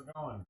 it going?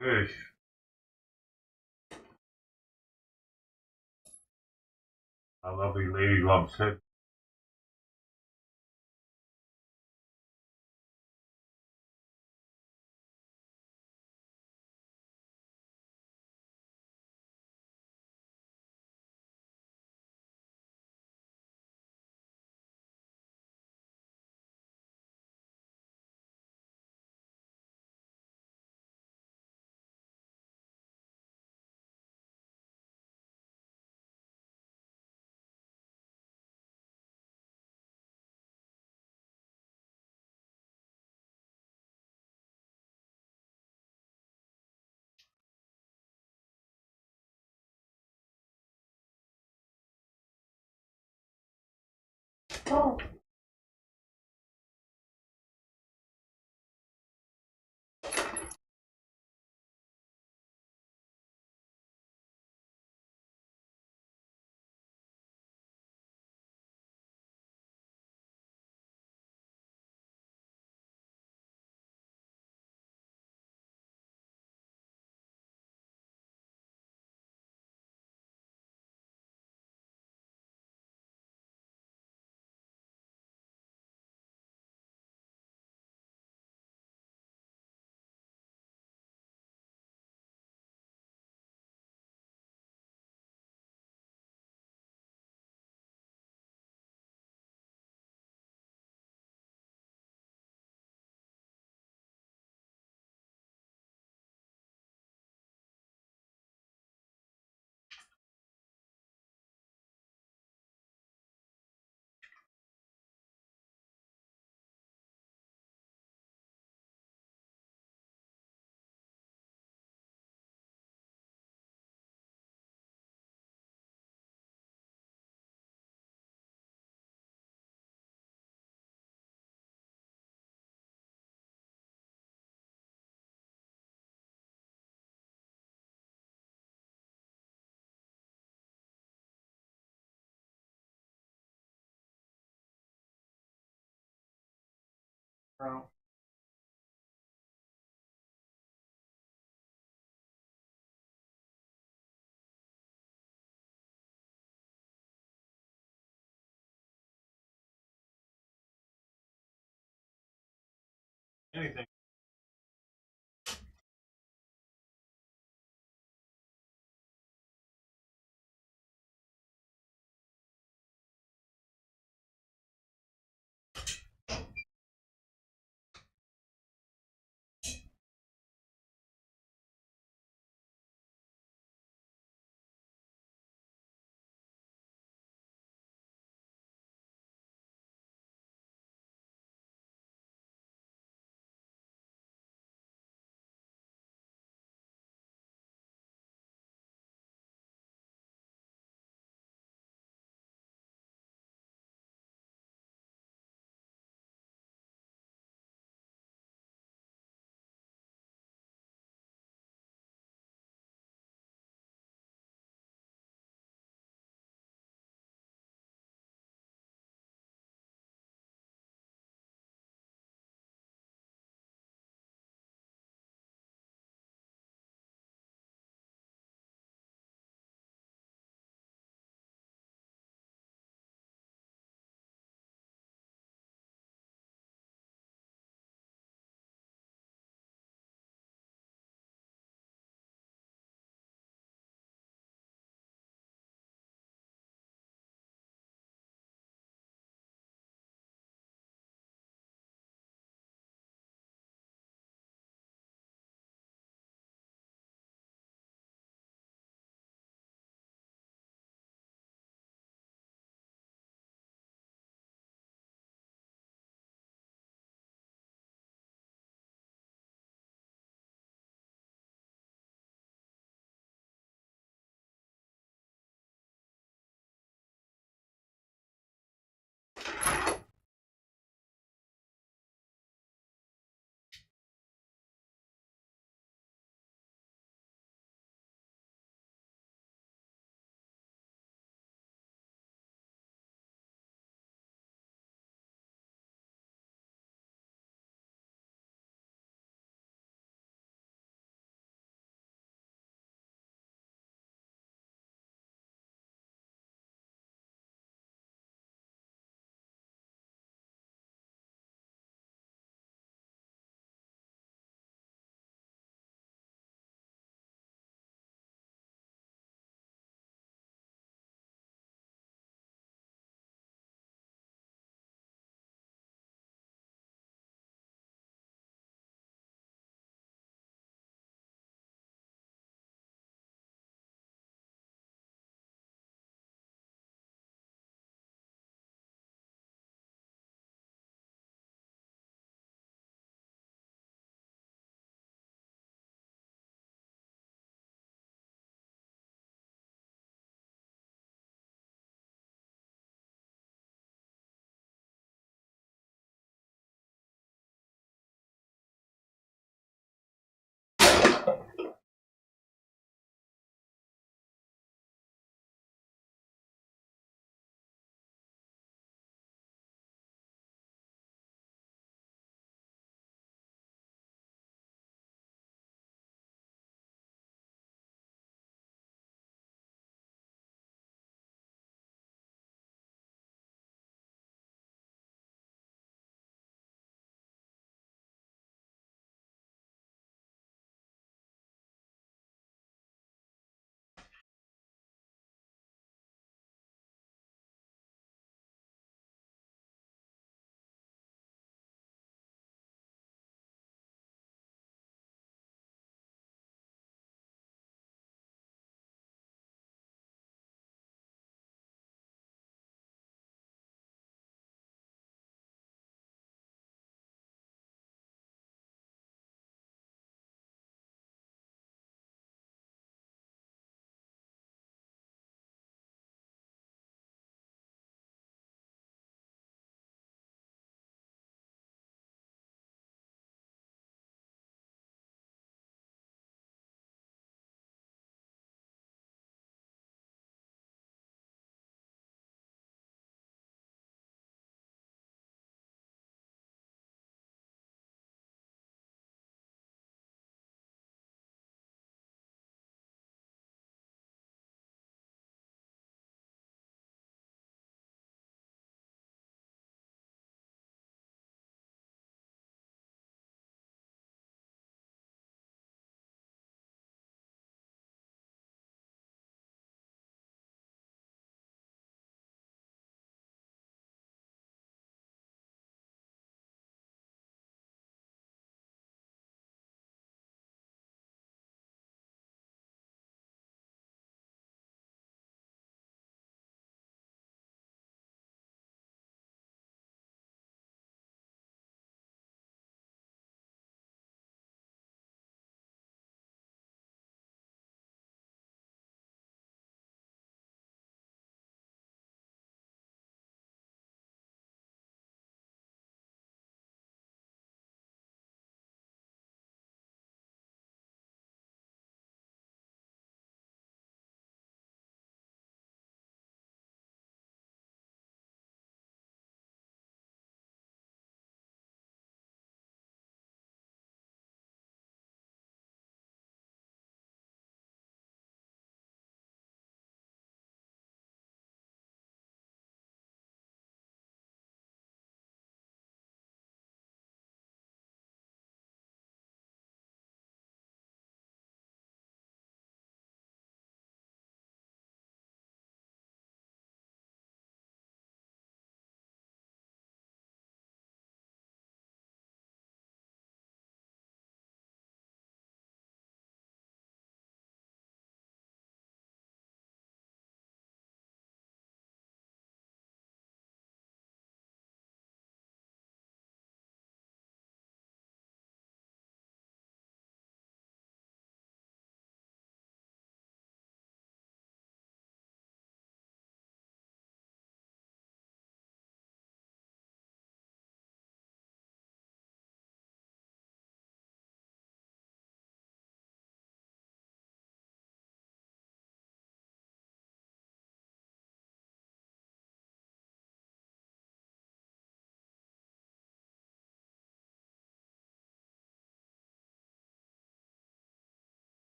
Hey, my lovely lady loves it. Oh. Bro. Anything.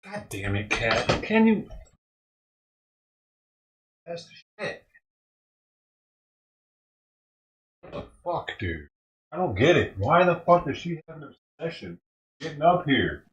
God damn it, cat. Can you? That's the shit. What the fuck, dude? I don't get it. Why the fuck does she have an obsession getting up here?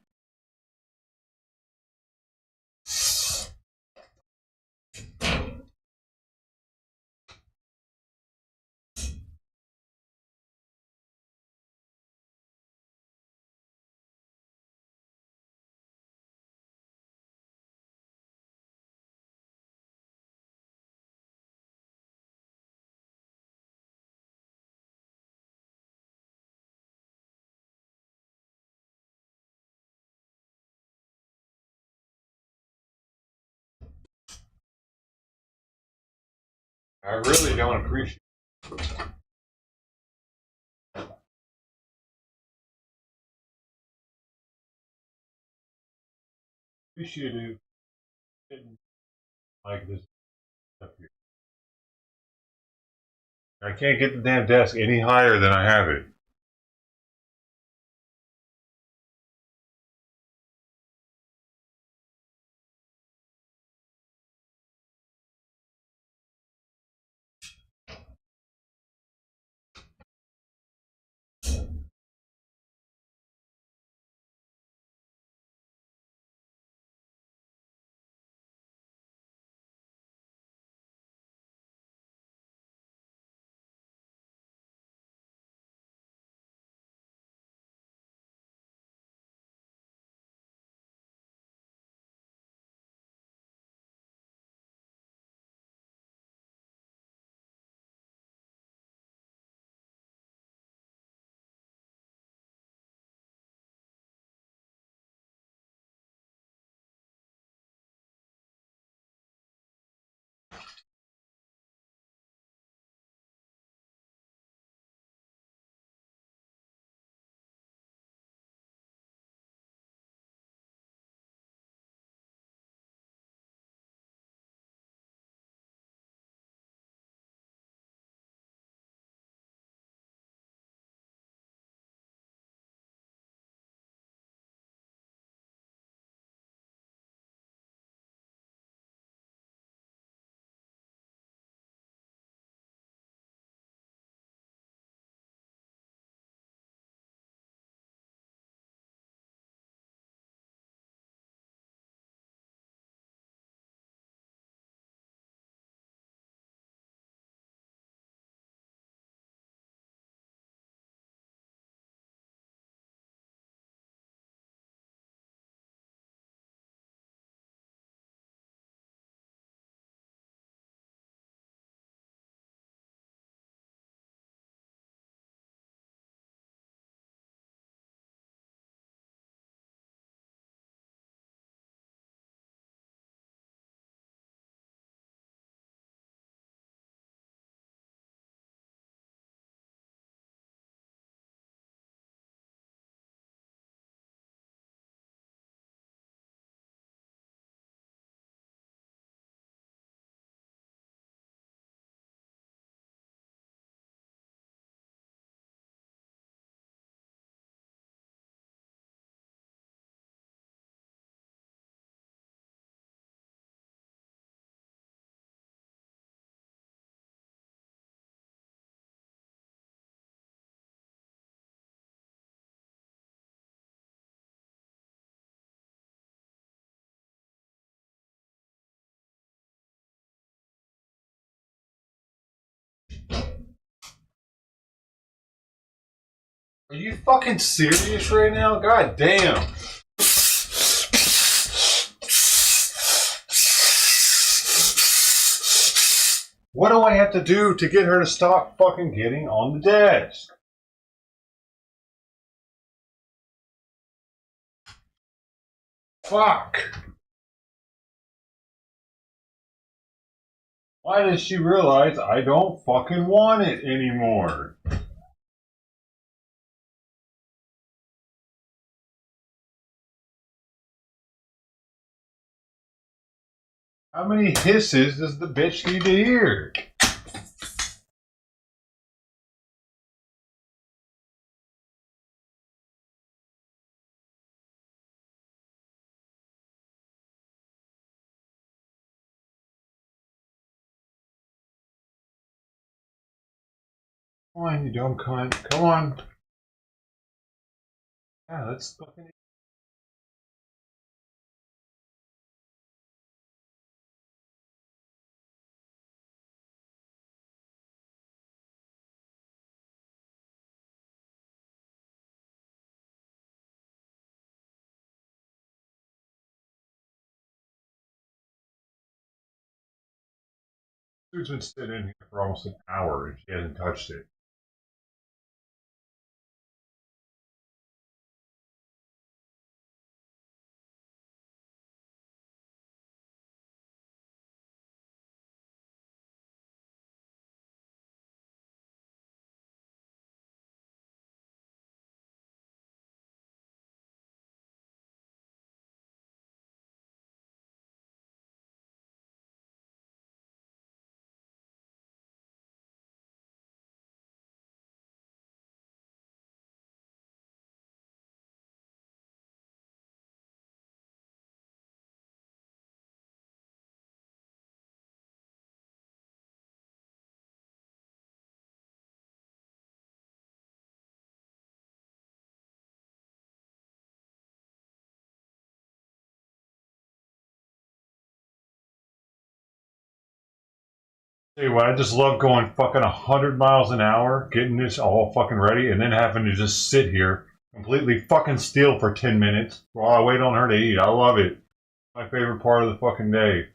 I really don't appreciate it. Getting like this up here. I can't get the damn desk any higher than I have it. Are you fucking serious right now? God damn. What do I have to do to get her to stop fucking getting on the desk? Fuck. Why does she realize I don't fucking want it anymore? How many hisses does the bitch need to hear? Come on, you dumb cunt. Come on. Yeah, let's fucking. Dude's been sitting in here for almost an hour and she hasn't touched it. Tell you what, I just love going fucking 100 miles an hour, getting this all fucking ready, and then having to just sit here completely fucking still for 10 minutes while I wait on her to eat. I love it. My favorite part of the fucking day.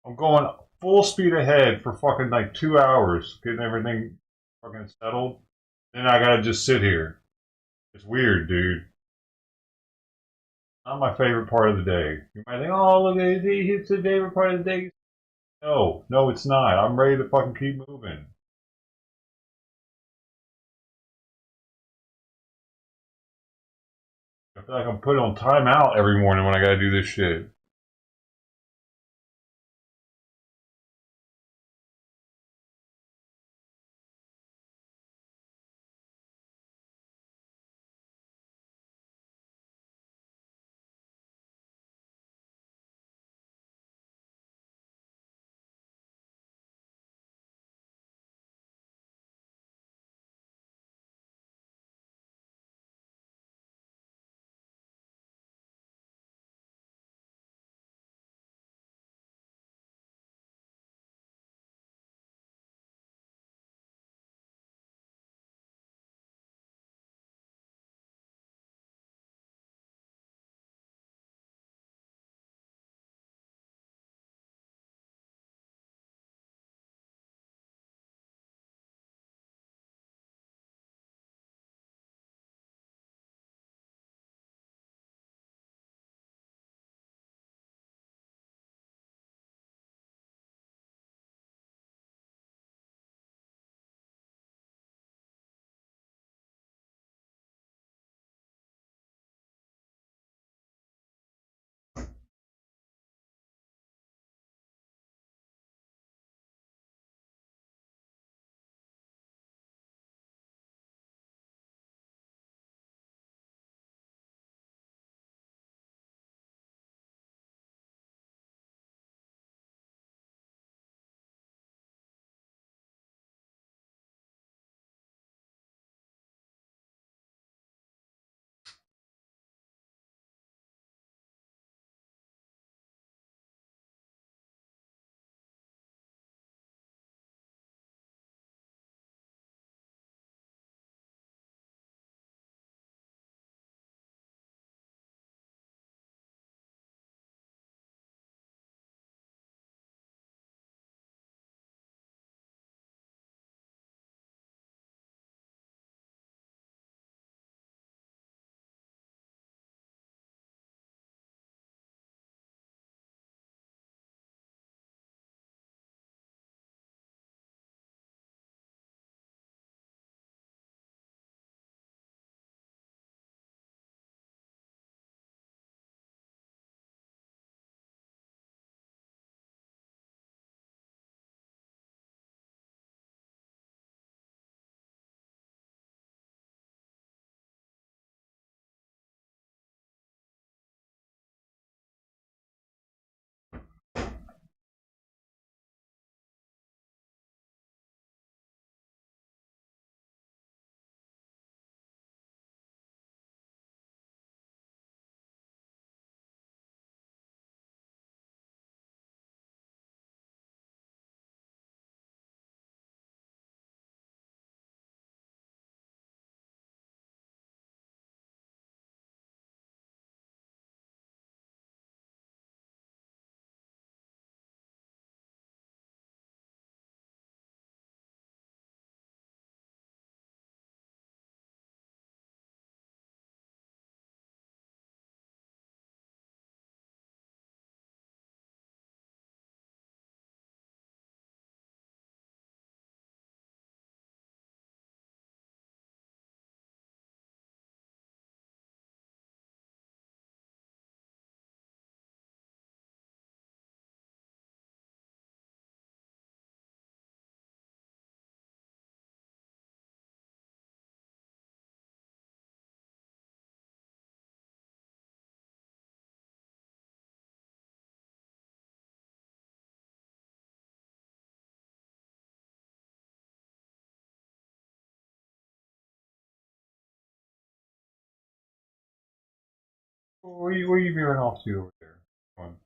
I'm going full speed ahead for fucking like 2 hours, getting everything fucking settled. Then I gotta just sit here. It's weird, dude. Not my favorite part of the day. You might think, oh, look at it, it's the favorite part of the day. No, no, it's not. I'm ready to fucking keep moving. I feel like I'm put on timeout every morning when I gotta do this shit. Where you veering off to over there? Come on.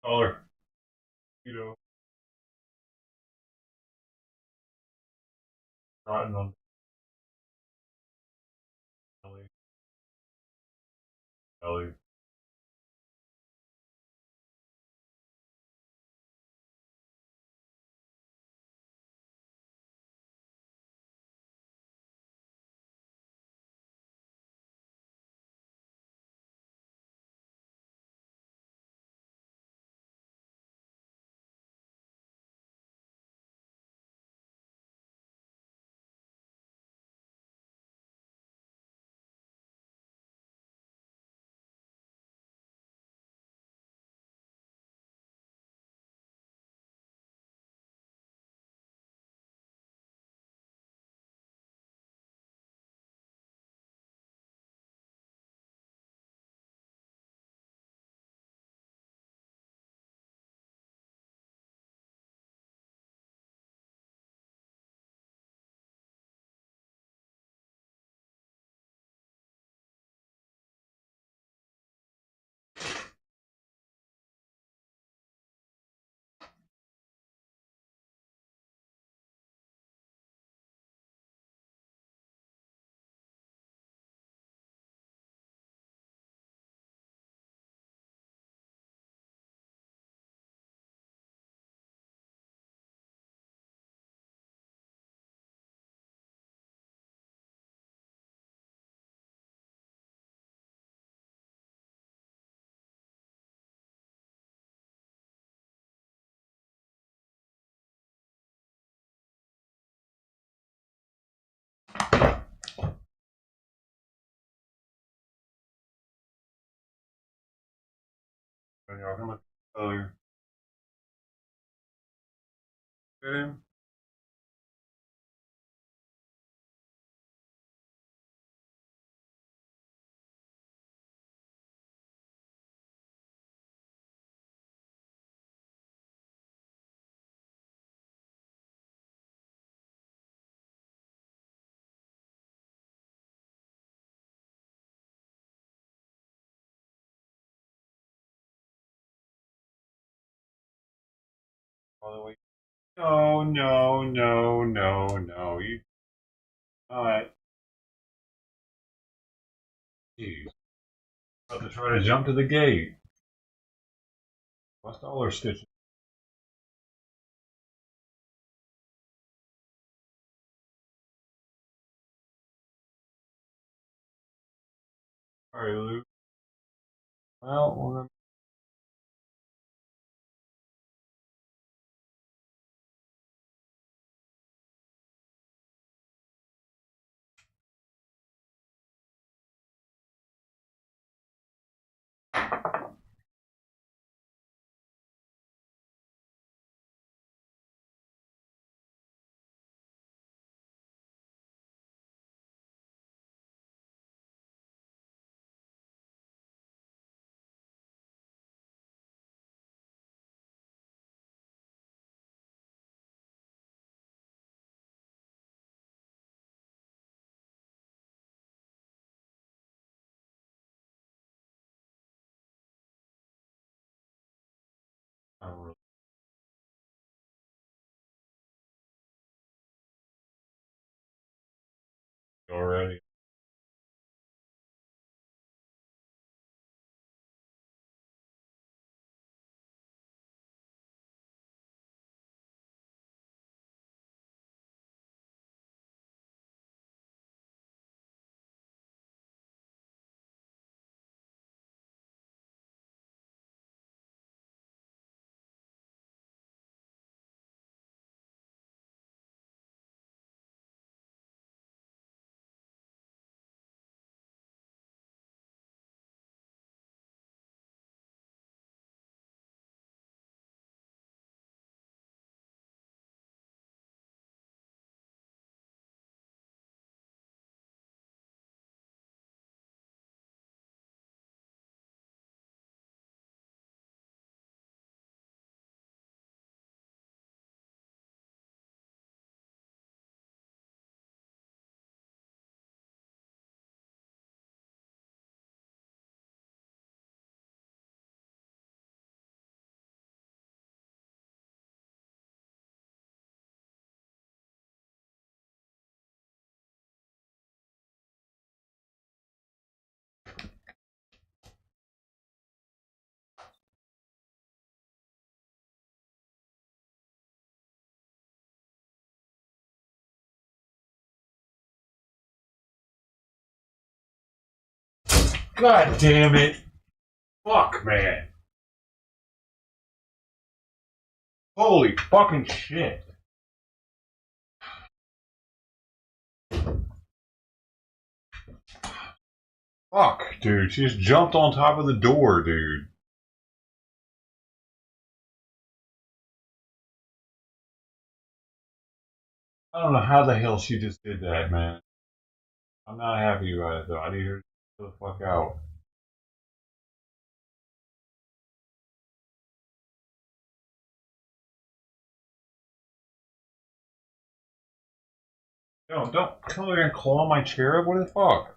Caller. You know, rotten on belly. Belly. How much earlier? Get him? All the way. No, no, no, no, no. You. All right. About to try to jump to the gate. Lost all her stitches. Sorry, Luke. Well, I don't really already. God damn it! Fuck, man! Holy fucking shit! Fuck, dude. She just jumped on top of the door, dude. I don't know how the hell she just did that, man. I'm not happy about it, though. I need her to get the fuck out. Don't come over here and claw my chair up. What the fuck?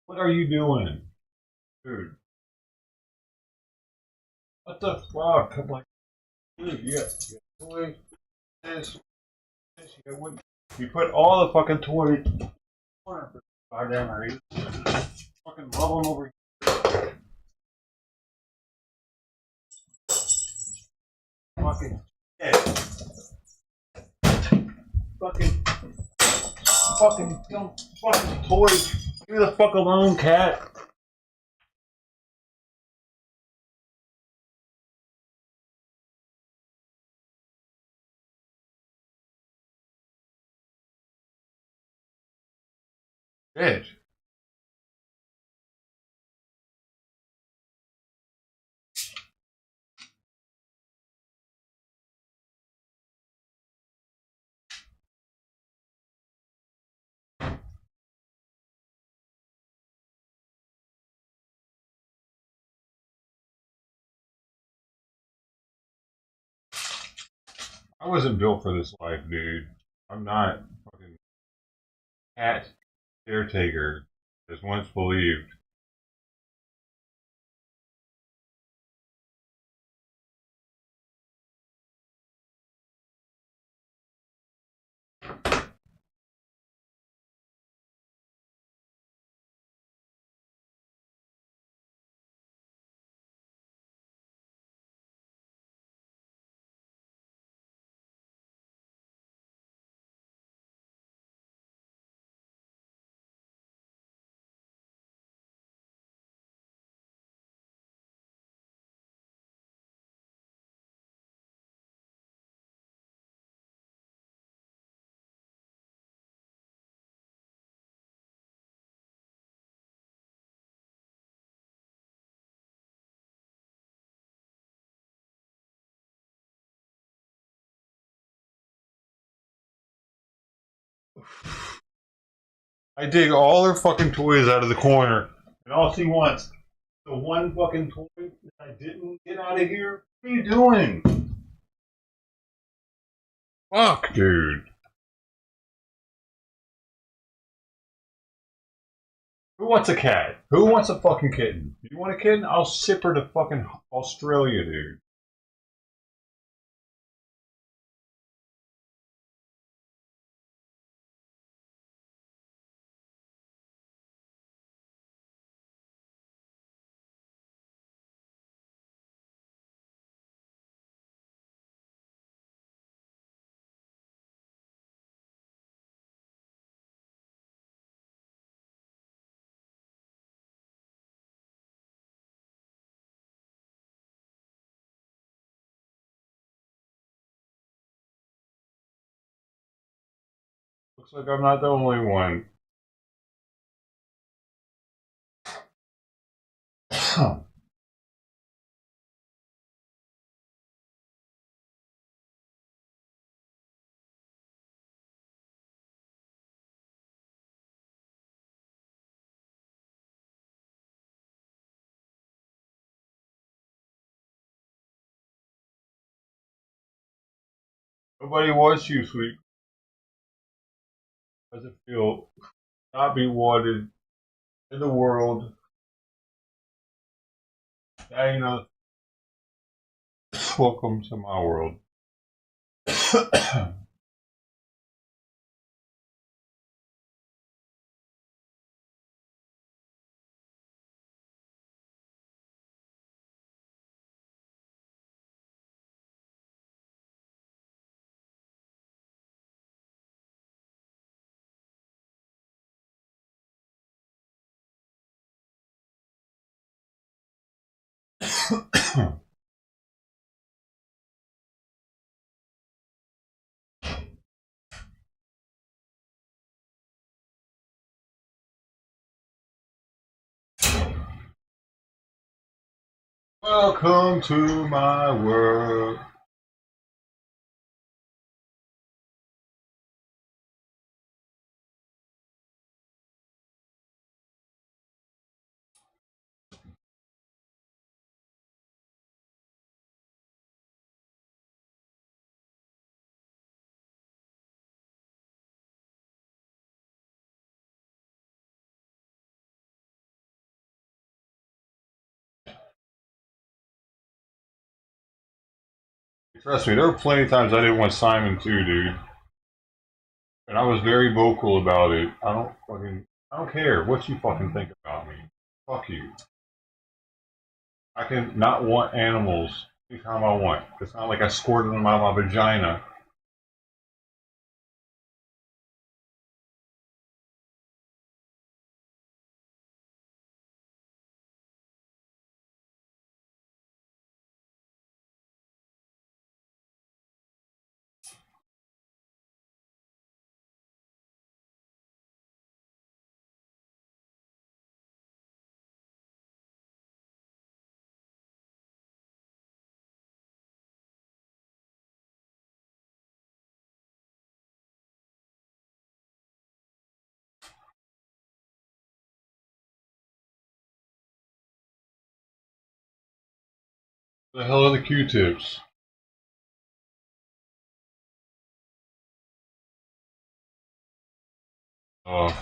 What are you doing? Dude, what the fuck? I'm like, dude, you got toys, this, you got what? You put all the fucking toys. Goddamn, are you fucking love them over here? Fucking shit. Fucking, don't fucking toys. Leave me the fuck alone, cat. Bitch. I wasn't built for this life, dude. I'm not fucking cat caretaker as once believed. I dig all her fucking toys out of the corner, and all she wants the one fucking toy that I didn't get out of here. What are you doing? Fuck, dude. Who wants a cat? Who wants a fucking kitten? You want a kitten? I'll ship her to fucking Australia, dude. Looks like I'm not the only one. Nobody wants you, sweet. How does it feel not be wanted in the world? Yeah, you know, welcome to my world. Welcome to my world. Trust me, there were plenty of times I didn't want Simon too, dude. And I was very vocal about it. I don't care what you fucking think about me. Fuck you. I can not want animals anytime I want. It's not like I squirted them out of my vagina. The hell are the Q-tips? Oh.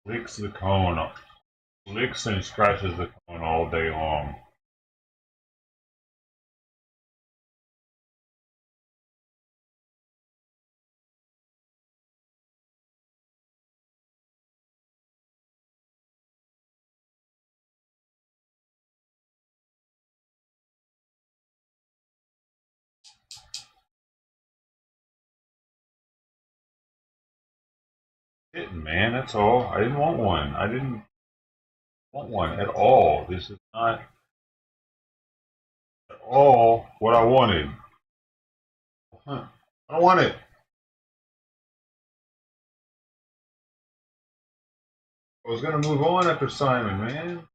Licks the cone. Licks and scratches the cone all day long. Hitting, man, that's all. I didn't want one. I didn't want one at all. This is not at all what I wanted. I don't want it. I was gonna move on after Simon, man.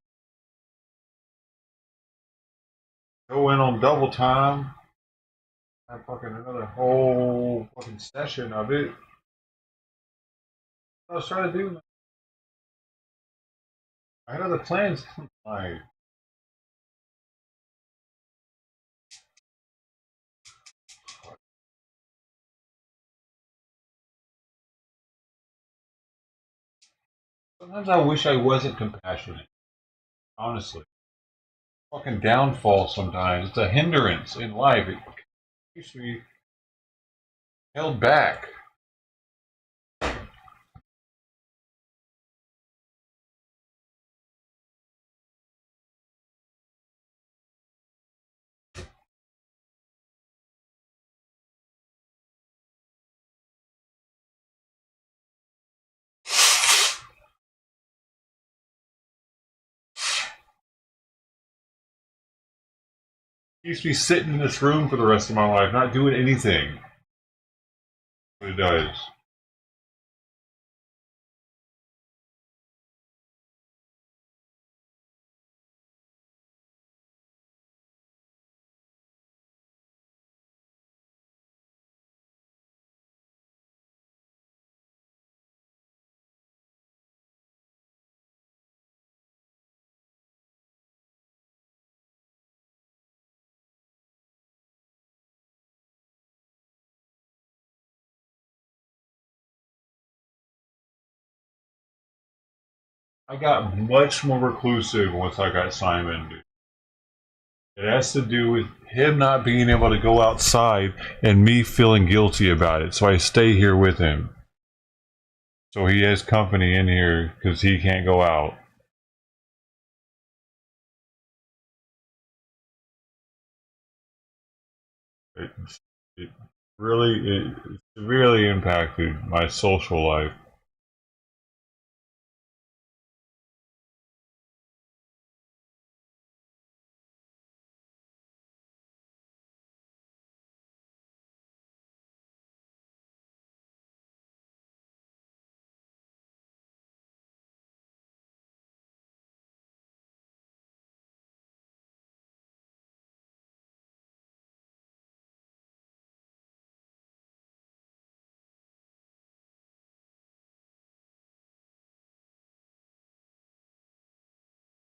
Go in on double time. Have fucking another whole fucking session of it. I was trying to do. I had other plans. Like, sometimes I wish I wasn't compassionate. Honestly, fucking downfall. Sometimes it's a hindrance in life. It keeps me held back. Keeps me sitting in this room for the rest of my life, not doing anything. But it does. I got much more reclusive once I got Simon. Dude. It has to do with him not being able to go outside and me feeling guilty about it. So I stay here with him. So he has company in here because he can't go out. It, it it severely impacted my social life.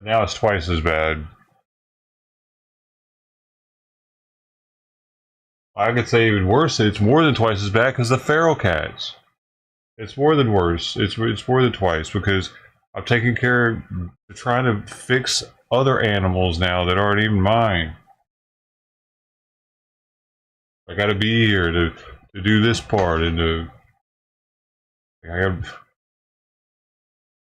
Now it's twice as bad. I could say even worse. It's more than twice as bad because the feral cats. It's more than worse. It's more than twice because I'm taking care of trying to fix other animals now that aren't even mine. I got to be here to do this part and to I got to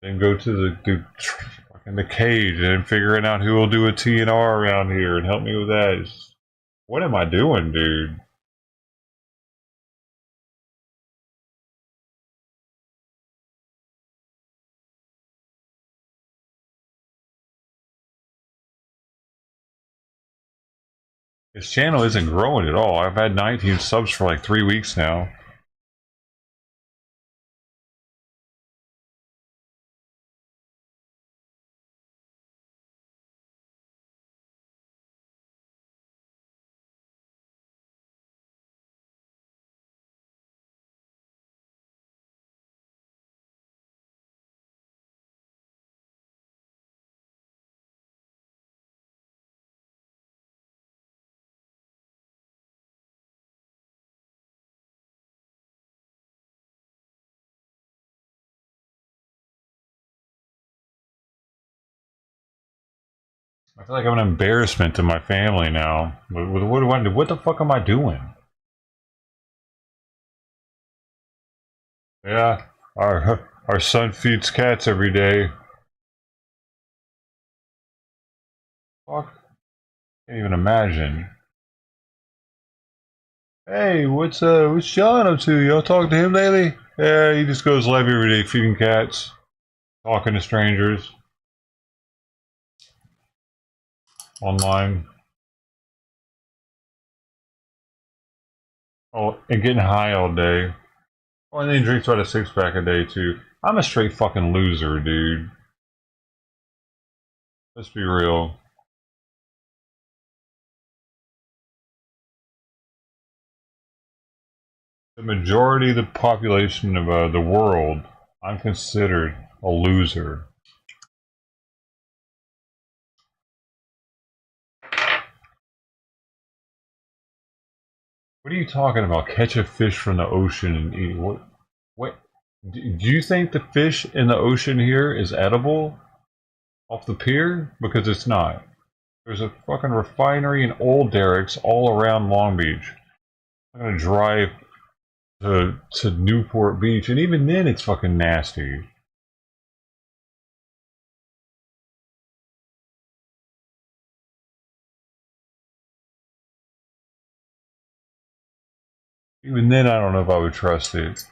then go to the cage and figuring out who will do a TNR around here and help me with that. What am I doing, dude? This channel isn't growing at all. I've had 19 subs for like 3 weeks now. I feel like I'm an embarrassment to my family now. What do I do? What the fuck am I doing? Yeah, our son feeds cats every day. Fuck, can't even imagine. Hey, what's John up to? Y'all talk to him lately? Yeah, he just goes live every day feeding cats, talking to strangers online. Oh, and getting high all day. Oh, and then he drinks about a 6 pack a day too. I'm a straight fucking loser, dude. Let's be real. The majority of the population of the world, I'm considered a loser. What are you talking about? Catch a fish from the ocean and eat? What? What? Do you think the fish in the ocean here is edible off the pier? Because it's not. There's a fucking refinery and oil derricks all around Long Beach. I'm gonna drive to Newport Beach, and even then, it's fucking nasty. Even then, I don't know if I would trust it.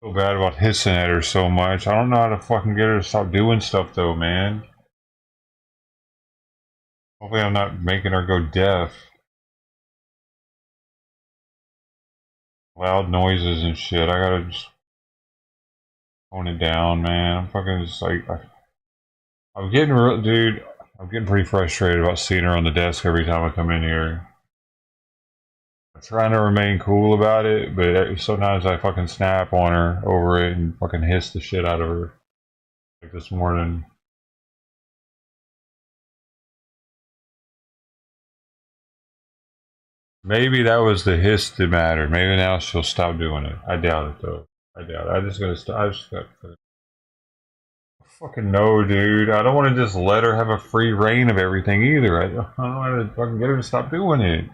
Feel bad about hissing at her so much. I don't know how to fucking get her to stop doing stuff though, man. Hopefully I'm not making her go deaf. Loud noises and shit. I gotta just tone it down, man. I'm fucking just like I'm getting real, dude. I'm getting pretty frustrated about seeing her on the desk every time I come in here. trying to remain cool about it, but sometimes I fucking snap on her over it and fucking hiss the shit out of her. Like this morning. Maybe that was the hiss that mattered. Maybe now she'll stop doing it. I doubt it though. I doubt it. I just gotta stop. I just got fucking no, dude. I don't want to just let her have a free reign of everything either. I don't want to fucking get her to stop doing it.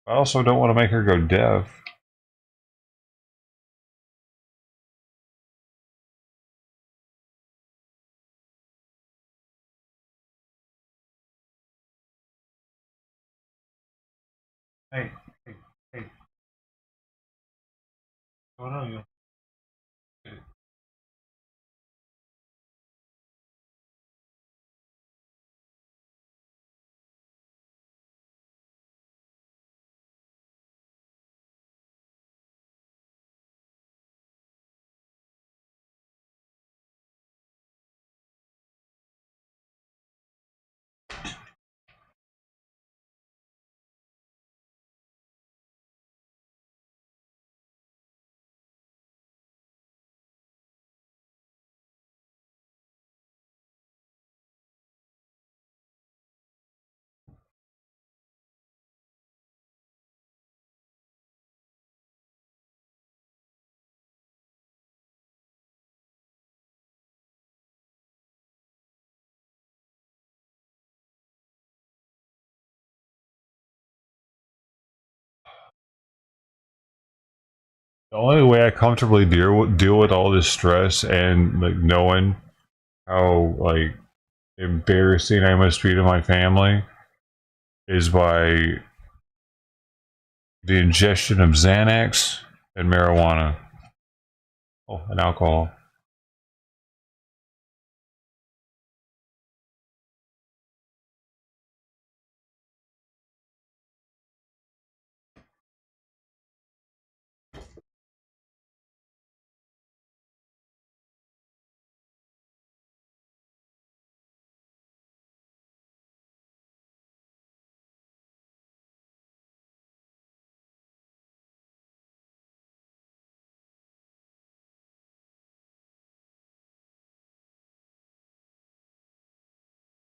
I also don't want to make her go deaf. Hey, hey, hey. What's going on, you? The only way I comfortably deal with all this stress and like knowing how like embarrassing I must be to my family is by the ingestion of Xanax and marijuana. Oh, and alcohol.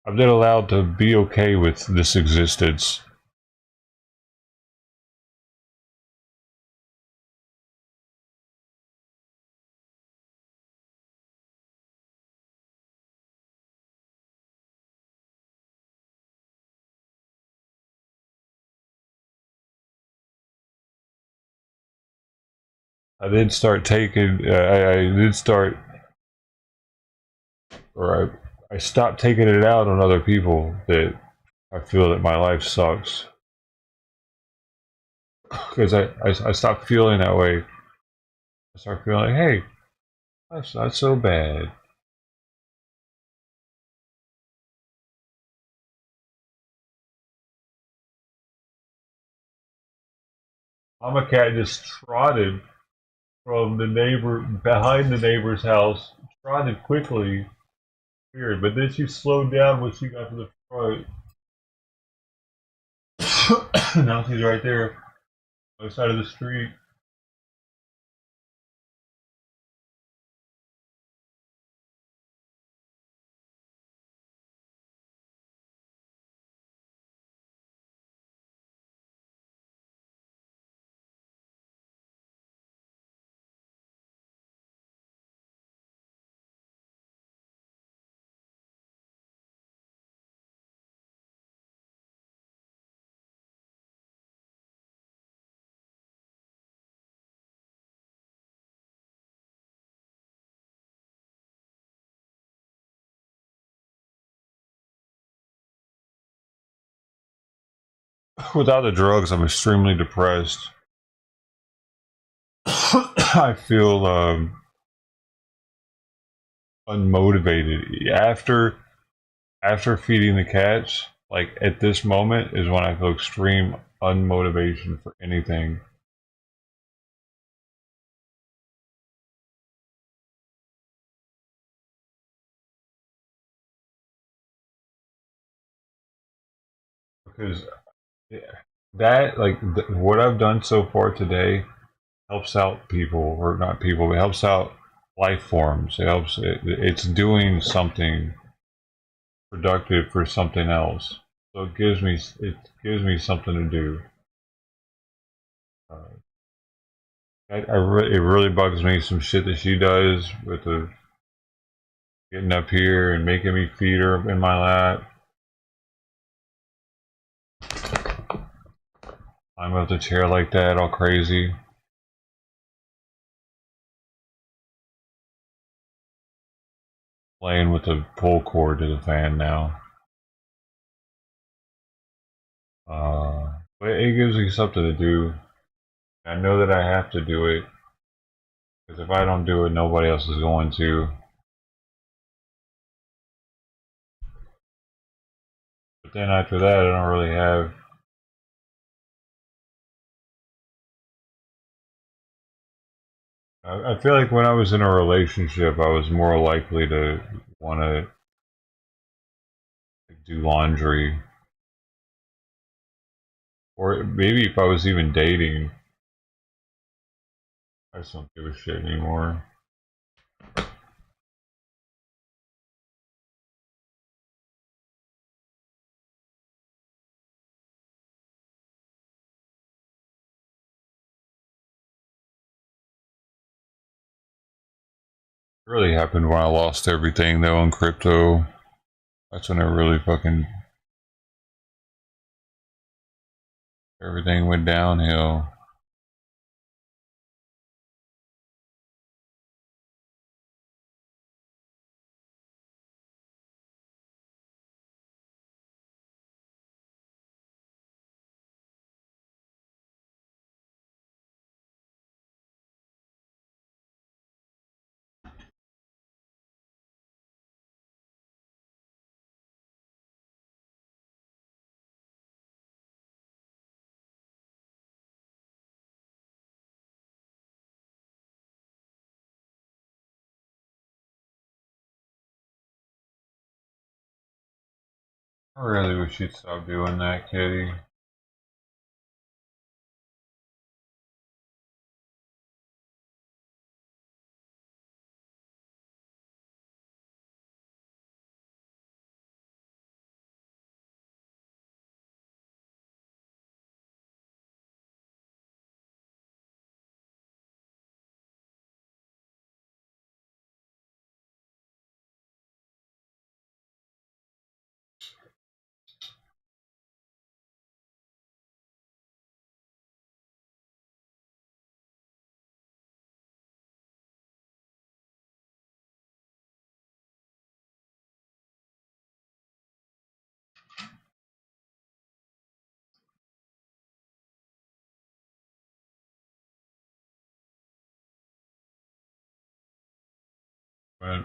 I've been allowed to be okay with this existence. I did start taking. I did start, or I stopped taking it out on other people that I feel that my life sucks because I stopped feeling that way. I start feeling like, hey, that's not so bad. Mama cat just trotted from the neighbor behind the neighbor's house, trotted quickly. Weird, but then she slowed down when she got to the front. Now she's right there, on the side of the street. Without the drugs, I'm extremely depressed. I feel unmotivated after feeding the cats. Like at this moment is when I feel extreme unmotivation for anything because that like what I've done so far today helps out people, or not people, but helps out life forms. It's doing something productive for something else. So it gives me something to do. Uh, it really bugs me some shit that she does with the getting up here and making me feed her in my lap. I'm up the chair like that, all crazy. Playing with the pull cord to the fan now. But it gives me something to do. I know that I have to do it because if I don't do it, nobody else is going to. But then after that, I don't really have. I feel like when I was in a relationship, I was more likely to want to do laundry. Or maybe if I was even dating, I just don't give a shit anymore. It really happened when I lost everything though in crypto. That's when it really fucking everything went downhill. I really wish you'd stop doing that, Kitty. But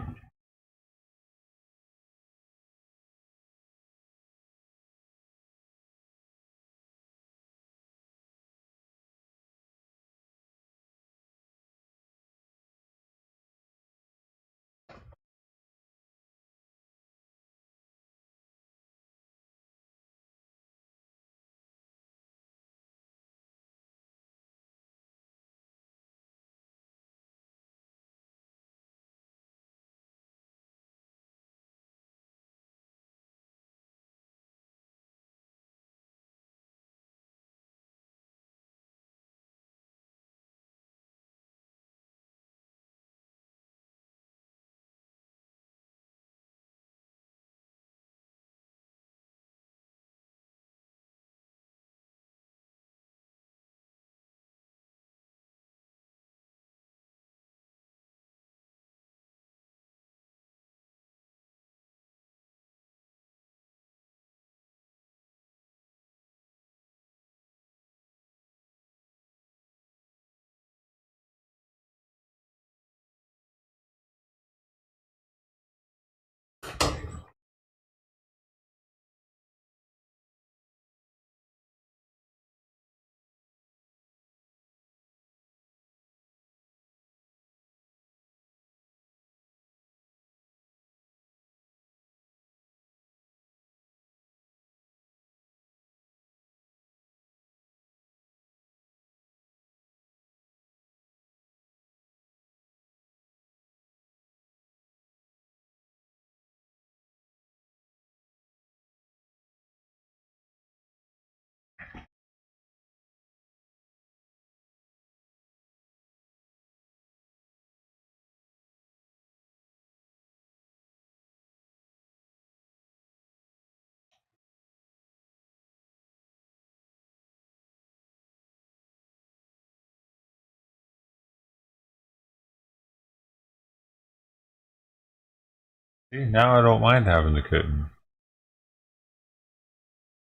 See, now I don't mind having the kitten.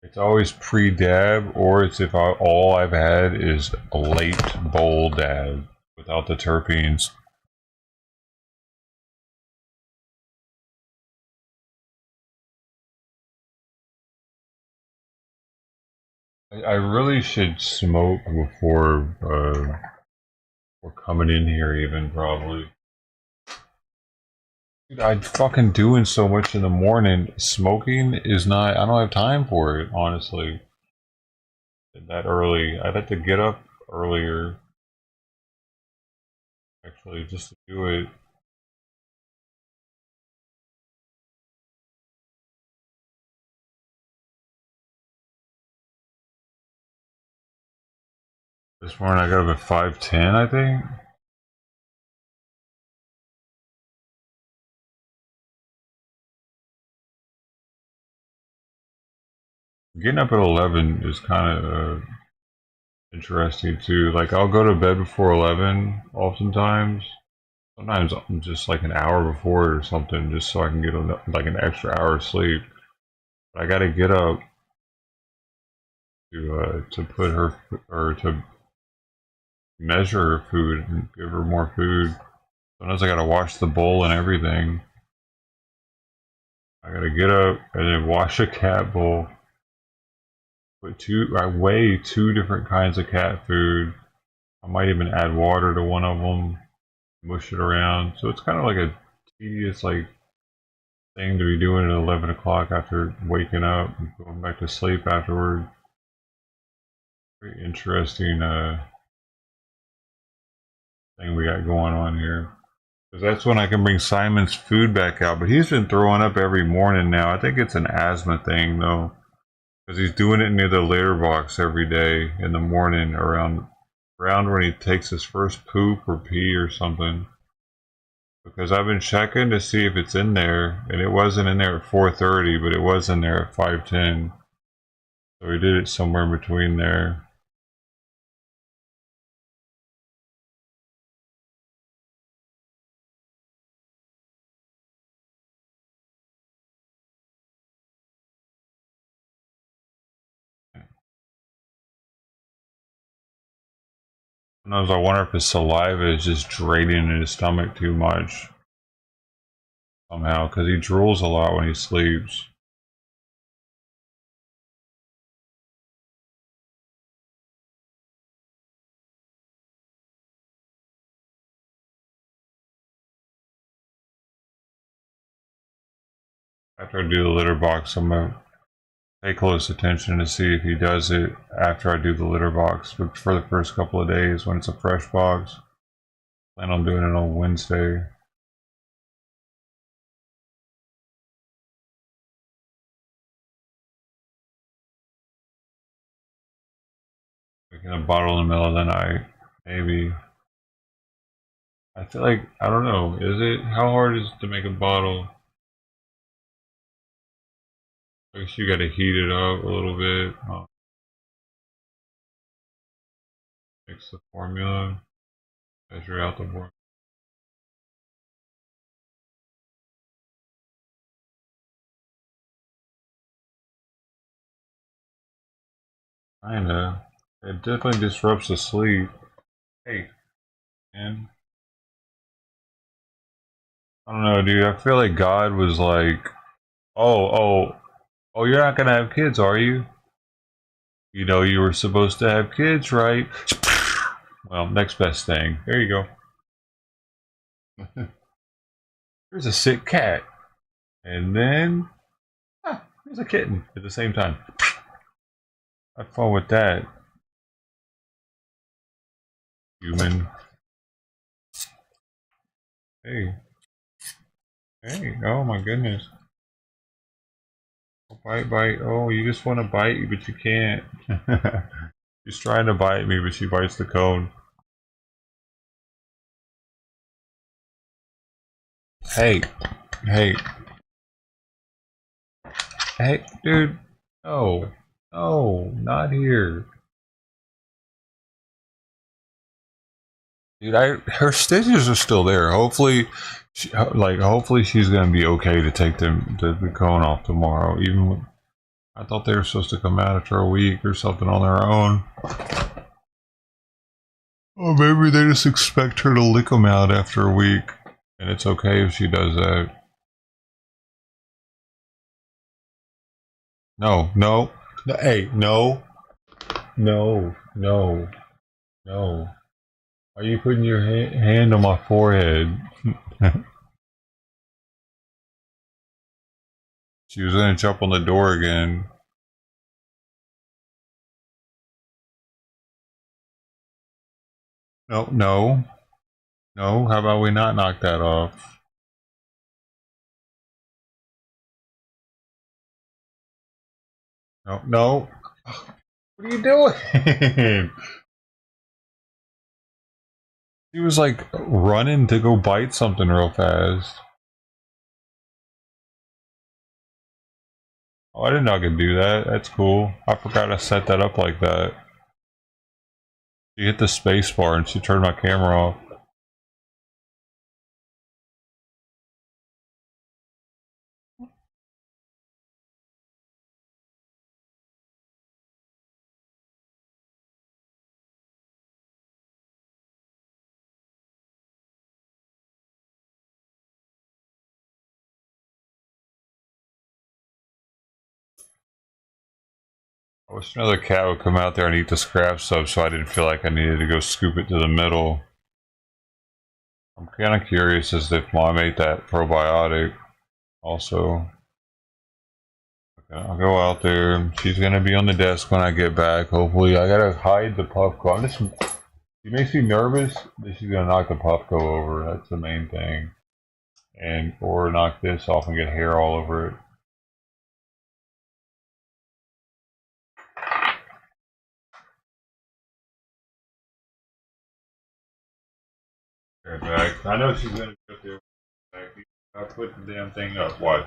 It's always pre-dab, or it's if all I've had is a late bowl dab without the terpenes. I really should smoke before we're coming in here, even probably. Dude, I'm fucking doing so much in the morning. Smoking is not. I don't have time for it, honestly. That early, I'd have to get up earlier, actually, just to do it. This morning I got up at 5:10, I think. Getting up at 11 is kind of interesting too. Like I'll go to bed before 11 oftentimes. Sometimes just like an hour before or something, just so I can get like an extra hour of sleep. But I got to get up to put her or to measure her food and give her more food. Sometimes I got to wash the bowl and everything. I got to get up and then wash a cat bowl. I weigh two different kinds of cat food. I might even add water to one of them, mush it around. So it's kind of like a tedious like thing to be doing at 11 o'clock after waking up and going back to sleep afterward. Very interesting thing we got going on here. Because that's when I can bring Simon's food back out. But he's been throwing up every morning now. I think it's an asthma thing though. Because he's doing it near the litter box every day in the morning around when he takes his first poop or pee or something. Because I've been checking to see if it's in there, and it wasn't in there at 4:30, but it was in there at 5:10. So we did it somewhere in between there. Sometimes I wonder if his saliva is just draining in his stomach too much somehow, because he drools a lot when he sleeps. After I do the litter box, I'm gonna pay close attention to see if he does it after I do the litter box. But for the first couple of days, when it's a fresh box, plan on doing it on Wednesday. Making a bottle in the middle of the night, maybe. I feel like I don't know. Is it how hard is it to make a bottle? I guess you got to heat it up a little bit. Mix the formula. Measure out the formula. Kinda. It definitely disrupts the sleep. Hey, man. I don't know, dude. I feel like God was like, oh, oh, you're not gonna have kids, are you? You know you were supposed to have kids, right? Well, next best thing. There you go. Here's a sick cat. And then, here's a kitten at the same time. Have fun with that, human. Hey, hey, oh my goodness. Oh, bite, bite. Oh, you just want to bite, but you can't. She's trying to bite me, but she bites the cone. Hey, hey, hey, dude. No, no, not here. Dude, her stitches are still there. Hopefully, Like, hopefully she's gonna be okay to take the cone off tomorrow. Even I thought they were supposed to come out after a week or something on their own. Or maybe they just expect her to lick them out after a week, and it's okay if she does that. No, no, no, hey, no, no, no, no. Are you putting your hand on my forehead? She was gonna jump on the door again. No, no, no. How about we not knock that off? No, no. What are you doing? She was like running to go bite something real fast. Oh, I didn't know I could do that. That's cool. I forgot I set that up like that. She hit the space bar and she turned my camera off. I wish another cat would come out there and eat the scrap stuff so I didn't feel like I needed to go scoop it to the middle. I'm kind of curious as if Mom ate that probiotic also. Okay, I'll go out there. She's gonna be on the desk when I get back. Hopefully, I gotta hide the Puffco. She makes me nervous that she's gonna knock the Puffco over. That's the main thing. And or knock this off and get hair all over it. Right back. I know she's gonna go there. I put the damn thing up. What?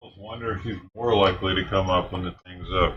I was wondering if she's more likely to come up when the thing's up.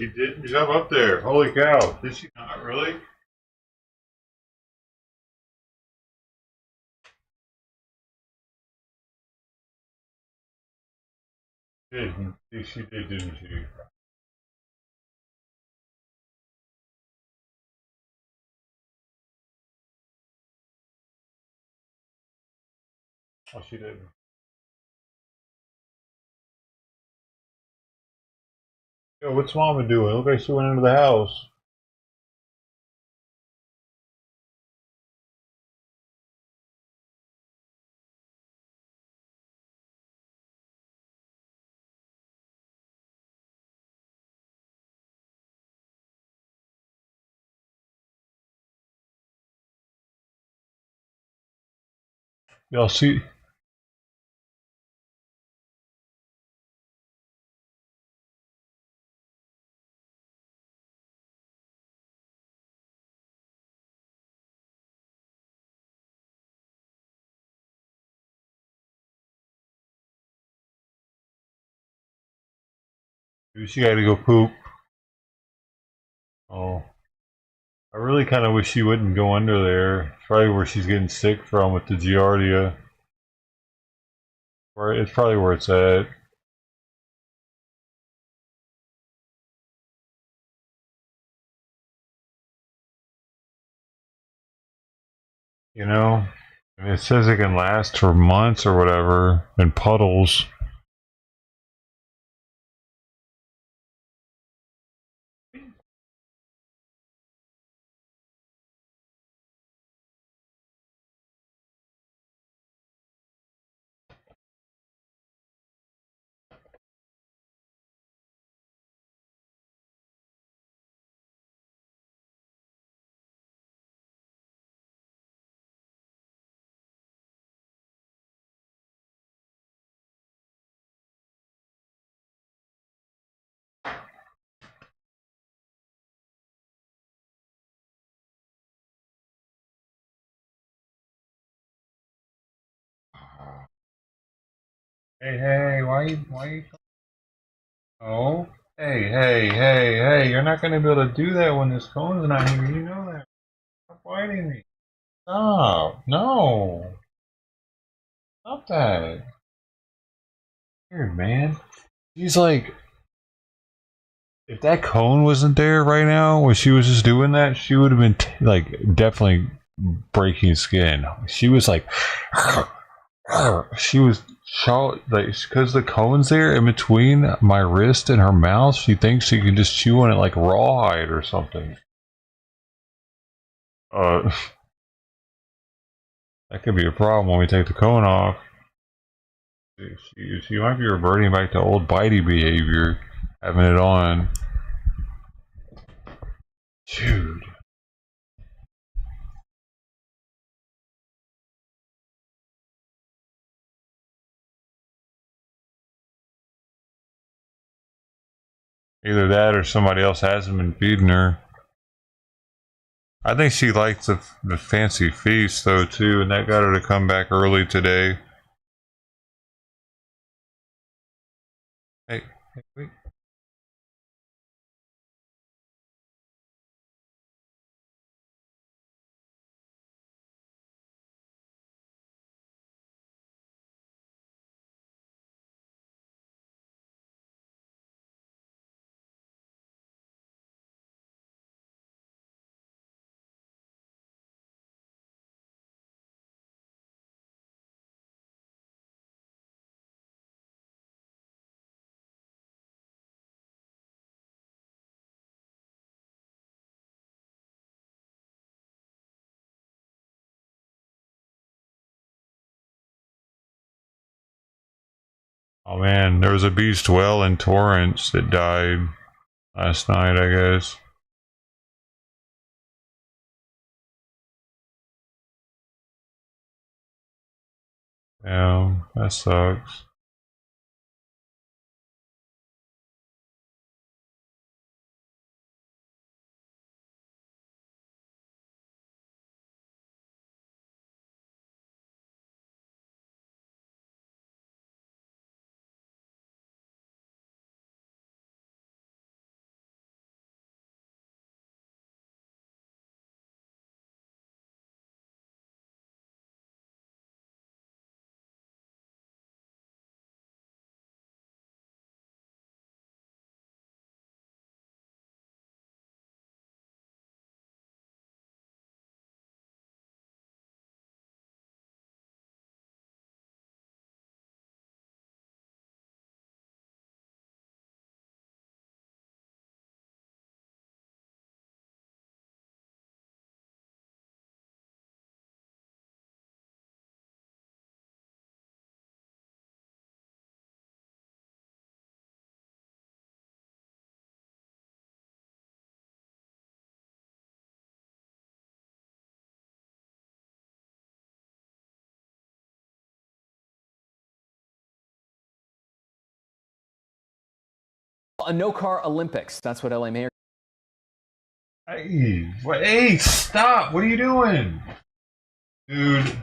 She didn't jump up there. Holy cow. Did she not really? Did. She did, didn't she? Oh, she didn't. Yo, what's Mama doing? Look like she went into the house. Y'all see? She got to go poop. Oh. I really kind of wish she wouldn't go under there. It's probably where she's getting sick from with the Giardia. Or it's probably where it's at. You know? And it says it can last for months or whatever in puddles. Hey, why you? Oh, hey, you're not going to be able to do that when this cone's not here. You know that. Stop fighting me. Stop. No. Stop that. Weird, man. He's like, if that cone wasn't there right now, when she was just doing that, she would have been like definitely breaking skin. She was like, she was like because the cone's there in between my wrist and her mouth. She thinks she can just chew on it like rawhide or something. Uh, that could be a problem when we take the cone off. She might be reverting back to old bitey behavior, having it on. Dude. Either that or somebody else hasn't been feeding her. I think she likes the fancy feast though too, and that got her to come back early today. Hey, wait. Oh man, there was a beast well in Torrance that died last night, I guess. Yeah, that sucks. A no-car Olympics. That's what LA Mayor. Hey, stop! What are you doing? Dude.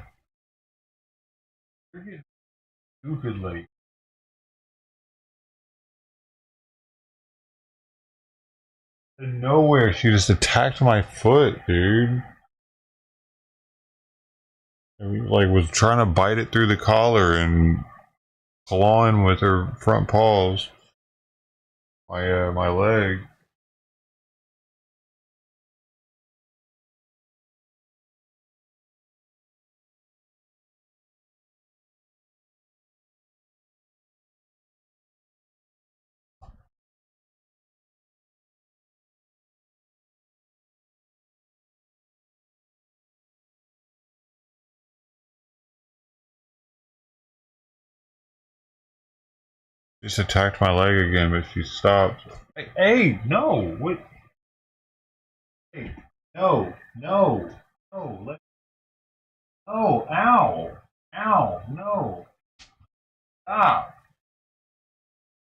You're getting stupid late. Out of nowhere, she just attacked my foot, dude. And, like, was trying to bite it through the collar and clawing with her front paws. My leg. Just attacked my leg again, but she stopped. Hey, no! What? Hey, no, no, no, no, ow! Ow, no! Stop!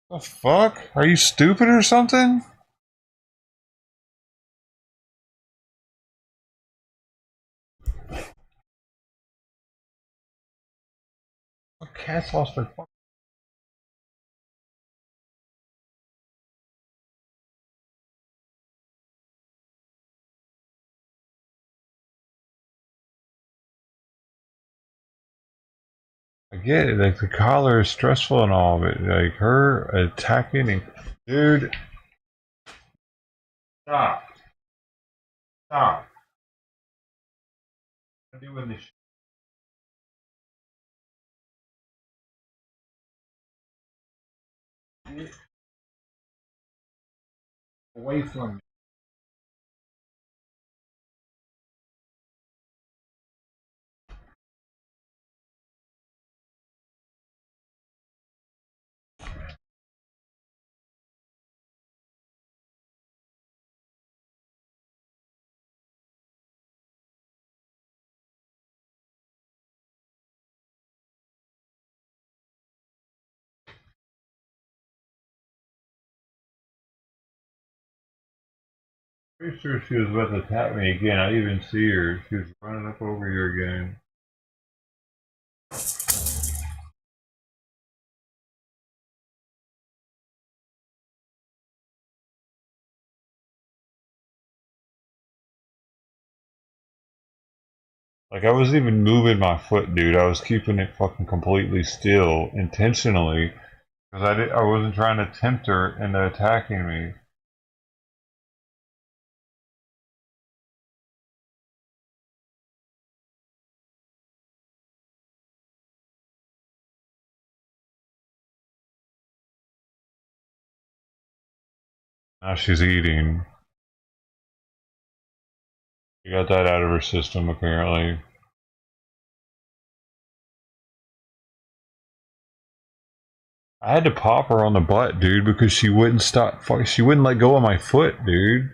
The fuck? Are you stupid or something? A cat's lost their fuck. I get it, like the collar is stressful and all of it. Like her attacking and dude, stop. Stop. I'm doing this shit away from me. Pretty sure she was about to attack me again. I didn't even see her. She was running up over here again. Like I wasn't even moving my foot, dude. I was keeping it fucking completely still intentionally because I wasn't trying to tempt her into attacking me. Now she's eating. She got that out of her system apparently. I had to pop her on the butt, dude, because she wouldn't stop. She wouldn't let go of my foot, dude.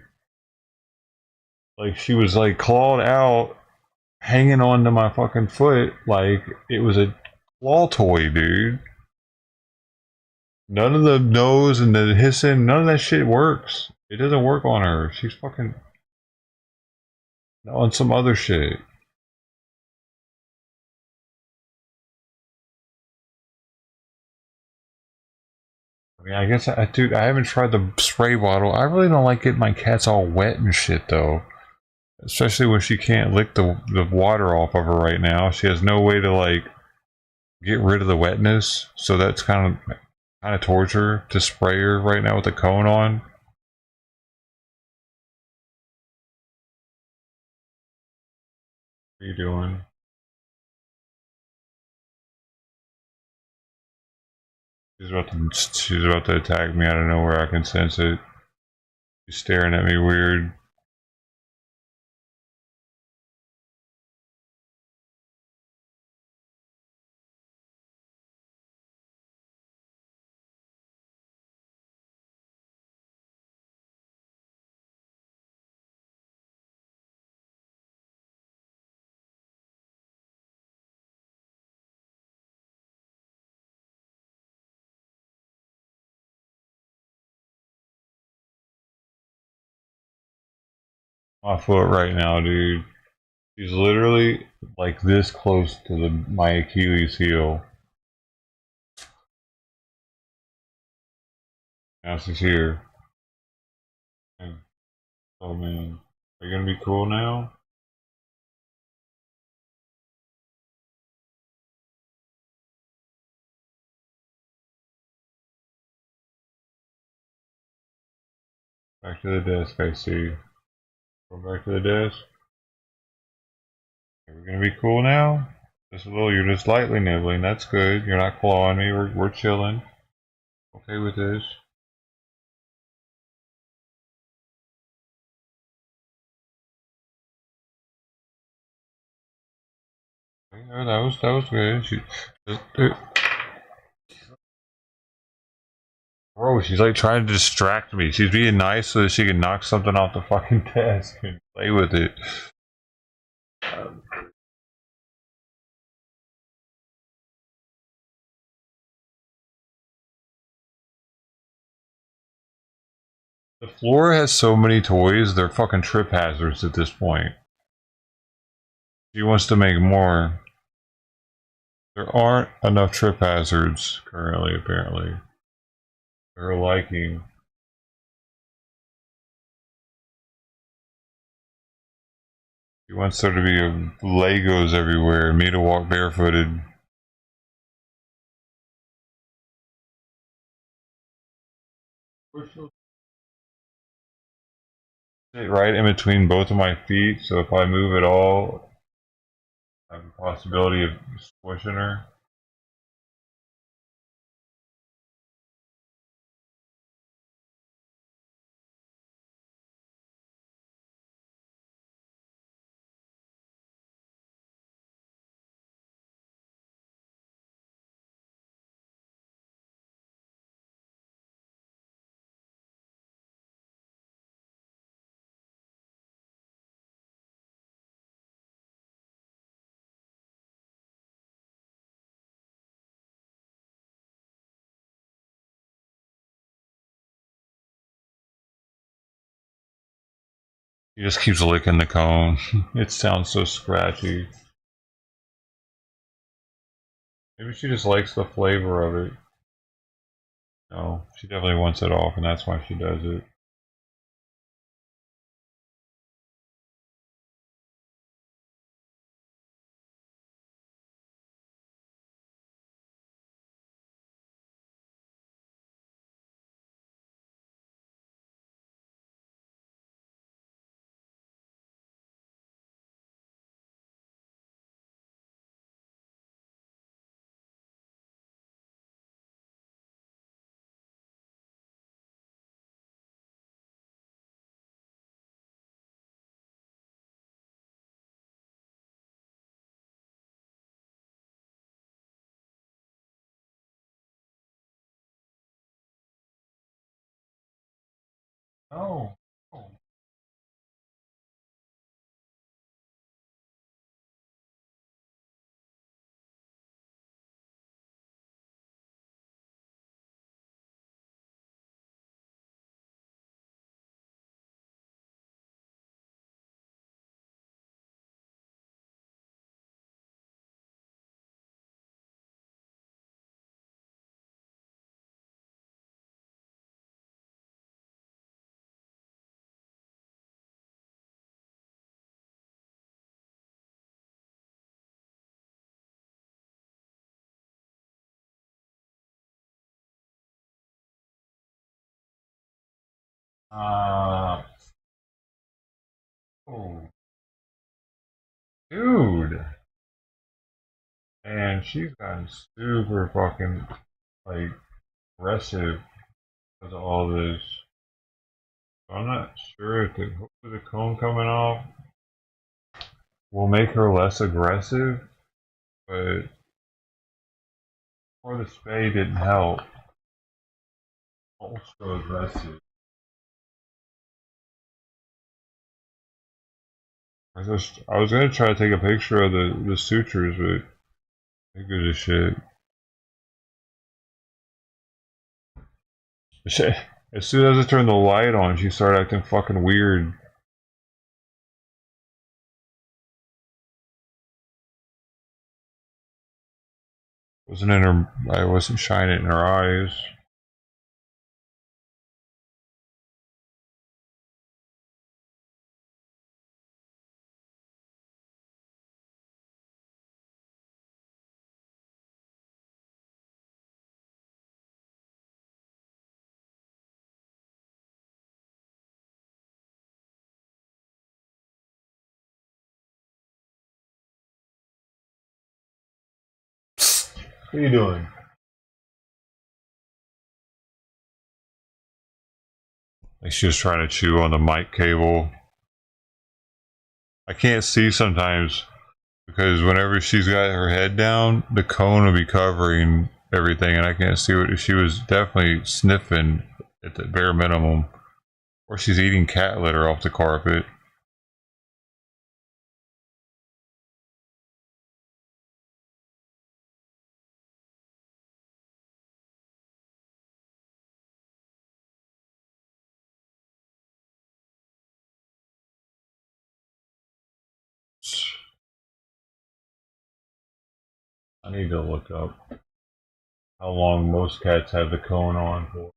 Like she was like clawed out, hanging onto my fucking foot like it was a claw toy, dude. None of the nose and the hissing, none of that shit works. It doesn't work on her. She's fucking on some other shit. I mean, I guess dude, I haven't tried the spray bottle. I really don't like getting my cats all wet and shit, though. Especially when she can't lick the water off of her right now. She has no way to like get rid of the wetness. So that's kind of torture to spray her right now with the cone on. What are you doing? She's about to attack me out of nowhere. I can sense it. She's staring at me weird. My foot right now, dude. She's literally like this close to my Achilles heel. Now she's here. And, oh man, are you gonna be cool now? Back to the desk, I see. Go back to the desk. Are we gonna be cool now? Just a little. You're just lightly nibbling. That's good. You're not clawing me. We're chilling. Okay with this. Yeah, that was good. Bro, she's like trying to distract me. She's being nice so that she can knock something off the fucking desk and play with it. The floor has so many toys, they're fucking trip hazards at this point. She wants to make more. There aren't enough trip hazards currently, apparently. Her liking. She wants there to be Legos everywhere and me to walk barefooted. Sit right in between both of my feet, so if I move at all, I have a possibility of squishing her. He just keeps licking the cone. It sounds so scratchy. Maybe she just likes the flavor of it. No, she definitely wants it off, and that's why she does it. Oh. Oh. Uh, oh. Dude. And she's gotten super fucking, like, aggressive because of all this. So I'm not sure if hopefully the cone coming off will make her less aggressive, but or the spay didn't help. Ultra aggressive. I was gonna try to take a picture of the sutures, but they good as shit. As soon as I turned the light on, she started acting fucking weird. Wasn't in her. I wasn't shining in her eyes. What are you doing? Like she was trying to chew on the mic cable. I can't see sometimes because whenever she's got her head down, the cone will be covering everything, and I can't see what she was definitely sniffing at the bare minimum, or she's eating cat litter off the carpet. I need to look up how long most cats have the cone on for.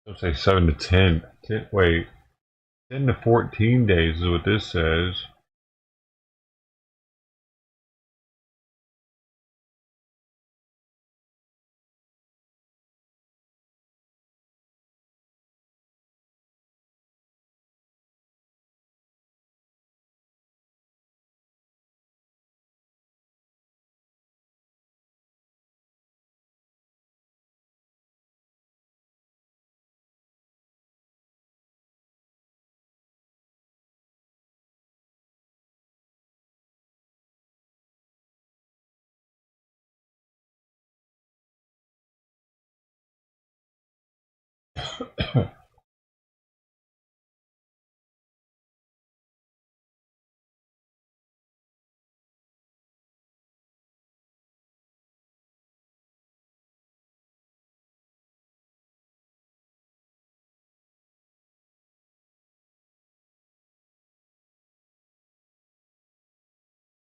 I'll say 7 to 10. Wait, 10 to 14 days is what this says.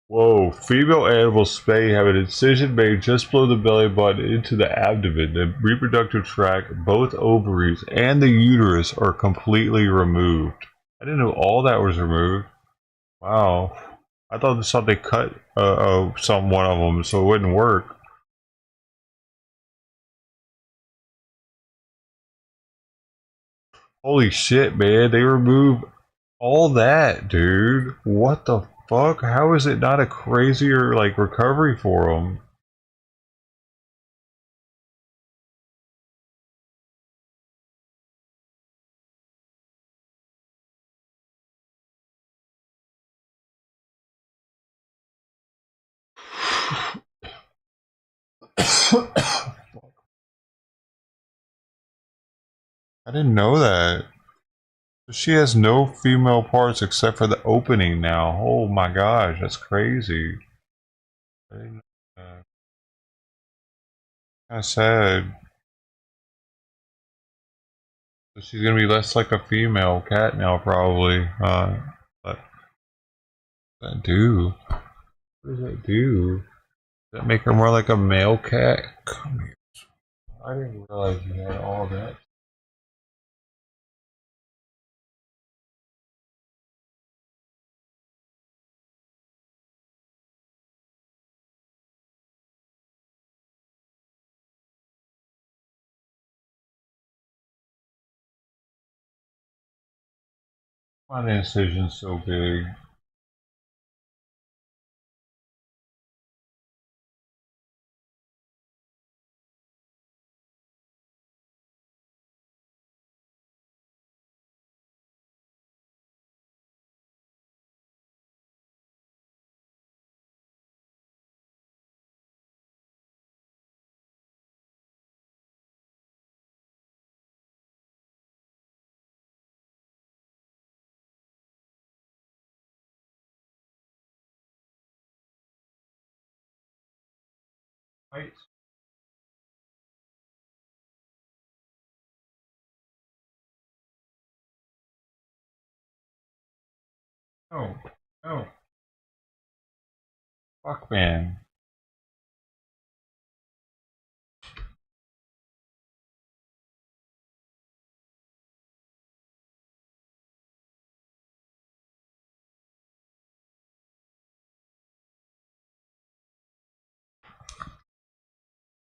Whoa, female animals spay have an incision made just below the belly button into the abdomen. The reproductive tract, both ovaries, and the uterus are completely removed. I didn't know all that was removed. Wow. I thought they cut one of them so it wouldn't work. Holy shit, man. They removed all that, dude. What the fuck? How is it not a crazier, like, recovery for them? I didn't know that. She has no female parts except for the opening now. Oh my gosh, that's crazy. I didn't know that. Kind of sad. So she's gonna be less like a female cat now, probably. What does that do? What does that do? Does that make her more like a male cat? Come here. I didn't realize you had all that. Why the incision's so big? Right. Oh, oh, fuck, man.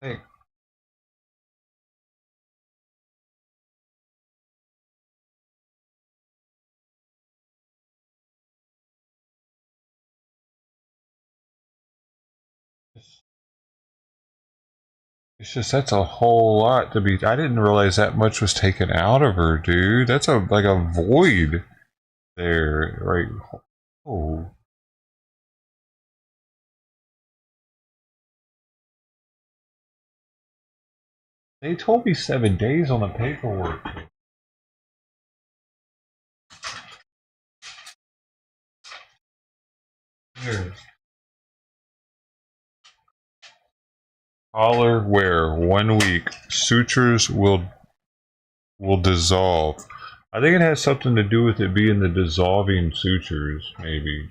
Hey, it's just that's a whole lot to be. I didn't realize that much was taken out of her, dude. That's a like a void there, right? Oh, they told me 7 days on the paperwork. Here, collar wear 1 week. Sutures will dissolve. I think it has something to do with it being the dissolving sutures, maybe.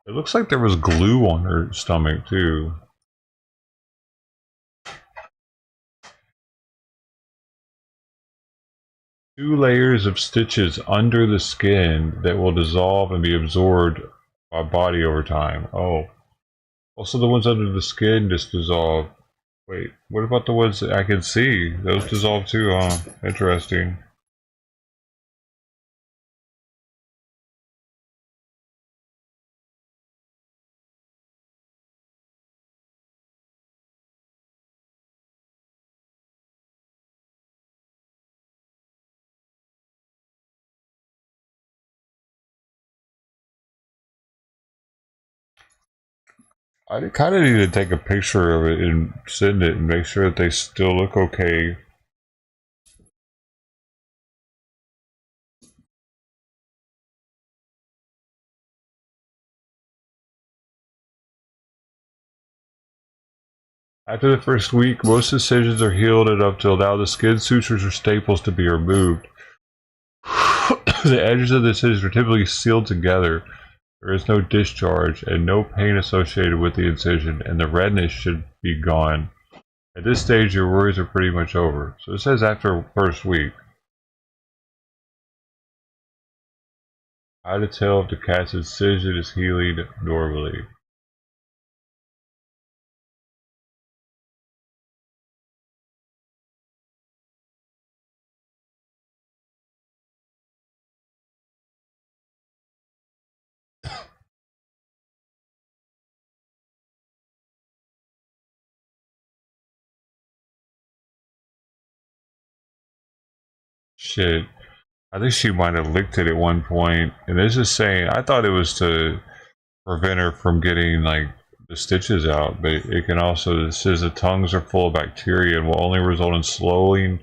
It looks like there was glue on her stomach too. 2 layers of stitches under the skin that will dissolve and be absorbed by body over time. Oh. Also the ones under the skin just dissolve. Wait, what about the ones that I can see? Those dissolve too, huh? Interesting. I kind of need to take a picture of it and send it and make sure that they still look okay. After the first week, most incisions are healed enough to allow the skin sutures or staples to be removed. The edges of the incisions are typically sealed together. There is no discharge and no pain associated with the incision, and the redness should be gone. At this stage, your worries are pretty much over. So it says after first week. How to tell if the cat's incision is healing normally. Shit. I think she might have licked it at one point, and this is saying I thought it was to prevent her from getting like the stitches out, but it can also it says the tongues are full of bacteria and will only result in slowing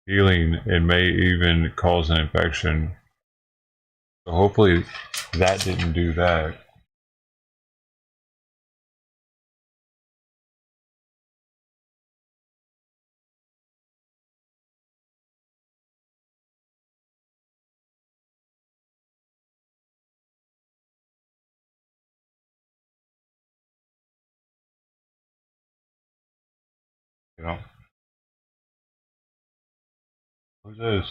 healing and may even cause an infection. So hopefully that didn't do that. You know, who's this?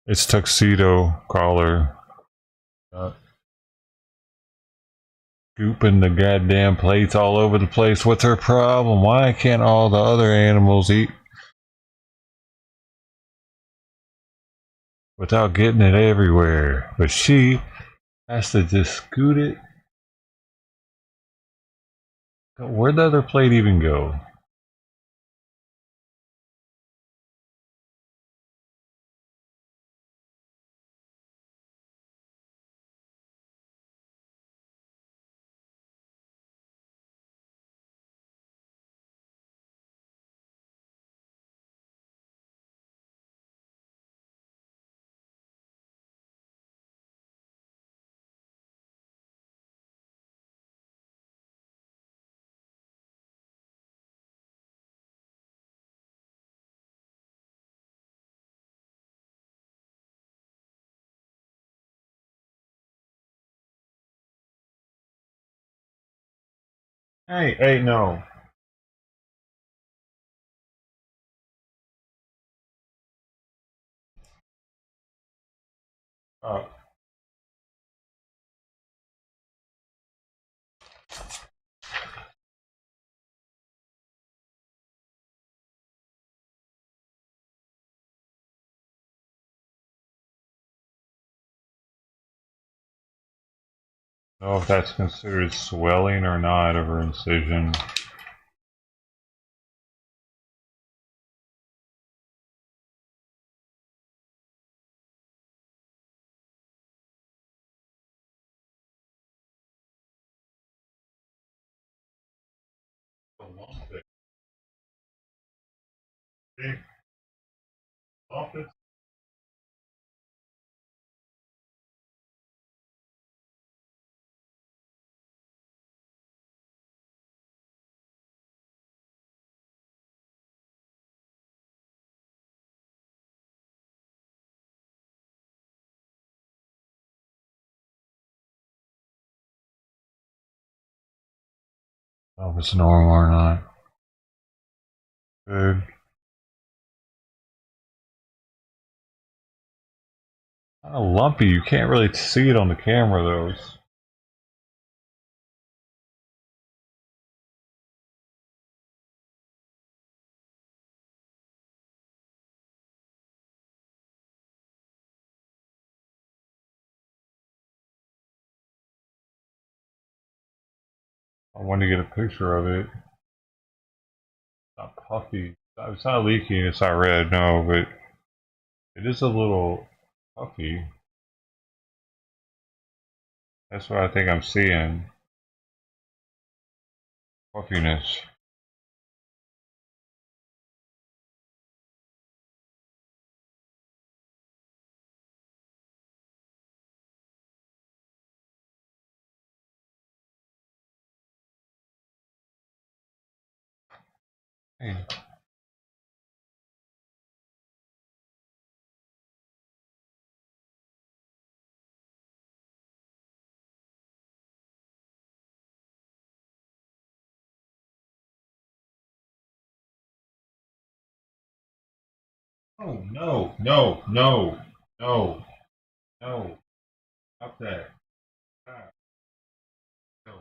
It's tuxedo collar. Scooping the goddamn plates all over the place. What's her problem? Why can't all the other animals eat without getting it everywhere? But she has to just scoot it. Where'd the other plate even go? Hey, no. Uh, know if that's considered swelling or not of her incision. I don't know if it's normal or not. Good. Kind of lumpy. You can't really see it on the camera though. I wanted to get a picture of it. It's not puffy. It's not leaky. It's not red. No, but it is a little puffy. That's what I think I'm seeing. Puffiness. Hey. Oh, no, no, no, no, no. Stop that. Stop. No.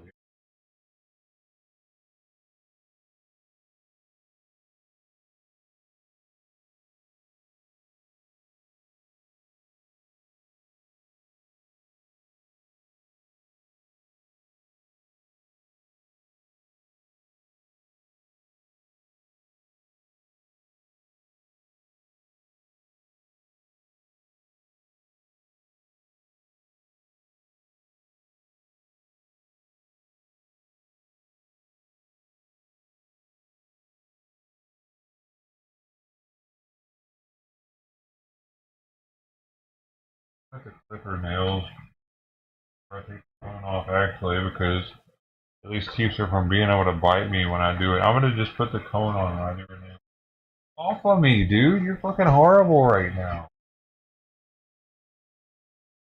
I have to clip her nails. I take the cone off actually because at least keeps her from being able to bite me when I do it. I'm gonna just put the cone on when I do her nails. Off of me, dude. You're fucking horrible right now.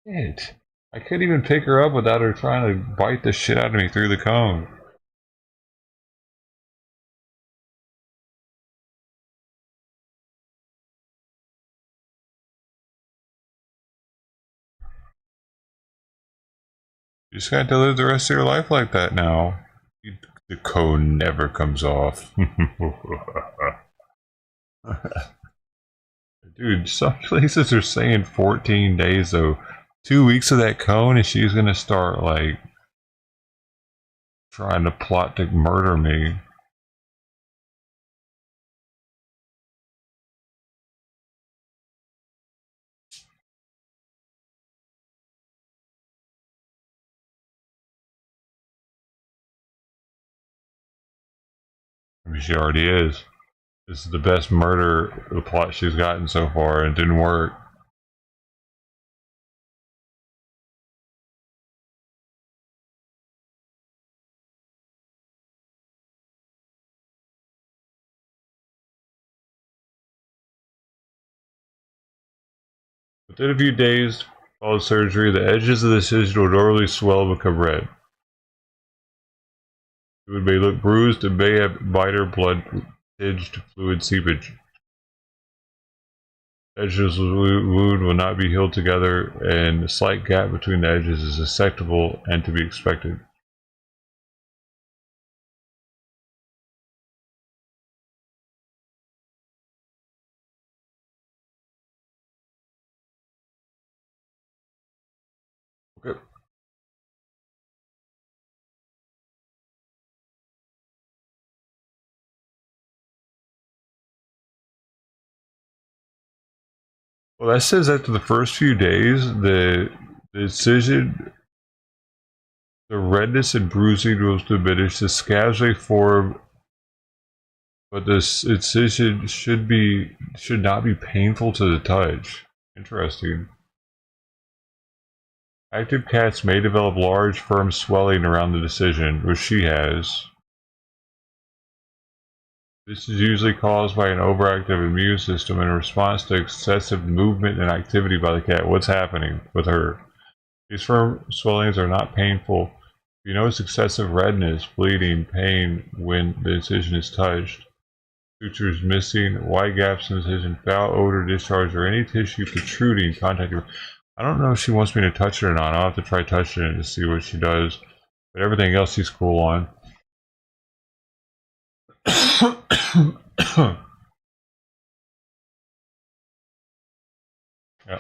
Shit. I couldn't even pick her up without her trying to bite the shit out of me through the cone. You just got to live the rest of your life like that now. The cone never comes off. Dude, some places are saying 14 days though. 2 weeks of that cone and she's gonna start like trying to plot to murder me. I mean, she already is. This is the best murder plot she's gotten so far, and it didn't work. Within a few days following surgery, the edges of the incision would normally swell and become red. It may look bruised and may have minor blood-tinged fluid seepage. Edges of the wound will not be healed together, and a slight gap between the edges is acceptable and to be expected. Okay. Well, that says after the first few days, the incision, the redness and bruising will diminish. The scabs may form, but this incision should not be painful to the touch. Interesting. Active cats may develop large, firm swelling around the incision, which she has. This is usually caused by an overactive immune system in response to excessive movement and activity by the cat. What's happening with her? These firm swellings are not painful. If you notice excessive redness, bleeding, pain when the incision is touched, sutures missing, white gaps in the incision, foul odor, discharge, or any tissue protruding, contact your... I don't know if she wants me to touch it or not. I'll have to try touching it to see what she does. But everything else she's cool on.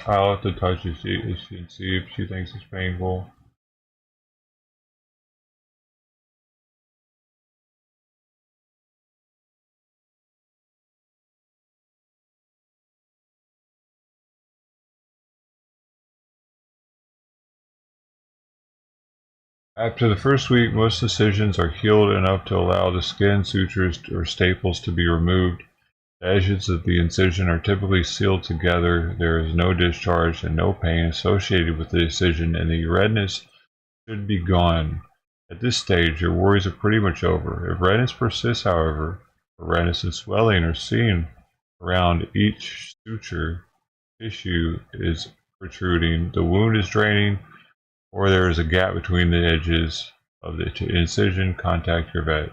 I'll have to touch it and see if she thinks it's painful. After the first week, most incisions are healed enough to allow the skin, sutures, or staples to be removed. The edges of the incision are typically sealed together. There is no discharge and no pain associated with the incision, and the redness should be gone. At this stage, your worries are pretty much over. If redness persists, however, or redness and swelling are seen around each suture, tissue is protruding, the wound is draining, or there is a gap between the edges of the incision, contact your vet.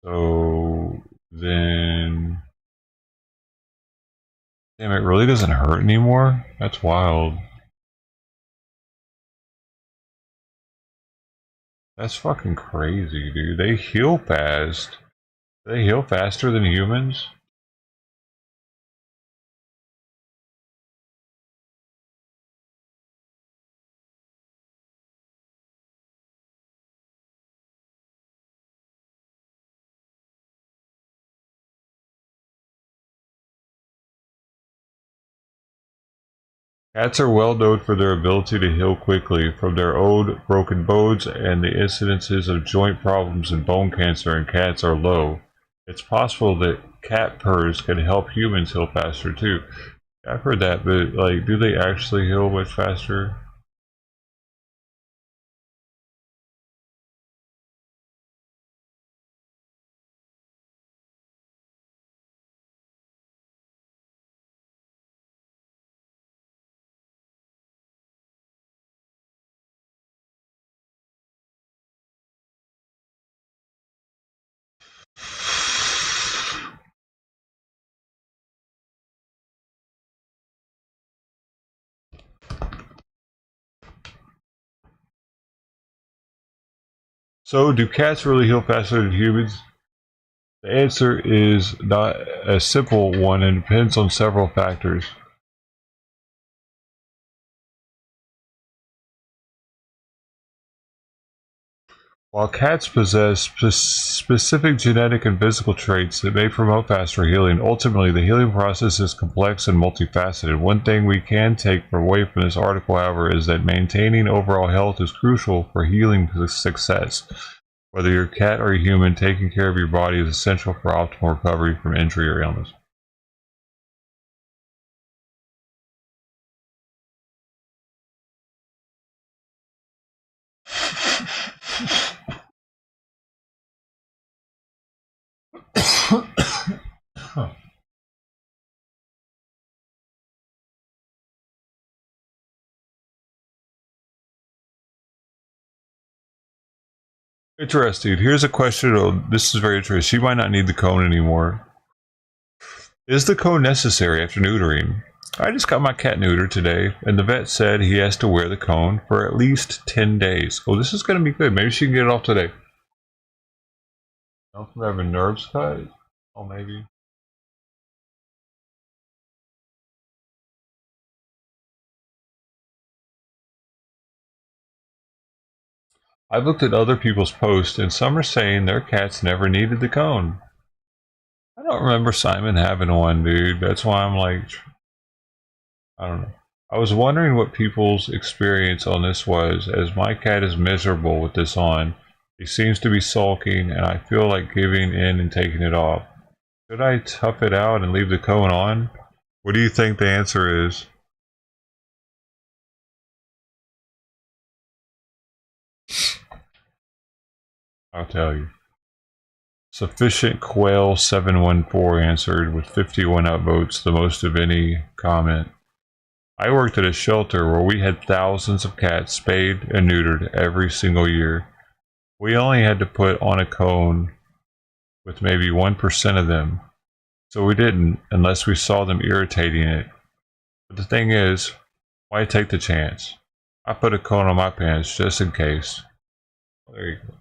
So then, damn, it really doesn't hurt anymore? That's wild. That's fucking crazy, dude. They heal fast. They heal faster than humans? Cats are well known for their ability to heal quickly from their own broken bones, and the incidences of joint problems and bone cancer in cats are low. It's possible that cat purrs can help humans heal faster too. I've heard that, but like, do they actually heal much faster? So, do cats really heal faster than humans? The answer is not a simple one and depends on several factors. While cats possess specific genetic and physical traits that may promote faster healing, ultimately the healing process is complex and multifaceted. One thing we can take away from this article, however, is that maintaining overall health is crucial for healing success. Whether you're a cat or a human, taking care of your body is essential for optimal recovery from injury or illness. Interesting. Here's a question. Oh, this is very interesting. She might not need the cone anymore. Is the cone necessary after neutering? I just got my cat neutered today, and the vet said he has to wear the cone for at least 10 days. Oh, this is going to be good. Maybe she can get it off today. I'm having nerves cut. Oh, maybe. I've looked at other people's posts, and some are saying their cats never needed the cone. I don't remember Simon having one, dude. That's why I'm like, I don't know. I was wondering what people's experience on this was, as my cat is miserable with this on. He seems to be sulking, and I feel like giving in and taking it off. Should I tough it out and leave the cone on? What do you think the answer is? I'll tell you. Sufficient Quail 714 answered with 51 upvotes, the most of any comment. I worked at a shelter where we had thousands of cats spayed and neutered every single year. We only had to put on a cone with maybe 1% of them. So we didn't unless we saw them irritating it. But the thing is, why take the chance? I put a cone on my pants just in case. There you go.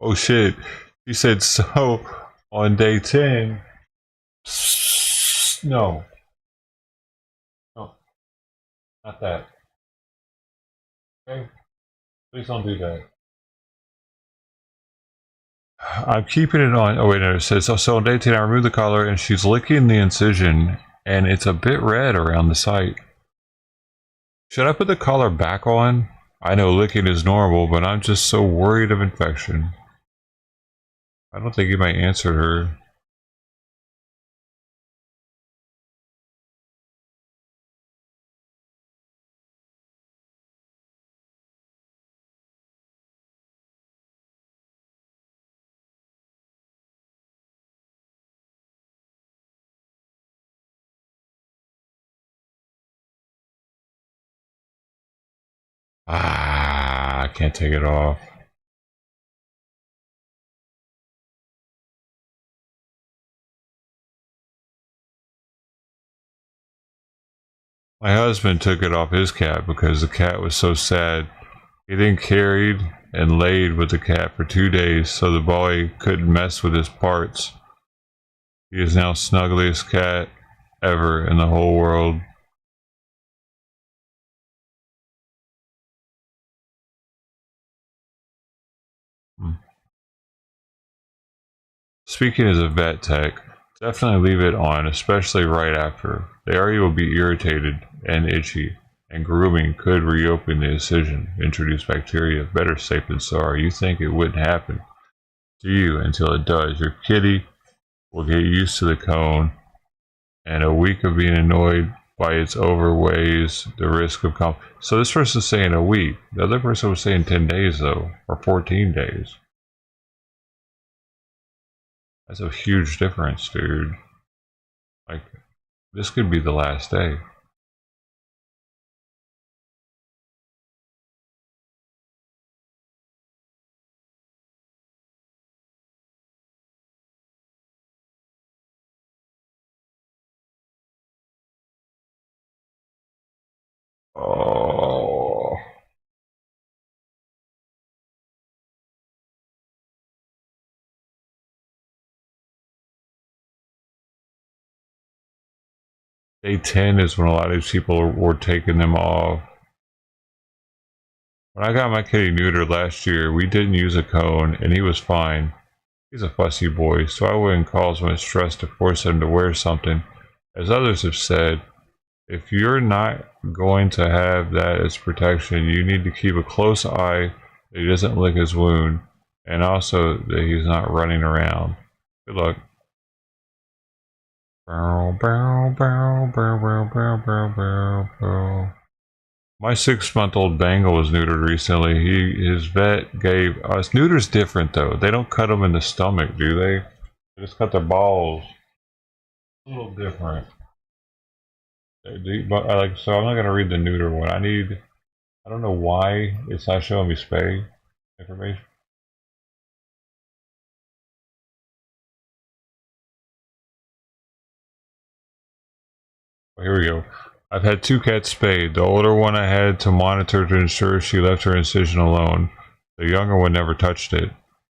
Oh shit. He said so on day 10. No. No. Not that. Okay? Please don't do that. I'm keeping it on. Oh, wait, no. It says so on day 10, I removed the collar and she's licking the incision and it's a bit red around the site. Should I put the collar back on? I know licking is normal, but I'm just so worried of infection. I don't think he might answer her. Ah, I can't take it off. My husband took it off his cat because the cat was so sad. He then carried and laid with the cat for 2 days so the boy couldn't mess with his parts. He is now snuggliest cat ever in the whole world. Hmm. Speaking as a vet tech, definitely leave it on, especially right after. The area will be irritated and itchy, and grooming could reopen the incision, introduce bacteria. Better safe than sorry. You think it wouldn't happen to you until it does. Your kitty will get used to the cone, and a week of being annoyed by its overweighs the risk of So this person's saying a week. The other person was saying 10 days, though, or 14 days. That's a huge difference, dude. Like, this could be the last day. Day 10 is when a lot of these people were taking them off. When I got my kitty neutered last year, we didn't use a cone, and he was fine. He's a fussy boy, so I wouldn't cause much stress to force him to wear something. As others have said, if you're not going to have that as protection, you need to keep a close eye that he doesn't lick his wound, and also that he's not running around. Good luck. Bow, bow, bow, bow, bow, bow, bow, bow, bow. My 6-month-old Bengal was neutered recently. His vet gave us neuters different though. They don't cut them in the stomach, do they? They just cut their balls. A little different. But so I'm not gonna read the neuter one. I don't know why it's not showing me spay information. Well, here we go. I've had 2 cats spayed. The older one I had to monitor to ensure she left her incision alone. The younger one never touched it.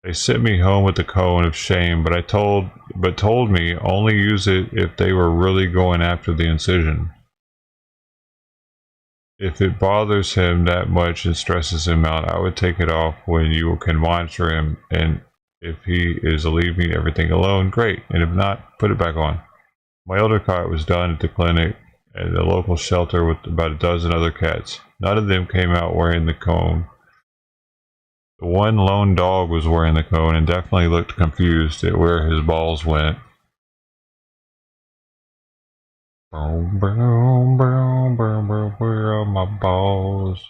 They sent me home with the cone of shame, but told me only use it if they were really going after the incision. If it bothers him that much and stresses him out, I would take it off when you can monitor him, and if he is leaving everything alone, great, and if not, put it back on. My older cat was done at the clinic at a local shelter with about a dozen other cats. None of them came out wearing the cone. The one lone dog was wearing the cone and definitely looked confused at where his balls went. Boom, boom, boom, boom, boom, where are my balls?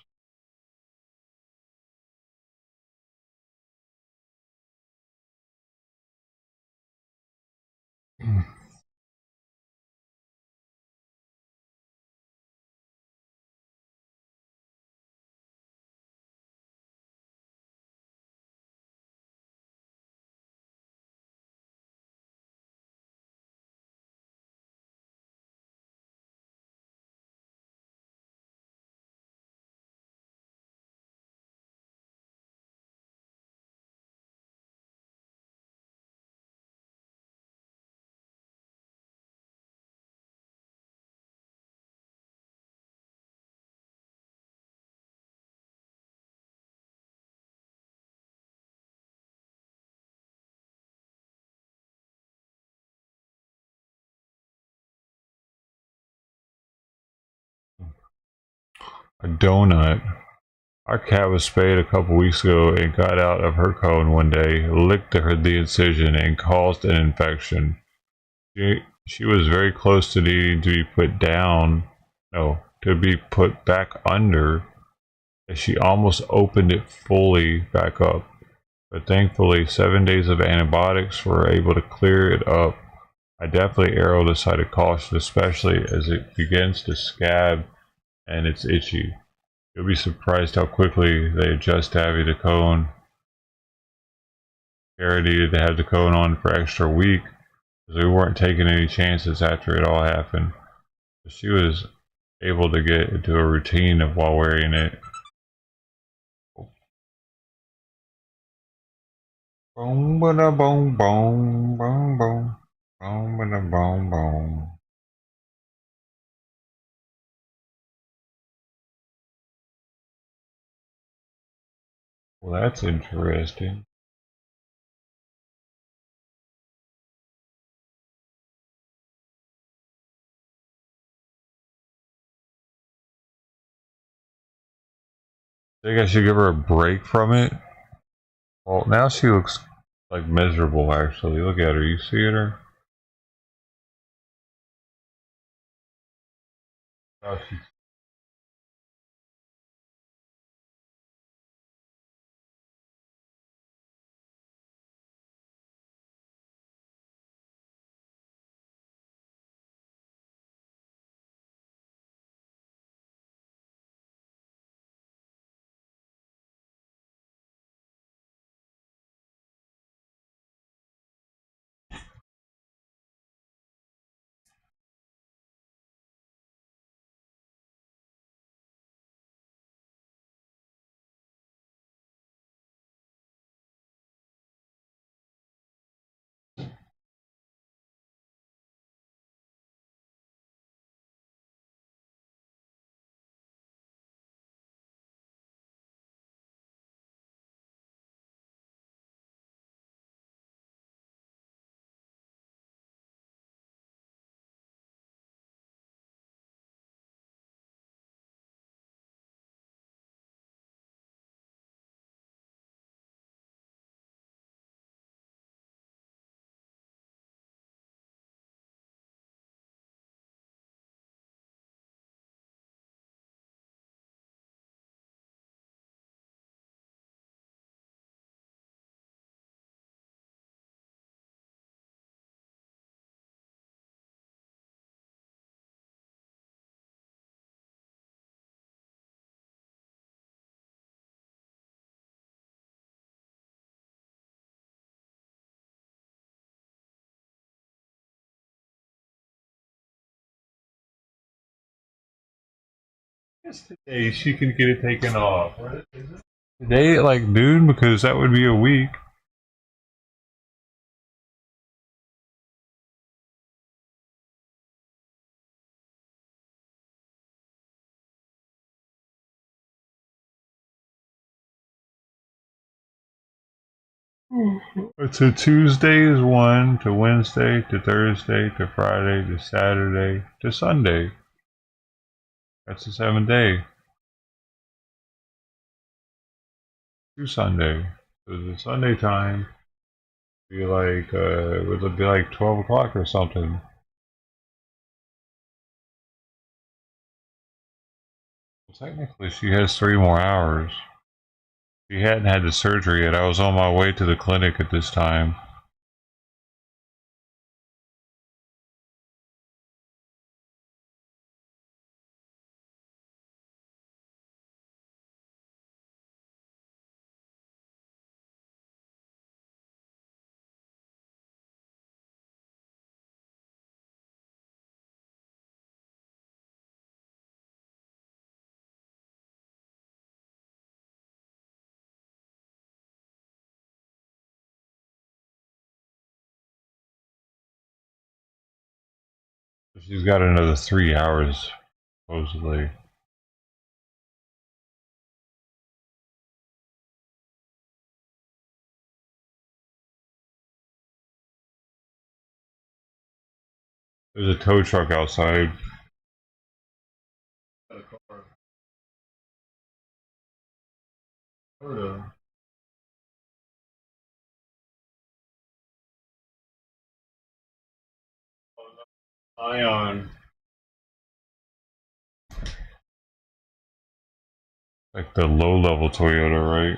A donut. Our cat was spayed a couple weeks ago and got out of her cone one day, licked the incision, and caused an infection. She was very close to needing to be put down, no, to be put back under, as she almost opened it fully back up. But thankfully, 7 days of antibiotics were able to clear it up. I definitely err on the side of caution, especially as it begins to scab and it's itchy. You'll be surprised how quickly they adjust to having the cone. Kara needed to have the cone on for an extra week because we weren't taking any chances after it all happened. But she was able to get into a routine of while wearing it. Boom, ba boom, boom, boom, boom, boom, ba boom, boom. Well, that's interesting. Think I should give her a break from it? Well, now she looks like miserable, actually. Look at her. You see her? Oh, she's Today she can get it taken off. Today at like noon, because that would be a week. So Tuesday is 1 to Wednesday to Thursday to Friday to Saturday to Sunday. That's the 7th day. To Sunday. So the Sunday time be like would be like 12 o'clock or something. Well, technically she has 3 more hours. She hadn't had the surgery yet. I was on my way to the clinic at this time. She's got another 3 hours, supposedly. There's a tow truck outside. Ion. Like the low-level Toyota, right?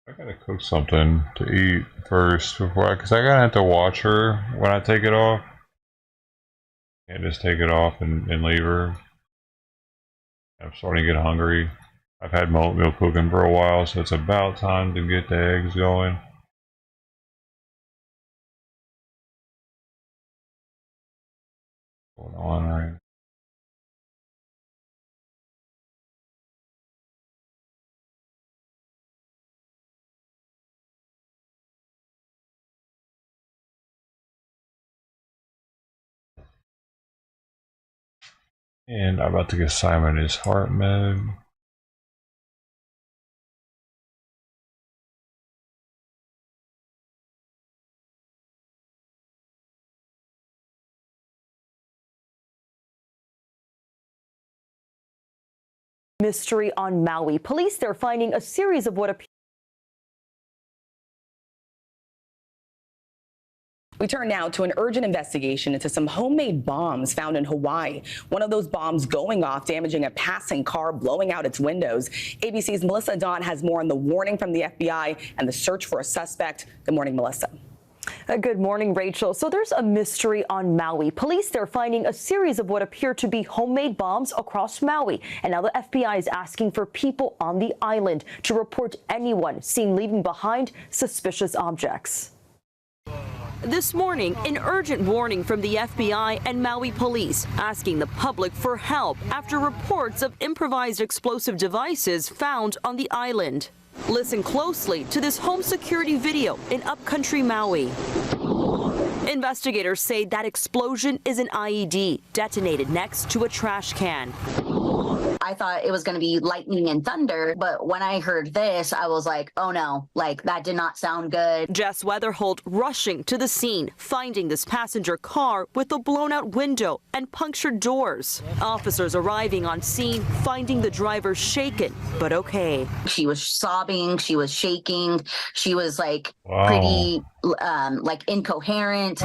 I gotta cook something to eat first before because I gotta have to watch her when I take it off. Can't just take it off and leave her. I'm starting to get hungry. I've had my oatmeal cooking for a while, so it's about time to get the eggs going. What's going on right? And I'm about to get Simon his heart med. Mystery on Maui. Police there finding a series of what appears. We turn now to an urgent investigation into some homemade bombs found in Hawaii. One of those bombs going off, damaging a passing car, blowing out its windows. ABC's Melissa Dawn has more on the warning from the FBI and the search for a suspect. Good morning, Melissa. Good morning, Rachel. So there's a mystery on Maui. Police there finding a series of what appear to be homemade bombs across Maui. And now the FBI is asking for people on the island to report anyone seen leaving behind suspicious objects. This morning, an urgent warning from the FBI and Maui police asking the public for help after reports of improvised explosive devices found on the island. Listen closely to this home security video in upcountry Maui. Investigators say that explosion is an IED detonated next to a trash can. I thought it was going to be lightning and thunder, but when I heard this, I was like, oh no, like that did not sound good. Jess Weatherholt rushing to the scene, finding this passenger car with a blown out window and punctured doors. Officers arriving on scene, finding the driver shaken, but okay. She was sobbing, she was shaking, she was like pretty like incoherent.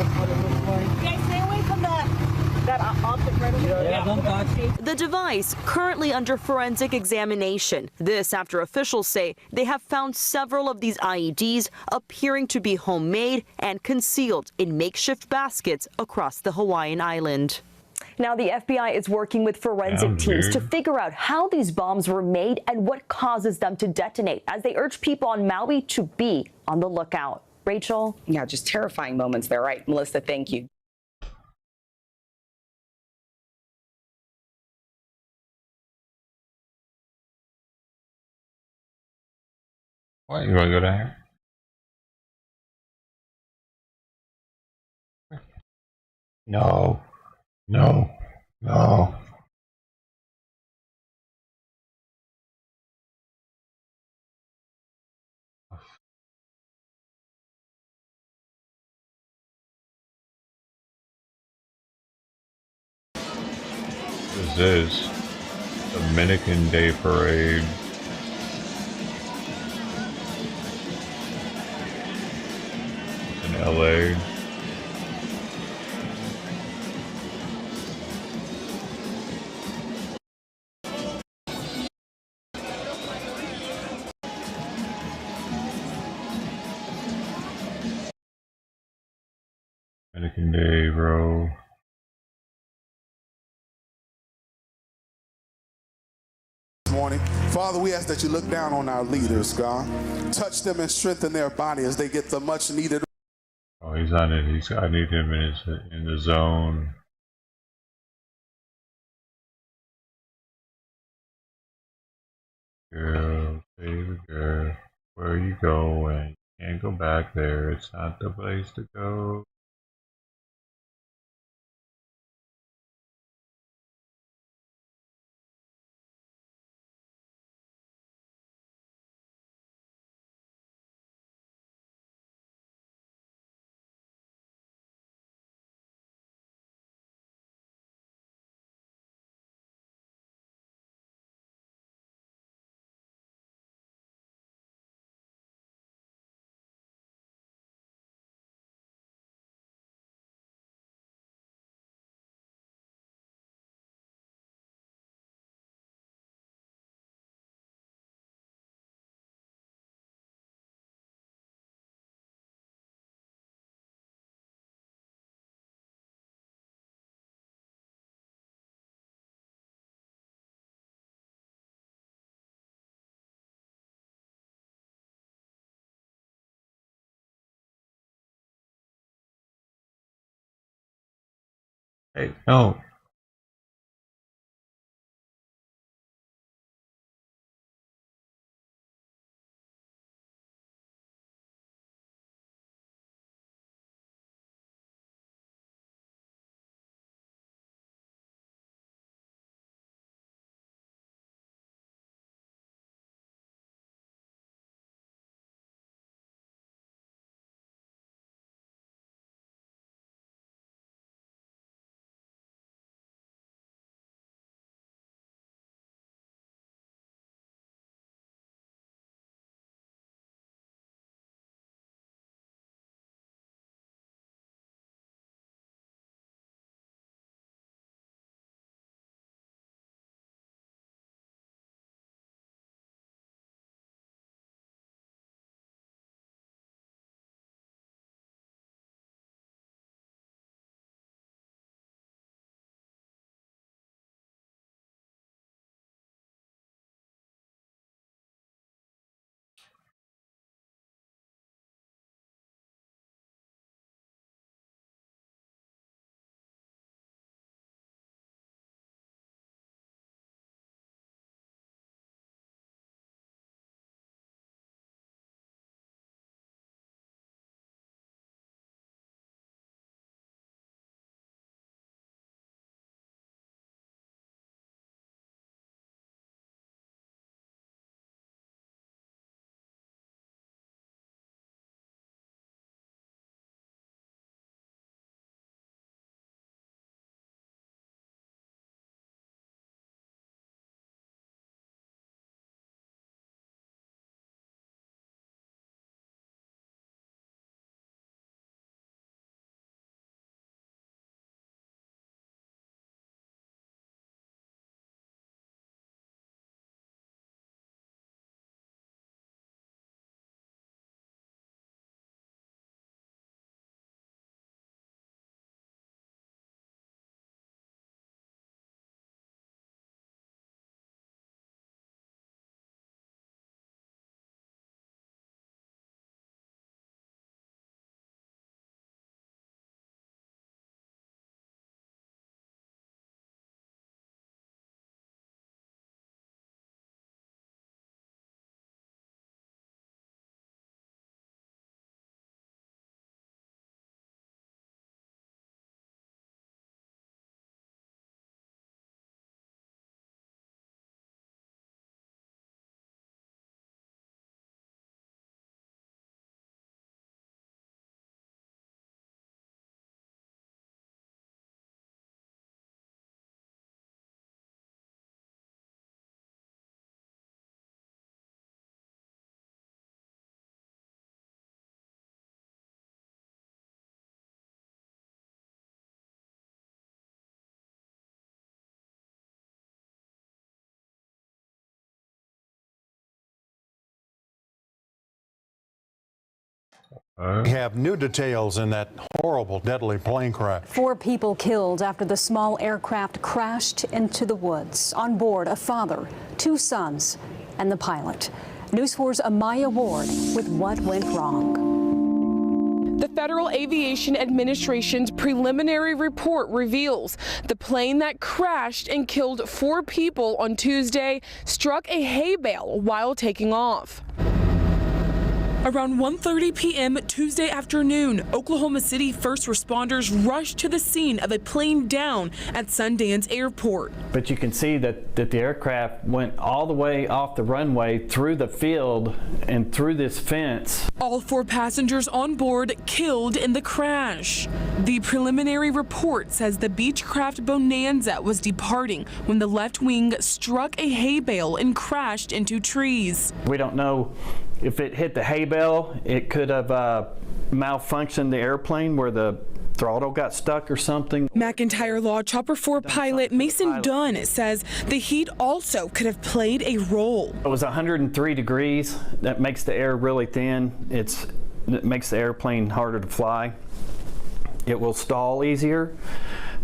The device currently under forensic examination. This after officials say they have found several of these IEDs appearing to be homemade and concealed in makeshift baskets across the Hawaiian island. Now the FBI is working with forensic teams to figure out how these bombs were made and what causes them to detonate, as they urge people on Maui to be on the lookout. Rachel? Yeah, just terrifying moments there, right? Melissa, thank you. What, you want to go down here? No, no, no. This is Dominican Day Parade. In LA. Dominican Day, bro. Morning. Father, we ask that you look down on our leaders, God. Touch them and strengthen their body as they get the much needed. Oh, he's on it. I need him in the zone. Girl, baby girl, where are you going? You can't go back there. It's not the place to go. Hey, no. We have new details in that horrible, deadly plane crash. 4 people killed after the small aircraft crashed into the woods. On board, a father, 2 sons, and the pilot. News 4's Amaya Ward with what went wrong. The Federal Aviation Administration's preliminary report reveals the plane that crashed and killed 4 people on Tuesday struck a hay bale while taking off. Around 1:30 p.m. Tuesday afternoon, Oklahoma City first responders rushed to the scene of a plane down at Sundance Airport. But you can see that the aircraft went all the way off the runway through the field and through this fence. All 4 passengers on board killed in the crash. The preliminary report says the Beechcraft Bonanza was departing when the left wing struck a hay bale and crashed into trees. We don't know if it hit the hay bale. It could have malfunctioned the airplane where the throttle got stuck or something. McIntyre Law Chopper 4 pilot Mason Dunn says the heat also could have played a role. It was 103 degrees. That makes the air really thin. It makes the airplane harder to fly. It will stall easier.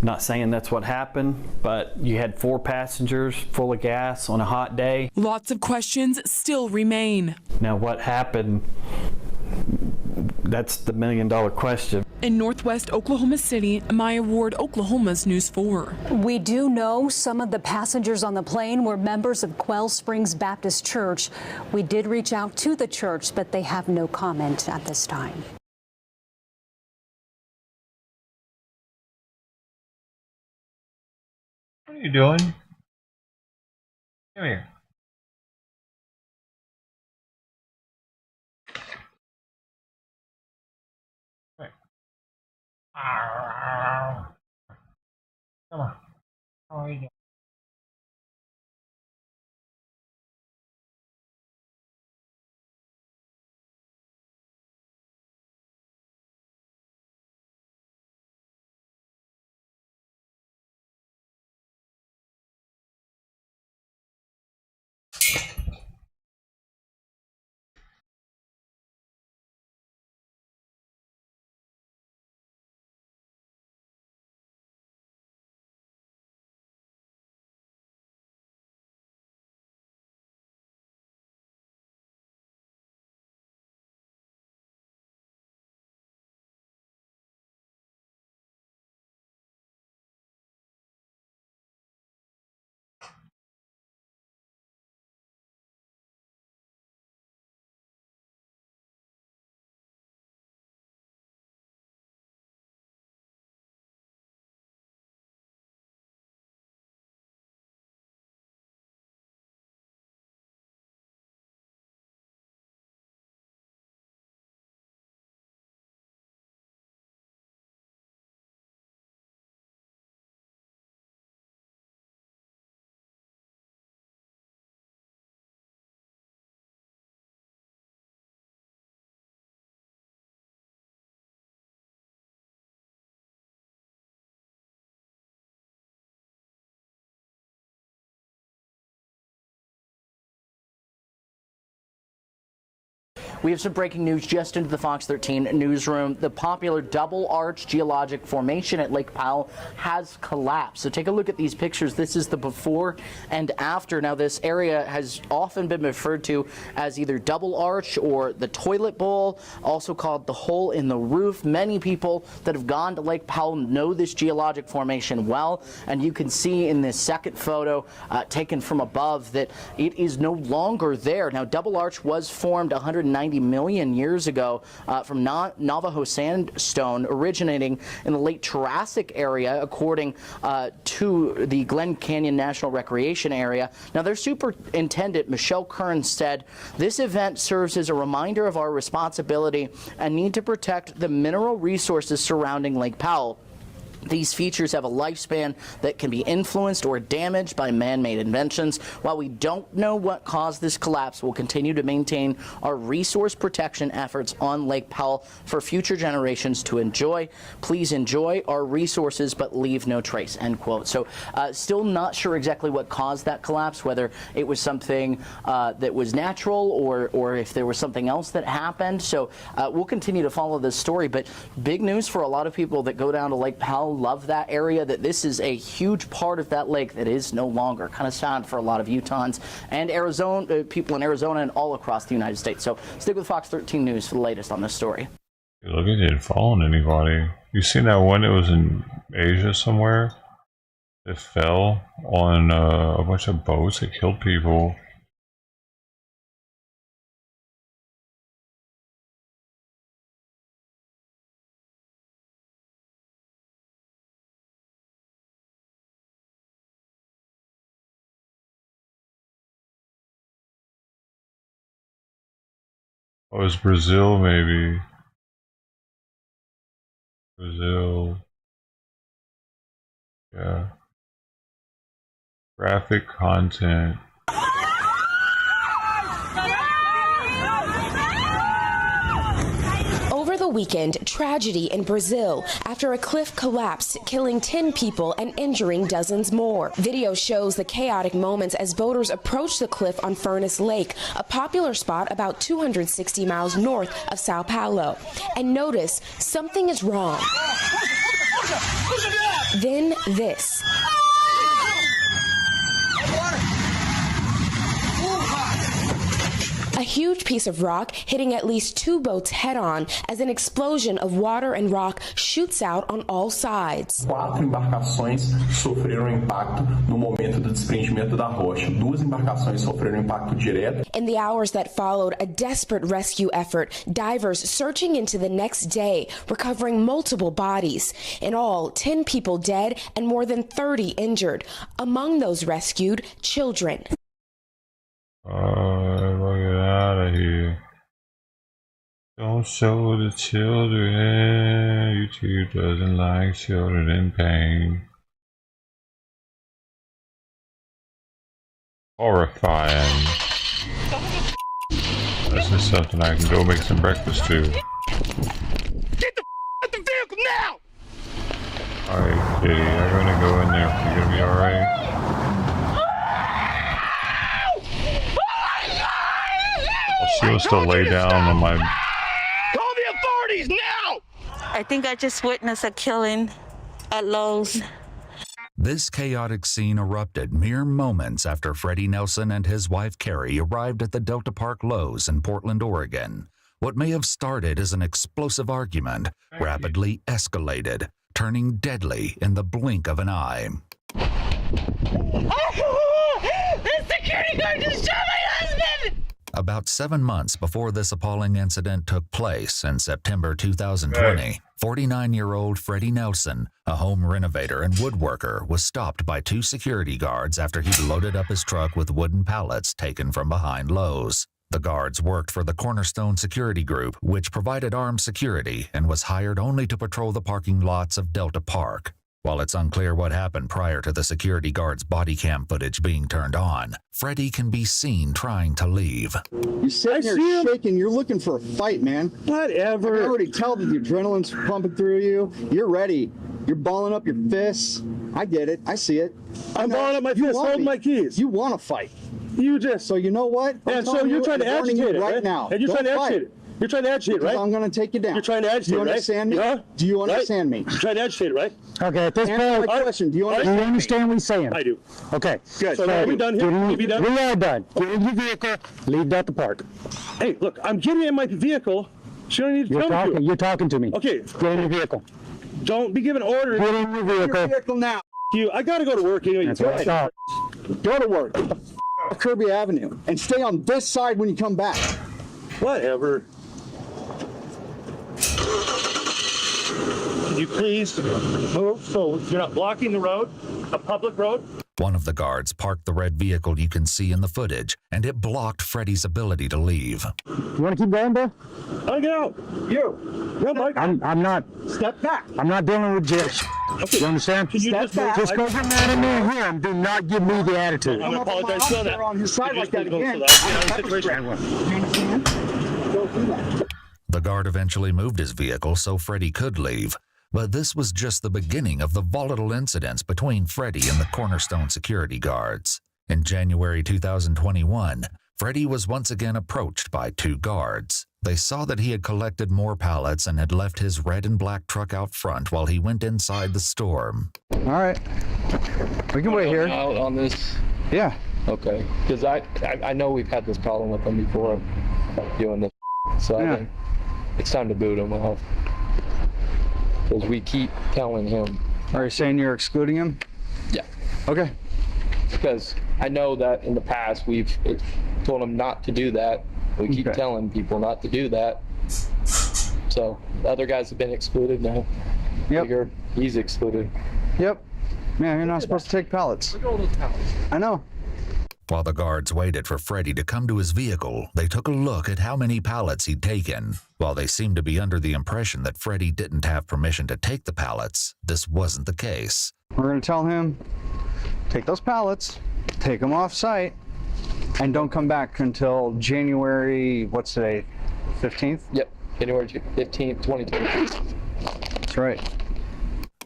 I'm not saying that's what happened, but you had 4 passengers full of gas on a hot day. Lots of questions still remain. Now what happened? That's the million-dollar question. In Northwest Oklahoma City, Maya Ward, Oklahoma's News 4. We do know some of the passengers on the plane were members of Quail Springs Baptist Church. We did reach out to the church, but they have no comment at this time. What are you doing? Come here. Right. Come on. How are you doing? We have some breaking news just into the Fox 13 newsroom. The popular double arch geologic formation at Lake Powell has collapsed. So take a look at these pictures. This is the before and after. Now, this area has often been referred to as either double arch or the toilet bowl, also called the hole in the roof. Many people that have gone to Lake Powell know this geologic formation well, and you can see in this second photo taken from above that it is no longer there. Now, double arch was formed 190 million years ago from Navajo sandstone originating in the late Jurassic area, according to the Glen Canyon National Recreation Area. Now, their superintendent, Michelle Kern, said this event serves as a reminder of our responsibility and need to protect the mineral resources surrounding Lake Powell. These features have a lifespan that can be influenced or damaged by man-made inventions. While we don't know what caused this collapse, we'll continue to maintain our resource protection efforts on Lake Powell for future generations to enjoy. Please enjoy our resources, but leave no trace, end quote. So still not sure exactly what caused that collapse, whether it was something that was natural or if there was something else that happened. So we'll continue to follow this story, but big news for a lot of people that go down to Lake Powell, love that area, that this is a huge part of that lake that is no longer. Kind of sad for a lot of Utahns and Arizona people in Arizona and all across the United States. So stick with Fox 13 News for the latest on this story. Look at it following anybody. You seen that one that was in Asia somewhere? It fell on a bunch of boats. It killed people. Oh, it's Brazil, maybe. Brazil. Yeah. Graphic content. Over the weekend, tragedy in Brazil after a cliff collapsed, killing 10 people and injuring dozens more. Video shows the chaotic moments as boaters approach the cliff on Furnace Lake, a popular spot about 260 miles north of Sao Paulo. And notice something is wrong. Then this. A huge piece of rock hitting at least 2 boats head-on as an explosion of water and rock shoots out on all sides. 4 embarcações sofreram impacto no momento do desprendimento da rocha. 2 embarcações sofreram impacto direto. In the hours that followed, a desperate rescue effort, divers searching into the next day, recovering multiple bodies. In all, 10 people dead and more than 30 injured. Among those rescued, children. Get out of here. Don't show the children. YouTube doesn't like children in pain. Horrifying. This is something I can go make some breakfast to. Get the out the vehicle now! Alright, kitty, I'm gonna go in there. You gonna be alright? She wants to lay down on my... Call the authorities now! I think I just witnessed a killing at Lowe's. This chaotic scene erupted mere moments after Freddie Nelson and his wife Carrie arrived at the Delta Park Lowe's in Portland, Oregon. What may have started as an explosive argument rapidly escalated, turning deadly in the blink of an eye. The security guard just shot my husband! About 7 months before this appalling incident took place in September 2020, 49-year-old Freddie Nelson, a home renovator and woodworker, was stopped by 2 security guards after he loaded up his truck with wooden pallets taken from behind Lowe's. The guards worked for the Cornerstone Security Group, which provided armed security and was hired only to patrol the parking lots of Delta Park. While it's unclear what happened prior to the security guard's body cam footage being turned on, Freddie can be seen trying to leave. You're sitting there shaking. You're looking for a fight, man. Whatever. I can already tell that the adrenaline's pumping through you. You're ready. You're balling up your fists. I get it. I see it. I'm balling up my fists. Hold my keys. You want to fight. You just. So you know what? And so you're trying to agitate it right now. And you're trying to agitate it. You're trying to agitate, right? I'm going to take you down. You're trying to agitate, right? Do you understand me? Yeah? Do you understand me? You're trying to agitate, right? Okay, at this Answer point, my question. Do you understand what he's saying? I do. Okay. Good. So are we done here? Are we done? We are done. Get in your vehicle. Leave Delta Park. Hey, look, I'm getting in my vehicle. So you don't need to tell me to. You're talking to me. Okay. Get in your vehicle. Don't be giving orders. Get in your vehicle. Your vehicle now. I got to go to work anyway. That's right. Go to work. Kirby Avenue. And stay on this side when you come back. Whatever. Can you please move so you're not blocking the road, a public road? One of the guards parked the red vehicle you can see in the footage, and it blocked Freddie's ability to leave. You want to keep going, bro? I'll get out. You. No, Mike. I'm not. Step back. I'm not dealing with jail. Okay. You understand? Can you Step just back. Just go get mad at me and him. Do not give me the attitude. I'm going to apologize for that. On his side like that again. The guard eventually moved his vehicle so Freddie could leave. But this was just the beginning of the volatile incidents between Freddie and the Cornerstone security guards. In January 2021, Freddie was once again approached by two guards. They saw that he had collected more pallets and had left his red and black truck out front while he went inside the store. All right. We can wait here. Out on this? Yeah. Okay. Because I know we've had this problem with him before doing this. So Yeah. I think it's time to boot him off. Because we keep telling him. Are you saying you're excluding him? Yeah. Okay. Because I know that in the past we've told him not to do that. We keep telling people not to do that. So the other guys have been excluded now. Yep. He's excluded. Yep. Man, you're not supposed to take pallets. Look at all those pallets. I know. While the guards waited for Freddie to come to his vehicle, they took a look at how many pallets he'd taken. While they seemed to be under the impression that Freddie didn't have permission to take the pallets, this wasn't the case. We're going to tell him, take those pallets, take them off site, and don't come back until January, what's today, 15th? Yep, January 15th, 2020. That's right.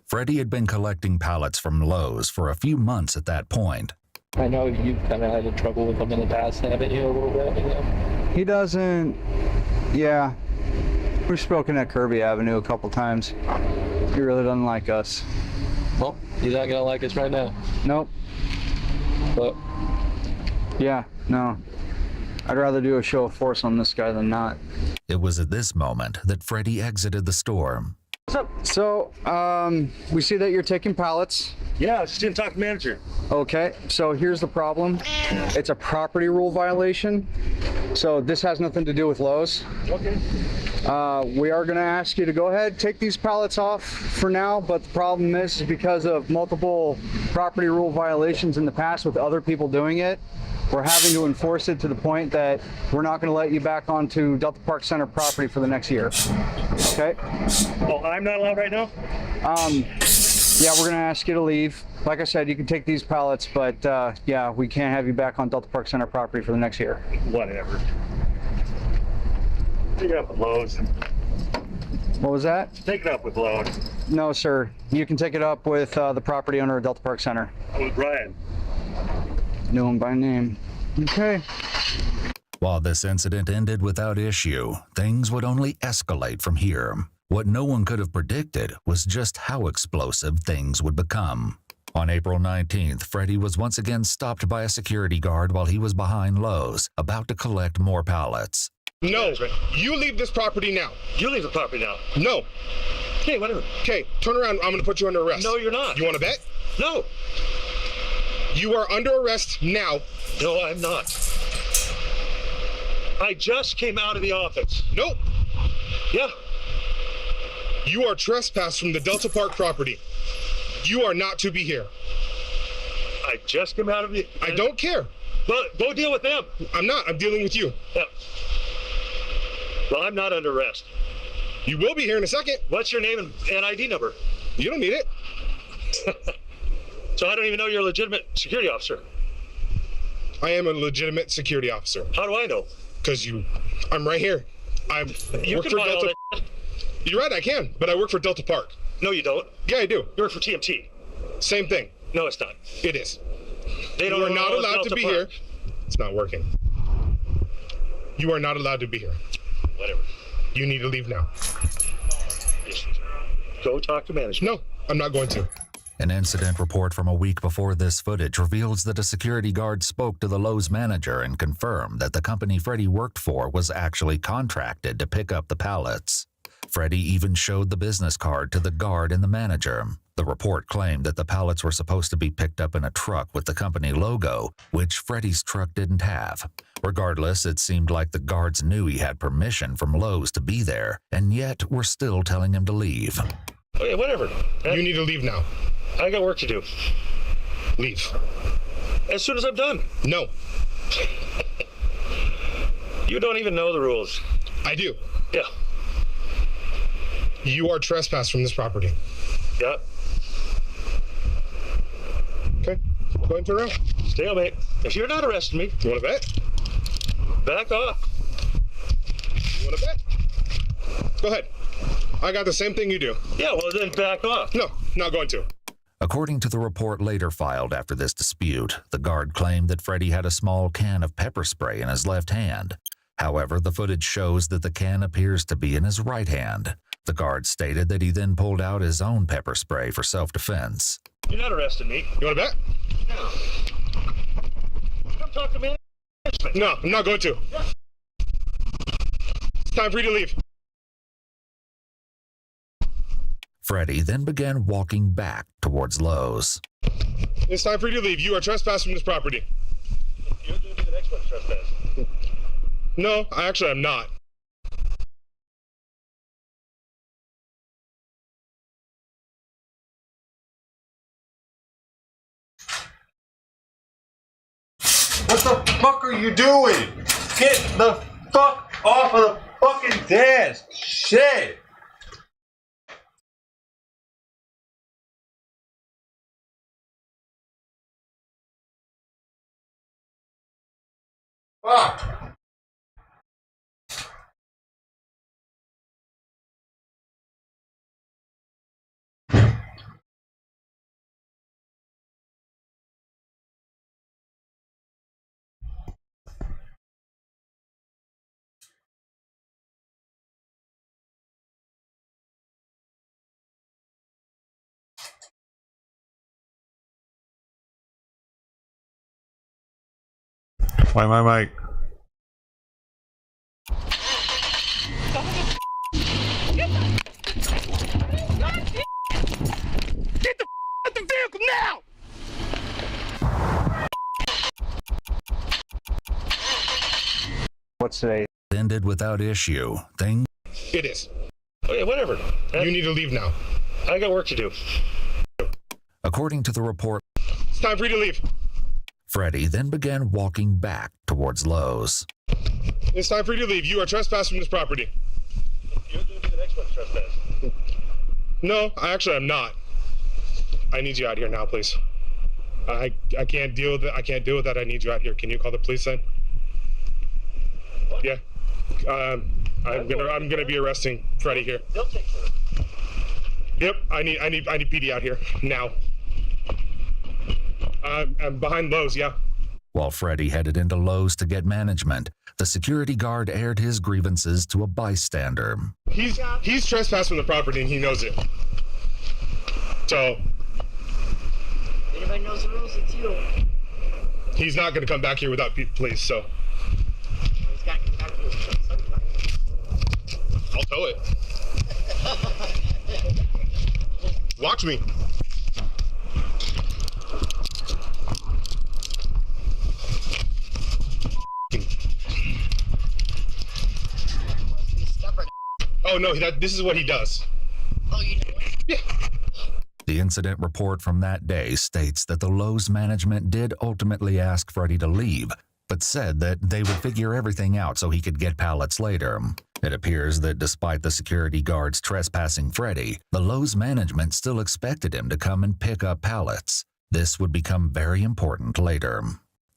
Freddie had been collecting pallets from Lowe's for a few months at that point. I know you've kind of had trouble with him in the past, haven't you, a little bit? Yeah. He doesn't, yeah. We've spoken at Kirby Avenue a couple times. He really doesn't like us. Well, he's not going to like us right now. Nope. But yeah, no. I'd rather do a show of force on this guy than not. It was at this moment that Freddie exited the store. What's up? So, we see that you're taking pallets. Yeah, I just didn't talk to the manager. Okay, so here's the problem. It's a property rule violation. So this has nothing to do with Lowe's. Okay. We are going to ask you to go ahead, take these pallets off for now, but the problem is because of multiple property rule violations in the past with other people doing it, we're having to enforce it to the point that we're not going to let you back onto Delta Park Center property for the next year. Okay? Oh, I'm not allowed right now? Yeah, we're going to ask you to leave. Like I said, you can take these pallets, but yeah, we can't have you back on Delta Park Center property for the next year. Whatever. Take it up with Lowe's. What was that? Take it up with Lowe's. No, sir. You can take it up with the property owner of Delta Park Center. With Brian. Knew him by name. Okay. While this incident ended without issue, things would only escalate from here. What no one could have predicted was just how explosive things would become. On April 19th, Freddie was once again stopped by a security guard while he was behind Lowe's, about to collect more pallets. No, you leave this property now. You leave the property now. No. Okay, whatever. Okay, turn around. I'm going to put you under arrest. No, you're not. You want to bet? No. You are under arrest now. No, I'm not. I just came out of the office. Nope. Yeah. You are trespassed from the Delta Park property. You are not to be here. I just came out of the... I don't care. Well, go deal with them. I'm not. I'm dealing with you. Yeah. Well, I'm not under arrest. You will be here in a second. What's your name and ID number? You don't need it. So I don't even know you're a legitimate security officer. I am a legitimate security officer. How do I know? Because I'm right here. You work can for buy Delta. all that. You're right, I can, but I work for Delta Park. No, you don't. Yeah, I do. You work for TMT. Same thing. No, it's not. It is. They don't You are not allowed Delta to be Park. here. It's not working. You are not allowed to be here. Whatever. You need to leave now. Just go talk to management. No, I'm not going to. An incident report from a week before this footage reveals that a security guard spoke to the Lowe's manager and confirmed that the company Freddie worked for was actually contracted to pick up the pallets. Freddie even showed the business card to the guard and the manager. The report claimed that the pallets were supposed to be picked up in a truck with the company logo, which Freddie's truck didn't have. Regardless, it seemed like the guards knew he had permission from Lowe's to be there, and yet were still telling him to leave. Okay, whatever. You need to leave now. I got work to do. Leave. As soon as I'm done. No. You don't even know the rules. I do. Yeah. You are trespassed from this property. Yeah. Okay. Go ahead and turn around. Stalemate. If you're not arresting me, you want to bet? Back off. You want to bet? Go ahead. I got the same thing you do. Yeah, well then back off. No, not going to. According to the report later filed after this dispute, the guard claimed that Freddie had a small can of pepper spray in his left hand. However, the footage shows that the can appears to be in his right hand. The guard stated that he then pulled out his own pepper spray for self-defense. You're not arresting me. You want to bet? No. Come talk to me. No, I'm not going to. Yeah. It's time for you to leave. Freddie then began walking back towards Lowe's. It's time for you to leave. You are trespassing from this property. You're going to be the next one to trespass. No, actually, I'm not. What the fuck are you doing? Get the fuck off of the fucking desk. Shit. Fuck. Why my mic? Get the out the vehicle now! What's today? Ended without issue. Thing. It is. Okay, whatever. You need to leave now. I got work to do. According to the report, it's time for you to leave. Freddie then began walking back towards Lowe's. It's time for you to leave. You are trespassing from this property. You're going to be the next one to trespass. No, actually, I'm not. I need you out here now, please. I can't deal with it. I can't deal with that. I need you out here. Can you call the police then? What? Yeah. I'm gonna be arresting Freddie here. They'll take care of it. Yep. I need PD out here now. I'm behind Lowe's. Yeah. While Freddie headed into Lowe's to get management, the security guard aired his grievances to a bystander. He's trespassed from the property and he knows it. So. Anybody knows the rules, it's you. He's not going to come back here without police, so. He's got to come back here sometime. I'll tow it. Watch me. Oh no, this is what he does. Oh, you know it? Yeah. The incident report from that day states that the Lowe's management did ultimately ask Freddie to leave, but said that they would figure everything out so he could get pallets later. It appears that despite the security guards trespassing Freddie, the Lowe's management still expected him to come and pick up pallets. This would become very important later.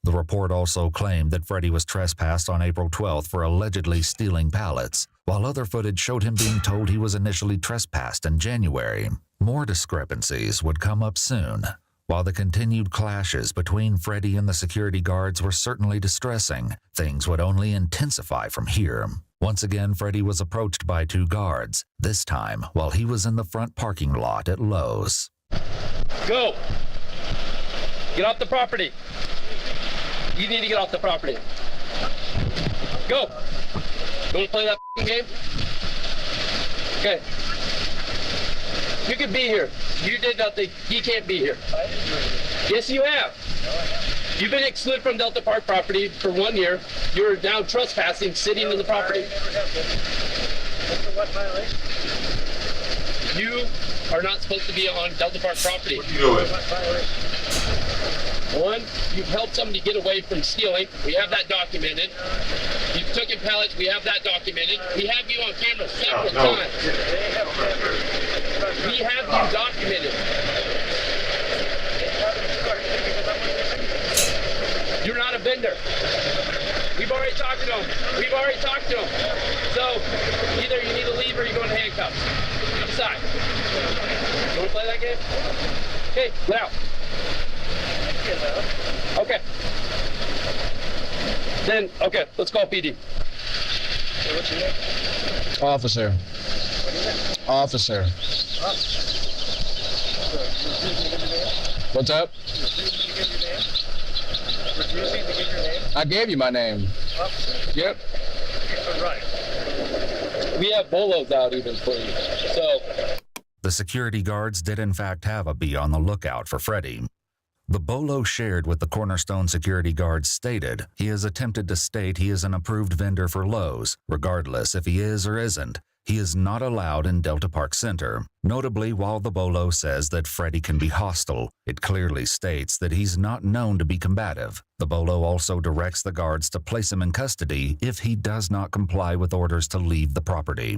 The report also claimed that Freddie was trespassed on April 12th for allegedly stealing pallets, while other footage showed him being told he was initially trespassed in January. More discrepancies would come up soon. While the continued clashes between Freddie and the security guards were certainly distressing, things would only intensify from here. Once again, Freddie was approached by two guards, this time while he was in the front parking lot at Lowe's. Go! Get off the property. You need to get off the property. Go! You want to play that game? Okay. You can be here. You did nothing. You can't be here. Yes, you have. You've been excluded from Delta Park property for 1 year. You're now trespassing, sitting in the property. You are not supposed to be on Delta Park property. What are you doing? One, you've helped somebody get away from stealing. We have that documented. You've taken pallets. We have that documented. We have you on camera several times. We have you documented. You're not a vendor. We've already talked to him. We've already talked to him. So either you need to leave or you're going to handcuffs. You decide. You want to play that game? Okay, let out. Okay. Then, okay, let's call PD. What's your name? Officer. Officer. What's up? I gave you my name. Officer? Yep. Right. We have bolos out even for you. So. The security guards did in fact have a bee on the lookout for Freddie. The bolo shared with the Cornerstone security guards stated he has attempted to state he is an approved vendor for Lowe's. Regardless if he is or isn't, he is not allowed in Delta Park Center. Notably, while the bolo says that Freddie can be hostile, it clearly states that he's not known to be combative. The bolo also directs the guards to place him in custody if he does not comply with orders to leave the property.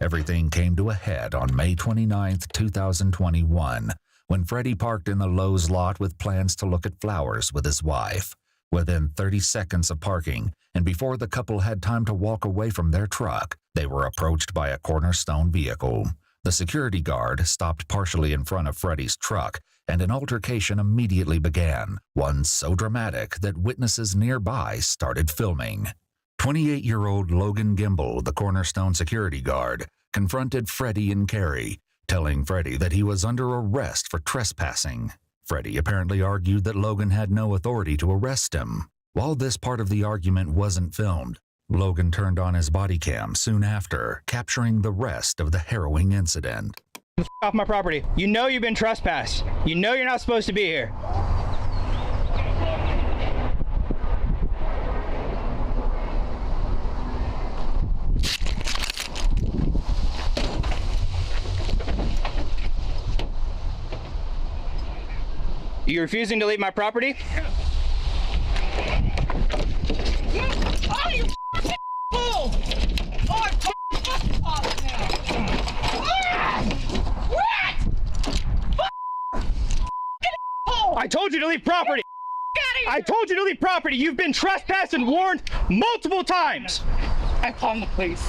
Everything came to a head on May 29, 2021, when Freddie parked in the Lowe's lot with plans to look at flowers with his wife. Within 30 seconds of parking, and before the couple had time to walk away from their truck, they were approached by a Cornerstone vehicle. The security guard stopped partially in front of Freddie's truck, and an altercation immediately began, one so dramatic that witnesses nearby started filming. 28-year-old Logan Gimble, the Cornerstone security guard, confronted Freddie and Carrie, telling Freddie that he was under arrest for trespassing. Freddie apparently argued that Logan had no authority to arrest him. While this part of the argument wasn't filmed, Logan turned on his body cam soon after, capturing the rest of the harrowing incident. Off my property. You know you've been trespassed. You know you're not supposed to be here. You refusing to leave my property? Oh, you fool! Oh, off now! What? I told you to leave property! I told you to leave property! You've been trespassed and warned multiple times! I'm calling the police.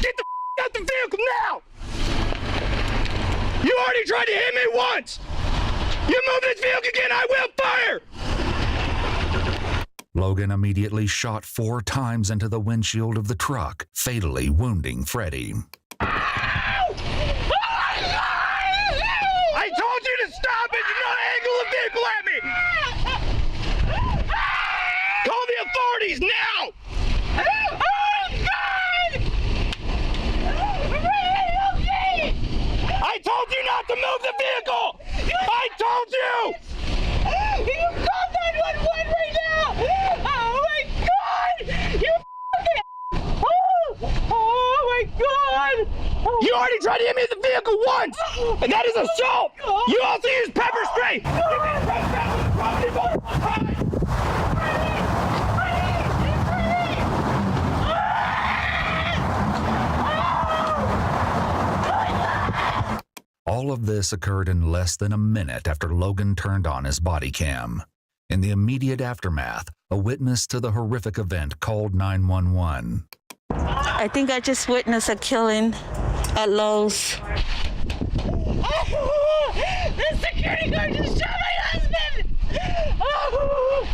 Get the out the vehicle now! You already tried to hit me once! You move this vehicle again, I will fire! Logan immediately shot 4 times into the windshield of the truck, fatally wounding Freddie. I told you to stop it! Do not angle the vehicle at me! Call the authorities now! I told you not to move the vehicle! I told you! You called 911 right now! Oh my god! You fucking... Oh my god! You already tried to hit me in the vehicle once! And that is assault! You also used pepper spray! All of this occurred in less than a minute after Logan turned on his body cam. In the immediate aftermath, a witness to the horrific event called 911. I think I just witnessed a killing at Lowe's. Oh, the security guard just shot my husband! Oh!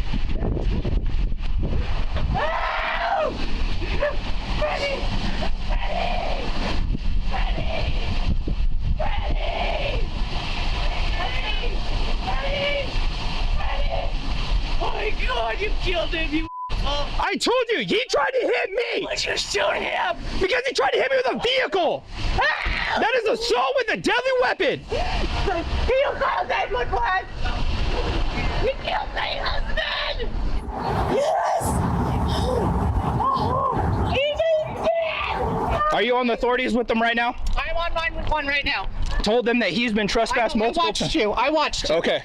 Oh! Freddie! Freddie! Freddie! Freddie! Freddie! Freddie! Oh my god, you killed him, you I told you, he tried to hit me! Why'd you shoot him? Because he tried to hit me with a vehicle! That is assault with a deadly weapon! You called 911! You killed my husband! Yes! He's dead! Are you on the authorities with them right now? I'm I'm on 911 right now. Told them that he's been trespassed multiple times. I watched you. Okay.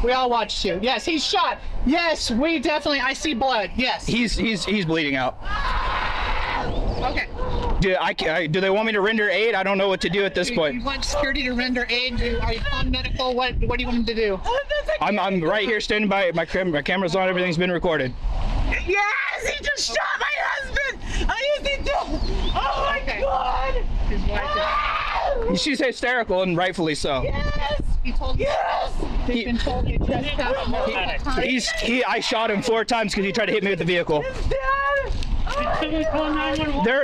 We all watched you. Yes, he's shot. Yes, we definitely. I see blood. Yes. He's bleeding out. Okay. Do they want me to render aid? I don't know what to do at this point. You want security to render aid? Are you calling medical? What do you want them to do? I'm right here standing by. My camera's on. Everything's been recorded. Yes, he just shot my husband. Oh my God. His wife. She's hysterical and rightfully so. Yes. He told you. Yes. He's been told you trespassed multiple times. I shot him 4 times because he tried to hit me with the vehicle.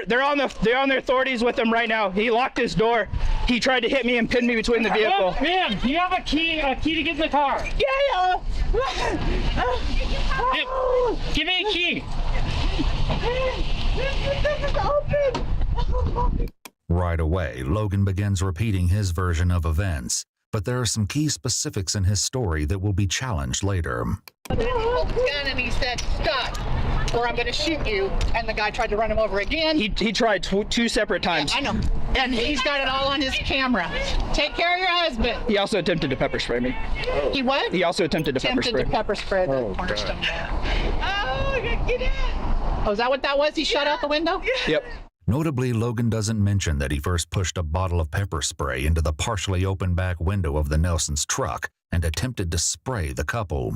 They're on their authorities with him right now. He locked his door. He tried to hit me and pin me between the vehicle. Ma'am, do you have a key to get in the car? Yeah. Give me a key. This is open. Right away, Logan begins repeating his version of events, but there are some key specifics in his story that will be challenged later. And then he pulled his gun and he said, "Stop, or I'm going to shoot you." And the guy tried to run him over again. He tried 2 separate times. Yeah, I know. And he's got it all on his camera. Take care of your husband. He also attempted to pepper spray me. He what? He also attempted to pepper spray. Pepper spray the cornerstone man. Oh, get in. Oh, is that what that was? He shot out the window? Yep. Notably, Logan doesn't mention that he first pushed a bottle of pepper spray into the partially open back window of the Nelsons' truck and attempted to spray the couple.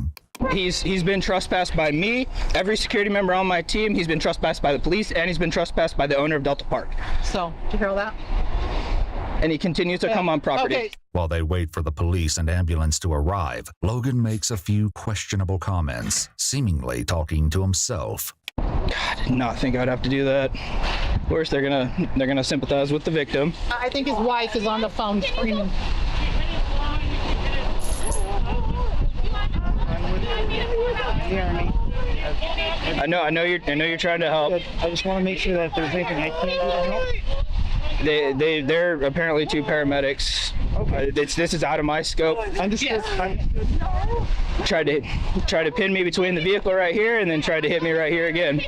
He's been trespassed by me, every security member on my team. He's been trespassed by the police, and he's been trespassed by the owner of Delta Park. So, did you hear all that? And he continues to come on property. Okay. While they wait for the police and ambulance to arrive, Logan makes a few questionable comments, seemingly talking to himself. God, I did not think I'd have to do that. Of course, they're gonna sympathize with the victim. I think his wife is on the phone screaming. I know you're trying to help. I just want to make sure that if there's anything I can do to help. They're apparently 2 paramedics. Okay. This is out of my scope. Understood. Tried to pin me between the vehicle right here and then tried to hit me right here again.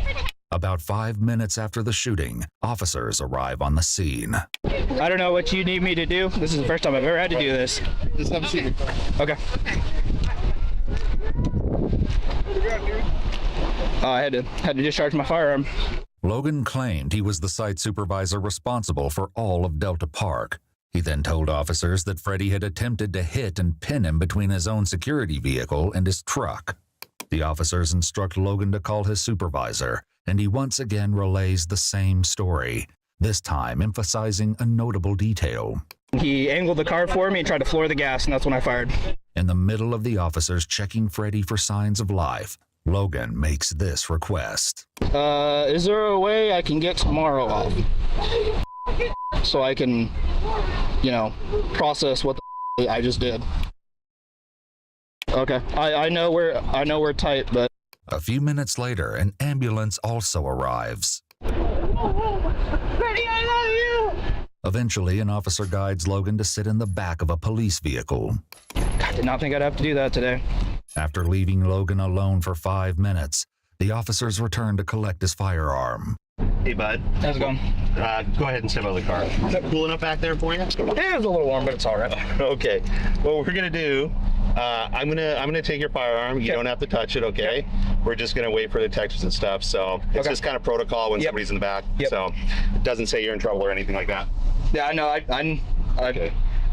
About 5 minutes after the shooting, officers arrive on the scene. I don't know what you need me to do. This is the first time I've ever had to do this. Just have a seat. Okay. I had to discharge my firearm. Logan claimed he was the site supervisor responsible for all of Delta Park. He then told officers that Freddie had attempted to hit and pin him between his own security vehicle and his truck. The officers instruct Logan to call his supervisor, and he once again relays the same story, this time emphasizing a notable detail. He angled the car for me and tried to floor the gas, and that's when I fired. In the middle of the officers checking Freddie for signs of life, Logan makes this request. Is there a way I can get tomorrow off? So I can, process what the I just did. Okay, I know we're tight, but... A few minutes later, an ambulance also arrives. Freddie, I love you! Eventually, an officer guides Logan to sit in the back of a police vehicle. I did not think I'd have to do that today. After leaving Logan alone for 5 minutes, the officers return to collect his firearm. Hey, bud. How's it going? Go ahead and step out of the car. Is that cool enough back there for you? Yeah, it's a little warm, but it's all right. Okay. What we're gonna do, I'm gonna take your firearm. You don't have to touch it, okay? We're just gonna wait for detectives and stuff. So it's just kind of protocol when somebody's in the back. So it doesn't say you're in trouble or anything like that. Yeah, I know. I'm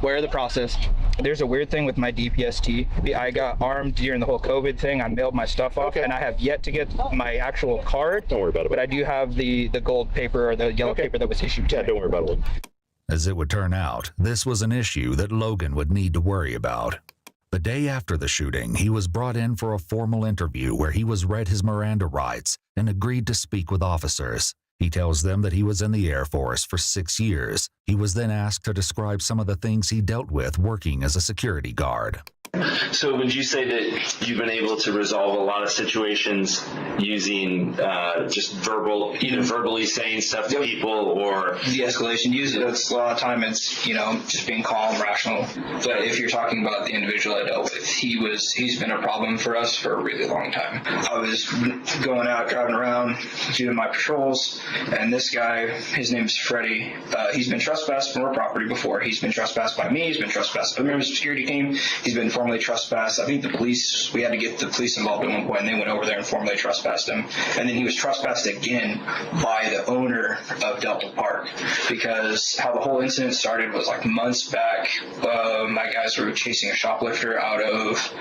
aware of the process. There's a weird thing with my DPST. I got armed during the whole COVID thing. I mailed my stuff off, and I have yet to get my actual card. Don't worry about it. But I do have the gold paper or the yellow paper that was issued to me. Don't worry about it. As it would turn out, this was an issue that Logan would need to worry about. The day after the shooting, he was brought in for a formal interview where he was read his Miranda rights and agreed to speak with officers. He tells them that he was in the Air Force for 6 years. He was then asked to describe some of the things he dealt with working as a security guard. So would you say that you've been able to resolve a lot of situations using just either verbally saying stuff to people or de-escalation? Usually it's a lot of time it's, just being calm, rational. But if you're talking about the individual I dealt with, he's been a problem for us for a really long time. I was going out, driving around, doing my patrols, And this guy, his name's Freddie. He's been trespassed from our property before. He's been trespassed by me. He's been trespassed by the members of the security team. He's been formally trespassed. I think the police, we had to get the police involved at one point, and they went over there and formally trespassed him. And then he was trespassed again by the owner of Delta Park, because how the whole incident started was like months back. My guys were chasing a shoplifter out of,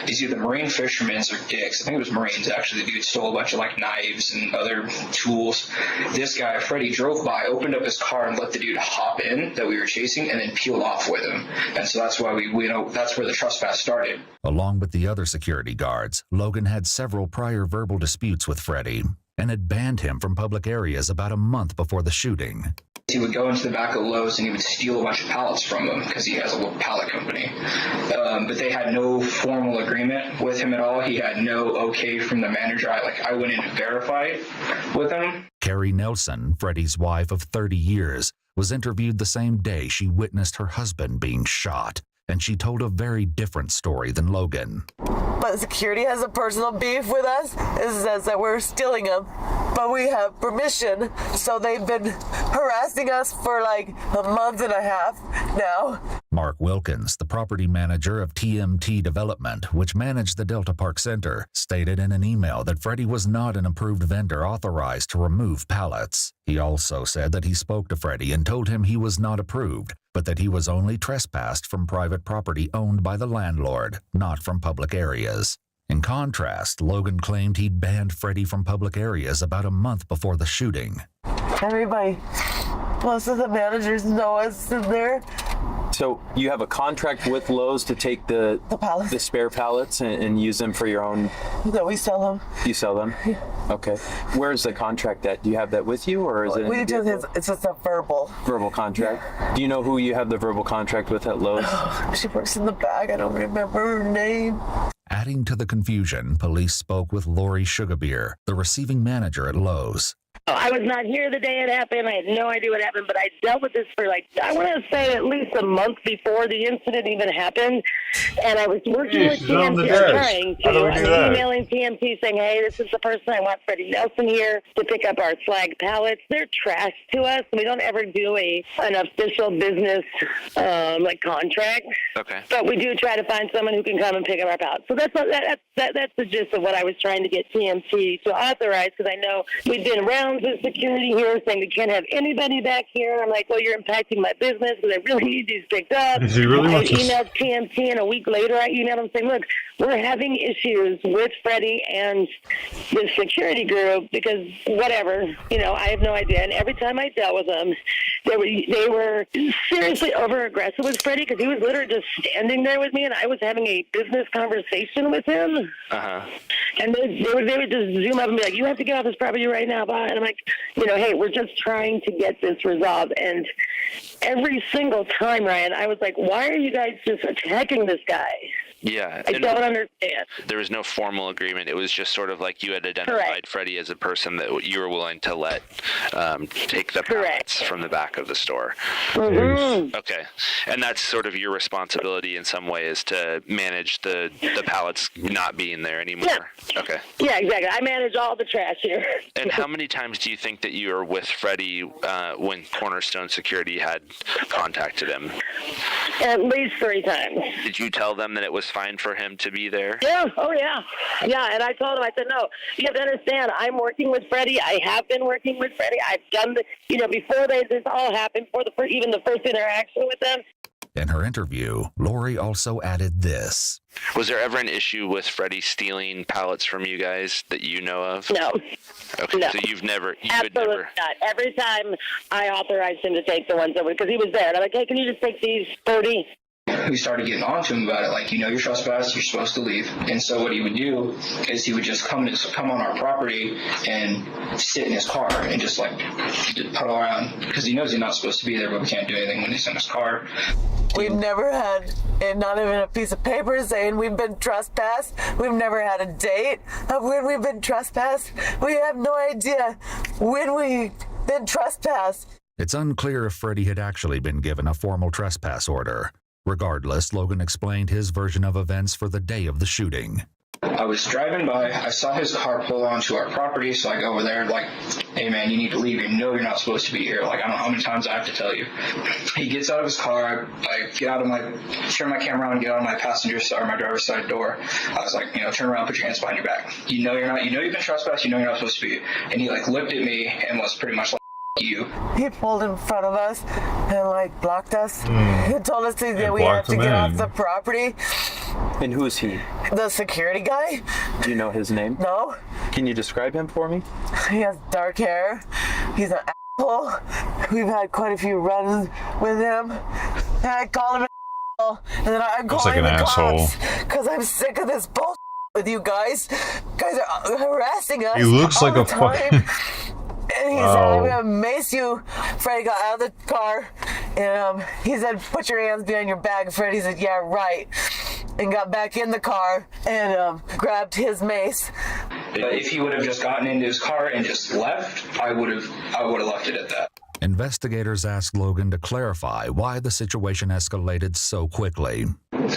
these either marine fishermen's or dicks. I think it was Marines, actually. The dude stole a bunch of like knives and other tools. This guy, Freddie, drove by, opened up his car and let the dude hop in that we were chasing, and then peeled off with him. And so that's why we know that's where the trespass started. Along with the other security guards, Logan had several prior verbal disputes with Freddie and had banned him from public areas about a month before the shooting. He would go into the back of Lowe's and he would steal a bunch of pallets from them because he has a little pallet company. But they had no formal agreement with him at all. He had no okay from the manager. I went in and verified with him. Carrie Nelson, Freddie's wife of 30 years, was interviewed the same day she witnessed her husband being shot, and she told a very different story than Logan. But security has a personal beef with us. It says that we're stealing them, but we have permission. So they've been harassing us for like a month and a half now. Mark Wilkins, the property manager of TMT Development, which managed the Delta Park Center, stated in an email that Freddie was not an approved vendor authorized to remove pallets. He also said that he spoke to Freddie and told him he was not approved, but that he was only trespassed from private property owned by the landlord, not from public areas. In contrast, Logan claimed he'd banned Freddie from public areas about a month before the shooting. Everybody, most of the managers know us in there. So you have a contract with Lowe's to take the spare pallets and use them for your own? No, we sell them. You sell them? Yeah. Okay. Where's the contract at? Do you have that with you, or is it? We do this. It's just a verbal Contract. Yeah. Do you know who you have the verbal contract with at Lowe's? She works in the back. I don't remember her name. Adding to the confusion, police spoke with Lori Sugarbeer, the receiving manager at Lowe's. I was not here the day it happened. I had no idea what happened, but I dealt with this for I want to say at least a month before the incident even happened. And I was working with TMT, trying to, emailing TMT saying, hey, this is the person I want Freddie Nelson here to pick up our slag pallets. They're trash to us. We don't ever do an official business contract. Okay. But we do try to find someone who can come and pick up our pallets. So that's the gist of what I was trying to get TMT to authorize, because I know we've been around with security here saying we can't have anybody back here. I'm like, well, you're impacting my business because I really need these picked up. Is he really I emailed TMT, and a week later I emailed him saying, look, we're having issues with Freddie and this security group because whatever, I have no idea. And every time I dealt with them, they were seriously over aggressive with Freddie because he was literally just standing there with me, and I was having a business conversation with him. And they would just zoom up and be like, you have to get off this property right now, bye. And I'm like, hey, we're just trying to get this resolved. And every single time, Ryan, I was like, why are you guys just attacking this guy? Yeah. I don't understand. There was no formal agreement. It was just sort of like you had identified Freddie as a person that you were willing to let take the pallets from the back of the store. Mm-hmm. Okay. And that's sort of your responsibility in some way, is to manage the pallets not being there anymore. Yeah. Okay. Yeah, exactly. I manage all the trash here. And how many times do you think that you were with Freddie when Cornerstone Security had contacted him? At least 3 times. Did you tell them that it was fine for him to be there? Yeah. Oh, yeah. Yeah, and I told him, I said, no, you have to understand, I'm working with Freddie. I have been working with Freddie. I've done before this all happened, even the first interaction with them. In her interview, Lori also added this. Was there ever an issue with Freddie stealing pallets from you guys that you know of? No. Okay, no. So Absolutely not. Every time I authorized him to take the ones over, because he was there, and I'm like, hey, can you just take these 30? We started getting on to him about it, like, you're trespassed, you're supposed to leave. And so what he would do is he would just come on our property and sit in his car and just puddle around, because he knows he's not supposed to be there, but we can't do anything when he's in his car. We've never had, not even a piece of paper saying we've been trespassed. We've never had a date of when we've been trespassed. We have no idea when we've been trespassed. It's unclear if Freddie had actually been given a formal trespass order. Regardless, Logan explained his version of events for the day of the shooting. I was driving by, I saw his car pull onto our property, so I go over there, hey man, you need to leave. You know you're not supposed to be here. Like, I don't know how many times I have to tell you. He gets out of his car. I get out of turn my camera on and get out of my passenger side, my driver's side door. I was like, turn around, put your hands behind your back. You know you've been trespassed. You know you're not supposed to be here. And he looked at me and was pretty much like, you. He pulled in front of us and blocked us. He told us that we had to get off the property. And who is he? The security guy. Do you know his name? No. Can you describe him for me? He has dark hair. He's an asshole. We've had quite a few runs with him. And I call him an asshole. And then I'm calling the cops because I'm sick of this bullshit with you guys. You guys are harassing us. He looks all like the a time. fucking... And he said, I'm going to mace you. Freddie got out of the car, and he said, put your hands behind your back. Freddie said, yeah, right. And got back in the car and grabbed his mace. If he would have just gotten into his car and just left, I would have left it at that. Investigators asked Logan to clarify why the situation escalated so quickly.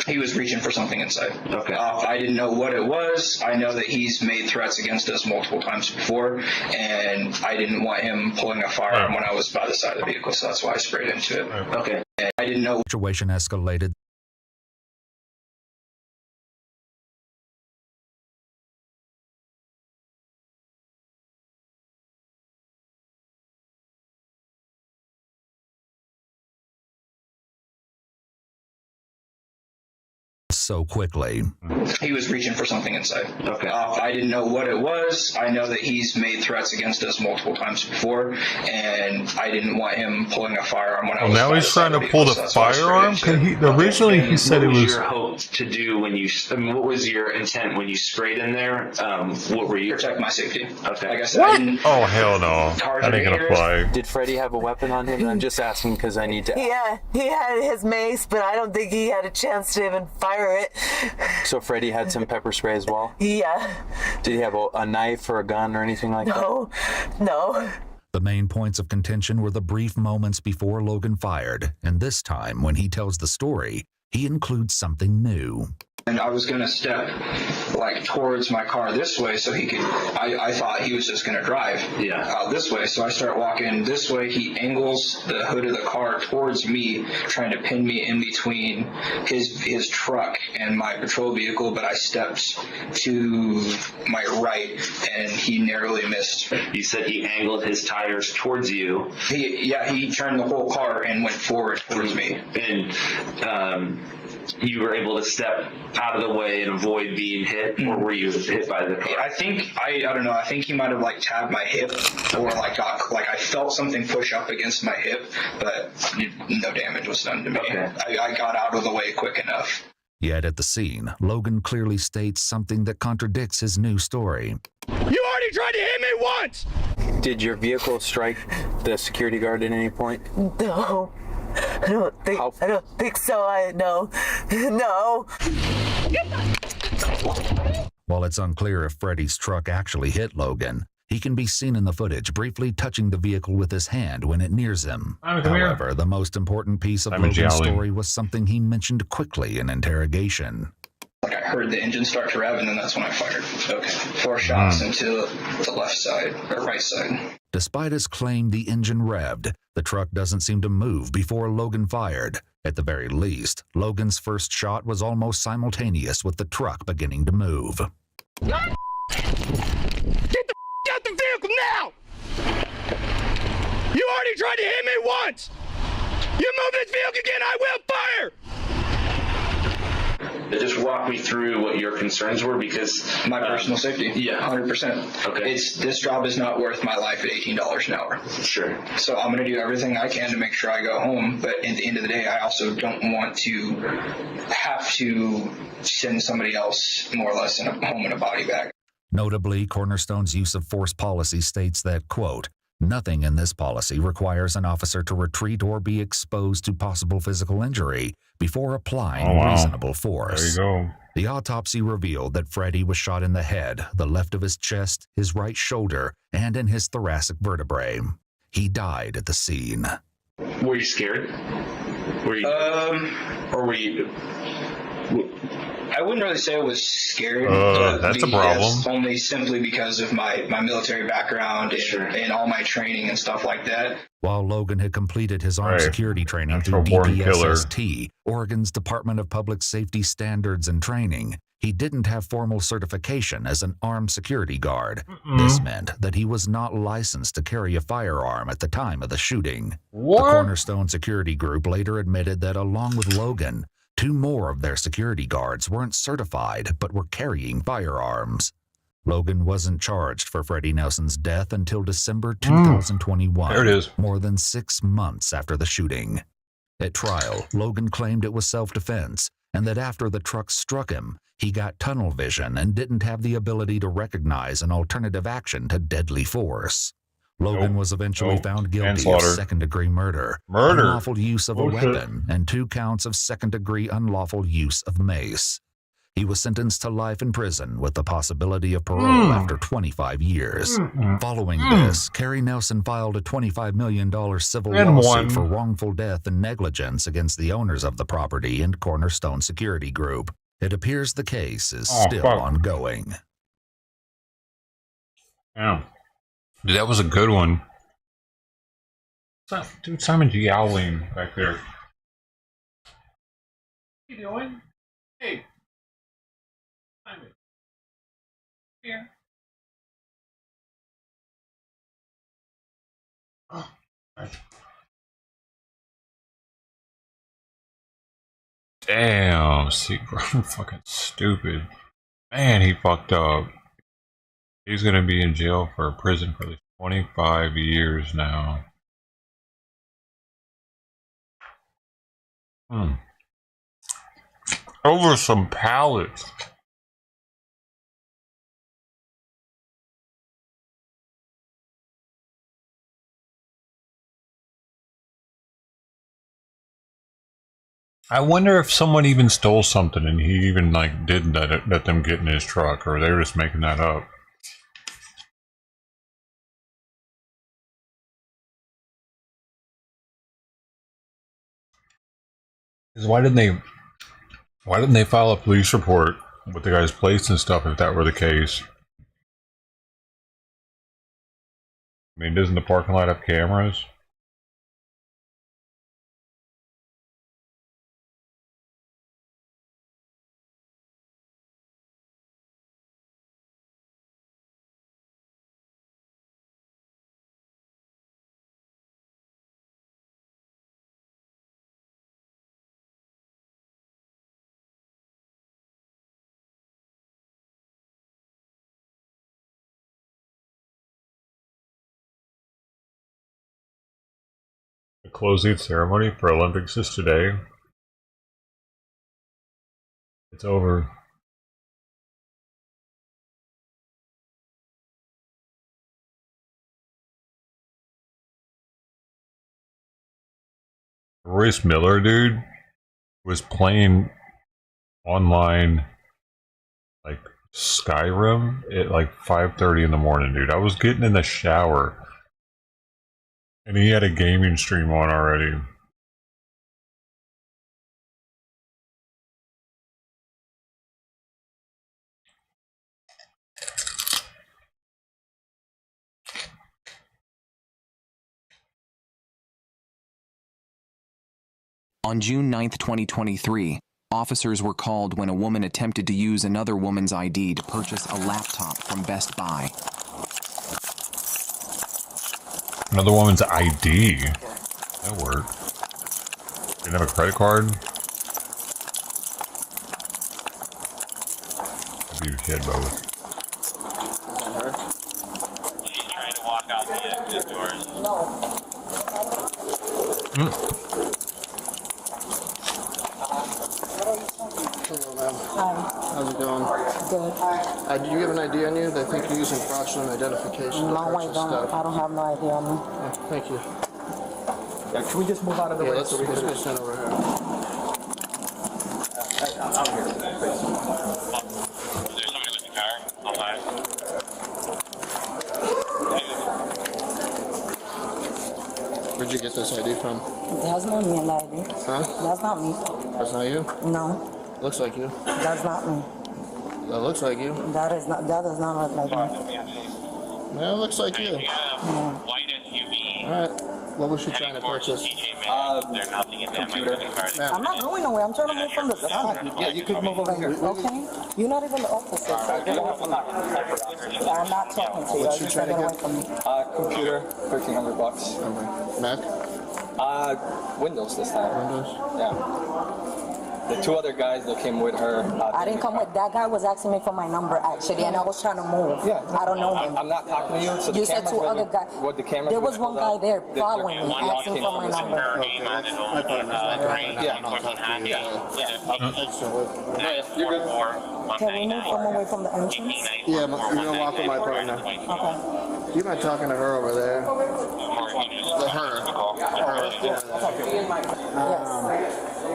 He was reaching for something inside. Okay. I didn't know what it was. I know that he's made threats against us multiple times before, and I didn't want him pulling a firearm when I was by the side of the vehicle, so that's why I sprayed into it. Okay. And I didn't know. Situation escalated so quickly. He was reaching for something inside. Okay. I didn't know what it was. I know that he's made threats against us multiple times before, and I didn't want him pulling a firearm when I was. Now he's trying to pull the firearm. Originally he said it was. What was your hope to do when you? What was your intent when you sprayed in there? What were you? Protect my safety. Okay. Like I said, What? Oh hell no! That ain't gonna fly. Did Freddie have a weapon on him? I'm just asking because I need to. Yeah, he had his mace, but I don't think he had a chance to even fire it. So Freddie had some pepper spray as well? Yeah. Did he have a knife or a gun or anything like that? No. The main points of contention were the brief moments before Logan fired, and this time, when he tells the story, he includes something new. And I was going to step towards my car this way so he could, I thought he was just going to drive out this way. So I start walking this way. He angles the hood of the car towards me, trying to pin me in between his truck and my patrol vehicle. But I stepped to my right and he narrowly missed. You said he angled his tires towards you. He turned the whole car and went forward towards me. And you were able to step out of the way and avoid being hit, or were you hit by the car? I don't know. I think he might have tabbed my hip, or I felt something push up against my hip, but no damage was done to me. Okay. I got out of the way quick enough. Yet at the scene, Logan clearly states something that contradicts his new story. You already tried to hit me once! Did your vehicle strike the security guard at any point? No. I don't think so. No. While it's unclear if Freddie's truck actually hit Logan, he can be seen in the footage briefly touching the vehicle with his hand when it nears him. However, the most important piece of Logan's story was something he mentioned quickly in interrogation. I heard the engine start to rev, and then that's when I fired. Okay. 4 shots into the left side, or right side. Despite his claim the engine revved, the truck doesn't seem to move before Logan fired. At the very least, Logan's first shot was almost simultaneous with the truck beginning to move. Get the out the vehicle now! You already tried to hit me once! You move this vehicle again, I will fire! Just walk me through what your concerns were, because my personal safety. Yeah, 100%. Okay. This job is not worth my life at $18 an hour. Sure. So I'm going to do everything I can to make sure I go home. But at the end of the day, I also don't want to have to send somebody else more or less home in a body bag. Notably, Cornerstone's use of force policy states that, quote, nothing in this policy requires an officer to retreat or be exposed to possible physical injury before applying reasonable force. There you go. The autopsy revealed that Freddie was shot in the head, the left of his chest, his right shoulder, and in his thoracic vertebrae. He died at the scene. Were you scared? Or were you? I wouldn't really say I was scared. That's a problem. Only simply because of my military background and all my training and stuff like that. While Logan had completed his armed security training through Natural-born killer. DPSST, Oregon's Department of Public Safety Standards and Training, he didn't have formal certification as an armed security guard. This meant that he was not licensed to carry a firearm at the time of the shooting. What? The Cornerstone Security Group later admitted that along with Logan, 2 more of their security guards weren't certified but were carrying firearms. Logan wasn't charged for Freddie Nelson's death until December 2021. There it is. More than 6 months after the shooting. At trial, Logan claimed it was self-defense and that after the truck struck him, he got tunnel vision and didn't have the ability to recognize an alternative action to deadly force. Logan was eventually found guilty of second-degree murder, unlawful use of a weapon, and 2 counts of second-degree unlawful use of mace. He was sentenced to life in prison with the possibility of parole after 25 years. Following this, Kerry Nelson filed a $25 million civil lawsuit for wrongful death and negligence against the owners of the property and Cornerstone Security Group. It appears the case is still ongoing. Yeah. Dude, that was a good one. Dude, Simon's yowling back there. What are you doing? Hey. Simon. Here. Oh. Damn, see, bro, I'm fucking stupid. Man, he fucked up. He's gonna be in jail for prison for 25 years now. Over some pallets. I wonder if someone even stole something and he even like didn't let them get in his truck, or they were just making that up. Because why didn't they file a police report with the guy's plates and stuff if that were the case? I mean, doesn't the parking lot have cameras? The closing ceremony for Olympics is today. It's over. Royce Miller, dude, was playing online like Skyrim at like 5:30 in the morning, dude. I was getting in the shower and he had a gaming stream on already. On June 9th, 2023, officers were called when a woman attempted to use another woman's ID to purchase a laptop from Best Buy. Another woman's ID? That worked. Didn't have a credit card? Maybe you had both. She's trying to walk out the exit doors. Hello, ma'am. Hi. How's it going? Good. Do you have an ID on you? They think you're using fraudulent identification. No, I don't. Stuff. I don't have no ID on me. Oh, thank you. Yeah, can we just move out of the way? Let's get sent over here. I'm here. Is there somebody with the car? Online? Where'd you get this ID from? That's not me, an ID. Huh? That's not me. That's not you? No. Looks like you. That's not me. That looks like you. That does not look like me. That looks like you. White SUV. Alright. What was she trying to purchase? Computer. I'm not going nowhere. I'm trying to move from the side. Yeah, you could move over here. Okay. You're not even the officer. So get away from me. I'm not talking to you. What's I she just trying get to away get? from me. Computer, $1,300. Mac? Windows this time. Windows? Yeah. The two other guys that came with her. I didn't come with that guy. Was asking me for my number actually, and I was trying to move. Yeah. I don't know him. I'm not talking to you. So You said two other guys. What the camera? There was one guy there following me, asking for my number. Okay, I thought it was You're good. Can we move from away from the entrance? Yeah, you're gonna walk with my partner. Okay. You might talking to her over there.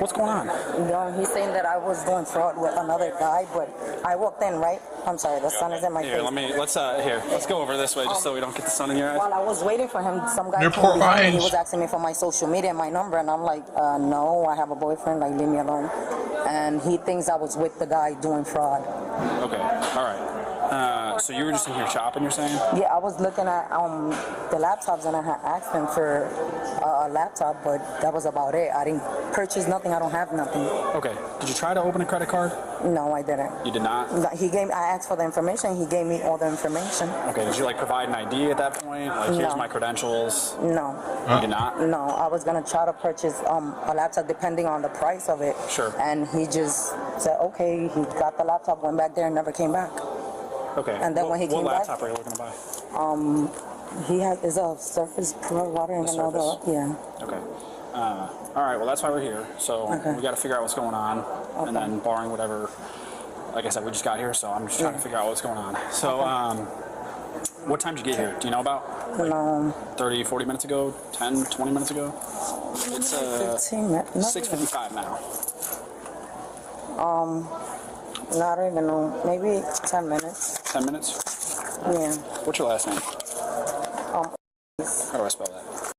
What's going on? He's saying that I was doing fraud with another guy, but I walked in, right? I'm sorry, the sun is in my face. Let's go over this way just so we don't get the sun in your eyes. While I was waiting for him, some guy Newport came behind me. He Mines. was asking me for my social media and my number, and I'm like, no, I have a boyfriend, like, leave me alone. And he thinks I was with the guy doing fraud. Okay, all right. So you were just in here shopping, you're saying? Yeah, I was looking at the laptops, and I had asked him for a laptop, but that was about it. I didn't purchase nothing. I don't have nothing. Okay. Did you try to open a credit card? No, I didn't. You did not? No, I asked for the information. He gave me all the information. Okay, did you like provide an ID at that point? Like, here's No. my credentials? No. You did not? No, I was gonna try to purchase a laptop depending on the price of it. Sure. And he just said, okay, he got the laptop, went back there, and never came back. Okay. And then when he came what back, laptop are you looking to buy? he is a Surface Pro water and another, yeah. Okay. All right, well, that's why we're here. So we got to figure out what's going on. And then barring whatever, like I said, we just got here, so I'm just trying to figure out what's going on. So what time did you get here? Do you know about? No. 30, 40 minutes ago? 10, 20 minutes ago? It's 15 minutes. 6:55 now. I don't even know. Maybe 10 minutes. 10 minutes? Yeah. What's your last name? How do I spell that?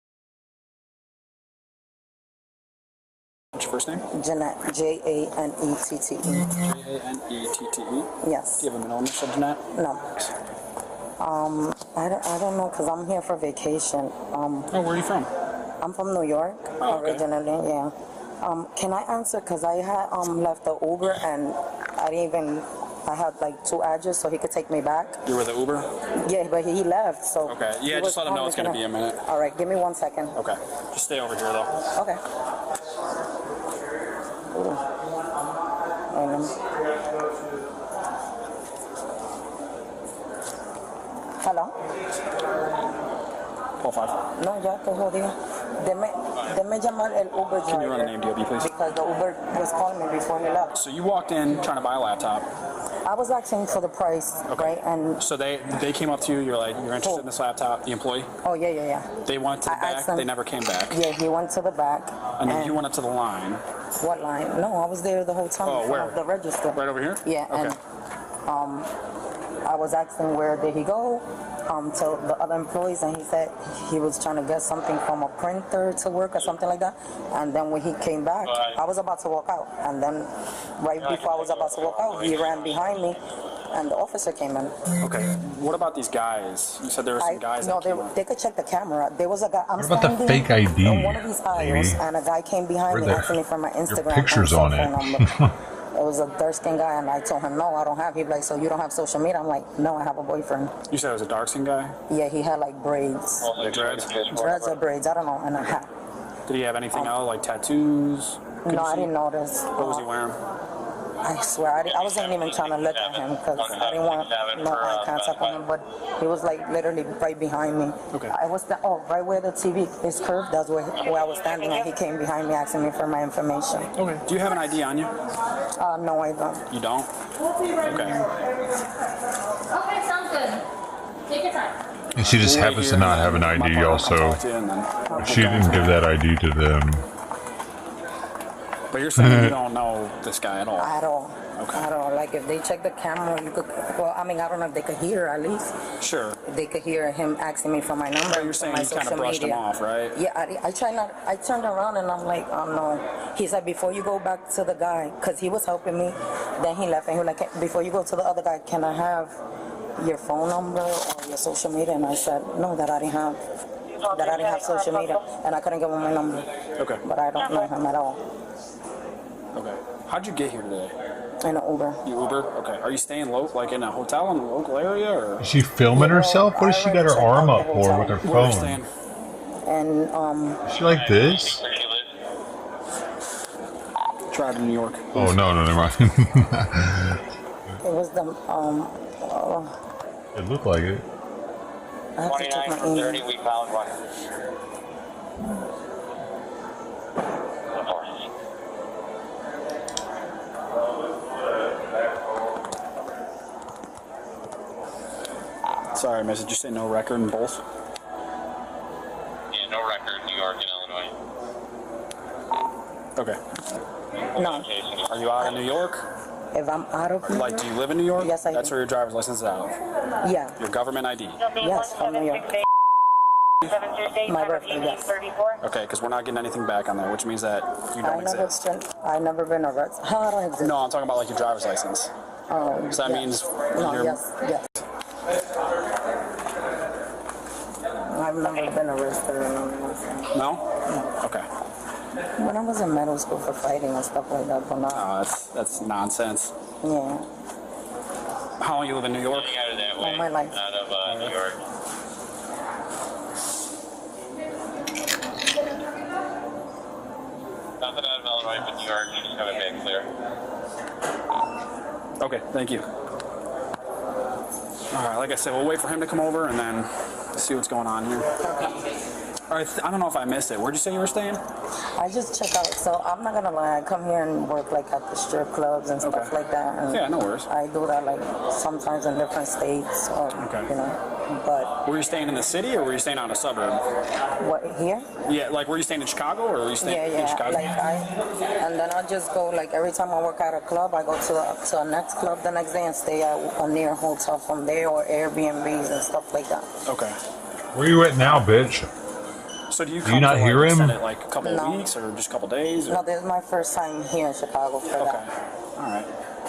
What's your first name? Jeanette. Janette. Janette? Yes. Do you have a middle initial, Jeanette? No. I don't know because I'm here for vacation. Where are you from? I'm from New York originally. Yeah. Can I answer? Because I had left the Uber and I had like 2 addresses so he could take me back. You were the Uber? Yeah, but he left. So. Okay. Yeah, just let him know it's going to be a minute. All right. Give me 1 second. Okay. Just stay over here though. Okay. Hello. Call 5. No, ya te jodido. Deme llamar el Uber driver. Can you run a name DOB, please? Because the Uber was calling me before he left. So you walked in trying to buy a laptop. I was asking for the price, right? And so they came up to you. You're like, you're interested in this laptop? The employee? Oh yeah. They went to the back. They never came back. Yeah, he went to the back. And then you went up to the line. What line? No, I was there the whole time. Oh, where? The register. Right over here? Yeah. Okay. And I was asking where did he go? To the other employees, and he said he was trying to get something from a printer to work or something like that. And then when he came back, I was about to walk out, and then right before I was about to walk out, he ran behind me, and the officer came in. Okay. What about these guys? You said there were some guys. No, they could check the camera. There was a guy. I'm What about the standing fake ID, on one of these aisles, lady? and a guy came behind me Where asking me for my Instagram. Your pictures and on cell it. phone number. It was a dark-skinned guy, and I told him, no, I don't have. He'd be like, so you don't have social media? I'm like, no, I have a boyfriend. You said it was a dark-skinned guy? Yeah, he had like braids. Like dreads? Dreads or braids, I don't know, and a hat. Did he have anything else, like tattoos? No, I didn't notice. What was he wearing? I swear, I wasn't even trying to look at him because I didn't want no eye contact with him, but he was like literally right behind me. Okay. I was right where the TV is curved, that's where I was standing, and he came behind me asking me for my information. Okay. Do you have an ID on you? No, I don't. You don't? Okay. Okay, sounds good. Take your time. And she just happens to not have an ID also. She didn't give that ID to them. But you're saying you don't know this guy at all? At all. Okay. At all. Like if they check the camera, you could. Well, I mean, I don't know if they could hear at least. Sure. They could hear him asking me for my number. But you're saying my you kind of social brushed him media. off, right? Yeah, I turned around and I'm like, oh no. He said, before you go back to the guy, because he was helping me, then he left and he was like, before you go to the other guy, can I have your phone number or your social media? And I said, no, that I didn't have social media, and I couldn't give him my number. Okay. But I don't know him at all. Okay. How'd you get here today? In an Uber. You Uber? Okay. Are you staying local, like in a hotel in the local area, or? Is she filming herself? What does she got her arm up for with her Where are you phone? staying? And Is she like this? Drive to New York. Oh no, never mind. it was the It looked like it. I have to check my email. 30, we found one. Sorry, miss. Did you say no record in both? Yeah, no record, New York and Illinois. Okay. No. Are you out of New York? If I'm out of New Like, York? do you live in New York? Yes, I That's do. where your driver's license is out of. Yeah. Your government ID. Yes, from New York. My birthday, yes. Okay, because we're not getting anything back on there, which means that you don't exist. I've never been arrested. How I don't exist? No, I'm talking about like your driver's license. Oh, So that yes. means No, you're... yes. I've never been arrested. No? Okay. When I was in middle school for fighting and stuff like that, but not. Oh, that's nonsense. Yeah. How long you live in New York? Out of that way. All my life. Out of New York. Nothing out of Illinois, but New York, you just have it back clear. Okay, thank you. All right, like I said, we'll wait for him to come over and then see what's going on here. All right, I don't know if I missed it. Where'd you say you were staying? I just check out. So I'm not gonna lie. I come here and work like at the strip clubs and stuff like that. And yeah, no worries. I do that like sometimes in different states, or you know. But were you staying in the city or were you staying out in a suburb? what here? Yeah, like were you staying in Chicago or were you staying in Chicago? Like and then I just go like every time I work at a club, I go to a next club the next day and stay at a near hotel from there or Airbnbs and stuff like that. Okay. Where you at now, bitch? So do you Do you not hear him? Set it like a couple of weeks or just a couple of days? Or? No, this is my first time here in Chicago for that. All right.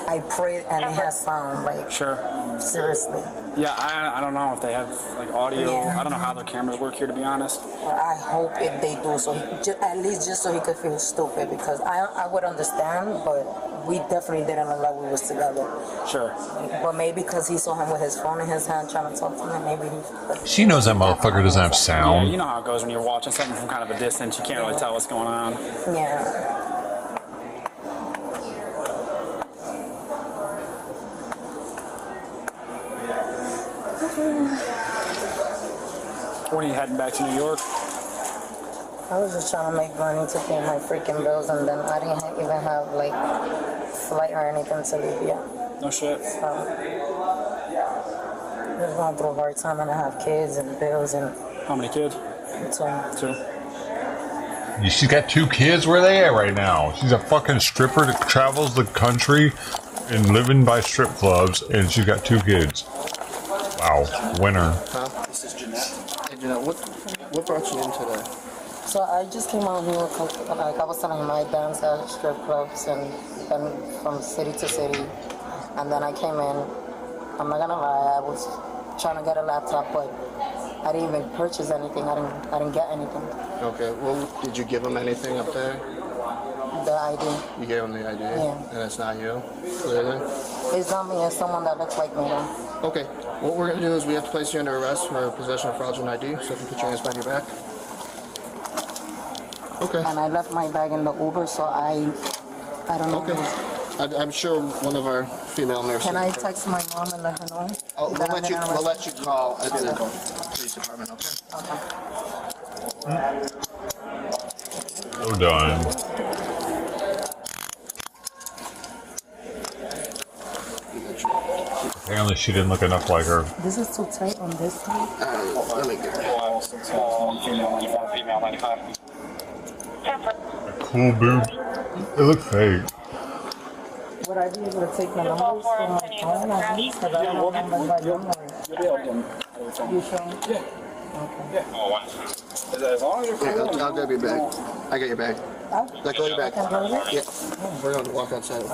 I prayed and it has sound like seriously. Yeah, I don't know if they have like audio. Yeah. I don't know how their cameras work here, to be honest. I hope if they do, so at least just so he could feel stupid, because I would understand, but we definitely didn't know that we was together. Sure. But maybe because he saw him with his phone in his hand trying to talk to me, maybe he. She knows that motherfucker doesn't have Yeah, sound. you know how it goes when you're watching something from kind of a distance. You can't really tell what's going on. Yeah. When are you heading back to New York? I was just trying to make money to pay my freaking bills, and then I didn't even have like flight or anything to leave yet. No shit. So just going through a hard time, and I have kids and bills and. How many kids? Two. She's got 2 kids. Where are they at right now? She's a fucking stripper that travels the country and living by strip clubs, and she's got 2 kids. Wow, winner. Huh? This is Jeanette. Hey Jeanette, what brought you in today? So I just came out here, like I was telling him, I dance at strip clubs and been from city to city. And then I came in, I'm not gonna lie, I was trying to get a laptop, but I didn't even purchase anything. I didn't get anything. Okay, well, did you give him anything up there? The ID. You gave him the ID? Yeah. And it's not you, clearly? It's not me, it's someone that looks like me though. Okay, what we're gonna do is we have to place you under arrest for possession of fraudulent ID, so if you put your hands behind your back. Okay. And I left my bag in the Uber, so I don't know. Okay. I'm sure one of our female nurses. Can I text my mom and let her know? Oh, that we'll I'm getting let arrested? you call at the police department, okay? So done. Apparently she didn't look enough like her. This is too tight on this side. Let me get it. Female 95. Cool boobs. They look fake. Would I be able to take the numbers from my phone at least? Because I don't know numbers by memory. You sure? Yeah. Okay. As long as you're I'll grab your bag. I got your bag. Let go of your bag. Yeah. We're going to walk outside.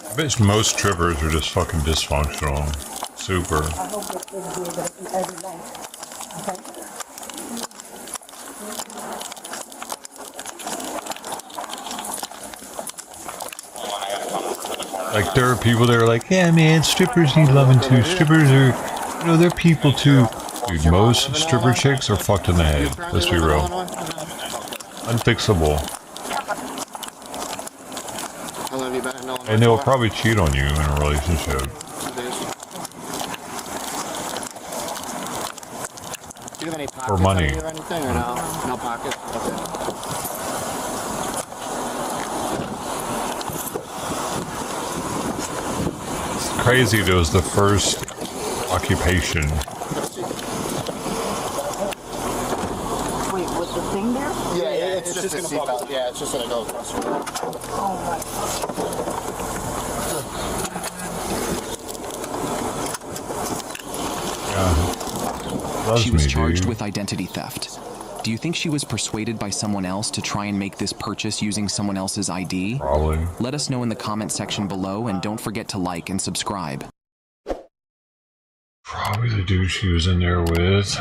I bet most strippers are just fucking dysfunctional. Super. I hope that they'll be able to eat every night. Okay? Like, there are people that are like, yeah, man, strippers need loving too. Strippers are, you know, they're people too. Dude, most stripper chicks are fucked in the head. Let's be real. Unfixable. And they'll probably cheat on you in a relationship. Do you have any pockets For money. or anything, or no? No pockets? Okay. Crazy, it was the first occupation. Wait, with the thing there? Yeah, it's just a seatbelt. Yeah, it's just gonna go across the road. Oh my. She was charged with identity theft. Do you think she was persuaded by someone else to try and make this purchase using someone else's ID? Probably. Let us know in the comment section below, and don't forget to like and subscribe. Probably the dude she was in there with.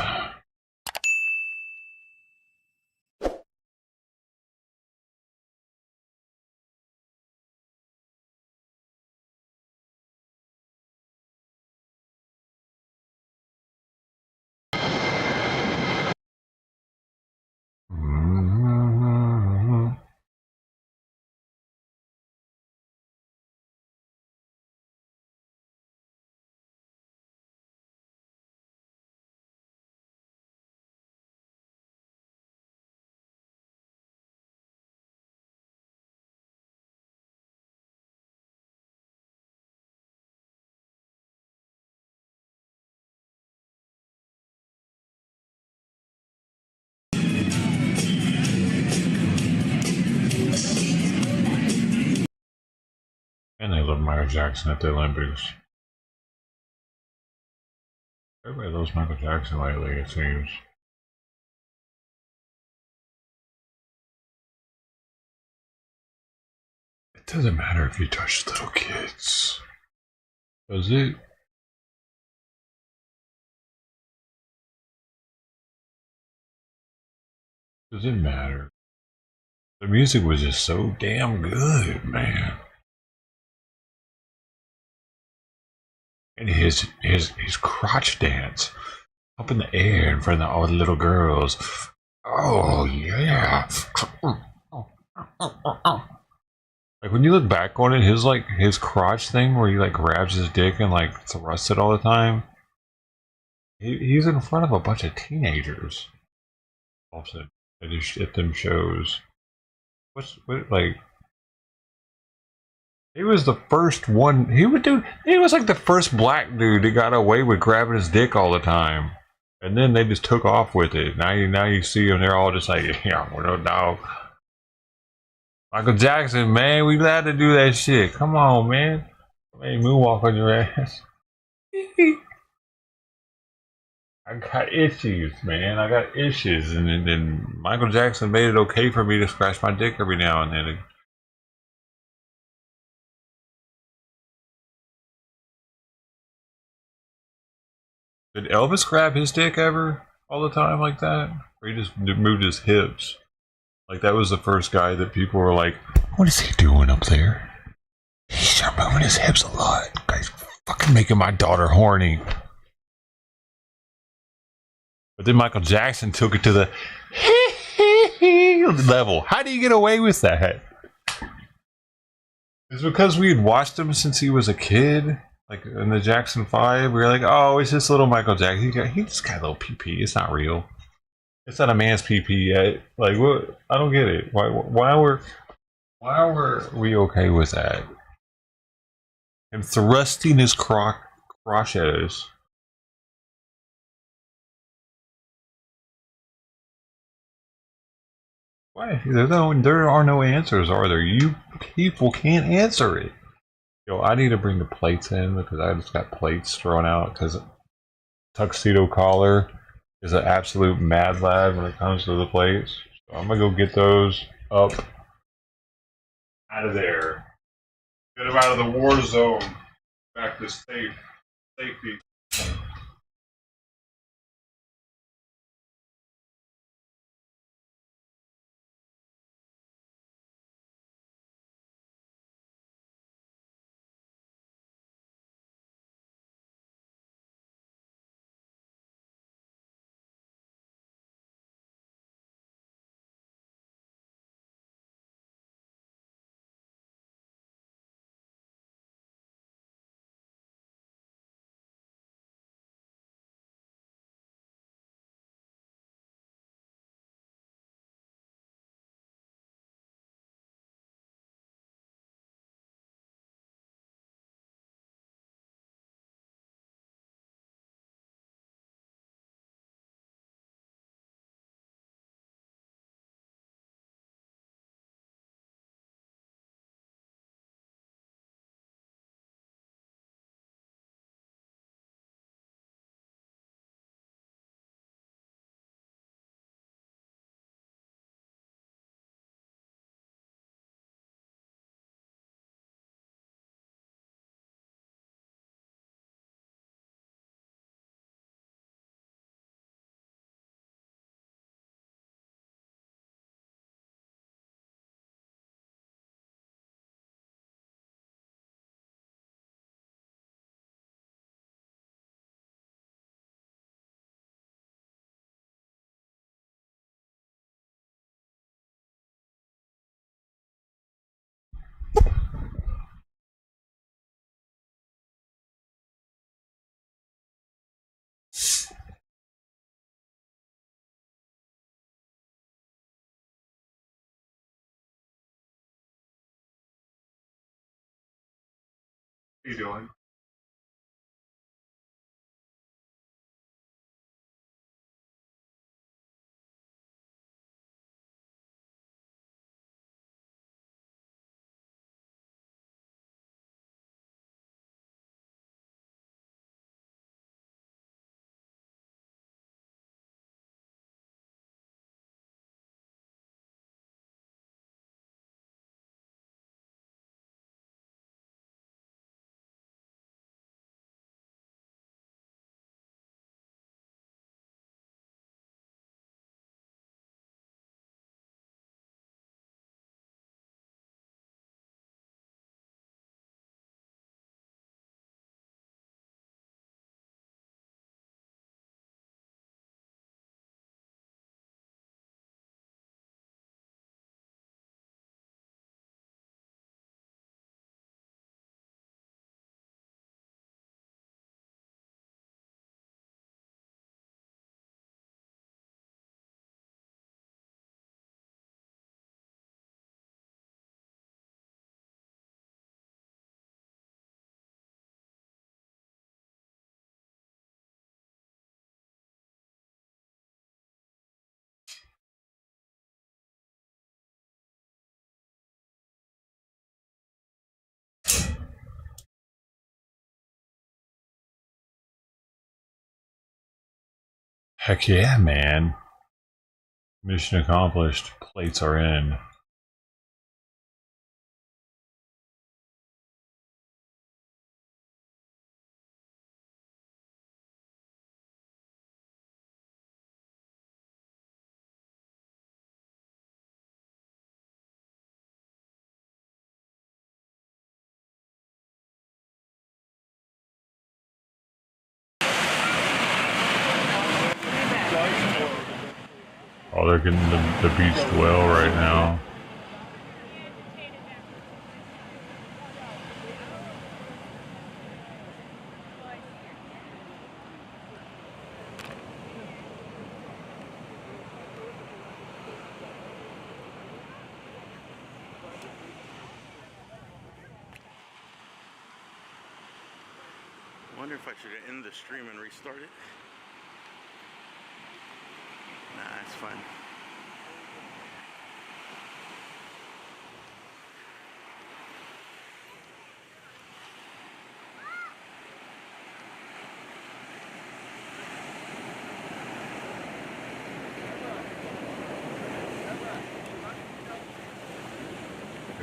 And they love Michael Jackson at the Olympics. Everybody loves Michael Jackson lately, it seems. It doesn't matter if you touch little kids. Does it? Does it matter? The music was just so damn good, man. And his crotch dance up in the air in front of all the little girls. Oh yeah. Like when you look back on it, his crotch thing where he like grabs his dick and like thrusts it all the time. He's in front of a bunch of teenagers. Also, at them shows. What like? He was the first one. He was like the first black dude that got away with grabbing his dick all the time, and then they just took off with it. Now you see them. They're all just like, yeah, we're no dog. Michael Jackson, man, we glad to do that shit. Come on, man. Hey, moonwalk on your ass. I got issues, man. I got issues, and then Michael Jackson made it okay for me to scratch my dick every now and then. Did Elvis grab his dick ever all the time like that? Or he just moved his hips? Like that was the first guy that people were like, what is he doing up there? He's moving his hips a lot. Guy's fucking making my daughter horny. But then Michael Jackson took it to the level. How do you get away with that? It's because we had watched him since he was a kid. Like in the Jackson 5, we were like, oh, it's just little Michael Jackson. He just got a little pee-pee. It's not real. It's not a man's pee-pee yet. Like, what? I don't get it. Why were we okay with that? Him thrusting his crotch at us. Why? There are no answers, are there? You people can't answer it. Yo, I need to bring the plates in because I just got plates thrown out because Tuxedo Collar is an absolute mad lad when it comes to the plates. So I'm gonna go get those up out of there. Get them out of the war zone. Back to safety. What are you doing? Heck yeah, man. Mission accomplished. Plates are in. Oh, they're getting the beast well right now. I wonder if I should end the stream and restart it. Nah, it's fine.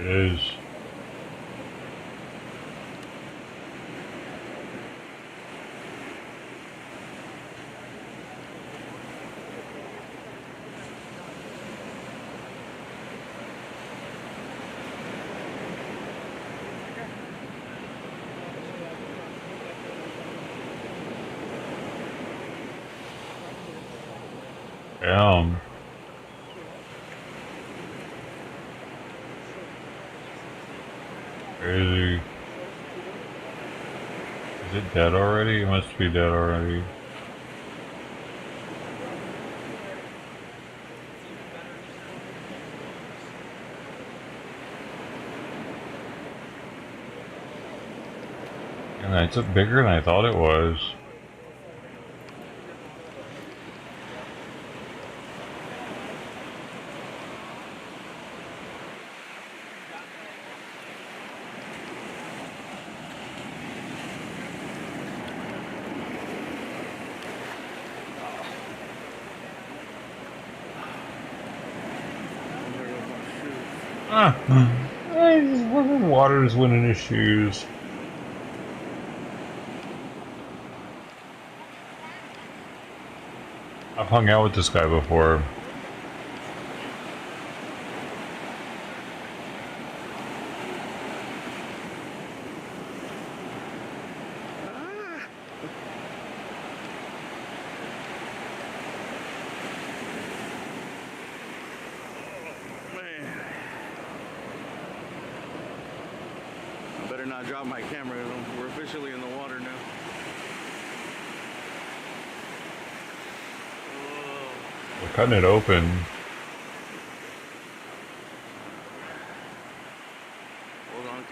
is. Damn. Crazy. Is it dead already? It must be dead already. And it's bigger than I thought it was. Water is winning his shoes. I've hung out with this guy before. Better not drop my camera. We're officially in the water now. We're cutting it open. Hold on.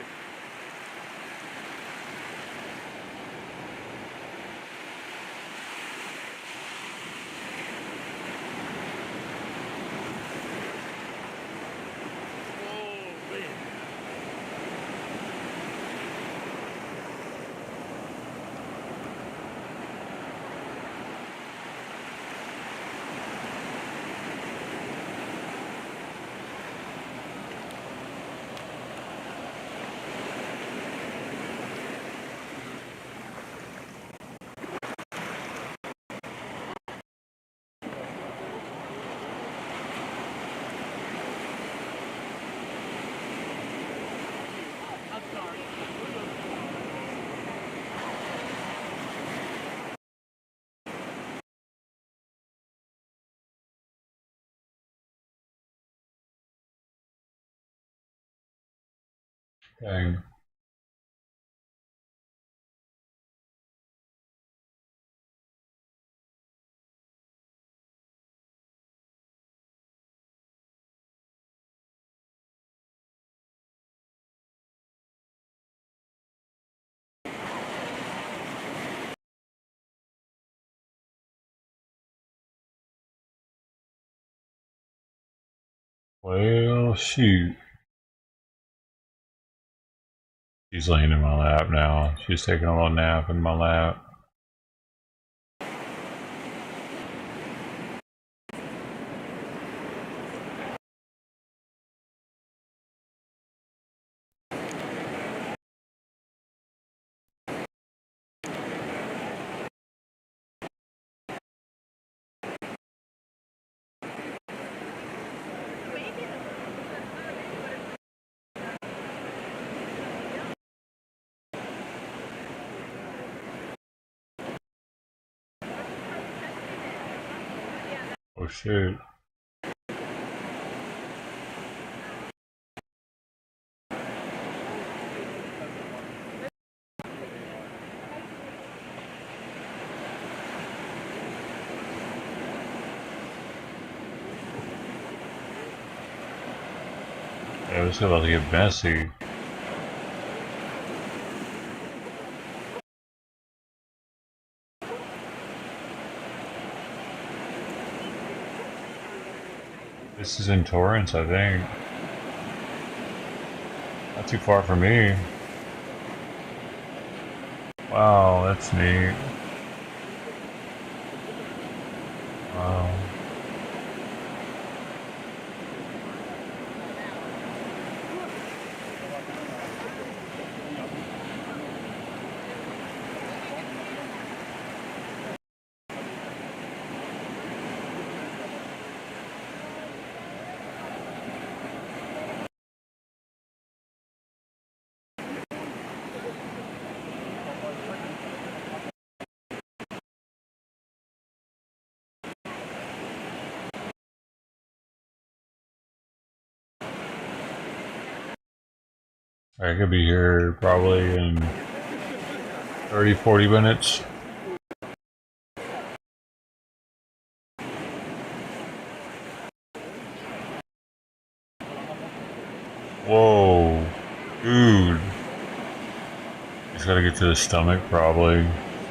Dang. Well, shoot. She's laying in my lap now. She's taking a little nap in my lap. Oh shit. Yeah, this is about to get messy. This is in Torrance, I think. Not too far from me. Wow, that's neat. Wow. I could be here probably in 30-40 minutes. Whoa, dude. Just gotta get to the stomach probably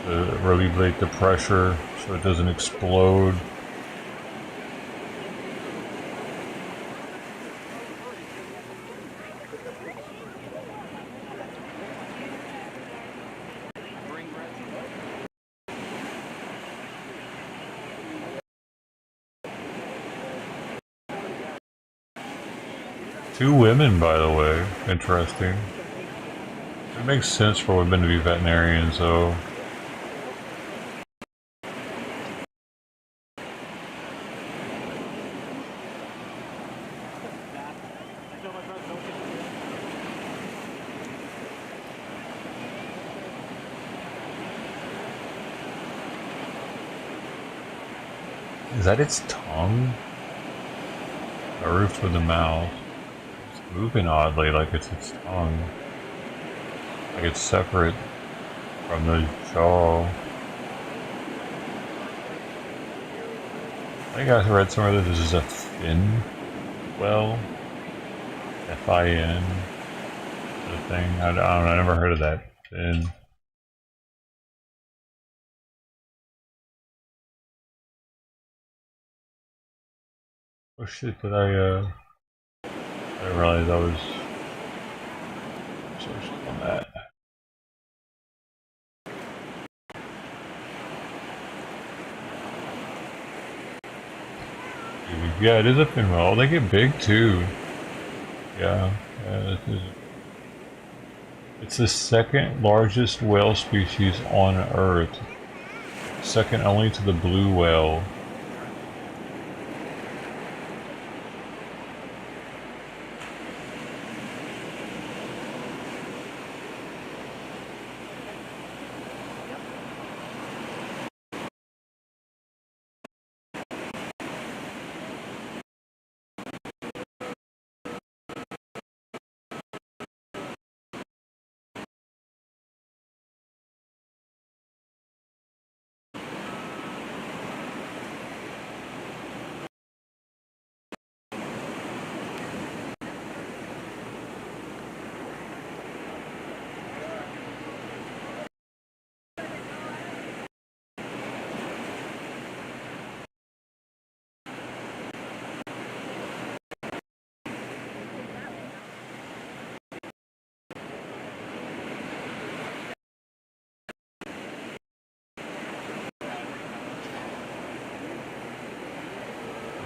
to relieve the pressure so it doesn't explode. Two women, by the way. Interesting. It makes sense for women to be veterinarians, though. Is that its tongue? A roof with the mouth. It's moving oddly, like it's its tongue. Like it's separate from the jaw. I think I read somewhere that this is a fin well. F-I-N. The thing. I don't know, I never heard of that. Fin. Oh shit, did I didn't realize I was searching on that. Yeah, it is a fin whale. They get big too. Yeah, it's the second largest whale species on Earth. Second only to the blue whale.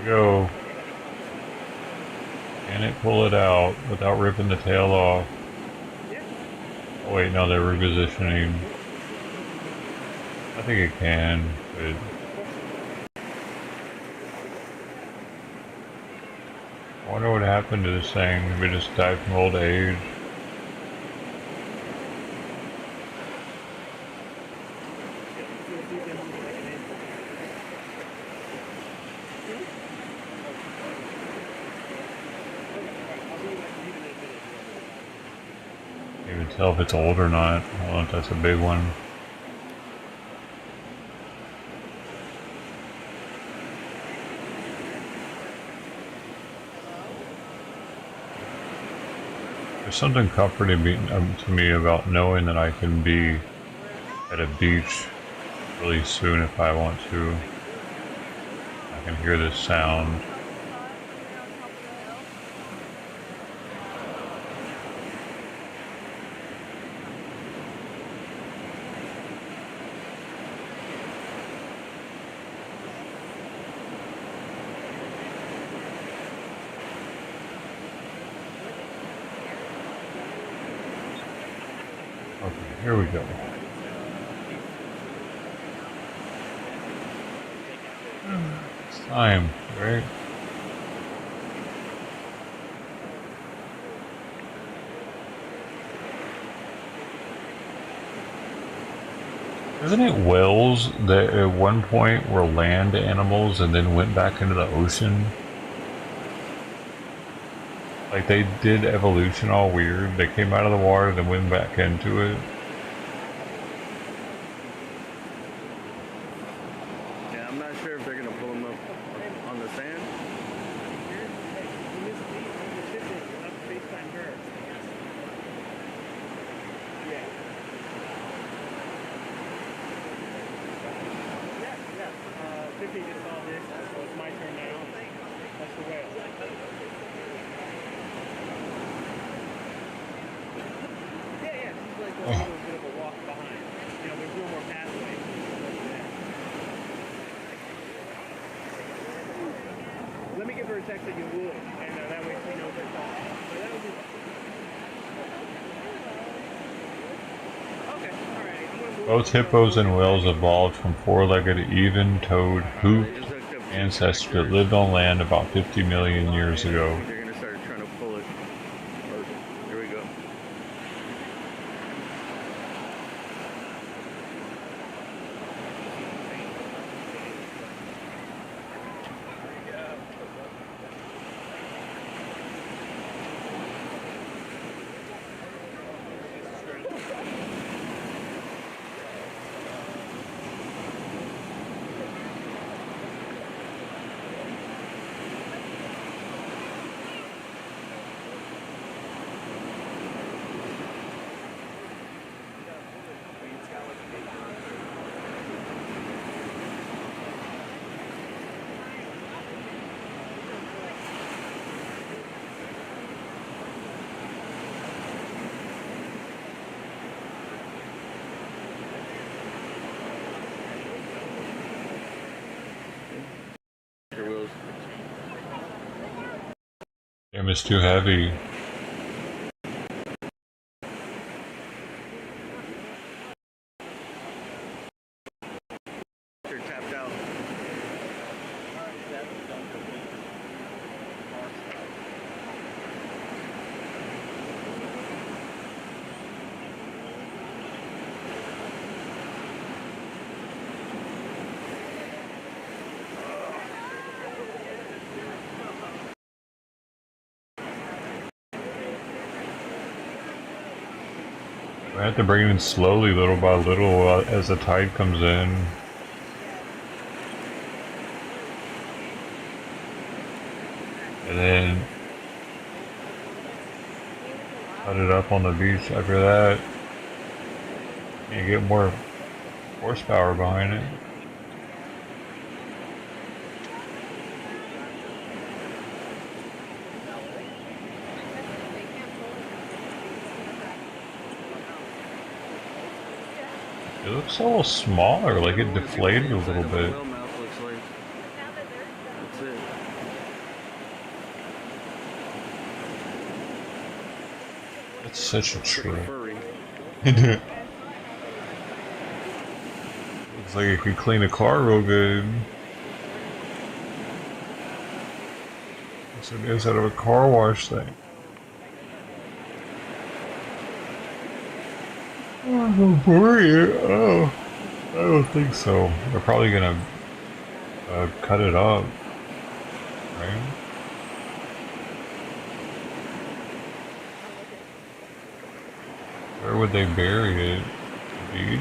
Go. Can it pull it out without ripping the tail off? Oh wait, no, they're repositioning. I think it can, but I wonder what happened to this thing. Maybe it just died from old age. Can't even tell if it's old or not. I don't know if that's a big one. There's something comforting to me about knowing that I can be at a beach really soon if I want to. I can hear this sound. Okay, here we go. It's time, right? Isn't it whales that at one point were land animals and then went back into the ocean? Like they did evolution all weird. They came out of the water, then went back into it. Yeah, I'm not sure if they're gonna pull them up on the sand. Let me give her a text that you would, and that way she knows her call. So that would be... Okay, alright. Both hippos and whales evolved from four-legged, even-toed, hoofed ancestors that lived on land about 50 million years ago. They're gonna start trying to pull it. Here we go. Damn, it's too heavy. They're tapped out. I have to bring it in slowly, little by little, as the tide comes in. And then cut it up on the beach after that. And get more horsepower behind it. It looks a little smaller, like it deflated a little bit. It's such a trick. Looks like it could clean a car real good. It's the inside of a car wash thing. Oh, I don't think so. They're probably gonna cut it up, right? Where would they bury it? The beach?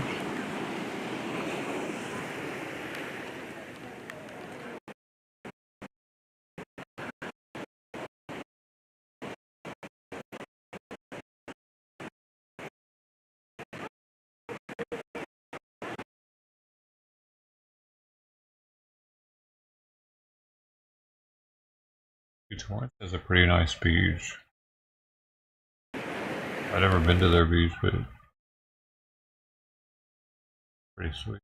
Torrance is a pretty nice beach. I've never been to their beach, but pretty sweet.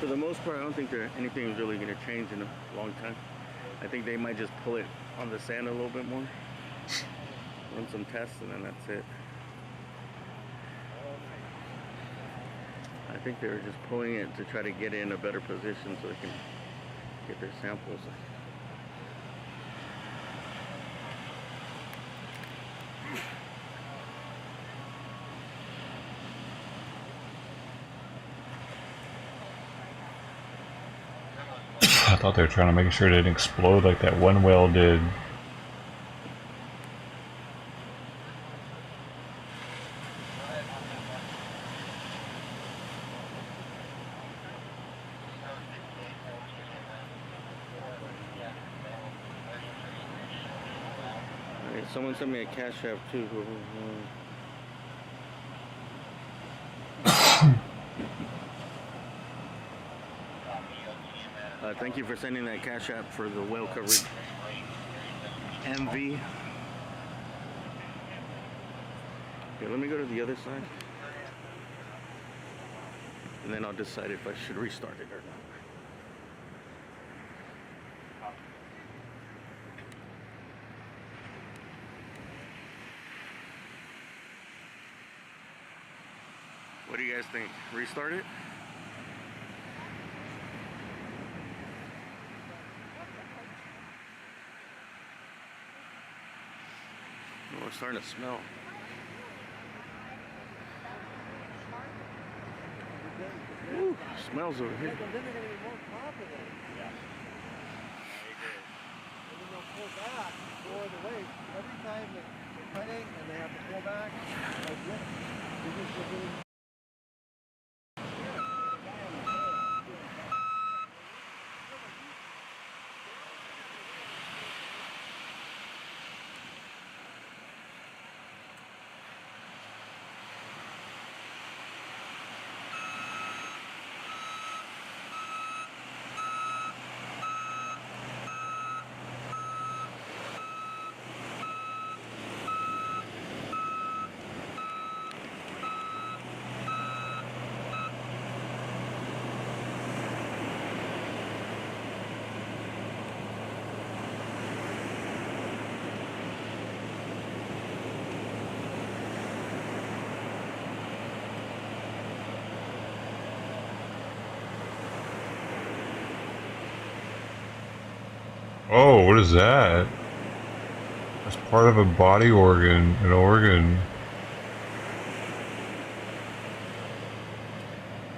the most part, I don't think anything is really going to change in a long time. I think they might just pull it on the sand a little bit more, run some tests, and then that's it. I think they were just pulling it to try to get in a better position so they can get their samples. I thought they were trying to make sure it didn't explode like that one well did. Someone sent me a cash app too. Thank you for sending that cash app for the whale coverage. MV. Okay, let me go to the other side. And then I'll decide if I should restart it or not. What do you guys think? Restart it? Oh, it's starting to smell. Ooh, smells over here. Every time they're cutting and they have to pull back, like this, Oh, what is that? That's part of a body organ, an organ.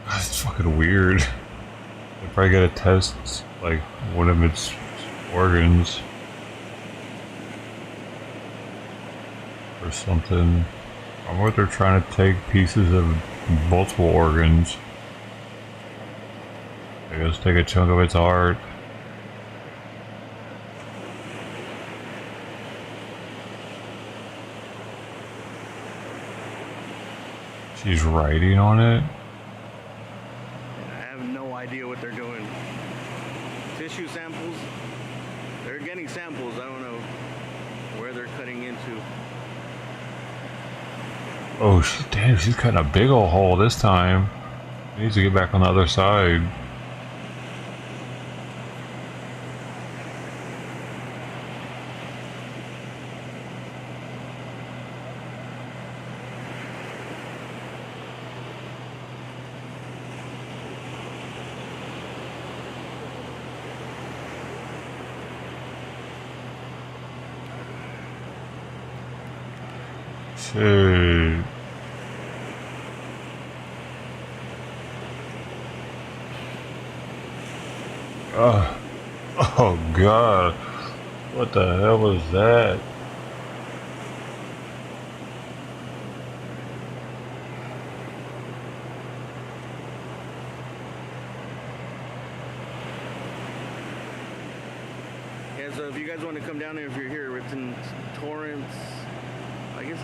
That's fucking weird. They probably gotta test, like, one of its organs. Or something. I wonder if they're trying to take pieces of multiple organs. I guess take a chunk of its heart. She's writing on it. I have no idea what they're doing. Tissue samples. They're getting samples. I don't know where they're cutting into. Oh, damn, she's cutting a big old hole this time. She needs to get back on the other side. Shit. Oh god. What the hell was that? Yeah, so if you guys want to come down here, if you're here, it's in Torrance. I guess,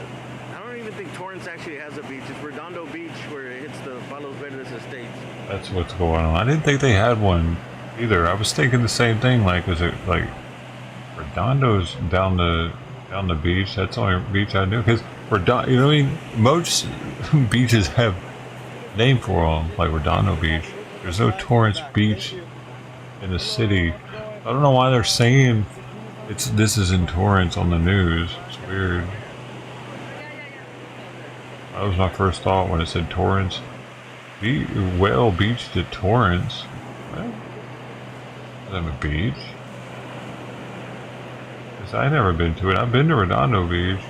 I don't even think Torrance actually has a beach. It's Redondo Beach where it hits the Palos Verdes Estates. That's what's going on. I didn't think they had one either. I was thinking the same thing. Like, was it like Redondo's down the beach? That's the only beach I knew. Because Redondo, you know what I mean? Most beaches have a name for them, like Redondo Beach. There's no Torrance Beach in the city. I don't know why they're saying this is in Torrance on the news. It's weird. That was my first thought when it said Torrance. Whale Beach to Torrance. What? Is that a beach? Because I've never been to it. I've been to Redondo Beach.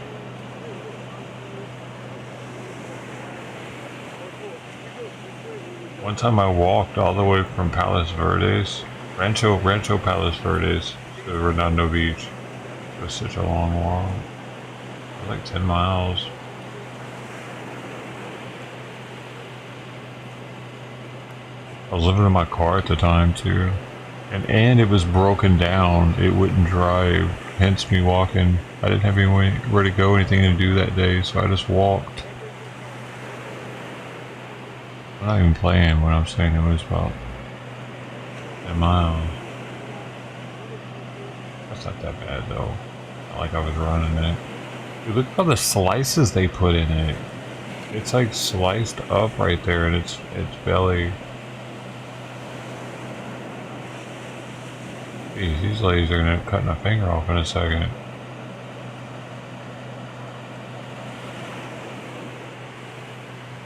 One time I walked all the way from Palos Verdes, Rancho Palos Verdes to Redondo Beach. It was such a long walk. It was like 10 miles. I was living in my car at the time too. And it was broken down. It wouldn't drive. Hence me walking. I didn't have anywhere to go, anything to do that day, so I just walked. I'm not even playing when I'm saying it was about 10 miles. That's not that bad though. Not like I was running it. Dude, look at all the slices they put in it. It's like sliced up right there in its belly. Jeez, these ladies are gonna end up cutting a finger off in a second.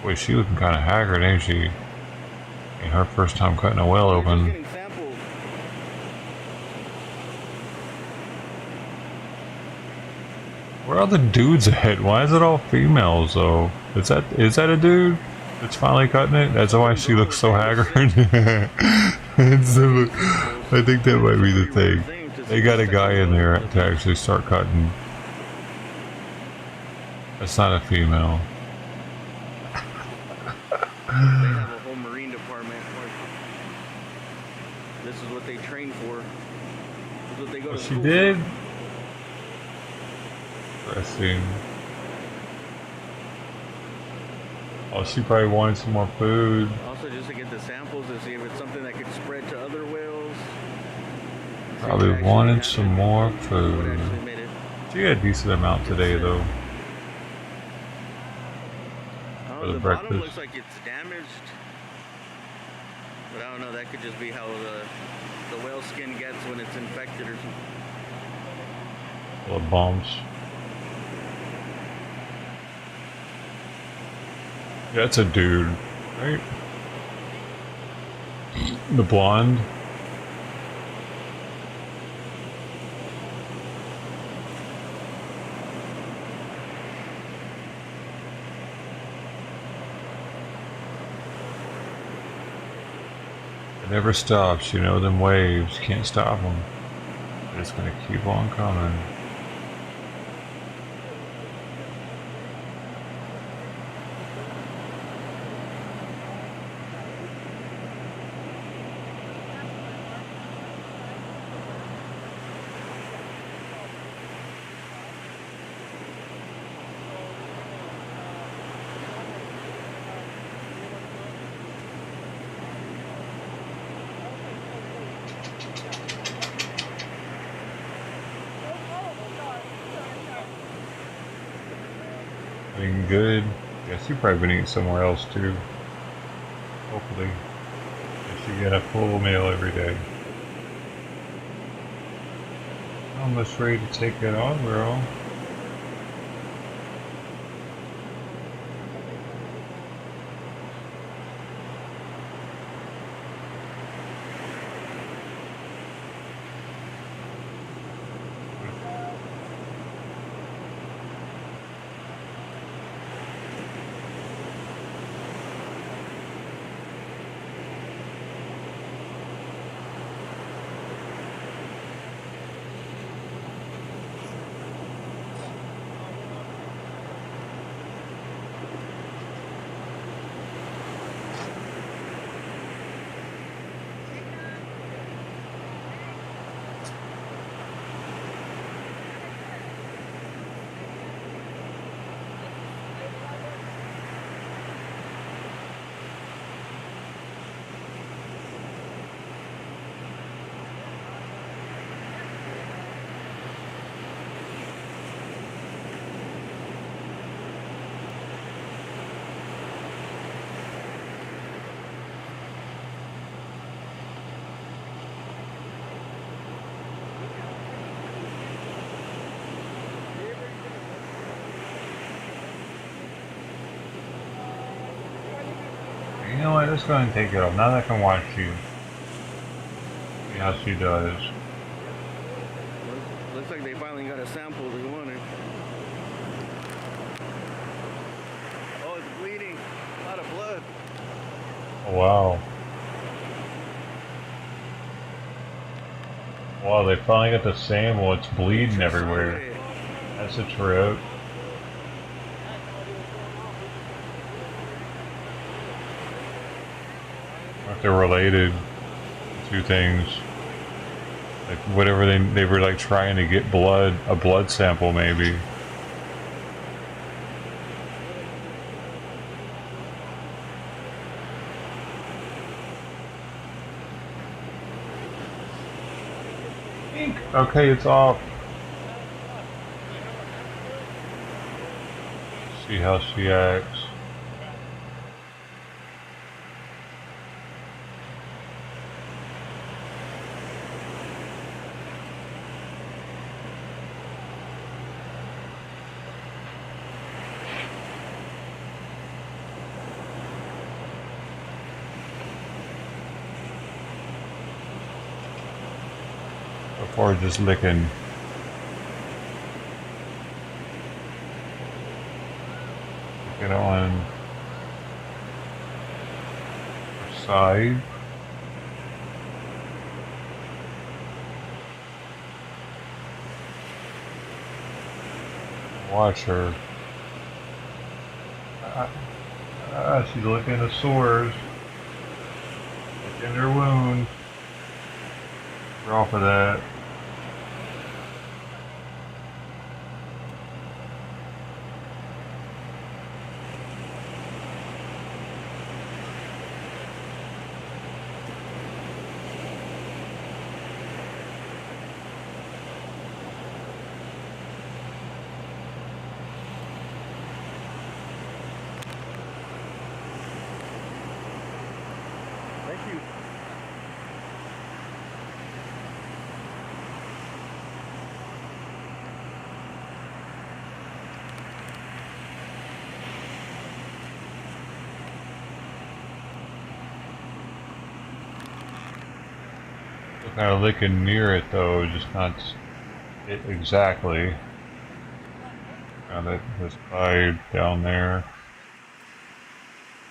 Boy, she looking kind of haggard, ain't she? Ain't her first time cutting a whale open. Where are the dudes at? Why is it all females though? Is that a dude that's finally cutting it? That's why she looks so haggard. I think that might be the thing. They got a guy in there to actually start cutting. That's not a female. They have a whole marine department. This is what they train for. This is what they go to She school did? for. Interesting. Oh, she probably wanted some more food. Also, just to get the samples to see if it's something that could spread to other whales. Probably wanted some more food. She had a decent amount today, though. Oh, For the the breakfast. bottom looks like it's damaged. But I don't know, that could just be how the whale skin gets when it's infected or something. Full of bumps. Yeah, it's a dude, right? The blonde. It never stops, you know, them waves, can't stop them. They're just gonna keep on coming. Being good. Guess you've probably been eating somewhere else too. Hopefully. Guess you get a full meal every day. Almost ready to take it on, girl. You know what? Let's go ahead and take it off. Now that I can watch you. See how she does. Looks like they finally got a sample they wanted. Oh, it's bleeding. A lot of blood. Oh, wow. Wow, they finally got the sample. It's bleeding everywhere. That's a trip. If they're related, two things. Like whatever they were like trying to get blood, a blood sample maybe. Okay, it's off. See how she acts. Before just licking. Get on her side. Watch her. She's licking the sores. Licking her wound. We're off of that. Thank you. Still kind of licking near it though, just not it exactly. Got it, this pipe down there.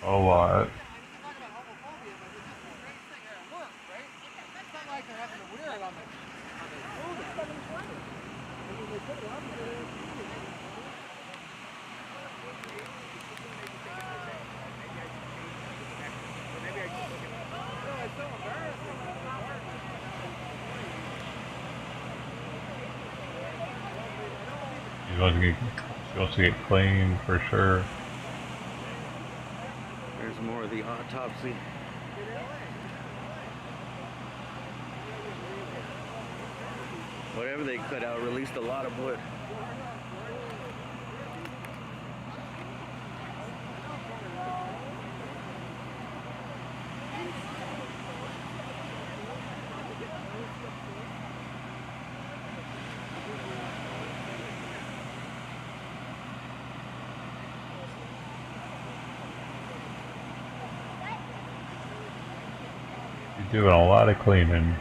A lot. She wants to get clean for sure. There's more of the autopsy. Whatever they cut out released a lot of blood. You're doing a lot of cleaning.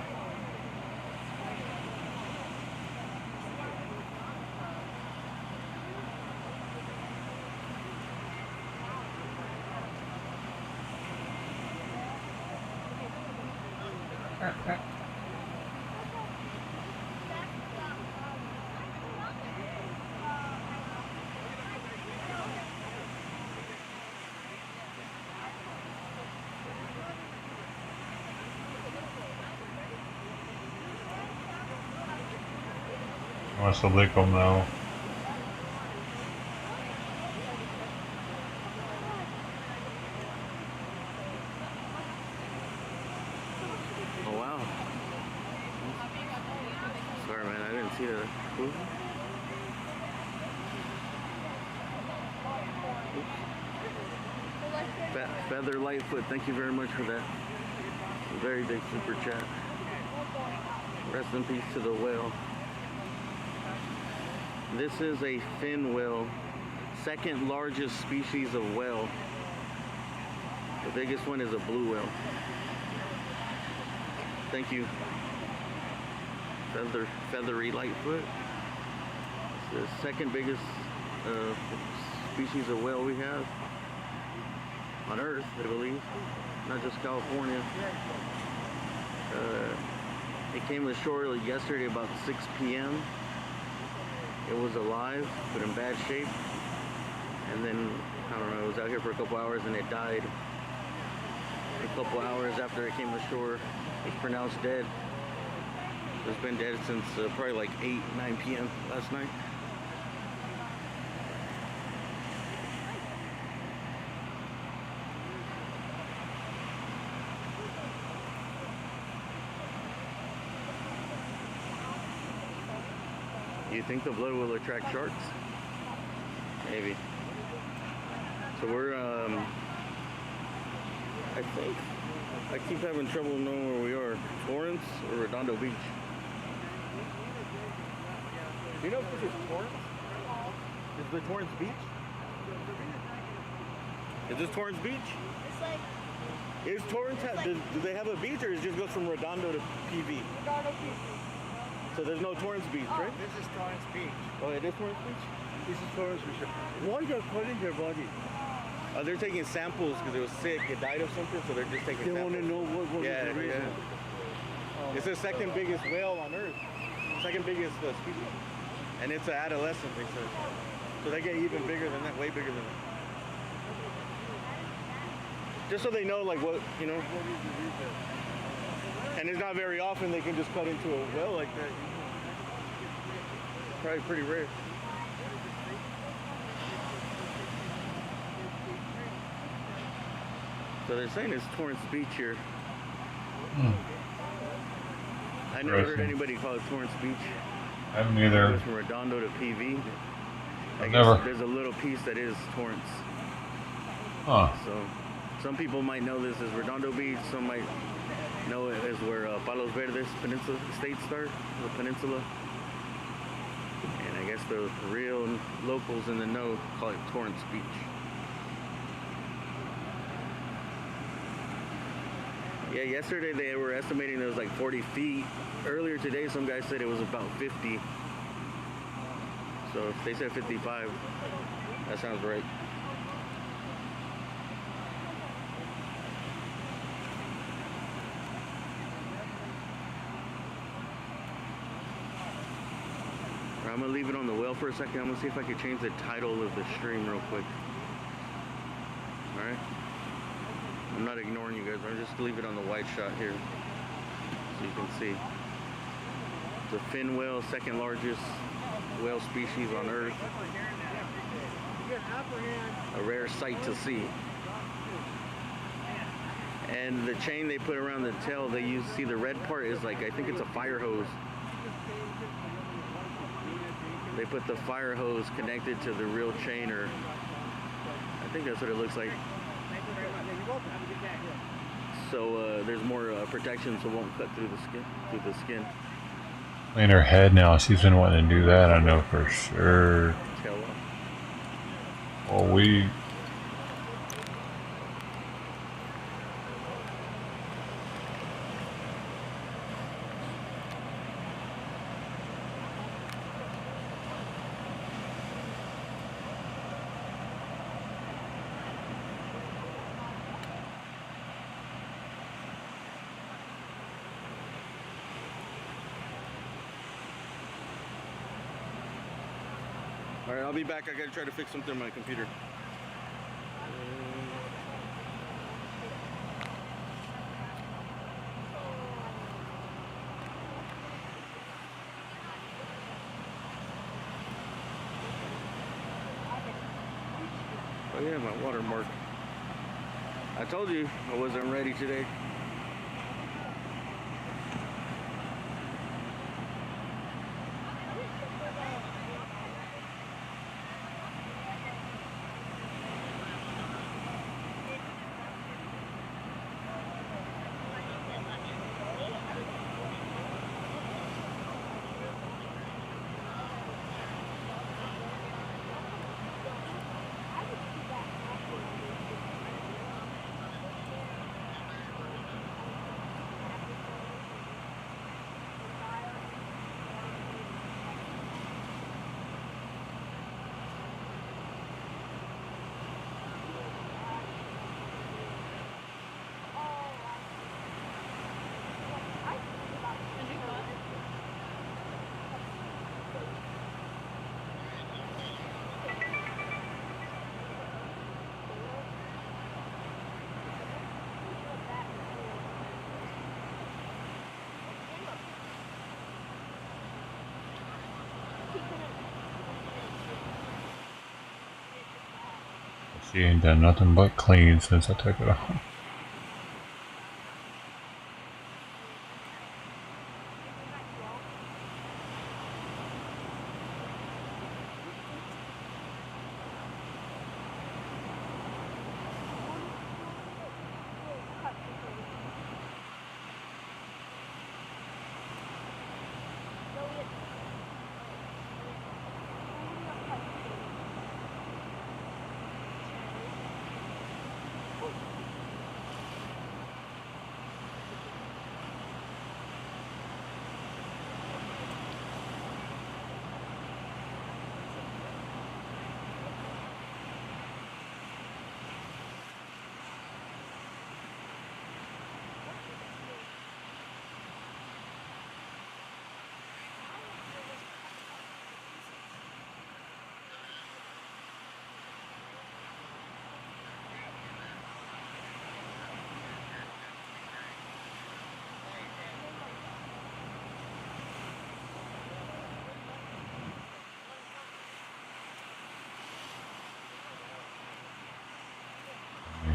Wants to lick them though. Oh wow. Sorry man, I didn't see the Feather Lightfoot, thank you very much for that. Very big super chat. Rest in peace to the whale. This is a fin whale, second largest species of whale. The biggest one is a blue whale. Thank you. Feathery lightfoot. It's the second biggest species of whale we have on Earth, I believe. Not just California. It came ashore yesterday about 6 p.m. It was alive, but in bad shape. And then, I don't know, it was out here for a couple hours and it died. A couple hours after it came ashore, it was pronounced dead. It's been dead since probably like 8, 9 p.m. last night. You think the blood will attract sharks? Maybe. So we're, I keep having trouble knowing where we are. Torrance or Redondo Beach? Do you know if this is Torrance? Is the Torrance Beach? Is this Torrance Beach? It's like Is Torrance, do they have a beach or it just goes from Redondo to PV? Redondo PV. So there's no Torrance Beach, right? This is Torrance Beach. Oh, it is Torrance Beach? This is Torrance Beach. Why are you calling their body? They're taking samples because it was sick. It died of something, so they're just taking They samples. want to know what Yeah, is the reason. yeah. It's the second biggest whale on Earth. Second biggest species. And it's an adolescent, they said. So they get even bigger than that, way bigger than that. Just so they know, like, what, you know. And it's not very often they can just cut into a whale like that. Probably pretty rare. So they're saying it's Torrance Beach here. I never heard anybody call it Torrance Beach. I haven't either. It goes from Redondo to PV. I guess never. there's a little piece that is Torrance. Huh. So some people might know this as Redondo Beach. Some might know it as where Palos Verdes Peninsula Estates start, the peninsula. And I guess the real locals in the know call it Torrance Beach. Yeah, yesterday they were estimating it was like 40 feet. Earlier today, some guy said it was about 50. So if they said 55, that sounds right. I'm gonna leave it on the whale for a second. I'm gonna see if I can change the title of the stream real quick. All right. I'm not ignoring you guys. I'm just leave it on the wide shot here, so you can see. The fin whale, second largest whale species on Earth. A rare sight to see. And the chain they put around the tail, they see the red part is like, I think it's a fire hose. They put the fire hose connected to the real chain, or I think that's what it looks like. So there's more protection, so it won't cut through the skin. Clean her head now. She's been wanting to do that, I know for sure. Well, we. All right, I'll be back. I gotta try to fix something on my computer. Oh yeah, my watermark. I told you I wasn't ready today. She ain't done nothing but clean since I took it off.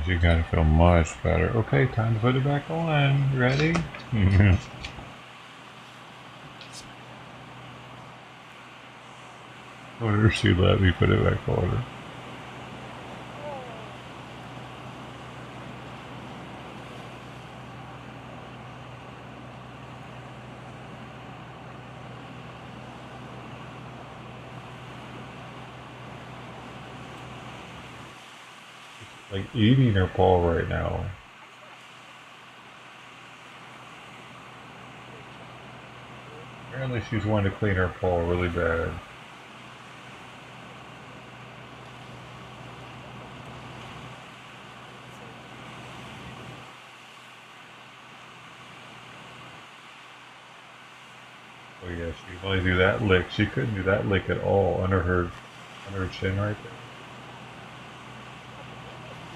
You gotta feel much better. Okay, time to put it back on. Ready? Wonder if she let me put it back on. Like eating her paw right now. Apparently she's wanting to clean her paw really bad. Oh yeah, she only do that lick. She couldn't do that lick at all under her chin right there.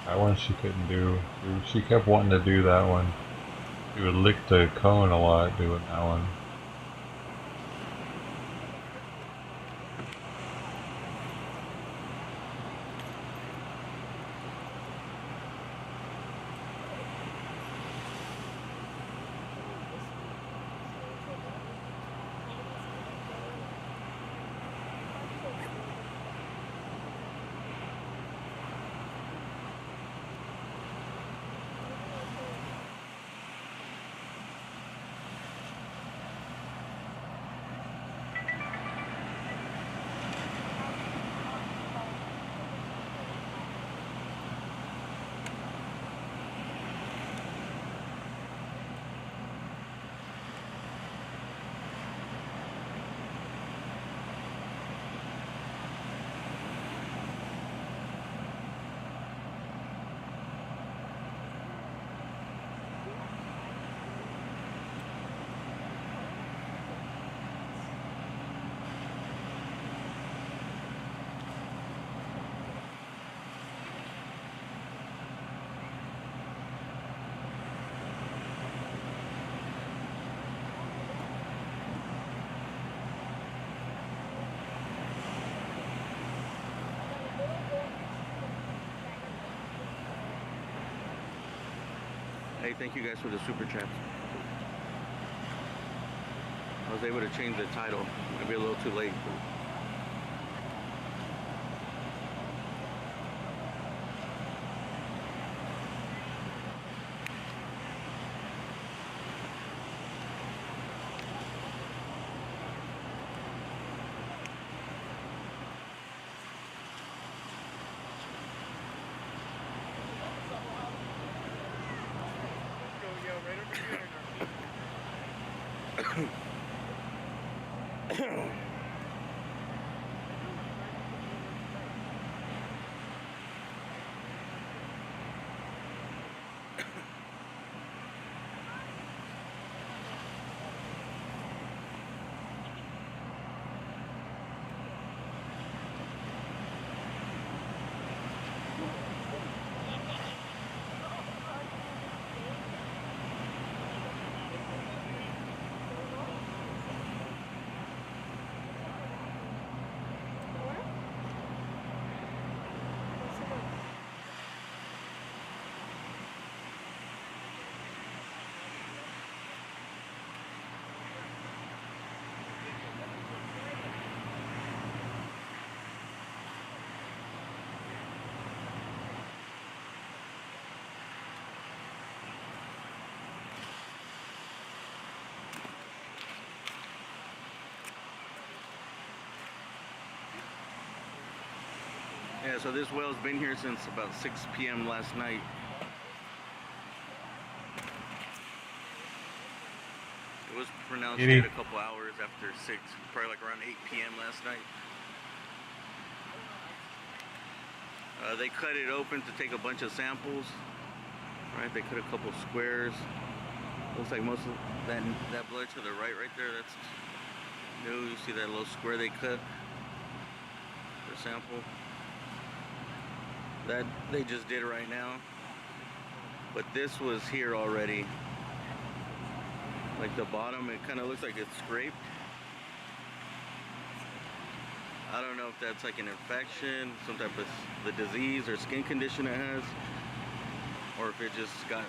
That one she couldn't do. She kept wanting to do that one. She would lick the cone a lot doing that one. Hey, thank you guys for the super chats. I was able to change the title. Maybe a little too late. Yeah, so this whale's been here since about 6 p.m. last night. It was pronounced dead a couple hours after 6, probably like around 8 p.m. last night. They cut it open to take a bunch of samples. Right, they cut a couple squares. Looks like most of that blood to the right there, that's new. You see that little square they cut for sample. That they just did right now. But this was here already. Like the bottom, it kind of looks like it's scraped. I don't know if that's like an infection, some type of the disease or skin condition it has, or if it just got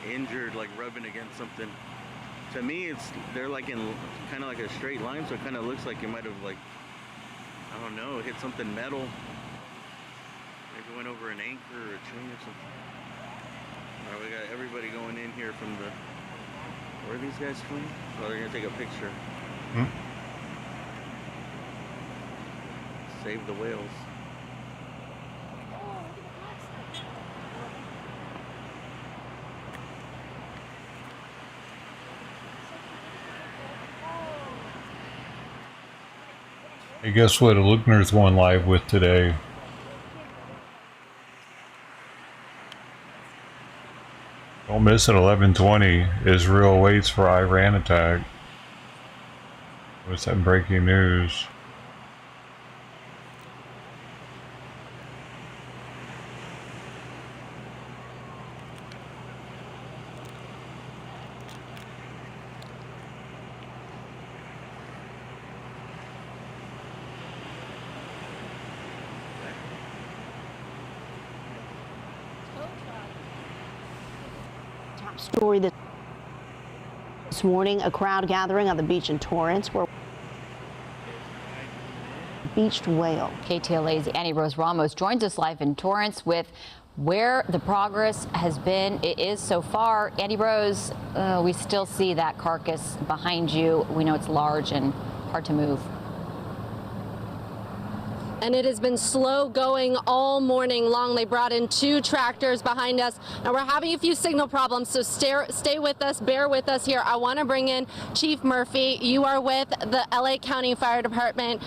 injured, like rubbing against something. To me, they're like in kind of like a straight line, so it kind of looks like it might have, like, I don't know, hit something metal. Maybe went over an anchor or a chain or something. All right, we got everybody going in here from the. Where are these guys from? Oh, they're gonna take a picture. Save the whales. Hey, guess what? Luckner's going live with today. Don't miss it. 11:20. Israel waits for Iran attack. What's that breaking news? Story this morning, a crowd gathering on the beach in Torrance where beached whale. KTLA's Annie Rose Ramos joins us live in Torrance with where the progress has been. It is so far. Annie Rose, we still see that carcass behind you. We know it's large and hard to move. And it has been slow going all morning long. They brought in 2 tractors behind us. Now we're having a few signal problems, so stay with us, bear with us here. I want to bring in Chief Murphy. You are with the LA County Fire Department,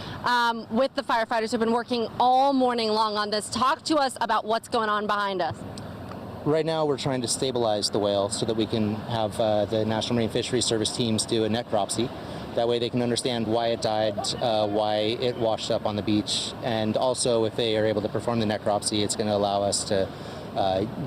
with the firefighters who have been working all morning long on this. Talk to us about what's going on behind us. Right now we're trying to stabilize the whale so that we can have the National Marine Fisheries Service teams do a necropsy. That way they can understand why it died, why it washed up on the beach, and also if they are able to perform the necropsy, it's going to allow us to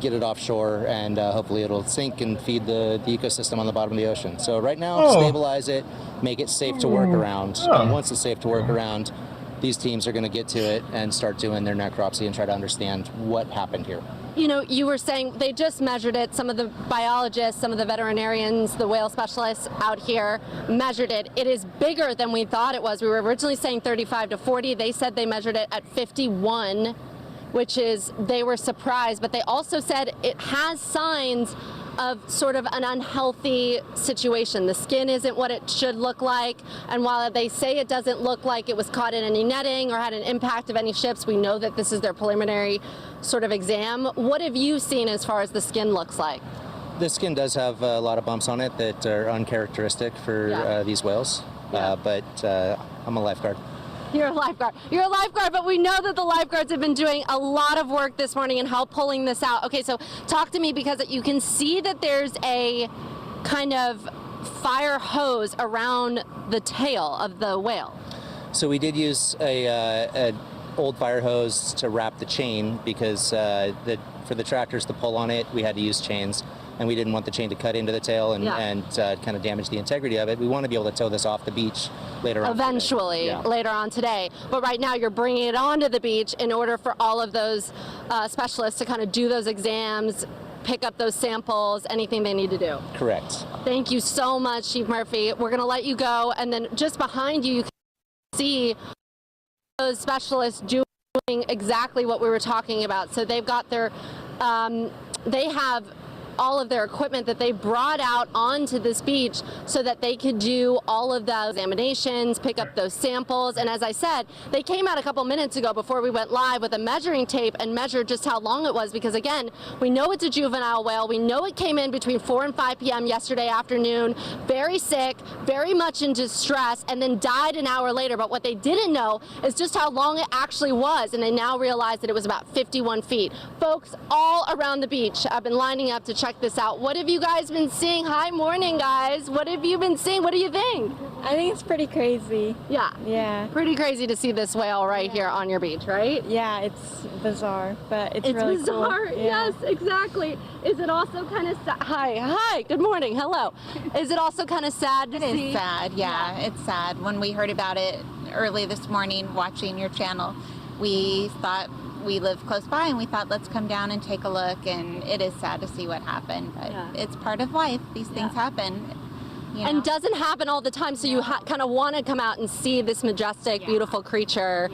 get it offshore, and hopefully it'll sink and feed the ecosystem on the bottom of the ocean. So right now, stabilize it, make it safe to work around. And once it's safe to work around, these teams are going to get to it and start doing their necropsy and try to understand what happened here. You know, you were saying they just measured it. Some of the biologists, some of the veterinarians, the whale specialists out here measured it. It is bigger than we thought it was. We were originally saying 35 to 40. They said they measured it at 51, which is, they were surprised. But they also said it has signs of sort of an unhealthy situation. The skin isn't what it should look like, and while they say it doesn't look like it was caught in any netting or had an impact of any ships, we know that this is their preliminary sort of exam. What have you seen as far as the skin looks like? The skin does have a lot of bumps on it that are uncharacteristic for these whales, but I'm a lifeguard. You're a lifeguard. You're a lifeguard, but we know that the lifeguards have been doing a lot of work this morning and help pulling this out. Okay, so talk to me, because you can see that there's a kind of fire hose around the tail of the whale. So we did use a old fire hose to wrap the chain, because for the tractors to pull on it, we had to use chains. And we didn't want the chain to cut into the tail and kind of damage the integrity of it. We want to be able to tow this off the beach later on. Eventually, later on today. But right now you're bringing it onto the beach in order for all of those specialists to kind of do those exams, pick up those samples, anything they need to do. Correct. Thank you so much, Chief Murphy. We're going to let you go. And then just behind you, you can see those specialists doing exactly what we were talking about. So they've got their, they have all of their equipment that they brought out onto this beach so that they could do all of the examinations, pick up those samples. And as I said, they came out a couple minutes ago before we went live with a measuring tape and measured just how long it was, because again, we know it's a juvenile whale. We know it came in between 4 and 5 p.m. yesterday afternoon, very sick, very much in distress, and then died an hour later. But what they didn't know is just how long it actually was, and they now realize that it was about 51 feet. Folks all around the beach have been lining up to check this out. What have you guys been seeing? Hi, morning, guys. What have you been seeing? What do you think? I think it's pretty crazy. Yeah. Yeah. Pretty crazy to see this whale right here on your beach, right? Yeah, it's bizarre, but it's really bizarre. cool. Yes, exactly. Is it also kind of sad? Hi, good morning, hello. Is it also kind of sad to see? It is sad, yeah, it's sad. When we heard about it early this morning watching your channel, we thought, we live close by, and we thought, let's come down and take a look, and it is sad to see what happened, but it's part of life. These things happen. You know? And doesn't happen all the time, so you kind of want to come out and see this majestic, beautiful creature,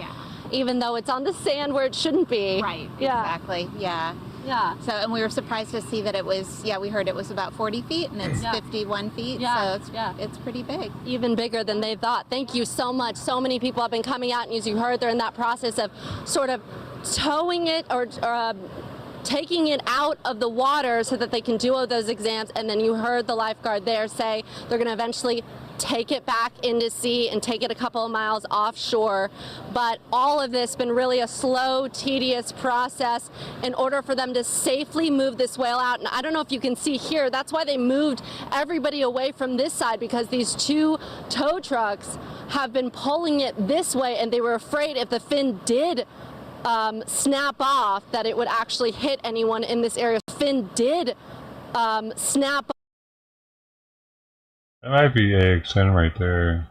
even though it's on the sand where it shouldn't be. Right, exactly, yeah. Yeah. So, and we were surprised to see that it was, we heard it was about 40 feet, and it's 51 feet, so it's pretty big. Even bigger than they thought. Thank you so much. So many people have been coming out, and as you heard, they're in that process of sort of towing it or taking it out of the water so that they can do all those exams. And then you heard the lifeguard there say they're going to eventually take it back into sea and take it a couple of miles offshore. But all of this has been really a slow, tedious process in order for them to safely move this whale out. And I don't know if you can see here, that's why they moved everybody away from this side, because these two tow trucks have been pulling it this way, and they were afraid if the fin did snap off that it would actually hit anyone in this area. The fin did snap off. That might be AXN right there.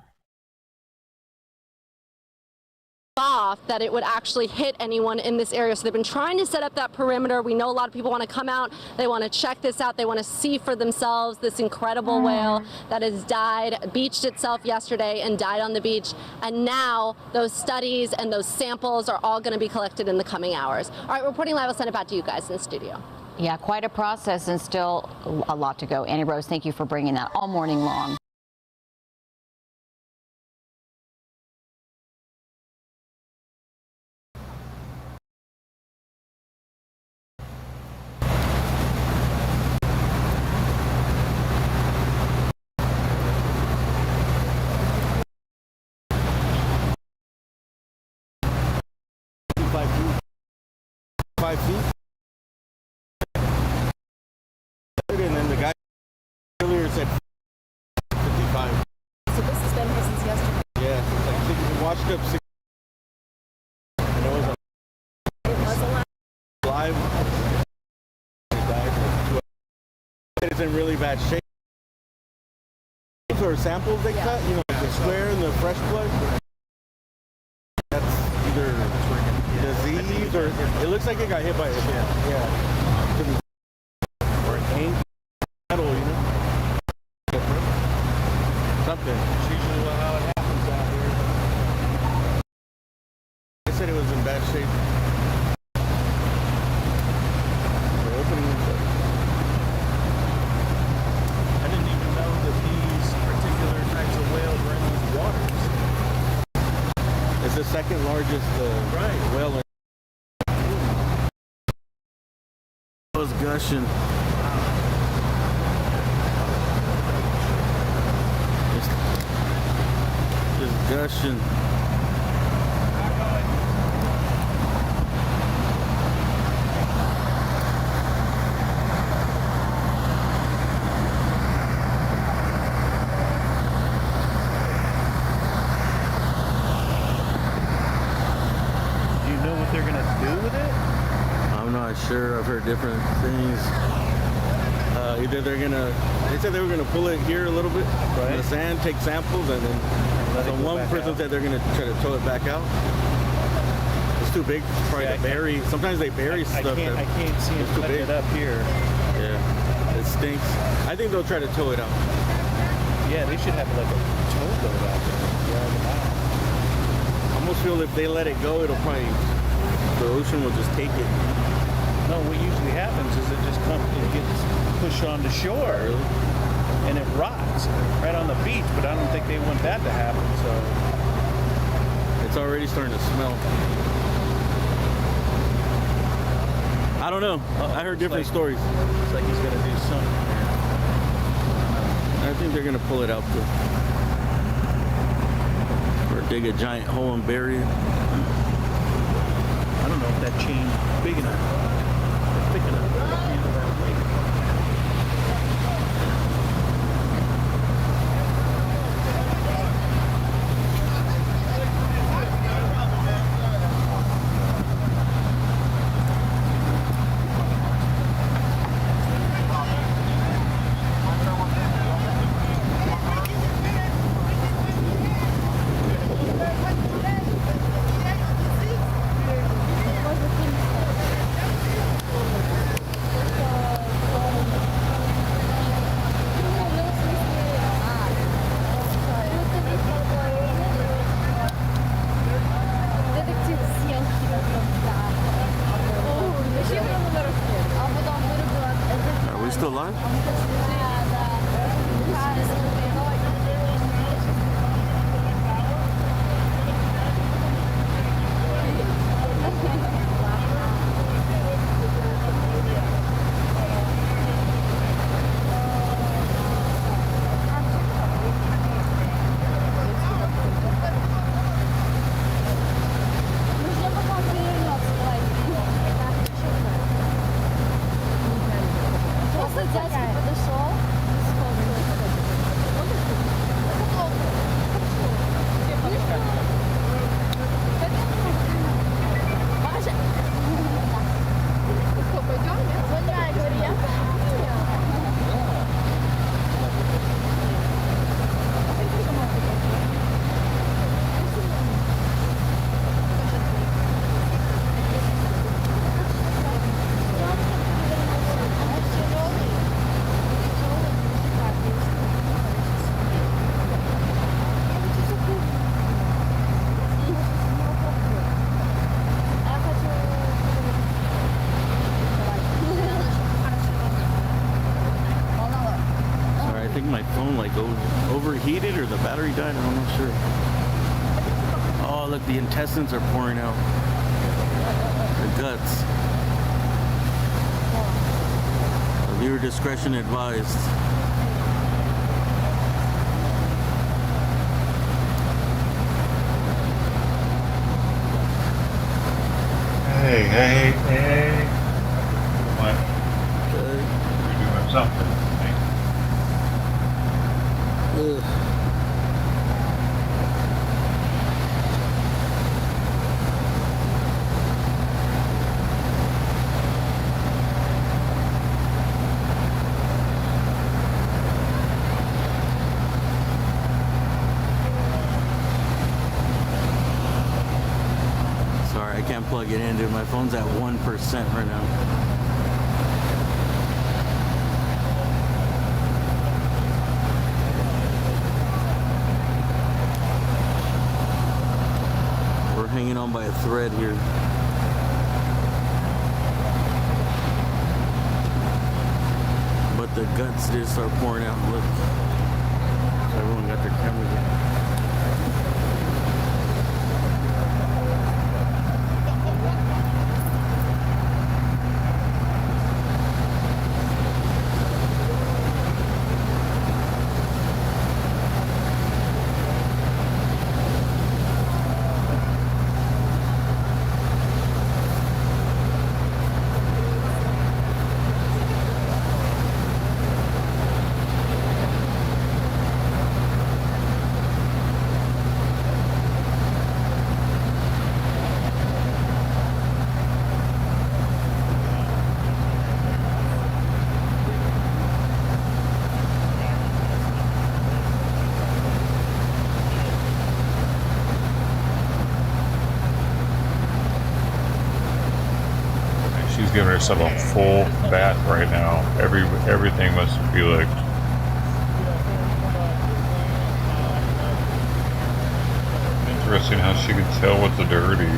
That it would actually hit anyone in this area. So they've been trying to set up that perimeter. We know a lot of people want to come out. They want to check this out. They want to see for themselves this incredible whale that has died, beached itself yesterday and died on the beach. And now those studies and those samples are all going to be collected in the coming hours. All right, reporting live. I'll send it back to you guys in the studio. Yeah, quite a process and still a lot to go. Annie Rose, thank you for bringing that all morning long. Five feet. And then the guy earlier said 55. So this has been here since yesterday. Yeah, so it's like it washed up 6. And it was live. He died. It's in really bad shape. Those are samples they cut, you know, the square and the fresh blood. That's either disease or it looks like it got hit by it. Yeah. Or it came metal, you know. Something. It's usually how it happens out here. They said it was in bad shape. They're opening it up. I didn't even know that these particular types of whales were in these waters. It's the second largest whale. It was gushing. Just gushing. Sure, I've heard different things. Either they're gonna, they said they were gonna pull it here a little bit in the sand, take samples, and then so one person said they're gonna try to tow it back out. It's too big, probably to bury. Sometimes they bury stuff. I can't see it too big up here. Yeah, it stinks. I think they'll try to tow it out. Yeah, they should have like a tow boat out there. I almost feel if they let it go, it'll probably, the ocean will just take it. No, what usually happens is it gets pushed on the shore and it rots right on the beach, but I don't think they want that to happen, so. It's already starting to smell. I don't know. I heard different stories. It's like he's gonna do something. I think they're gonna pull it out too. Or dig a giant hole and bury it. I don't know if that chain is big enough. Or thick enough to handle that weight. Are we still live? I think my phone like overheated or the battery died. I'm not sure. Oh, look, the intestines are pouring out. The guts. Viewer discretion advised. Hey. What? You're doing something. Sorry, I can't plug it in, dude. My phone's at 1% right now. Hanging on by a thread here. But the guts did start pouring out. Look. So everyone got their cameras in. She's giving herself a full bath right now. Everything must be like interesting how she could tell what the dirty.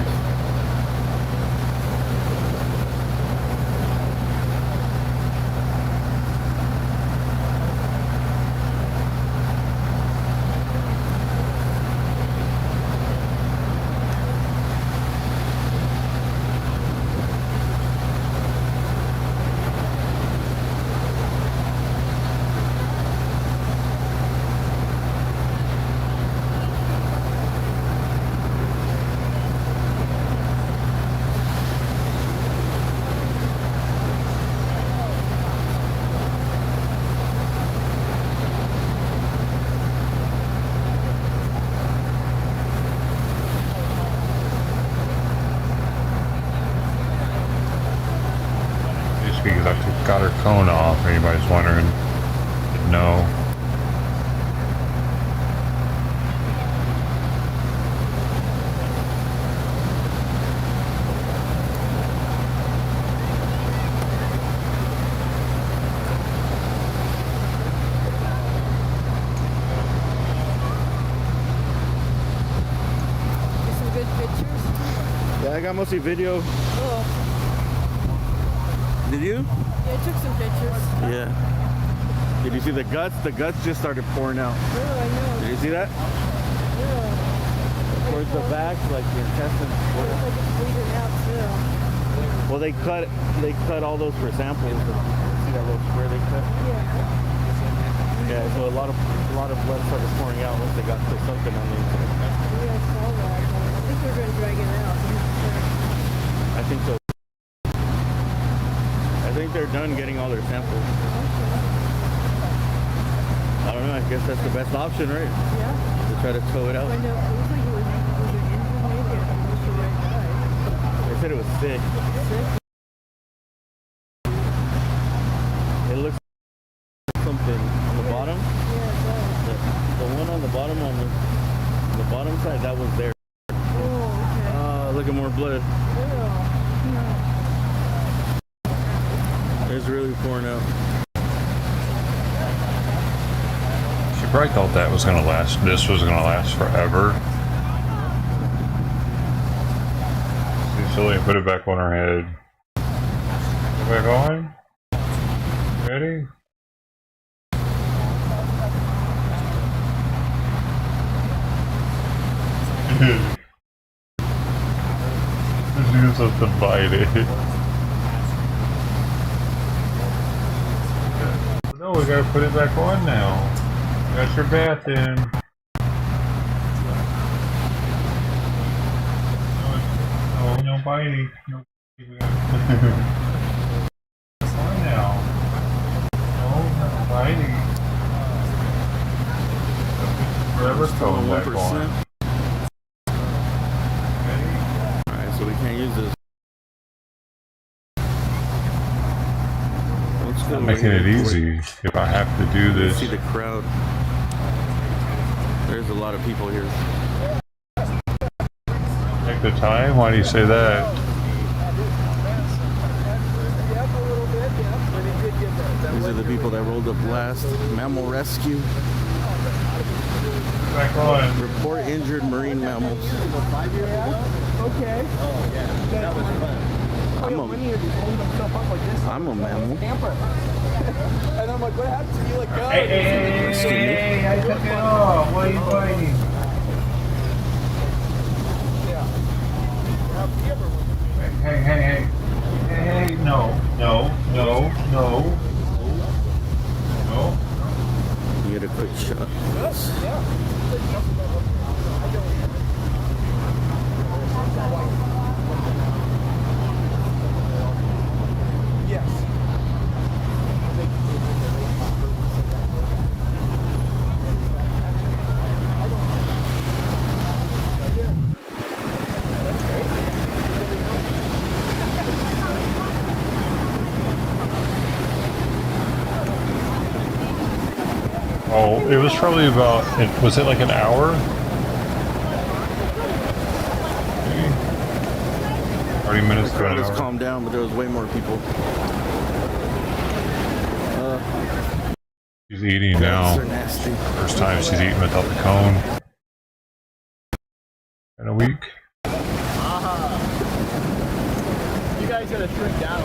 got her cone off, if anybody's wondering. No. Some good pictures. Yeah, I got mostly video. Oh, Did you? yeah, I took some pictures. Yeah. Did you see the guts? The guts just started pouring out. Oh, I know. Did you see that? Yeah. Towards the back, like the intestines. Looks like it's bleeding out too. Well, they cut all those for samples. See that little square they cut? Yeah. Yeah. So a lot of blood started pouring out once they got to something on the inside. Yeah, I saw that. I think they're going to drag it out. I think so. I think they're done getting all their samples. I don't know. I guess that's the best option, right? Yeah. To try to tow it out. I know. It looks like it was injured maybe. Unless you're right side. They said it was sick. Sick? It looks like something on the bottom. Yeah, it does. The one on the bottom the bottom side, that was there. Oh, okay. Look at more blood. It's really pouring out. She probably thought that was gonna last. This was gonna last forever. She's silly and put it back on her head. Go back on. Ready? She's supposed to bite it. No, we gotta put it back on now. Got your bath in. No biting. No on now. No biting. Forever going back on. Alright, so we can't use this. I'm making it easy if I have to do this. See the crowd. There's a lot of people here. Take the time? Why do you say that? These are the people that rolled up last. Mammal rescue. Back on. Report injured marine mammals. Okay. I'm a mammal. And I'm like, what happened to you? Like, God. Hey, I took it off. Why are you biting? Hey, no. You get a quick shot. Yes. Oh, it was probably about, was it like an hour? Maybe 30 minutes to an Just hour. calmed down, but there was way more people. She's eating now. They're nasty. First time she's eating without the cone in a week. You guys gotta shrink down.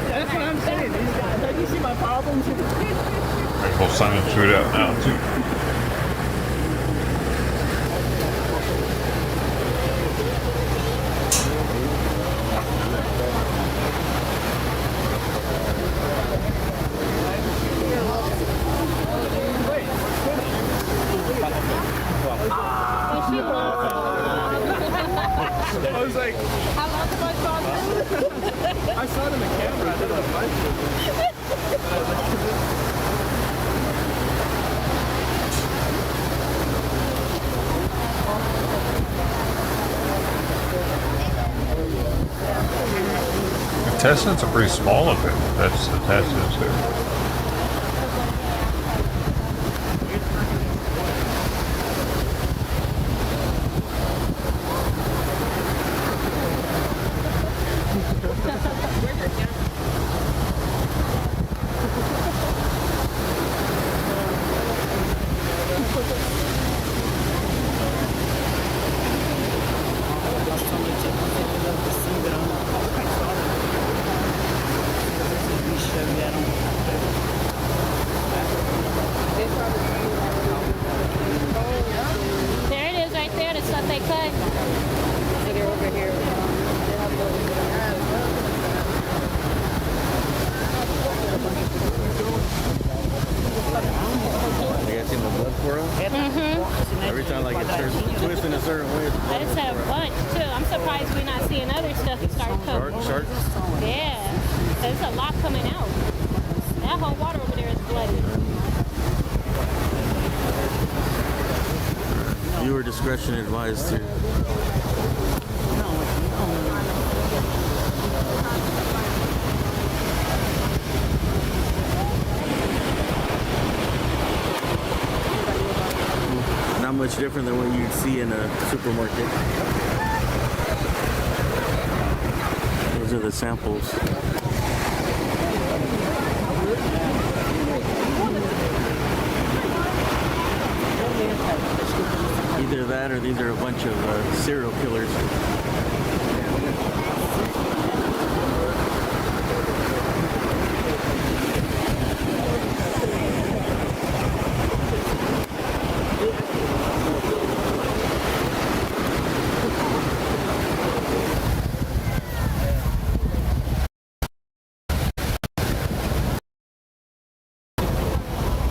That's what I'm saying. Don't you see my problems? Alright, well, Simon's food out now, too. I was like, how long have I talked? I saw it in the camera. I thought it was intestines are pretty small of it. That's intestines there. There it is right there, the stuff they cut. So they're over here. You guys seen the blood swirl? Mm-hmm. Every time like it turns twists in a certain way. I just had a bunch too. I'm surprised we're not seeing other stuff that start cooking. Sharks? Yeah. There's a lot coming out. That whole water over there is bloody. Viewer discretion advised here. Not much different than what you'd see in a supermarket. Those are the samples. Either that or these are a bunch of serial killers.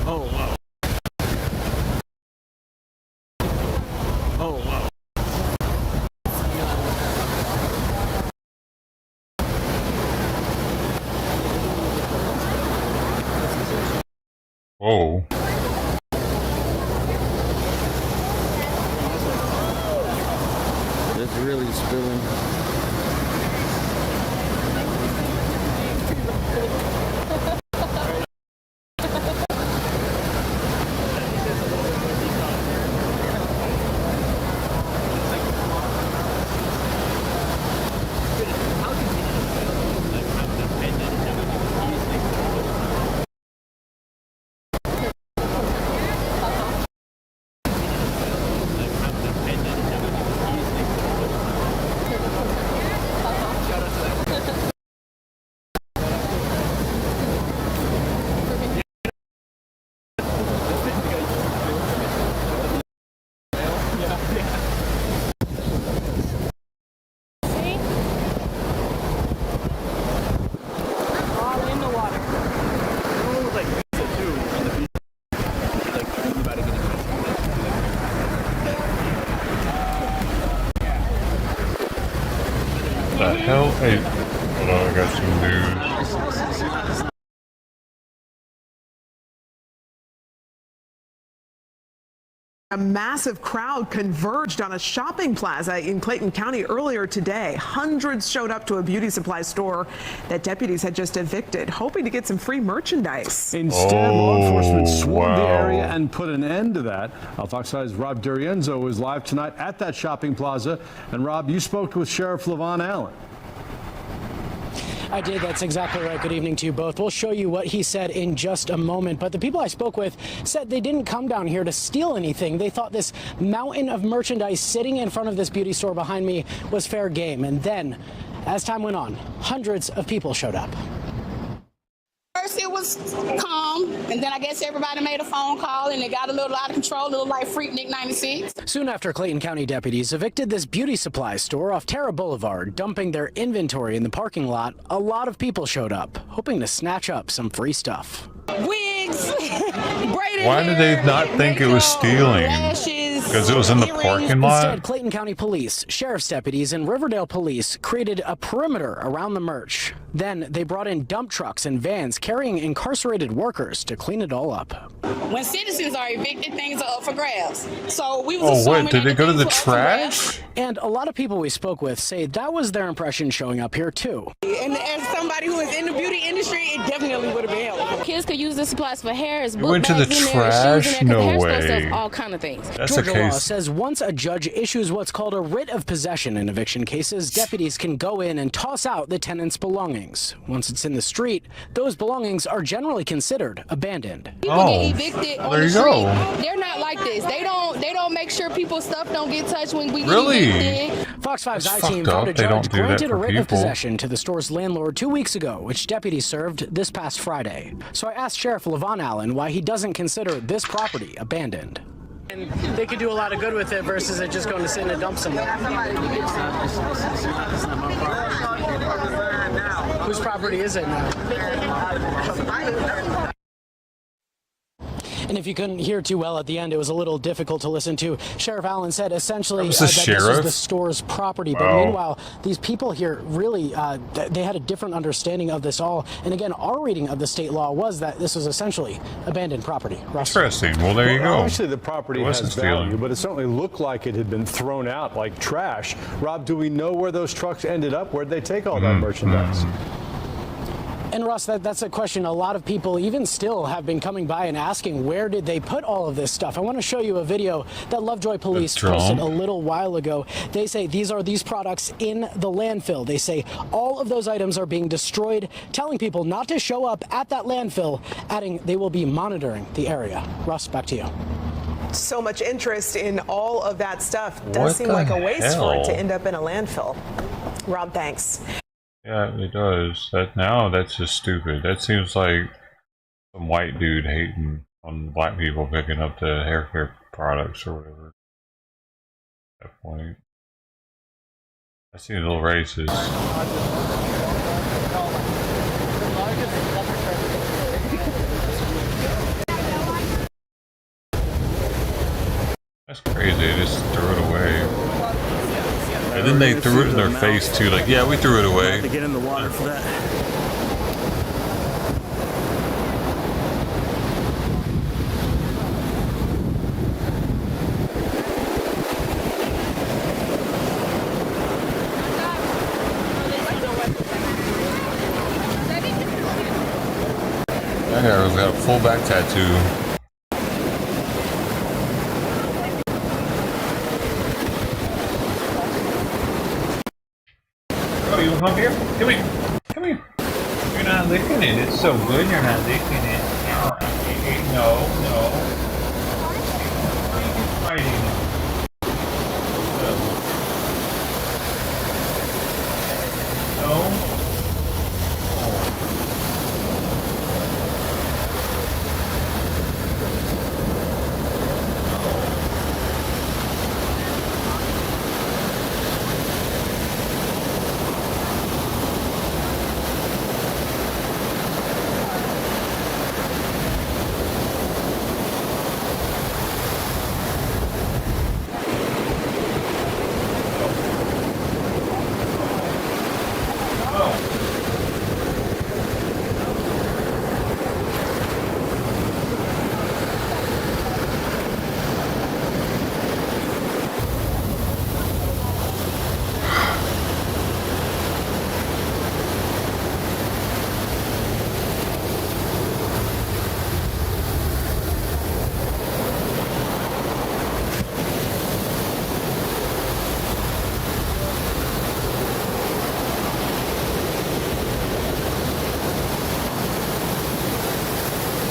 Oh, wow. Oh, wow. Whoa. It's really spilling. The hell? Hey, hold on, I got some news. A massive crowd converged on a shopping plaza in Clayton County earlier today. Hundreds showed up to a beauty supply store that deputies had just evicted, hoping to get some free merchandise. Instead, law enforcement swarmed the area and put an end to that. Al Fox 5's Rob Durienzo is live tonight at that shopping plaza. And Rob, you spoke with Sheriff LaVon Allen. I did. That's exactly right. Good evening to you both. We'll show you what he said in just a moment. But the people I spoke with said they didn't come down here to steal anything. They thought this mountain of merchandise sitting in front of this beauty store behind me was fair game. And then, as time went on, hundreds of people showed up. First it was calm, and then I guess everybody made a phone call and it got a little out of control, a little like Freaknik 96. Soon after, Clayton County deputies evicted this beauty supply store off Terra Boulevard, dumping their inventory in the parking lot. A lot of people showed up, hoping to snatch up some free stuff. Wigs, braided Why did they not think it was stealing? Because it was in the parking lot? Instead, Clayton County Police, Sheriff's deputies, and Riverdale Police created a perimeter around the merch. Then they brought in dump trucks and vans carrying incarcerated workers to clean it all up. When citizens are evicted, things are up for grabs. So we was Oh, assuming what? Did that they go to things the were up for grabs. trash? And a lot of people we spoke with say that was their impression showing up here too. And as somebody who is in the beauty industry, it definitely would have been helpful. Kids could use the supplies for hair, You went to the trash? No way. Stuff, all kind of things. That's the Georgia law case. says once a judge issues what's called a writ of possession in eviction cases, deputies can go in and toss out the tenant's belongings. Once it's in the street, those belongings are generally considered abandoned. People get evicted on there the you street. go. They're not like this. They don't make sure people's stuff don't get touched when we Really? get evicted. Fox 5's That's I-Team fucked found up. a They don't judge do that granted a for writ of people. possession to the store's landlord 2 weeks ago, which deputies served this past Friday. So I asked Sheriff Levon Allen why he doesn't consider this property abandoned. And they could do a lot of good with it versus it just going to sit in a dump somewhere. Whose property is it now? And if you couldn't hear too well at the end, it was a little difficult to listen to. Sheriff Allen said essentially That was that the this was sheriff? the store's property. But Wow. meanwhile, these people here really, they had a different understanding of this all. And again, our reading of the state law was that this was essentially abandoned property. Ross? Interesting. Well, there you go. Obviously, the property It has wasn't value, stealing. but it certainly looked like it had been thrown out like trash. Rob, do we know where those trucks ended up? Where'd they take all that merchandise? And Russ, that's a question a lot of people even still have been coming by and asking, where did they put all of this stuff? I want to show you a video that Lovejoy Police posted a little while ago. They say these products in the landfill. They say all of those items are being destroyed, telling people not to show up at that landfill, adding they will be monitoring the area. Russ, back to you. So much interest in all of that stuff. Does What seem the like a waste for it to hell? end up in a landfill. Rob, thanks. Yeah, it does. That's just stupid. That seems like some white dude hating on black people picking up the hair care products or whatever. At that point. That seems a little racist. That's crazy. They just threw it away. And then they threw it in their face too. Like, yeah, we threw it away. To get in the water for that. That guy was got a full back tattoo. Oh, you want to come here? Come here. Come here. You're not licking it. It's so good you're not licking it. No, no. Why are you fighting it? No.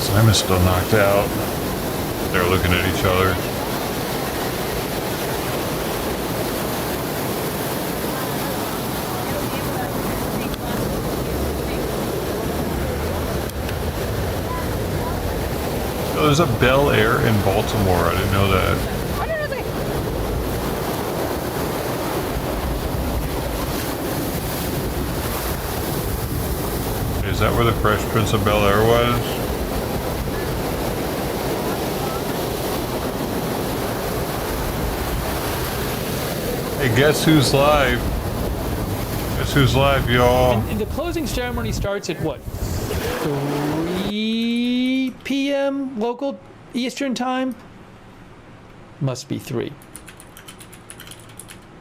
Simon's still knocked out. They're looking at each other. Oh, there's a Bel Air in Baltimore. I didn't know that. Is that where the Fresh Prince of Bel Air was? Hey, guess who's live? Guess who's live, y'all? And the closing ceremony starts at what? 3 p.m. local Eastern time? Must be 3.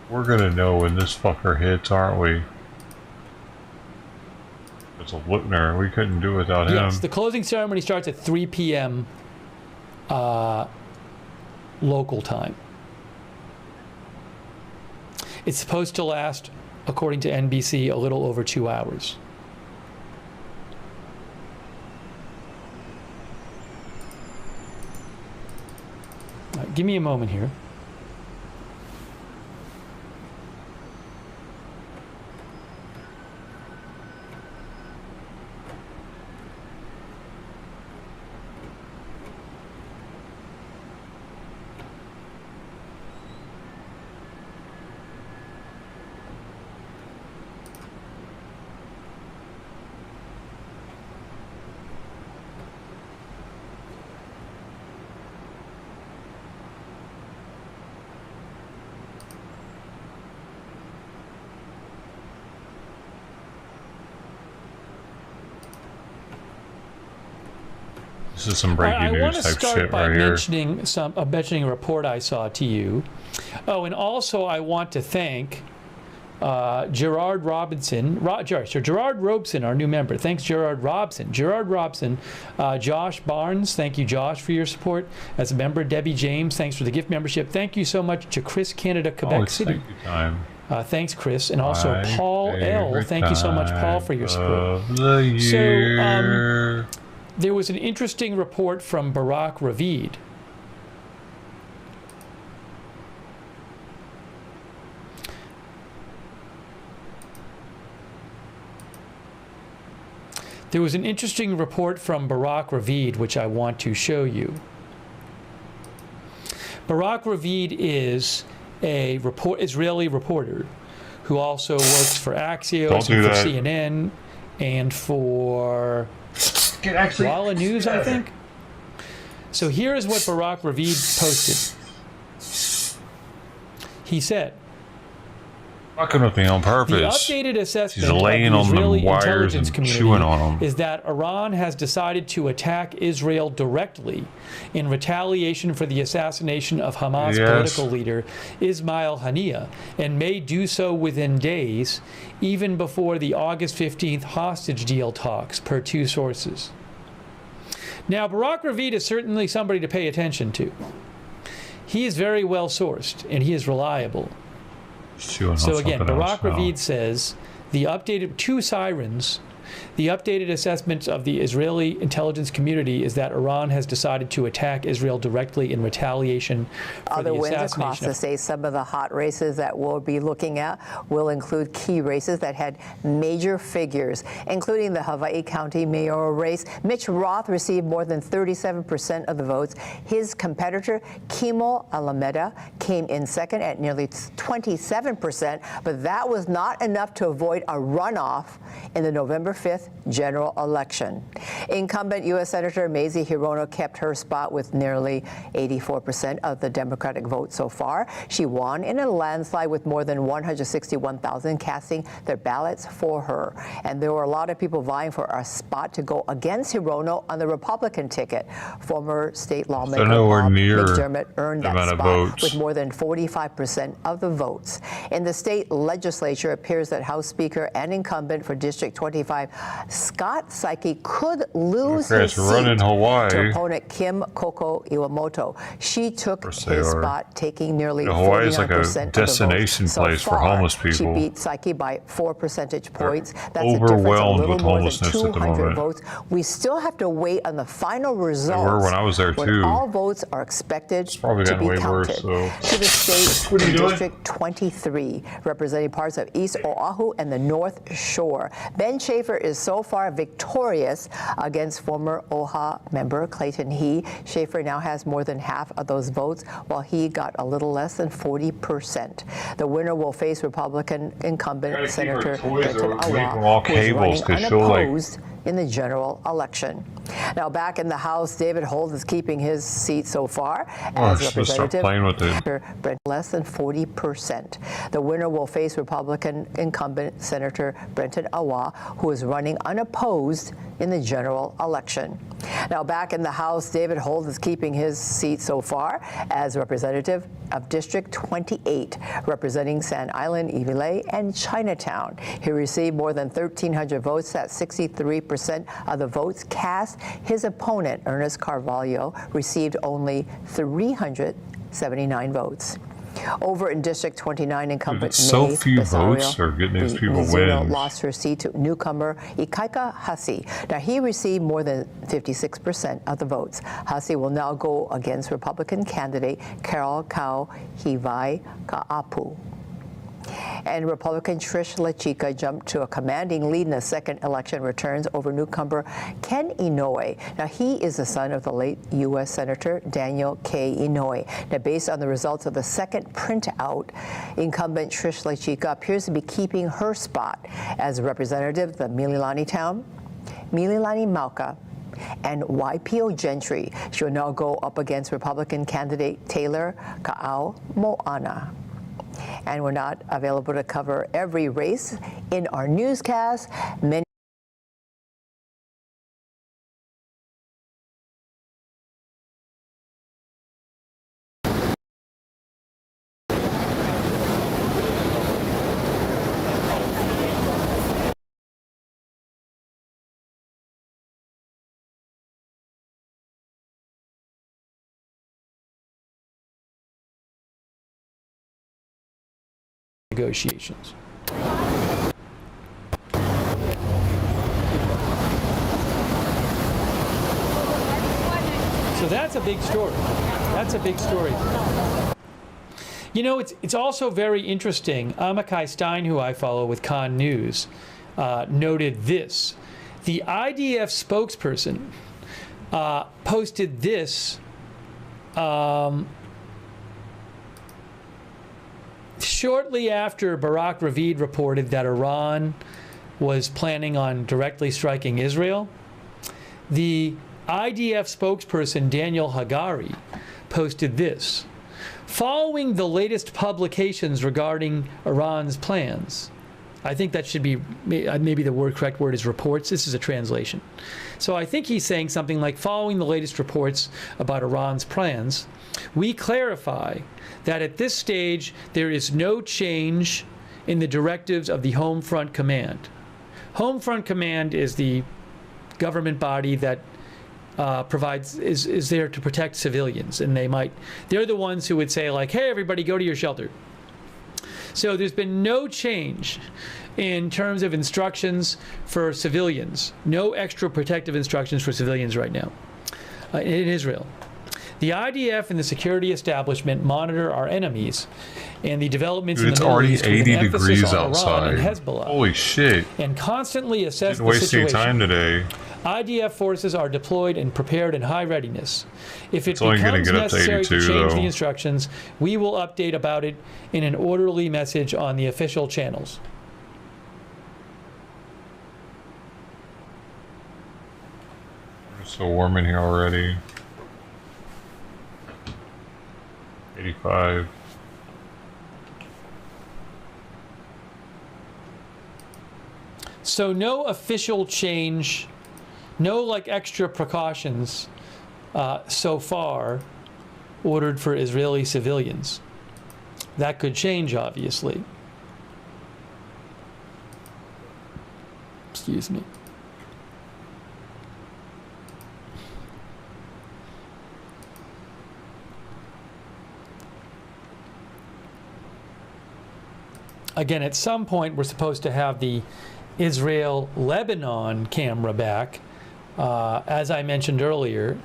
We're gonna know when this fucker hits, aren't we? It's a Lipner. We couldn't do it without him. Yes, the closing ceremony starts at 3 p.m. Local time. It's supposed to last, according to NBC, a little over 2 hours. All right, give me a moment here. This is some breaking news type shit right here. mentioning mentioning a report I saw to you. Oh, and also I want to thank Gerard Robson, our new member. Thanks, Gerard Robson. Josh Barnes, thank you, Josh, for your support as a member. Debbie James, thanks for the gift membership. Thank you so much to Chris Canada, Quebec City. Thanks, Chris. And also Paul L. Thank you so much, Paul, for your support. So, there was an interesting report from Barak Ravid. There was an interesting report from Barak Ravid, which I want to show you. Barak Ravid is a Israeli reporter who also works for Axios and for CNN and for Walla News, I think. So here is what Barak Ravid posted. He said, fucking with me on purpose. The updated assessment He's laying of the on Israeli the wires intelligence and community chewing on them. is that Iran has decided to attack Israel directly in retaliation for the assassination of Hamas political leader Ismail Haniyeh, and may do so within days, even before the August 15th hostage deal talks, per 2 sources. Now, Barak Ravid is certainly somebody to pay attention to. He is very well sourced, and he is reliable. So again, Barak Ravid says the updated 2 sirens, the updated assessment of the Israeli intelligence community is that Iran has decided to attack Israel directly in retaliation for other the wins assassination across the state. Some of the hot races that we'll be looking at will include key races that had major figures, including the Hawaii County mayoral race. Mitch Roth received more than 37% of the votes. His competitor, Kimo Alameda, came in second at nearly 27%, but that was not enough to avoid a runoff in the November 5th general election. Incumbent U.S. Senator Mazie Hirono kept her spot with nearly 84% of the Democratic vote so far. She won in a landslide with more than 161,000 casting their ballots for her. And there were a lot of people vying for a spot to go against Hirono on the Republican ticket. Former state lawmaker Bob McDermott earned that spot with more than 45% of the votes. In the state legislature, it appears that House Speaker and incumbent for District 25 Scott Saiki could lose his seat to opponent Kim Koko Iwamoto. She took his spot, taking nearly 49% is like a destination place for homeless people. She beat Saiki by 4 percentage points. That's overwhelmed a difference of a little with more homelessness than at the 200 moment. votes. We still have to wait on the final results. They were when I was there when too. all votes are expected probably to gotten be way counted. worse. To the state in District 23, representing parts of East Oahu and the North Shore. Ben Schaefer is so far victorious against former OHA member Clayton He. Schaefer now has more than half of those votes, while he got a little less than 40%. The winner will face Republican incumbent Senator Britton Awa, who is running unopposed in the general election. Now, back in the House, David Holt is keeping his seat so far as representative. Less than 40%. The winner will face Republican incumbent Senator Brenton Awa, who is running unopposed in the general election. Now, back in the House, David Holt is keeping his seat so far as representative of District 28, representing Sand Island, Iwilei, and Chinatown. He received more than 1,300 votes. That's 63% of the votes cast. His opponent, Ernest Carvalho, received only 379 votes. Over in District 29, incumbent so May few Besario, votes are getting these people Mizuno wins. lost her seat to newcomer Ikaika Hasi. Now, he received more than 56% of the votes. Hasi will now go against Republican candidate Carol Kau Hivai Ka'apu. And Republican Trish LaChica jumped to a commanding lead in the second election returns over newcomer Ken Inouye. Now, he is the son of the late U.S. Senator Daniel K. Inouye. Now, based on the results of the second printout, incumbent Trish LaChica appears to be keeping her spot as representative of the Mililani town, Mililani Mauka, and YPO Gentry. She'll now go up against Republican candidate Taylor Ka'au Moana. And we're not available to cover every race in our newscast. Many negotiations. So that's a big story. That's a big story. You know, it's also very interesting. Amakai Stein, who I follow with Con News, noted this. The IDF spokesperson posted this shortly after Barak Ravid reported that Iran was planning on directly striking Israel. The IDF spokesperson Daniel Hagari posted this. Following the latest publications regarding Iran's plans, I think that should be, maybe the correct word is reports. This is a translation. So I think he's saying something like, following the latest reports about Iran's plans, we clarify that at this stage there is no change in the directives of the Home Front Command. Home Front Command is the government body that is there to protect civilians, and they're the ones who would say, like, hey, everybody, go to your shelter. So there's been no change in terms of instructions for civilians, no extra protective instructions for civilians right now in Israel. The IDF and the security establishment monitor our enemies and the developments in the Middle East with an emphasis on Iran and Hezbollah. Holy shit. And constantly assess Didn't the waste any situation. time today. IDF forces are deployed and prepared in high readiness. If it It's only gonna becomes get up to necessary to 82 change though. the instructions, we will update about it in an orderly message on the official channels. It's so warm in here already. 85. So no official change, no like extra precautions so far ordered for Israeli civilians. That could change, obviously. Excuse me. Again, at some point, we're supposed to have the Israel-Lebanon camera back. As I mentioned earlier,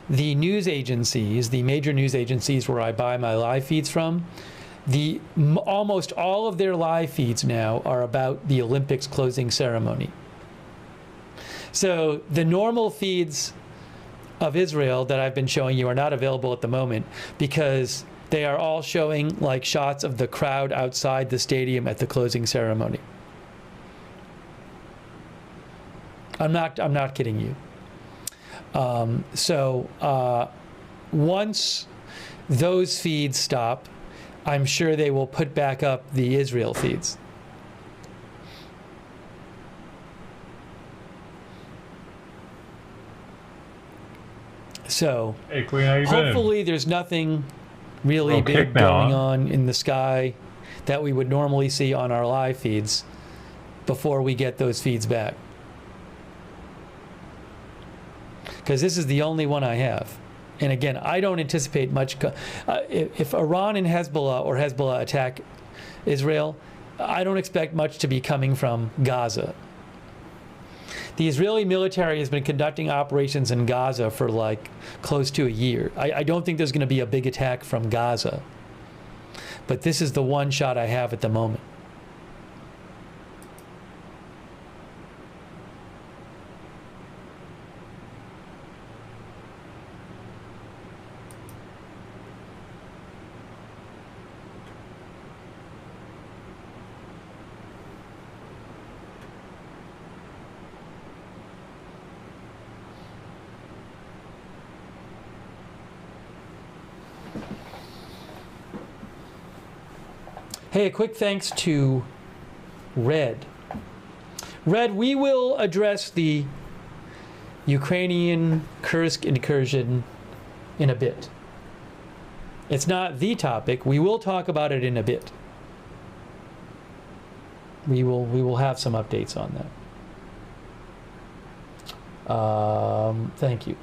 the news agencies, the major news agencies where I buy my live feeds from, almost all of their live feeds now are about the Olympics closing ceremony. So the normal feeds of Israel that I've been showing you are not available at the moment because they are all showing like shots of the crowd outside the stadium at the closing ceremony. I'm not kidding you. Once those feeds stop, I'm sure they will put back up the Israel feeds. So, hey, Queen, how you hopefully there's nothing really Real big kick now, going huh? on in the sky that we would normally see on our live feeds before we get those feeds back. Because this is the only one I have. And again, I don't anticipate much. If Iran and Hezbollah or Hezbollah attack Israel, I don't expect much to be coming from Gaza. The Israeli military has been conducting operations in Gaza for like close to a year. I don't think there's going to be a big attack from Gaza. But this is the one shot I have at the moment. Hey, a quick thanks to Red. Red, we will address the Ukrainian Kursk incursion in a bit. It's not the topic. We will talk about it in a bit. We will have some updates on that. Thank you.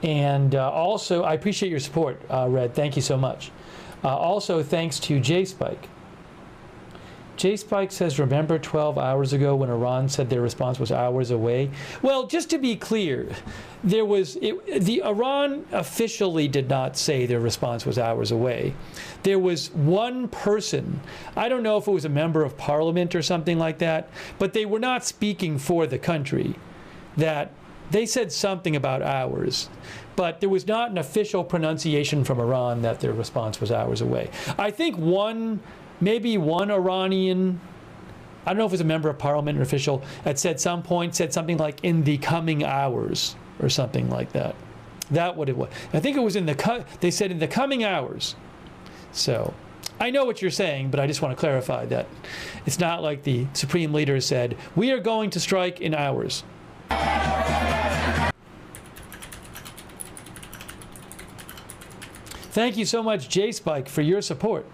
And also, I appreciate your support, Red. Thank you so much. Also, thanks to J-Spike. J-Spike says, remember 12 hours ago when Iran said their response was hours away? Well, just to be clear, Iran officially did not say their response was hours away. There was one person, I don't know if it was a member of parliament or something like that, but they were not speaking for the country, that they said something about hours, but there was not an official pronunciation from Iran that their response was hours away. I think maybe one Iranian, I don't know if it was a member of parliament or official, said something like in the coming hours or something like that. That what it was. I think it was they said in the coming hours. So I know what you're saying, but I just want to clarify that it's not like the Supreme Leader said, we are going to strike in hours. Thank you so much, J-Spike, for your support.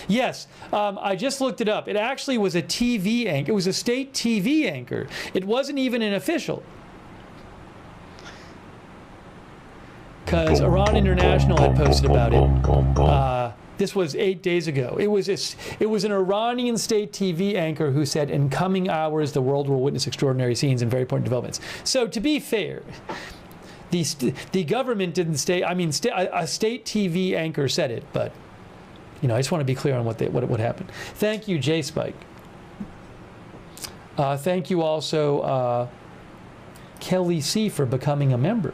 Yes, I just looked it up. It actually was a TV anchor. It was a state TV anchor. It wasn't even an official. Because Iran International had posted about it. This was 8 days ago. It was an Iranian state TV anchor who said, in coming hours, the world will witness extraordinary scenes and very important developments. So to be fair, the government didn't say, a state TV anchor said it, but I just want to be clear on what happened. Thank you, J-Spike. Thank you also, Kelly C, for becoming a member.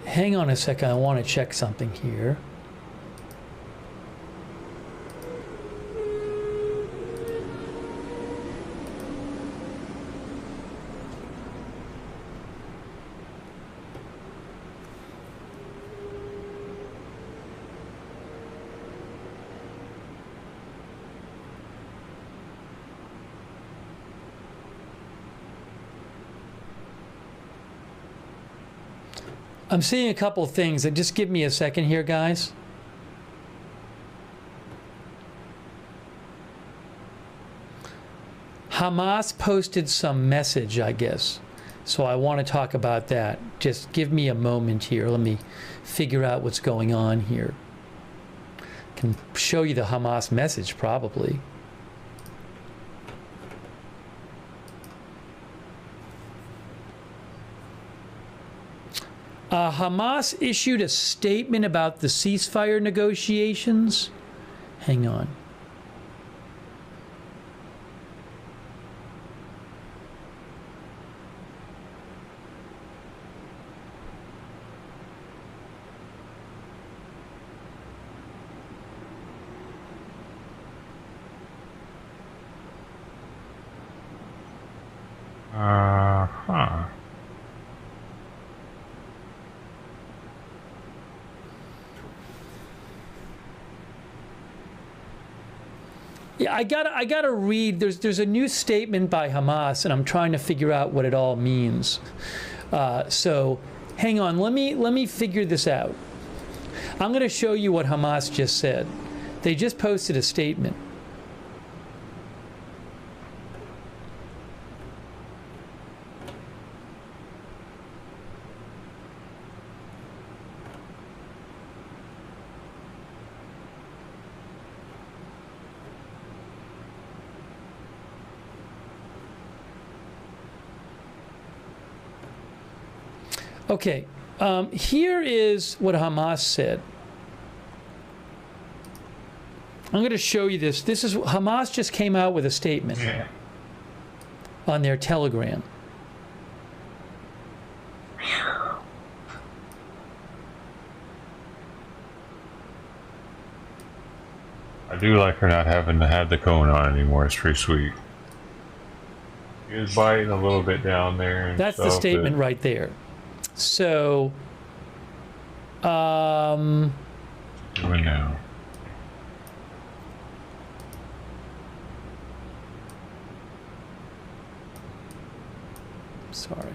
Hang on a second, I want to check something here. I'm seeing a couple of things, and just give me a second here, guys. Hamas posted some message, I guess. So I want to talk about that. Just give me a moment here. Let me figure out what's going on here. Can show you the Hamas message, probably. Hamas issued a statement about the ceasefire negotiations. Hang on. Huh. Yeah, I gotta read. There's a new statement by Hamas, and I'm trying to figure out what it all means. So, hang on. Let me figure this out. I'm going to show you what Hamas just said. They just posted a statement. Okay, here is what Hamas said. I'm going to show you this. This is Hamas just came out with a statement on their Telegram. I do like her not having to have the cone on anymore. It's pretty sweet. He is biting a little bit down there. And That's the statement right there. So, doing now. Sorry.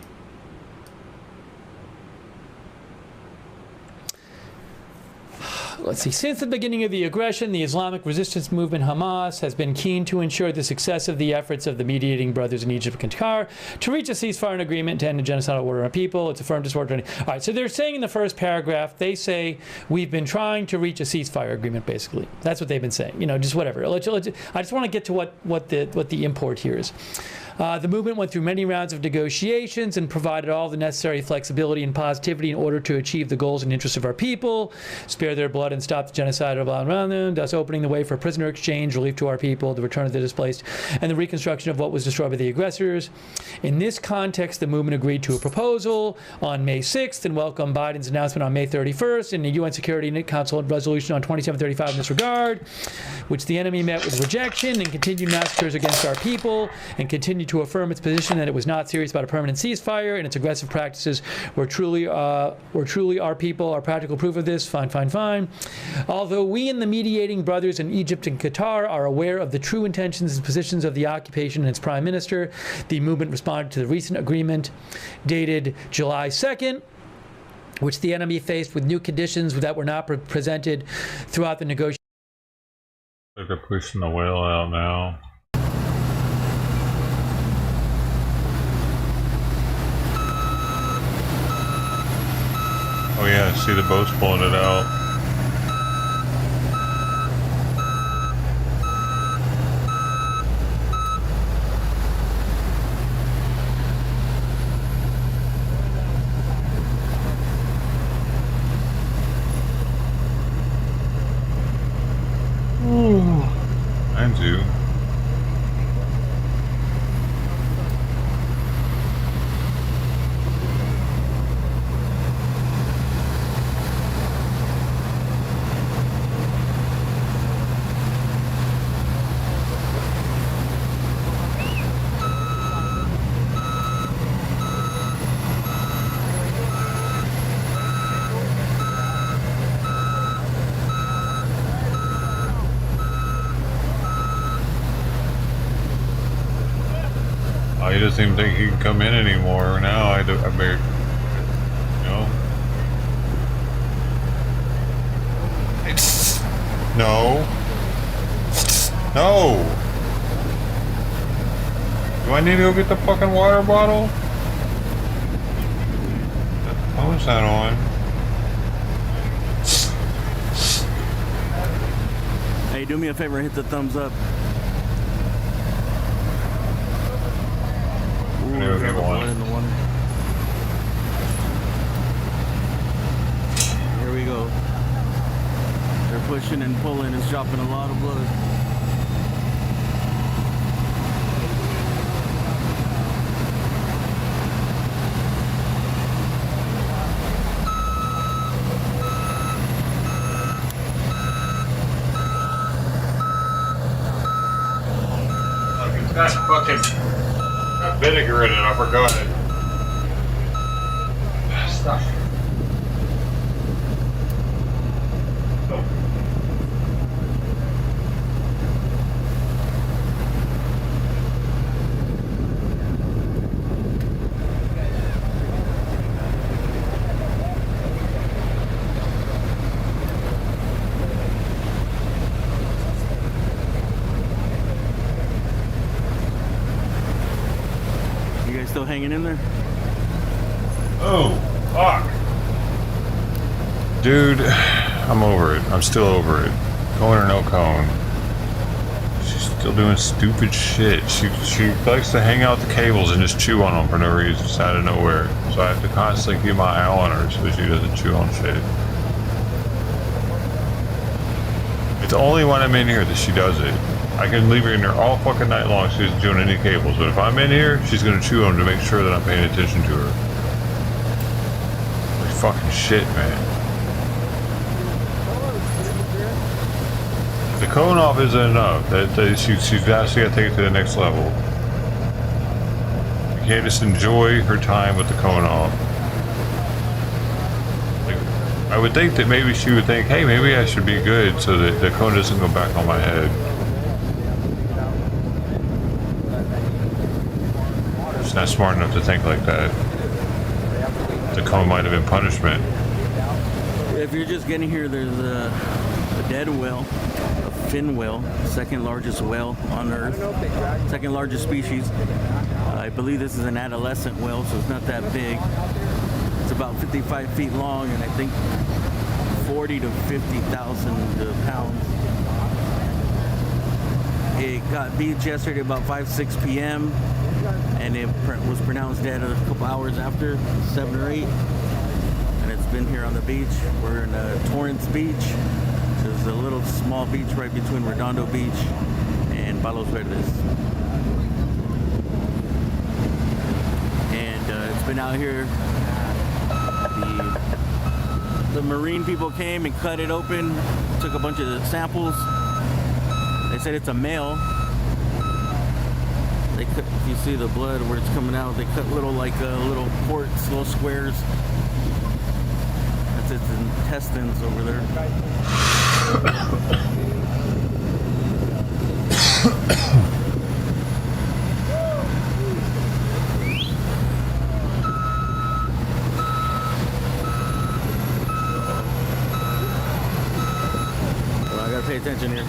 Let's see. Since the beginning of the aggression, the Islamic resistance movement Hamas has been keen to ensure the success of the efforts of the mediating brothers in Egypt and Qatar to reach a ceasefire and agreement to end a genocidal order on people. It's a firm disorder. All right, so they're saying in the first paragraph, they say, we've been trying to reach a ceasefire agreement, basically. That's what they've been saying. You know, just whatever. I just want to get to what the import here is. The movement went through many rounds of negotiations and provided all the necessary flexibility and positivity in order to achieve the goals and interests of our people, spare their blood and stop the genocide around them, thus opening the way for prisoner exchange, relief to our people, the return of the displaced, and the reconstruction of what was destroyed by the aggressors. In this context, the movement agreed to a proposal on May 6th and welcomed Biden's announcement on May 31st in the UN Security Council resolution on 2735 in this regard, which the enemy met with rejection and continued massacres against our people and continued to affirm its position that it was not serious about a permanent ceasefire and its aggressive practices were truly our people are practical proof of this. Fine. Although we and the mediating brothers in Egypt and Qatar are aware of the true intentions and positions of the occupation and its prime minister, the movement responded to the recent agreement dated July 2nd, which the enemy faced with new conditions that were not presented throughout the negotiations. They're pushing the whale out now. Oh yeah, I see the boats pulling it out. I do. He doesn't even think he can come in anymore now. I better, you know. No. No. Do I need to go get the fucking water bottle? The phone's not on. Hey, do me a favor, hit the thumbs up. Ooh, there's a blood in the water. Here we go. They're pushing and pulling. It's dropping a lot of blood. It's got fucking vinegar in it. I forgot it. Stop. Still hanging in there? Oh, fuck. Dude, I'm over it. I'm still over it. Cone or no cone. She's still doing stupid shit. She likes to hang out the cables and just chew on them for no reason, just out of nowhere. So I have to constantly keep my eye on her so she doesn't chew on shit. It's only when I'm in here that she does it. I can leave her in there all fucking night long. She isn't chewing any cables. But if I'm in here, she's gonna chew them to make sure that I'm paying attention to her. Like fucking shit, man. The cone off isn't enough. She's actually got to take it to the next level. You can't just enjoy her time with the cone off. Like, I would think that maybe she would think, hey, maybe I should be good so that the cone doesn't go back on my head. She's not smart enough to think like that. The cone might have been punishment. If you're just getting here, there's a dead whale, a fin whale, second largest whale on Earth, second largest species. I believe this is an adolescent whale, so it's not that big. It's about 55 feet long, and I think 40 to 50,000 pounds. It got beached yesterday about 5-6 p.m. and it was pronounced dead a couple hours after, 7 or 8. And it's been here on the beach. We're in Torrance Beach. There's a little small beach right between Redondo Beach and Palos Verdes. And it's been out here. The marine people came and cut it open, took a bunch of samples. They said it's a male. They cut, if you see the blood where it's coming out, they cut little little ports, little squares. That's its intestines over there. Well, I gotta pay attention here.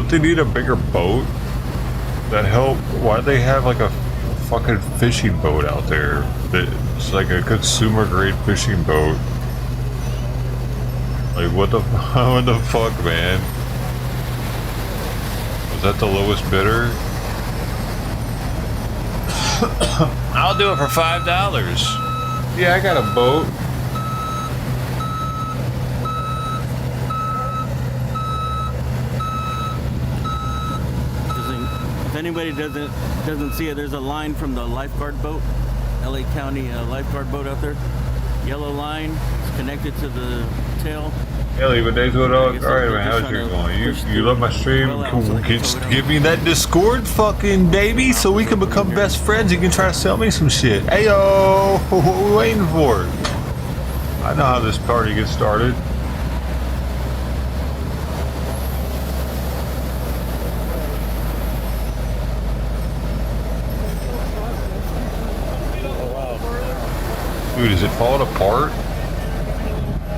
They need a bigger boat that help. Why do they have like a fucking fishing boat out there? It's like a consumer grade fishing boat. Like what the fuck, man? Was that the lowest bidder? I'll do it for $5. Yeah, I got a boat. anybody doesn't see it, there's a line from the lifeguard boat, LA County lifeguard boat out there. Yellow line, it's connected to the tail. Yeah, leave a day's what dog. Alright, man, how's your going? You love my stream? Give me that Discord fucking baby so we can become best friends. You can try to sell me some shit. Ayo! What are we waiting for? I know how this party gets started. Dude, is it falling apart?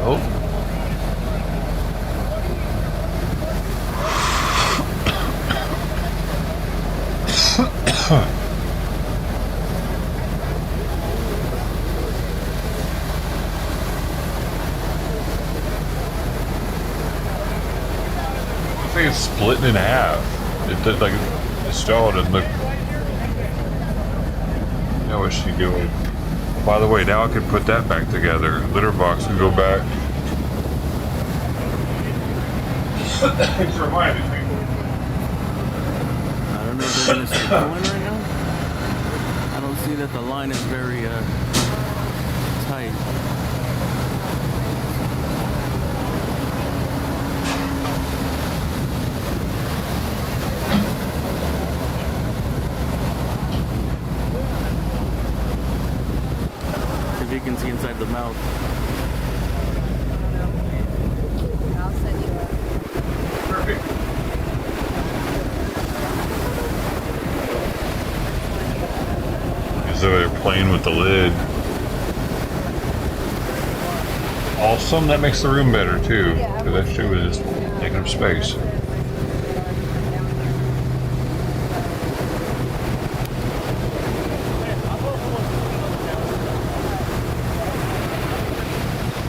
Oh. I think it's splitting in half. It does, like, the straw doesn't look. Now what's she doing? By the way, now I can put that back together. Litter box can go back. Thanks for reminding me. I don't know if they're going to start going right now. I don't see that the line is very tight. If you can see inside the mouth. Perfect. As though they're playing with the lid. Awesome, that makes the room better too. Because that shit was just taking up space.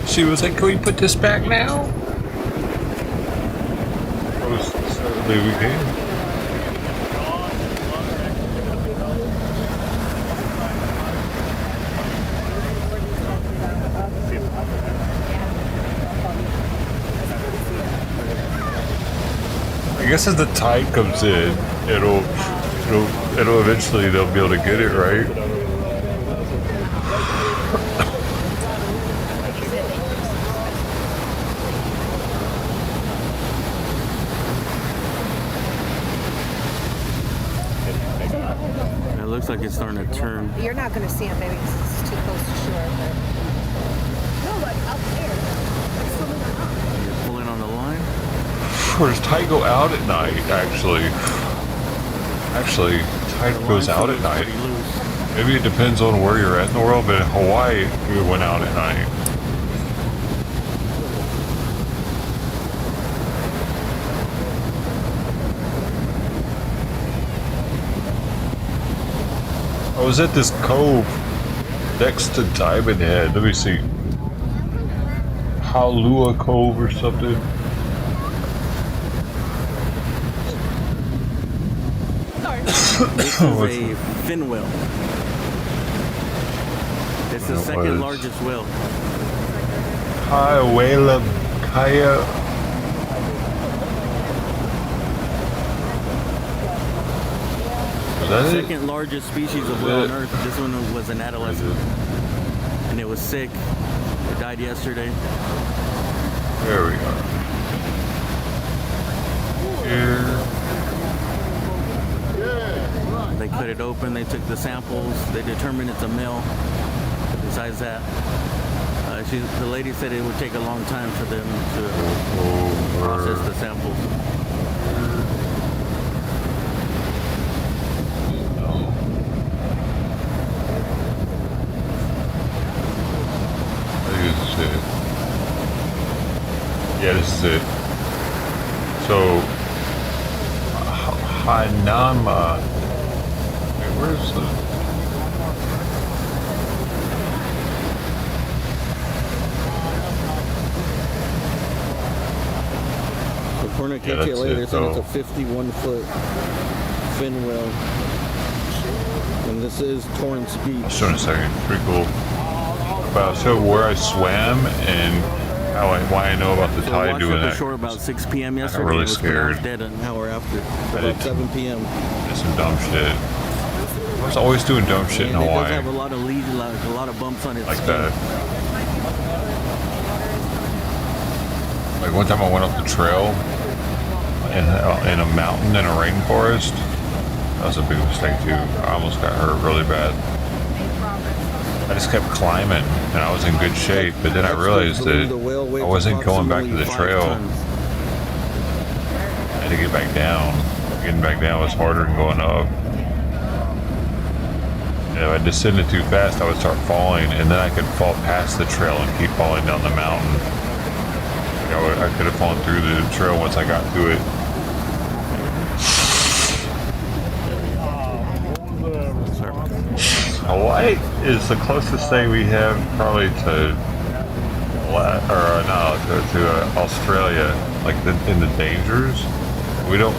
She was like, can we put this back now? Certainly we can. I guess as the tide comes in, it'll eventually they'll be able to get it right. It looks like it's starting to turn. You're not going to see them maybe because it's too close to shore. But... No, like up there. You're pulling on the line? Or does tide go out at night, actually? Actually, tide goes out at night. Maybe it depends on where you're at in the world, but in Hawaii, it went out at night. I was at this cove next to Diamond Head. Let me see. Haulua Cove or something. This is a fin whale. It's the second largest whale. Whale Kaya. The second largest species of whale on Earth. This one was an adolescent. And it was sick. It died yesterday. There we are. Here. They cut it open, they took the samples, they determined it's a male. Besides that, the lady said it would take a long time for them to process the samples. This is it. Yeah, this is it. So, Hanama. Where's the... According to KTLA, they're saying it's a 51-foot fin whale. And this is Torrance Beach. Just in a second. Pretty cool. But I'll show where I swam and why I know about the So tide washed doing up that. ashore about 6 p.m. yesterday. really It was scared. pronounced dead an hour after. I About did 7 p.m. Did some dumb shit. I was always doing dumb shit in And it does Hawaii. have a lot of leads, a lot of bumps on its Like skin. that. Like one time I went up the trail in a mountain in a rainforest. That was a big mistake too. I almost got hurt really bad. I just kept climbing and I was in good shape, but then I realized that I wasn't going back to the trail. I had to get back down. Getting back down was harder than going up. And if I descended too fast, I would start falling, and then I could fall past the trail and keep falling down the mountain. I could have fallen through the trail once I got to it. Hawaii is the closest thing we have probably to Australia, like in the dangers.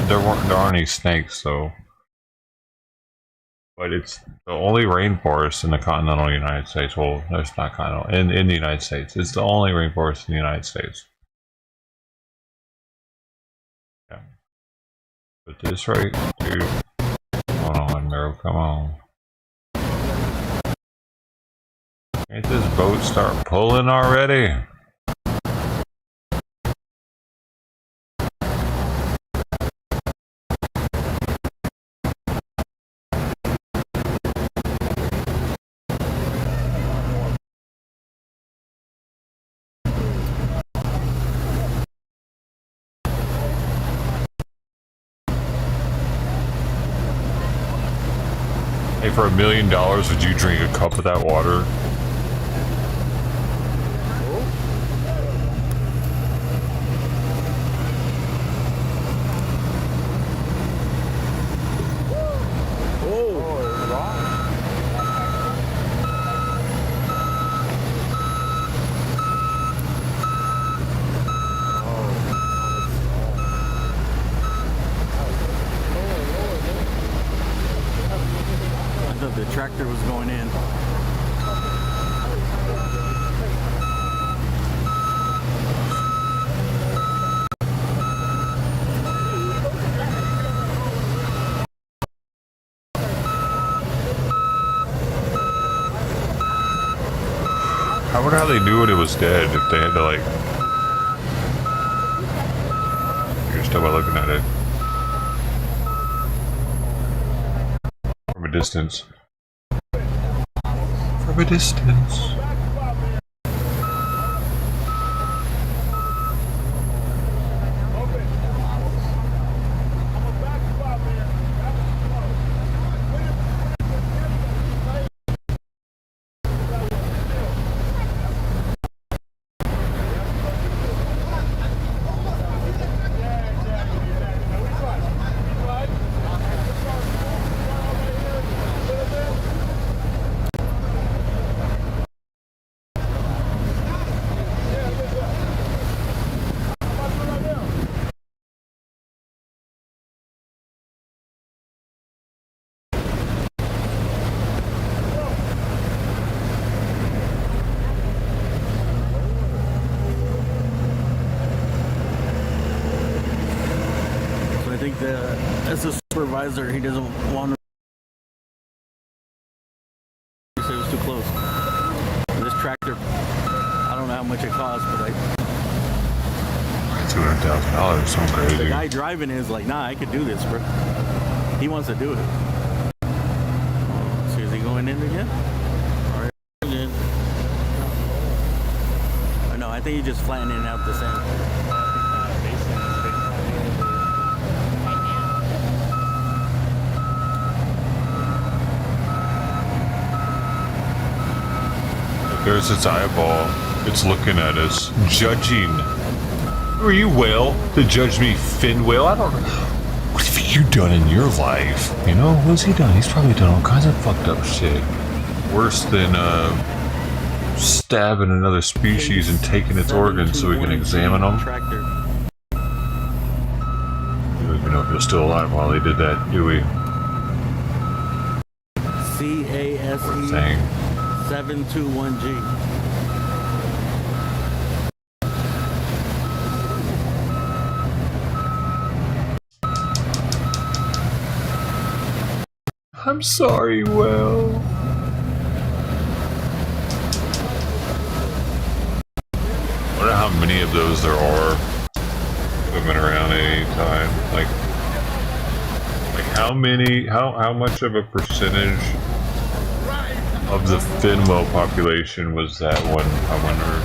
There aren't any snakes, so. But it's the only rainforest in the continental United States. Well, no, it's not continental. In the United States, it's the only rainforest in the United States. Yeah. But this right, dude. Hold on, Mero, come on. Can't this boat start pulling already? Hey, for $1 million, would you drink a cup of that water? I thought the tractor was going in. I wonder how they knew it was dead if they had to like. You're still by looking at it from a distance. From a distance. So I think as a supervisor, he doesn't want to. He said it was too close. This tractor, I don't know how much it costs, but $200,000, something crazy. the guy driving is like, nah, I could do this, bro. He wants to do it. So is he going in again? All right, again. Or no, I think he's just flattening out the sand. There's its eyeball. It's looking at us, judging. Who are you, whale, to judge me, fin whale? I don't know. What have you done in your life? You know, what's he done? He's probably done all kinds of fucked up shit. Worse than stabbing another species and taking its organs so we can examine them. We don't even know if they're still alive while they did that, do we? CASE 721G. I'm sorry, Will. I wonder how many of those there are swimming around at any time. Like how many, how much of a percentage of the fin whale population was that one, I wonder?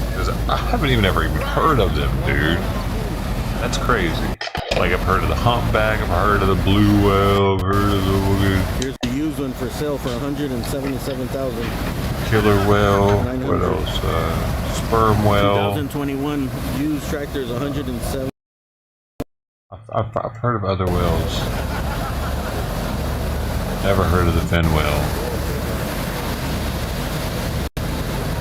Because I haven't ever even heard of them, dude. That's crazy. Like, I've heard of the humpback, I've heard of the blue whale, I've heard of the... Here's the used one for sale for $177,000. Killer whale, what else? Sperm whale. 2021 used tractors, 107. I've heard of other whales. Never heard of the fin whale.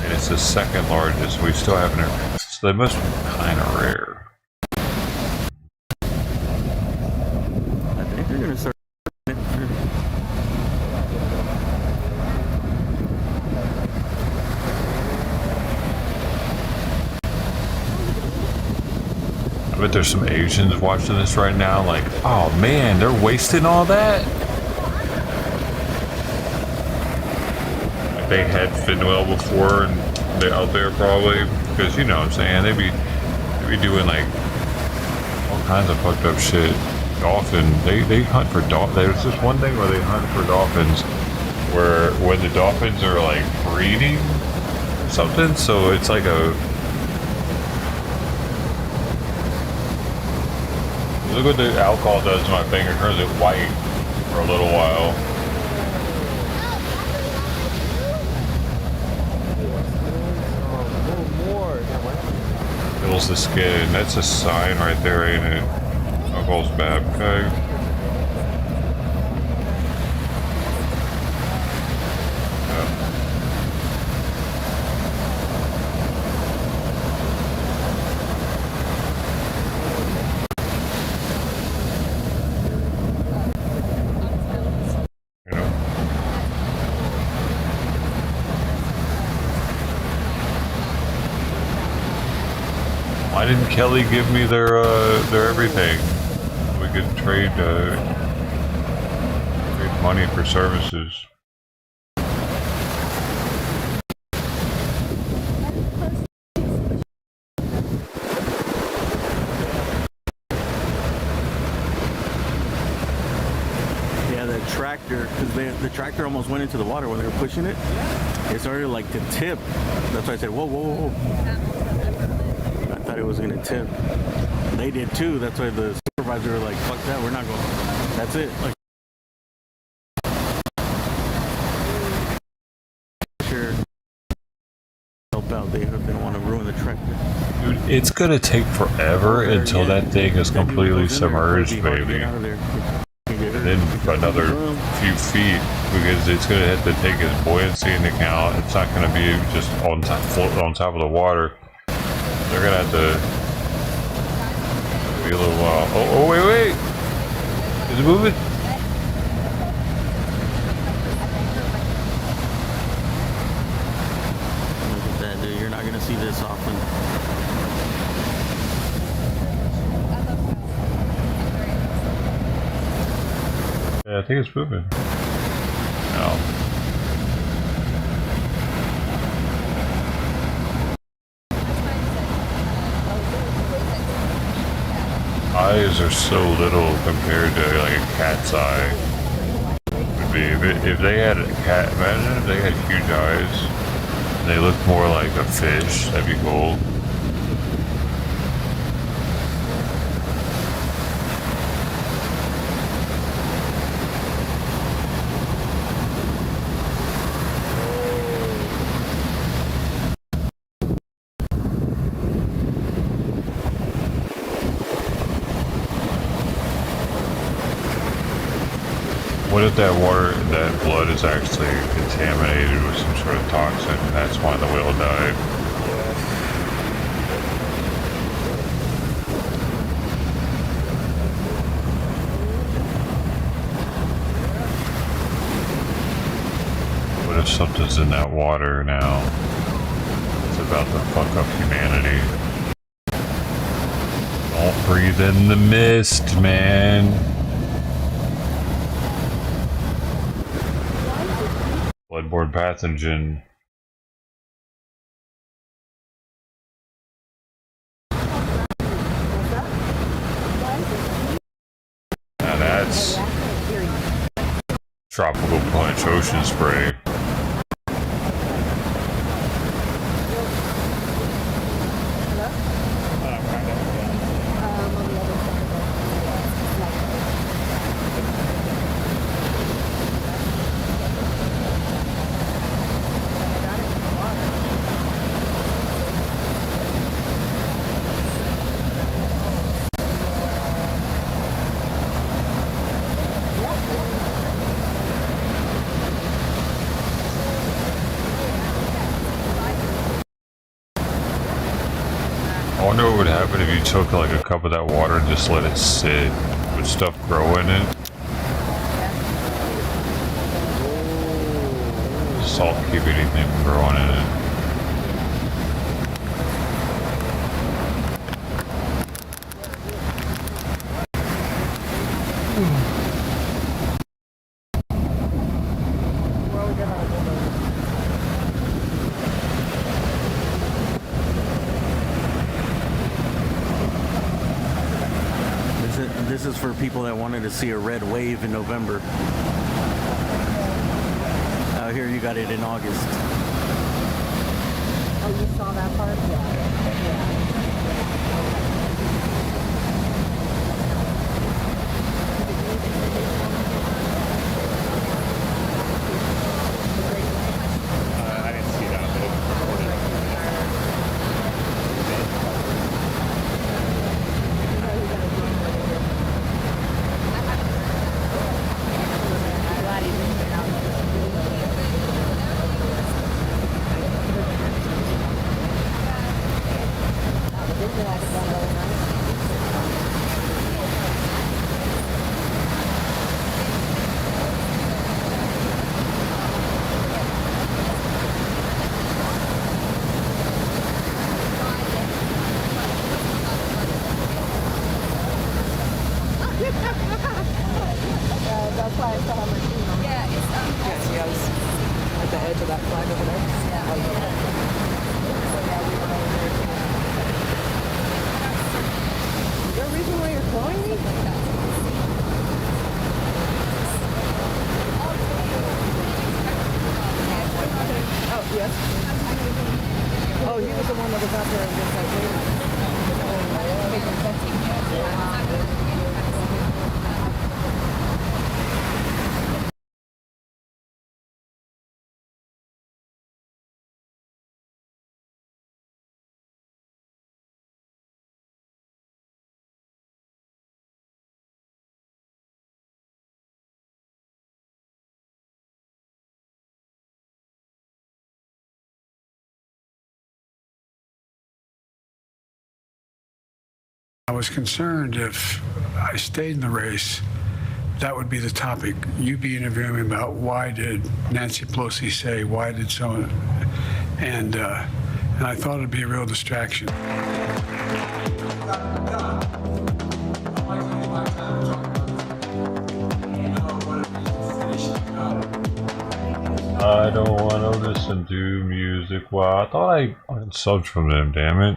And it's the second largest. We still haven't heard. So they must be kind of rare. I think they're gonna start. I bet there's some Asians watching this right now like, oh man, they're wasting all that? Like they had fin whale before and they're out there probably, because you know what I'm saying, they be doing like all kinds of fucked up shit. Dolphin, they hunt for dolphins. There's this one thing where they hunt for dolphins where when the dolphins are like breeding or something, so it's like a... Look what the alcohol does to my finger, turns it white for a little while. Fills the skin. That's a sign right there, ain't it? Alcohol's bad, okay? Why didn't Kelly give me their everything? We could trade money for services. Yeah, the tractor, because the tractor almost went into the water when they were pushing it. It started like to tip. That's why I said, whoa, whoa, whoa. I thought it was going to tip. They did too. That's why the supervisor were like, fuck that, we're not going. That's it. Like, sure. Help out. They didn't want to ruin the tractor. Dude, it's going to take forever until that thing is completely submerged, baby. And then another few feet, because it's going to have to take its buoyancy into account. It's not going to be just on top, floating on top of the water. They're going to have to be a little while. Oh, wait. Is it moving? Look at that, dude. You're not going to see this often. Yeah, I think it's moving. No. Eyes are so little compared to like a cat's eye. Would be if they had a cat. Imagine if they had huge eyes. And they looked more like a fish. That'd be cool. What if that water, that blood is actually contaminated with some sort of toxin, and that's why the whale died? What if something's in that water now? It's about to fuck up humanity. Don't breathe in the mist, man. bloodborne pathogen. Now that's tropical punch ocean spray. I wonder what would happen if you took like a cup of that water and just let it sit. Would stuff grow in it? Salt keep anything from growing in it. This is for people that wanted to see a red wave in November. Out here you got it in August. Oh, you saw that part? Yeah. I didn't see that. That's why I saw how much. Yeah, it's yes, yes. At the edge of that flag over there. Yeah. So yeah, we went over there too. Is there a reason why you're calling me? Oh yes. Oh, he was the one that was out there and just like waiting. I was concerned if I stayed in the race, that would be the topic. You'd be interviewing me about why did Nancy Pelosi say, why did someone, and I thought it'd be a real distraction. I don't want to listen to music. Well, I thought I unsubbed from them, damn it.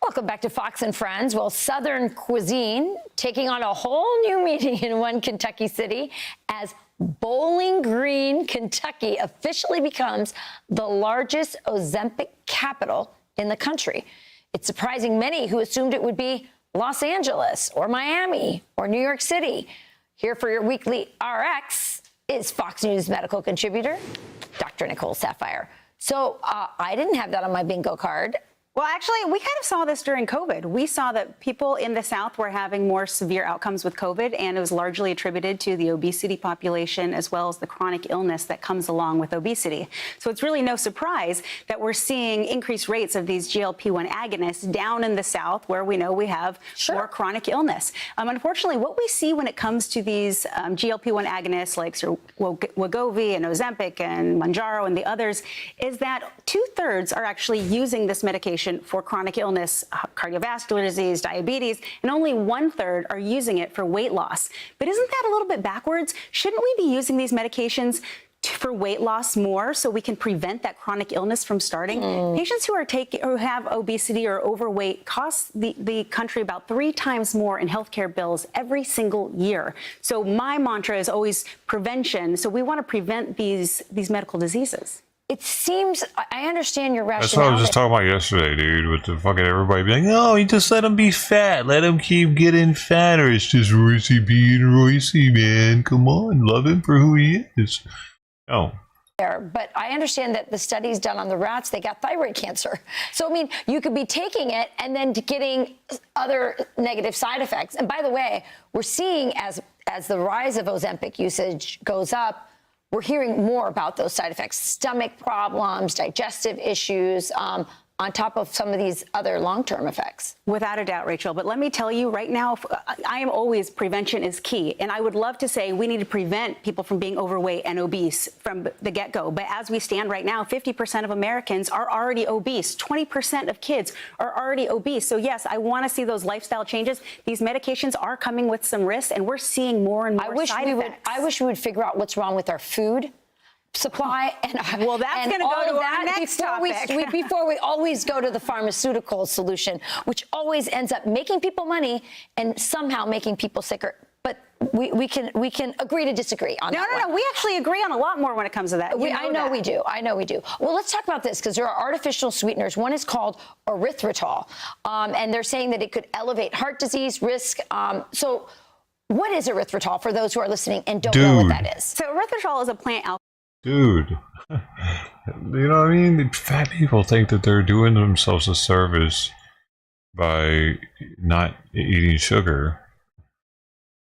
Welcome back to Fox and Friends. Well, Southern cuisine taking on a whole new meaning in one Kentucky city as Bowling Green, Kentucky officially becomes the largest Ozempic capital in the country. It's surprising many who assumed it would be Los Angeles or Miami or New York City. Here for your weekly RX is Fox News medical contributor, Dr. Nicole Saphier. So I didn't have that on my bingo card. Well, actually, we kind of saw this during COVID. We saw that people in the South were having more severe outcomes with COVID, and it was largely attributed to the obesity population as well as the chronic illness that comes along with obesity. So it's really no surprise that we're seeing increased rates of these GLP-1 agonists down in the South, where we know we have more chronic illness. Unfortunately, what we see when it comes to these GLP-1 agonists like Wegovy and Ozempic and Mounjaro and the others is that 2/3 are actually using this medication for chronic illness, cardiovascular disease, diabetes, and only 1/3 are using it for weight loss. But isn't that a little bit backwards? Shouldn't we be using these medications for weight loss more so we can prevent that chronic illness from starting? Patients who have obesity or overweight cost the country about 3 times more in healthcare bills every single year. So my mantra is always prevention. So we want to prevent these medical diseases. It seems, I understand your rationale. That's what I was just talking about yesterday, dude, with the fucking everybody being like, no, you just let them be fat. Let them keep getting fatter. It's just Royce being Royce, man. Come on, love him for who he is. No. But I understand that the studies done on the rats, they got thyroid cancer. So, I mean, you could be taking it and then getting other negative side effects. And by the way, we're seeing as the rise of Ozempic usage goes up, we're hearing more about those side effects, stomach problems, digestive issues, on top of some of these other long-term effects. Without a doubt, Rachel. But let me tell you right now, I am always prevention is key. And I would love to say we need to prevent people from being overweight and obese from the get-go. But as we stand right now, 50% of Americans are already obese. 20% of kids are already obese. So yes, I want to see those lifestyle changes. These medications are coming with some risks, and we're seeing more and more side effects. I wish we would figure out what's wrong with our food supply and well, that's going to go to our next topic. Before we always go to the pharmaceutical solution, which always ends up making people money and somehow making people sicker. But we can agree to disagree on that. No. We actually agree on a lot more when it comes to that. I know we do. Well, let's talk about this because there are artificial sweeteners. One is called erythritol, and they're saying that it could elevate heart disease risk. So what is erythritol for those who are listening and don't know what that is? So erythritol is a plant alcohol. Dude, you know what I mean? Fat people think that they're doing themselves a service by not eating sugar.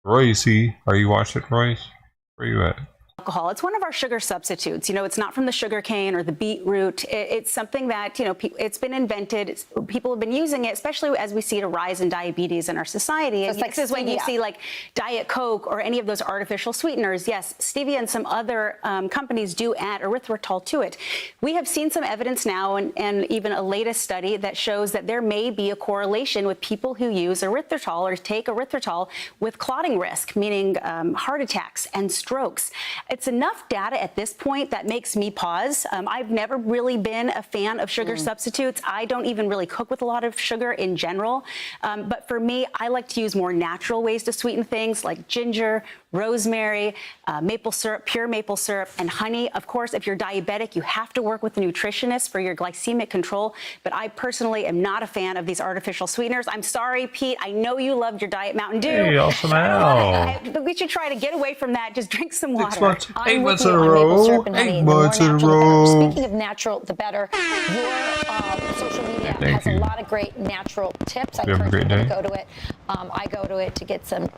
Royce, are you watching, Royce? Where are you at? Alcohol. It's one of our sugar substitutes. You know, it's not from the sugar cane or the beetroot. It's something that, you know, it's been invented. People have been using it, especially as we see a rise in diabetes in our society. And this is when you see like Diet Coke or any of those artificial sweeteners. Yes, stevia and some other companies do add erythritol to it. We have seen some evidence now and even a latest study that shows that there may be a correlation with people who use erythritol or take erythritol with clotting risk, meaning heart attacks and strokes. It's enough data at this point that makes me pause. I've never really been a fan of sugar substitutes. I don't even really cook with a lot of sugar in general. But for me, I like to use more natural ways to sweeten things like ginger, rosemary, maple syrup, pure maple syrup, and honey. Of course, if you're diabetic, you have to work with a nutritionist for your glycemic control. But I personally am not a fan of these artificial sweeteners. I'm sorry, Pete. I know you loved your Diet Mountain Dew. Hey, awesome. But we should try to get away from that. Just drink some water. 8 months in a row. 8 months in a row. Speaking of natural, the better. Your social media has a lot of great natural tips. I encourage you to go to it. I go to it to get some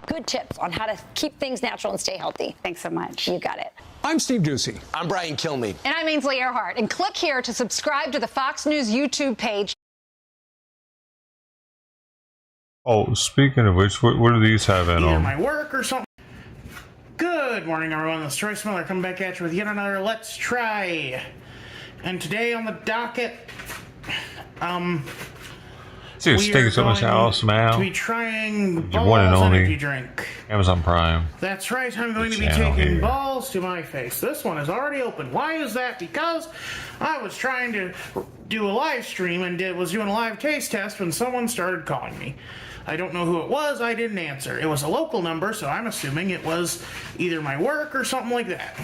good tips on how to keep things natural and stay healthy. Thanks so much. You got it. I'm Steve Ducey. I'm Brian Kilmeade. And I'm Ainsley Earhart. And click here to subscribe to the Fox News YouTube page. Oh, speaking of which, what do these have in them? My work or something. Good morning, everyone. This is Troy Miller coming back at you with yet another Let's Try. And today on the docket, See, it's taking so much awesome out. to be trying Your one and balls only energy drink. Amazon Prime. That's right, I'm going to be taking balls to my face. This one is already open. Why is that? Because I was trying to do a live stream and was doing a live taste test when someone started calling me. I don't know who it was. I didn't answer. It was a local number, so I'm assuming it was either my work or something like that.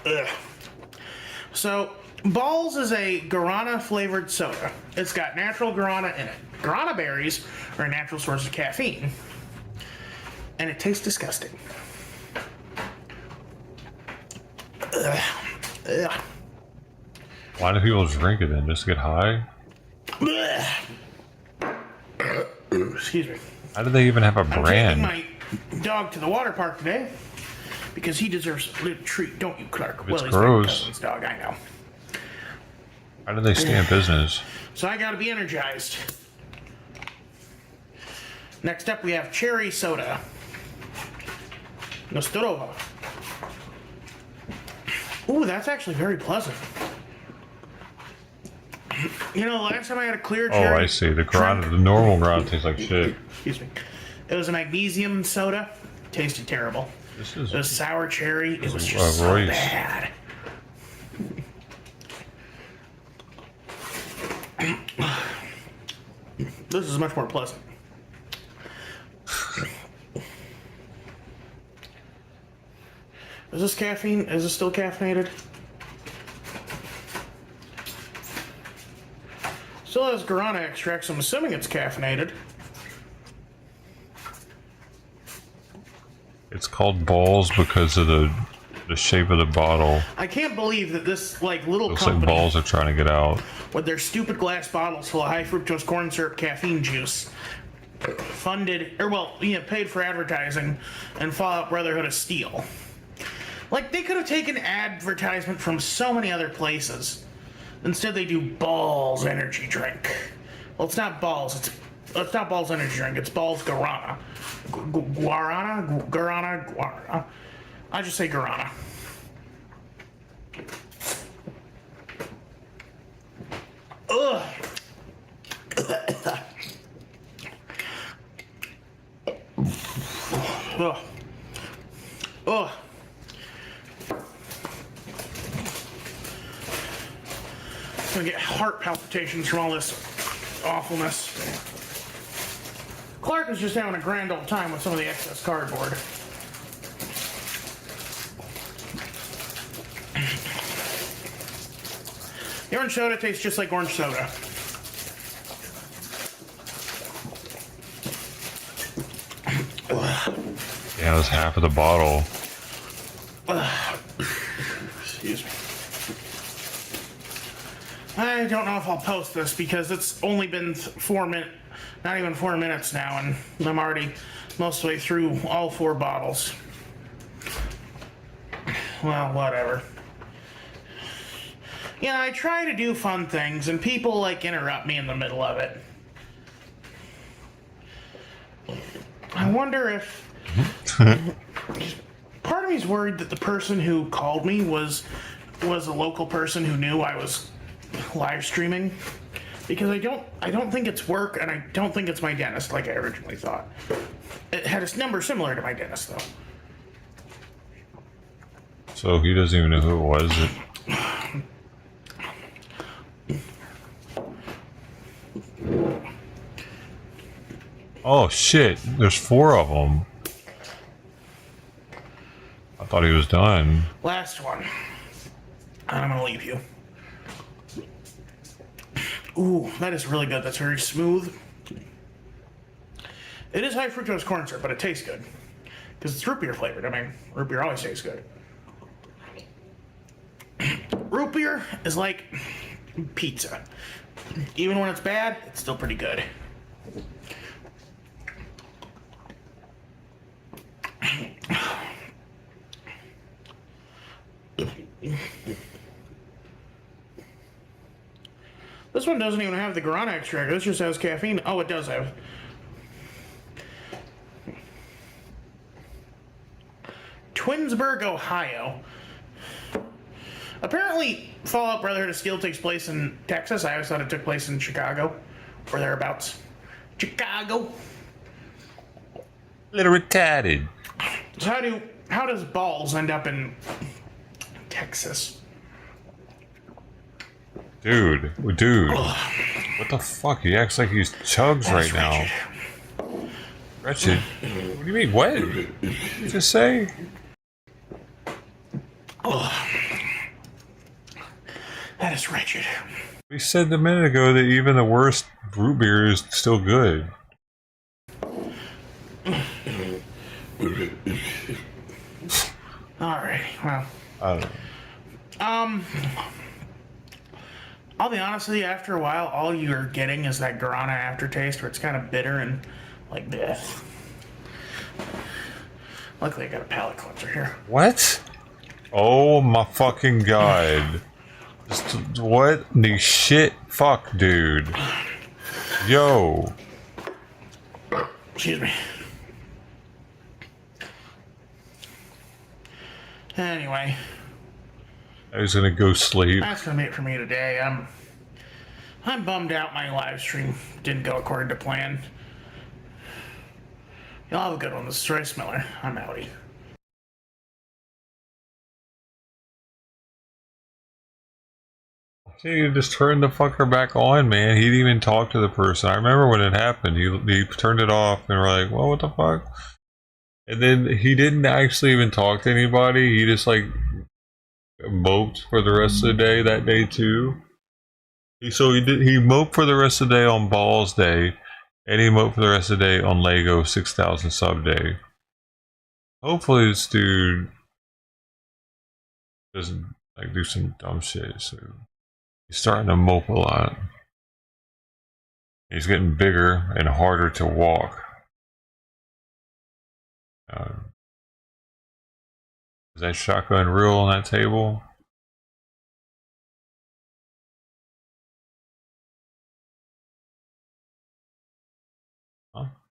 Ugh. So, Balls is a guarana flavored soda. It's got natural guarana in it. Guarana berries are a natural source of caffeine. And it tastes disgusting. Ugh. Ugh. Why do people drink it then? Just to get high? Excuse me. How do they even have a I'm taking brand? my dog to the water park today because he deserves a little treat, don't you, Clark? It's He's gross. my cousin's dog, I know. How do they stay in business? So I gotta be energized. Next up, we have cherry soda. Nostorova. Ooh, that's actually very pleasant. You know, the last time I had a clear cherry... Oh, I see. The guarana, the normal guarana tastes like shit. Excuse me. It was a magnesium soda. Tasted terrible. It was sour cherry. It was just so bad. This is much more pleasant. Is this caffeine? Is this still caffeinated? Still has guarana extract, so I'm assuming it's caffeinated. It's called Balls because of the shape of the bottle. I can't believe that this little Looks company like balls are trying to get out. with their stupid glass bottles full of high fructose corn syrup caffeine juice paid for advertising and Fallout Brotherhood of Steel. Like, they could have taken advertisement from so many other places. Instead, they do Balls energy drink. Well, it's not Balls. It's not Balls energy drink. It's Balls Guarana. Guarana. I just say Guarana. Ugh. Ugh. Ugh. I'm gonna get heart palpitations from all this awfulness. Clark is just having a grand old time with some of the excess cardboard. The orange soda tastes just like orange soda. Yeah, that's half of the bottle. Excuse me. I don't know if I'll post this because it's only been 4 minutes, not even 4 minutes now, and I'm already most of the way through all 4 bottles. Well, whatever. Yeah, I try to do fun things, and people interrupt me in the middle of it. I wonder if part of me's worried that the person who called me was a local person who knew I was live streaming, because I don't think it's work, and I don't think it's my dentist like I originally thought. It had a number similar to my dentist though. So he doesn't even know who it was. Oh shit, there's 4 of them. I thought he was done. Last one. I'm gonna leave you. Ooh, that is really good. That's very smooth. It is high fructose corn syrup, but it tastes good. Because it's root beer flavored. I mean, root beer always tastes good. Root beer is like pizza. Even when it's bad, it's still pretty good. This one doesn't even have the guarana extract. This just has caffeine. Oh, it does have. Twinsburg, Ohio. Apparently, Fallout Brotherhood of Steel takes place in Texas. I always thought it took place in Chicago, or thereabouts. Chicago. Little retarded. So how does Balls end up in Texas? Dude. What the fuck? He acts like he's chugs right now. Wretched. What do you mean? What? Did you just say? That is wretched. We said a minute ago that even the worst root beer is still good. Alright, well. I don't know. I'll be honest with you, after a while, all you're getting is that guarana aftertaste where it's kind of bitter and like this. Luckily, I got a palate cleanser here. What? Oh my fucking god. Just, what the shit? Fuck, dude. Yo. Excuse me. Anyway. I was gonna go sleep. That's gonna be it for me today. I'm bummed out my live stream didn't go according to plan. Y'all have a good one. This is Royce Miller. I'm outie. See, you just turned the fucker back on, man. He didn't even talk to the person. I remember when it happened. He turned it off and we're like, well, what the fuck? And then he didn't actually even talk to anybody. He just like moped for the rest of the day that day too. He moped for the rest of the day on Balls Day, and he moped for the rest of the day on Lego 6,000 sub day. Hopefully this dude doesn't like do some dumb shit. So he's starting to mope a lot. He's getting bigger and harder to walk. Is that shotgun real on that table?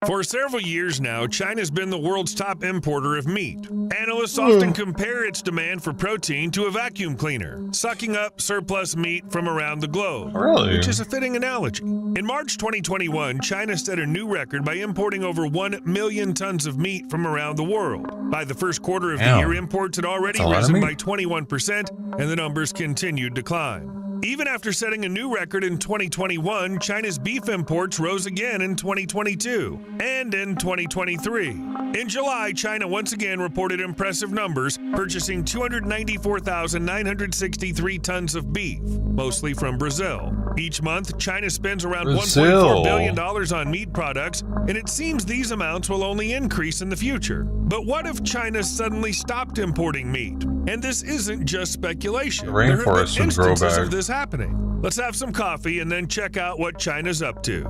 For several years now, China's been the world's top importer of meat. Analysts often compare its demand for protein to a vacuum cleaner, sucking up surplus meat from around the globe. Really? Which is a fitting analogy. In March 2021, China set a new record by importing over 1 million tons of meat from around the world. By the first quarter of the year, imports had already risen by 21%, and the numbers continued to climb. Even after setting a new record in 2021, China's beef imports rose again in 2022 and in 2023. In July, China once again reported impressive numbers, purchasing 294,963 tons of beef, mostly from Brazil. Each month, China spends around $1.4 billion on meat products, and it seems these amounts will only increase in the future. But what if China suddenly stopped importing meat? And this isn't just speculation. The rainforest there have been would grow instances back. of this happening. Let's have some coffee and then check out what China's up to.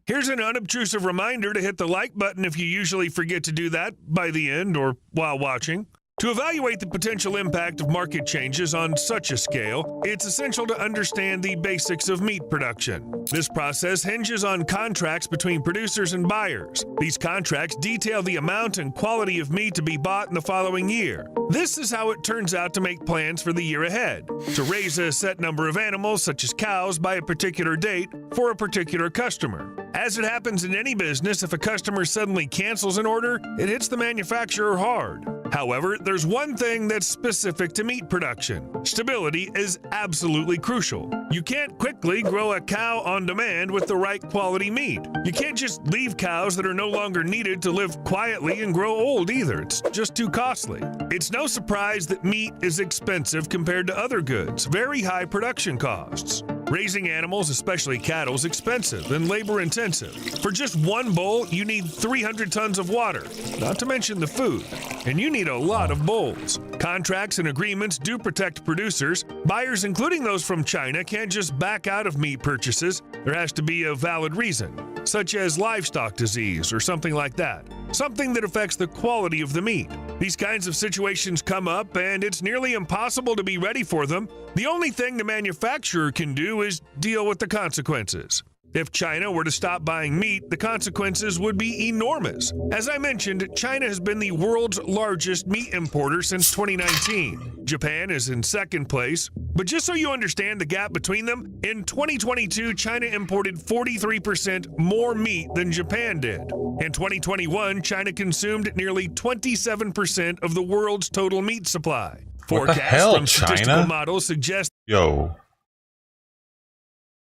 Here's an unobtrusive reminder to hit the like button if you usually forget to do that by the end or while watching. To evaluate the potential impact of market changes on such a scale, it's essential to understand the basics of meat production. This process hinges on contracts between producers and buyers. These contracts detail the amount and quality of meat to be bought in the following year. This is how it turns out to make plans for the year ahead. To raise a set number of animals, such as cows, by a particular date for a particular customer. As it happens in any business, if a customer suddenly cancels an order, it hits the manufacturer hard. However, there's one thing that's specific to meat production. Stability is absolutely crucial. You can't quickly grow a cow on demand with the right quality meat. You can't just leave cows that are no longer needed to live quietly and grow old either. It's just too costly. It's no surprise that meat is expensive compared to other goods, very high production costs. Raising animals, especially cattle, is expensive and labor-intensive. For just one bull, you need 300 tons of water, not to mention the food, and you need a lot of bulls. Contracts and agreements do protect producers. Buyers, including those from China, can't just back out of meat purchases. There has to be a valid reason, such as livestock disease or something like that. Something that affects the quality of the meat. These kinds of situations come up, and it's nearly impossible to be ready for them. The only thing the manufacturer can do is deal with the consequences. If China were to stop buying meat, the consequences would be enormous. As I mentioned, China has been the world's largest meat importer since 2019. Japan is in second place. But just so you understand the gap between them, in 2022, China imported 43% more meat than Japan did. In 2021, China consumed nearly 27% of the world's total meat supply. What the Forecasts hell, from statistical China? models suggest Yo.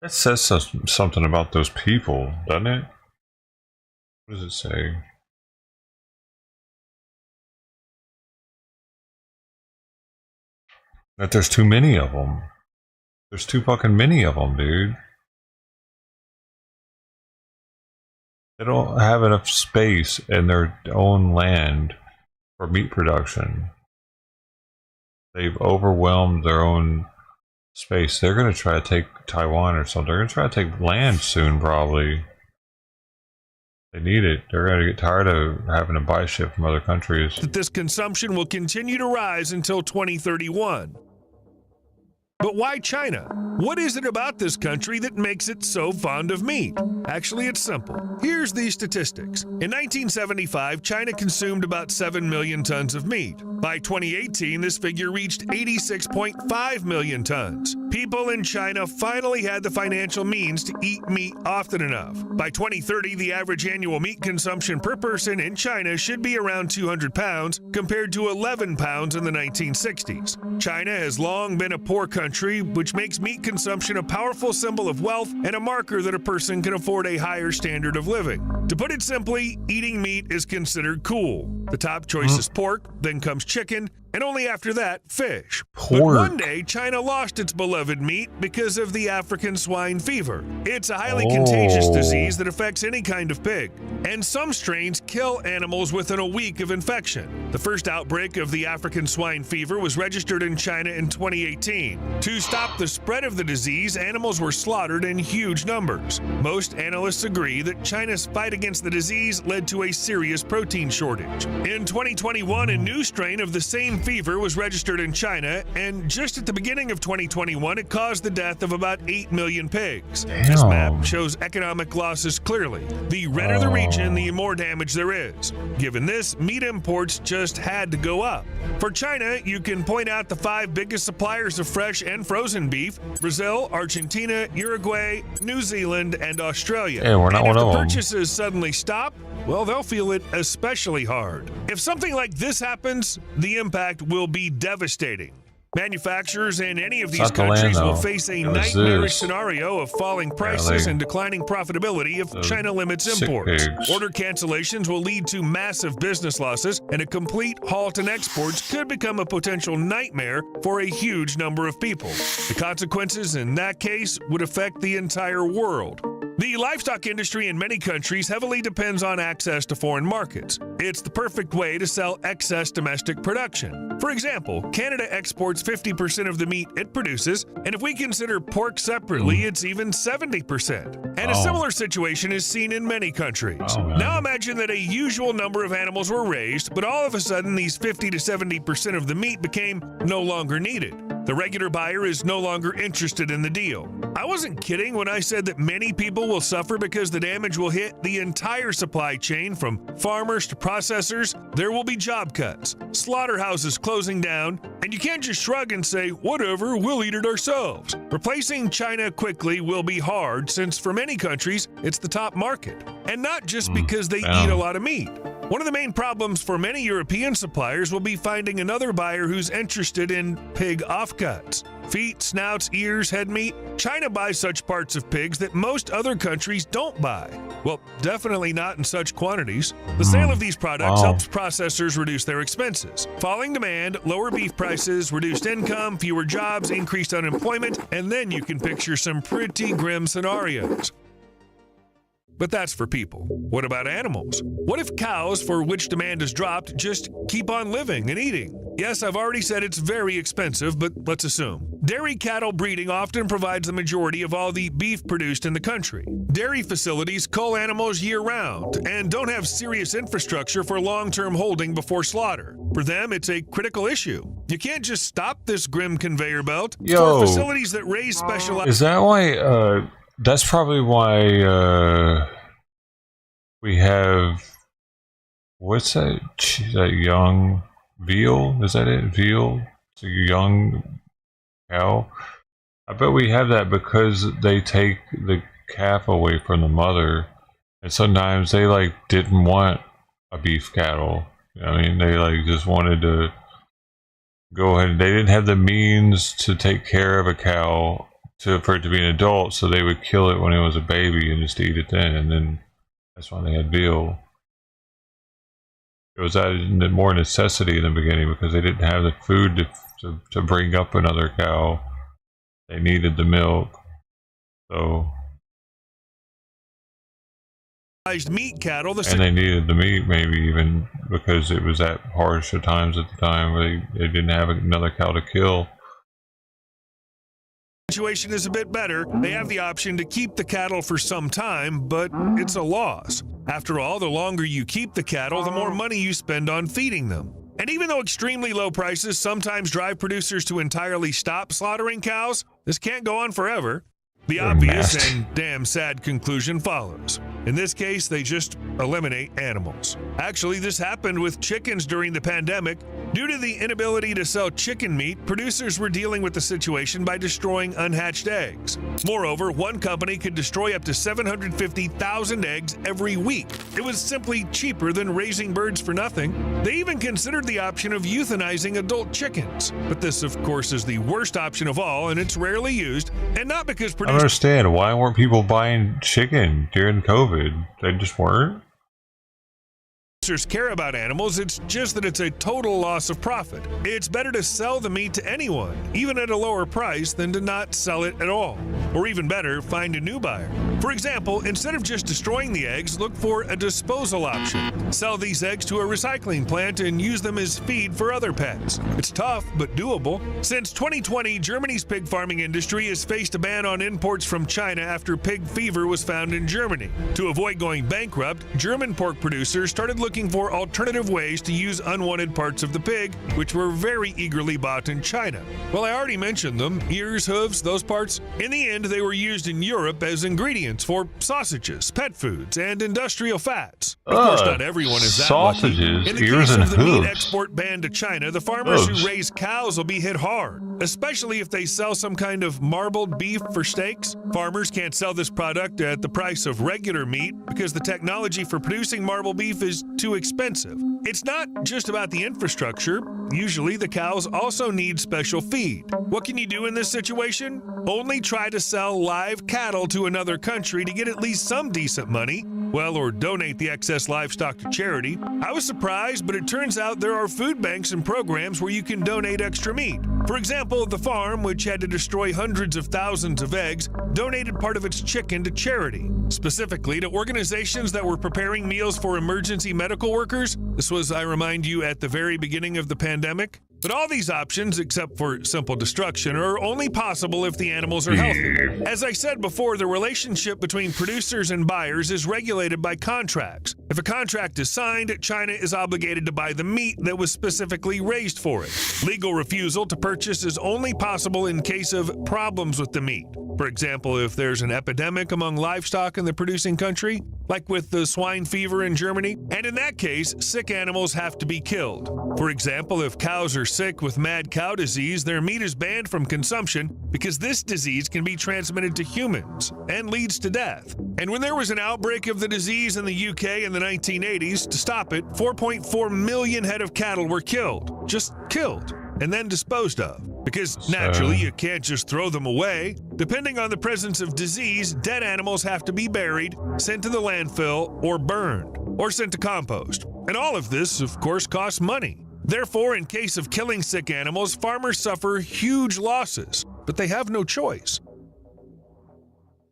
That says something about those people, doesn't it? What does it say? That there's too many of them. There's too fucking many of them, dude. They don't have enough space in their own land for meat production. They've overwhelmed their own space. They're going to try to take Taiwan or something. They're going to try to take land soon, probably. They need it. They're going to get tired of having to buy shit from other countries. that this consumption will continue to rise until 2031. But why China? What is it about this country that makes it so fond of meat? Actually, it's simple. Here's these statistics. In 1975, China consumed about 7 million tons of meat. By 2018, this figure reached 86.5 million tons. People in China finally had the financial means to eat meat often enough. By 2030, the average annual meat consumption per person in China should be around 200 pounds, compared to 11 pounds in the 1960s. China has long been a poor country, which makes meat consumption a powerful symbol of wealth and a marker that a person can afford a higher standard of living. To put it simply, eating meat is considered cool. The top choice is pork, then comes chicken, and only after that, fish. But one day, China lost its beloved meat because of the African swine fever. It's a highly contagious disease that affects any kind of pig, and some strains kill animals within a week of infection. The first outbreak of the African swine fever was registered in China in 2018. To stop the spread of the disease, animals were slaughtered in huge numbers. Most analysts agree that China's fight against the disease led to a serious protein shortage. In 2021, a new strain of the same fever was registered in China, and just at the beginning of 2021, it caused the death of about 8 million pigs. This map shows economic losses clearly. The redder the region, the more damage there is. Given this, meat imports just had to go up. For China, you can point out the 5 biggest suppliers of fresh and frozen beef: Brazil, Argentina, Uruguay, New Zealand, and Australia. Hey, we're not one of them. If the purchases suddenly stop, well, they'll feel it especially hard. If something like this happens, the impact will be devastating. Manufacturers in any of these countries will face a nightmarish scenario of falling prices and declining profitability if China limits imports. Order cancellations will lead to massive business losses, and a complete halt in exports could become a potential nightmare for a huge number of people. The consequences in that case would affect the entire world. The livestock industry in many countries heavily depends on access to foreign markets. It's the perfect way to sell excess domestic production. For example, Canada exports 50% of the meat it produces, and if we consider pork separately, it's even 70%. And a similar situation is seen in many countries. Now imagine that a usual number of animals were raised, but all of a sudden these 50 to 70% of the meat became no longer needed. The regular buyer is no longer interested in the deal. I wasn't kidding when I said that many people will suffer because the damage will hit the entire supply chain, from farmers to processors. There will be job cuts, slaughterhouses closing down, and you can't just shrug and say, whatever, we'll eat it ourselves. Replacing China quickly will be hard, since for many countries, it's the top market. And not just because they eat a lot of meat. One of the main problems for many European suppliers will be finding another buyer who's interested in pig offcuts. Feet, snouts, ears, head meat. China buys such parts of pigs that most other countries don't buy. Well, definitely not in such quantities. The sale of these products helps processors reduce their expenses. Falling demand, lower beef prices, reduced income, fewer jobs, increased unemployment, and then you can picture some pretty grim scenarios. But that's for people. What about animals? What if cows, for which demand has dropped, just keep on living and eating? Yes, I've already said it's very expensive, but let's assume. Dairy cattle breeding often provides the majority of all the beef produced in the country. Dairy facilities cull animals year-round and don't have serious infrastructure for long-term holding before slaughter. For them, it's a critical issue. You can't just stop this grim conveyor belt. For facilities that raise specialized... Is that why That's probably why we have, what's that? That young veal? Is that it? Veal? It's a young cow. I bet we have that because they take the calf away from the mother, and sometimes they like didn't want a beef cattle. I mean, they like just wanted to go ahead. They didn't have the means to take care of a cow for it to be an adult, so they would kill it when it was a baby and just eat it then. And then that's why they had veal. It was out of more necessity in the beginning because they didn't have the food to bring up another cow. They needed the milk, so. Meat cattle, And they needed the meat, maybe even because it was that harsh at times at the time where they didn't have another cow to kill. Situation is a bit better. They have the option to keep the cattle for some time, but it's a loss. After all, the longer you keep the cattle, the more money you spend on feeding them. And even though extremely low prices sometimes drive producers to entirely stop slaughtering cows, this can't go on forever. The obvious and damn sad conclusion follows. In this case, they just eliminate animals. Actually, this happened with chickens during the pandemic. Due to the inability to sell chicken meat, producers were dealing with the situation by destroying unhatched eggs. Moreover, one company could destroy up to 750,000 eggs every week. It was simply cheaper than raising birds for nothing. They even considered the option of euthanizing adult chickens. But this, of course, is the worst option of all, and it's rarely used, and not because I producers don't understand. Why weren't people buying chicken during COVID? They just weren't? care about animals, it's just that it's a total loss of profit. It's better to sell the meat to anyone, even at a lower price, than to not sell it at all. Or even better, find a new buyer. For example, instead of just destroying the eggs, look for a disposal option. Sell these eggs to a recycling plant and use them as feed for other pets. It's tough, but doable. Since 2020, Germany's pig farming industry has faced a ban on imports from China after pig fever was found in Germany. To avoid going bankrupt, German pork producers started looking for alternative ways to use unwanted parts of the pig, which were very eagerly bought in China. Well, I already mentioned them, ears, hooves, those parts. In the end, they were used in Europe as ingredients for sausages, pet foods, and industrial fats. Of course, not everyone is that sausages, lucky. In the ears, case and of the meat hooves. export ban to China, the farmers Hooves. who raise cows will be hit hard, especially if they sell some kind of marbled beef for steaks. Farmers can't sell this product at the price of regular meat because the technology for producing marbled beef is too expensive. It's not just about the infrastructure. Usually the cows also need special feed. What can you do in this situation? Only try to sell live cattle to another country to get at least some decent money. Well, or donate the excess livestock to charity. I was surprised, but it turns out there are food banks and programs where you can donate extra meat. For example, the farm, which had to destroy hundreds of thousands of eggs, donated part of its chicken to charity, specifically to organizations that were preparing meals for emergency medical workers. This was, I remind you, at the very beginning of the pandemic. But all these options, except for simple destruction, are only possible if the animals are healthy. As I said before, the relationship between producers and buyers is regulated by contracts. If a contract is signed, China is obligated to buy the meat that was specifically raised for it. Legal refusal to purchase is only possible in case of problems with the meat. For example, if there's an epidemic among livestock in the producing country, like with the swine fever in Germany, and in that case, sick animals have to be killed. For example, if cows are sick with mad cow disease, their meat is banned from consumption because this disease can be transmitted to humans and leads to death. And when there was an outbreak of the disease in the UK in the 1980s, to stop it, 4.4 million head of cattle were killed. Just killed, and then disposed of. Because naturally, you can't just throw them away. Depending on the presence of disease, dead animals have to be buried, sent to the landfill, or burned, or sent to compost. And all of this, of course, costs money. Therefore, in case of killing sick animals, farmers suffer huge losses, but they have no choice.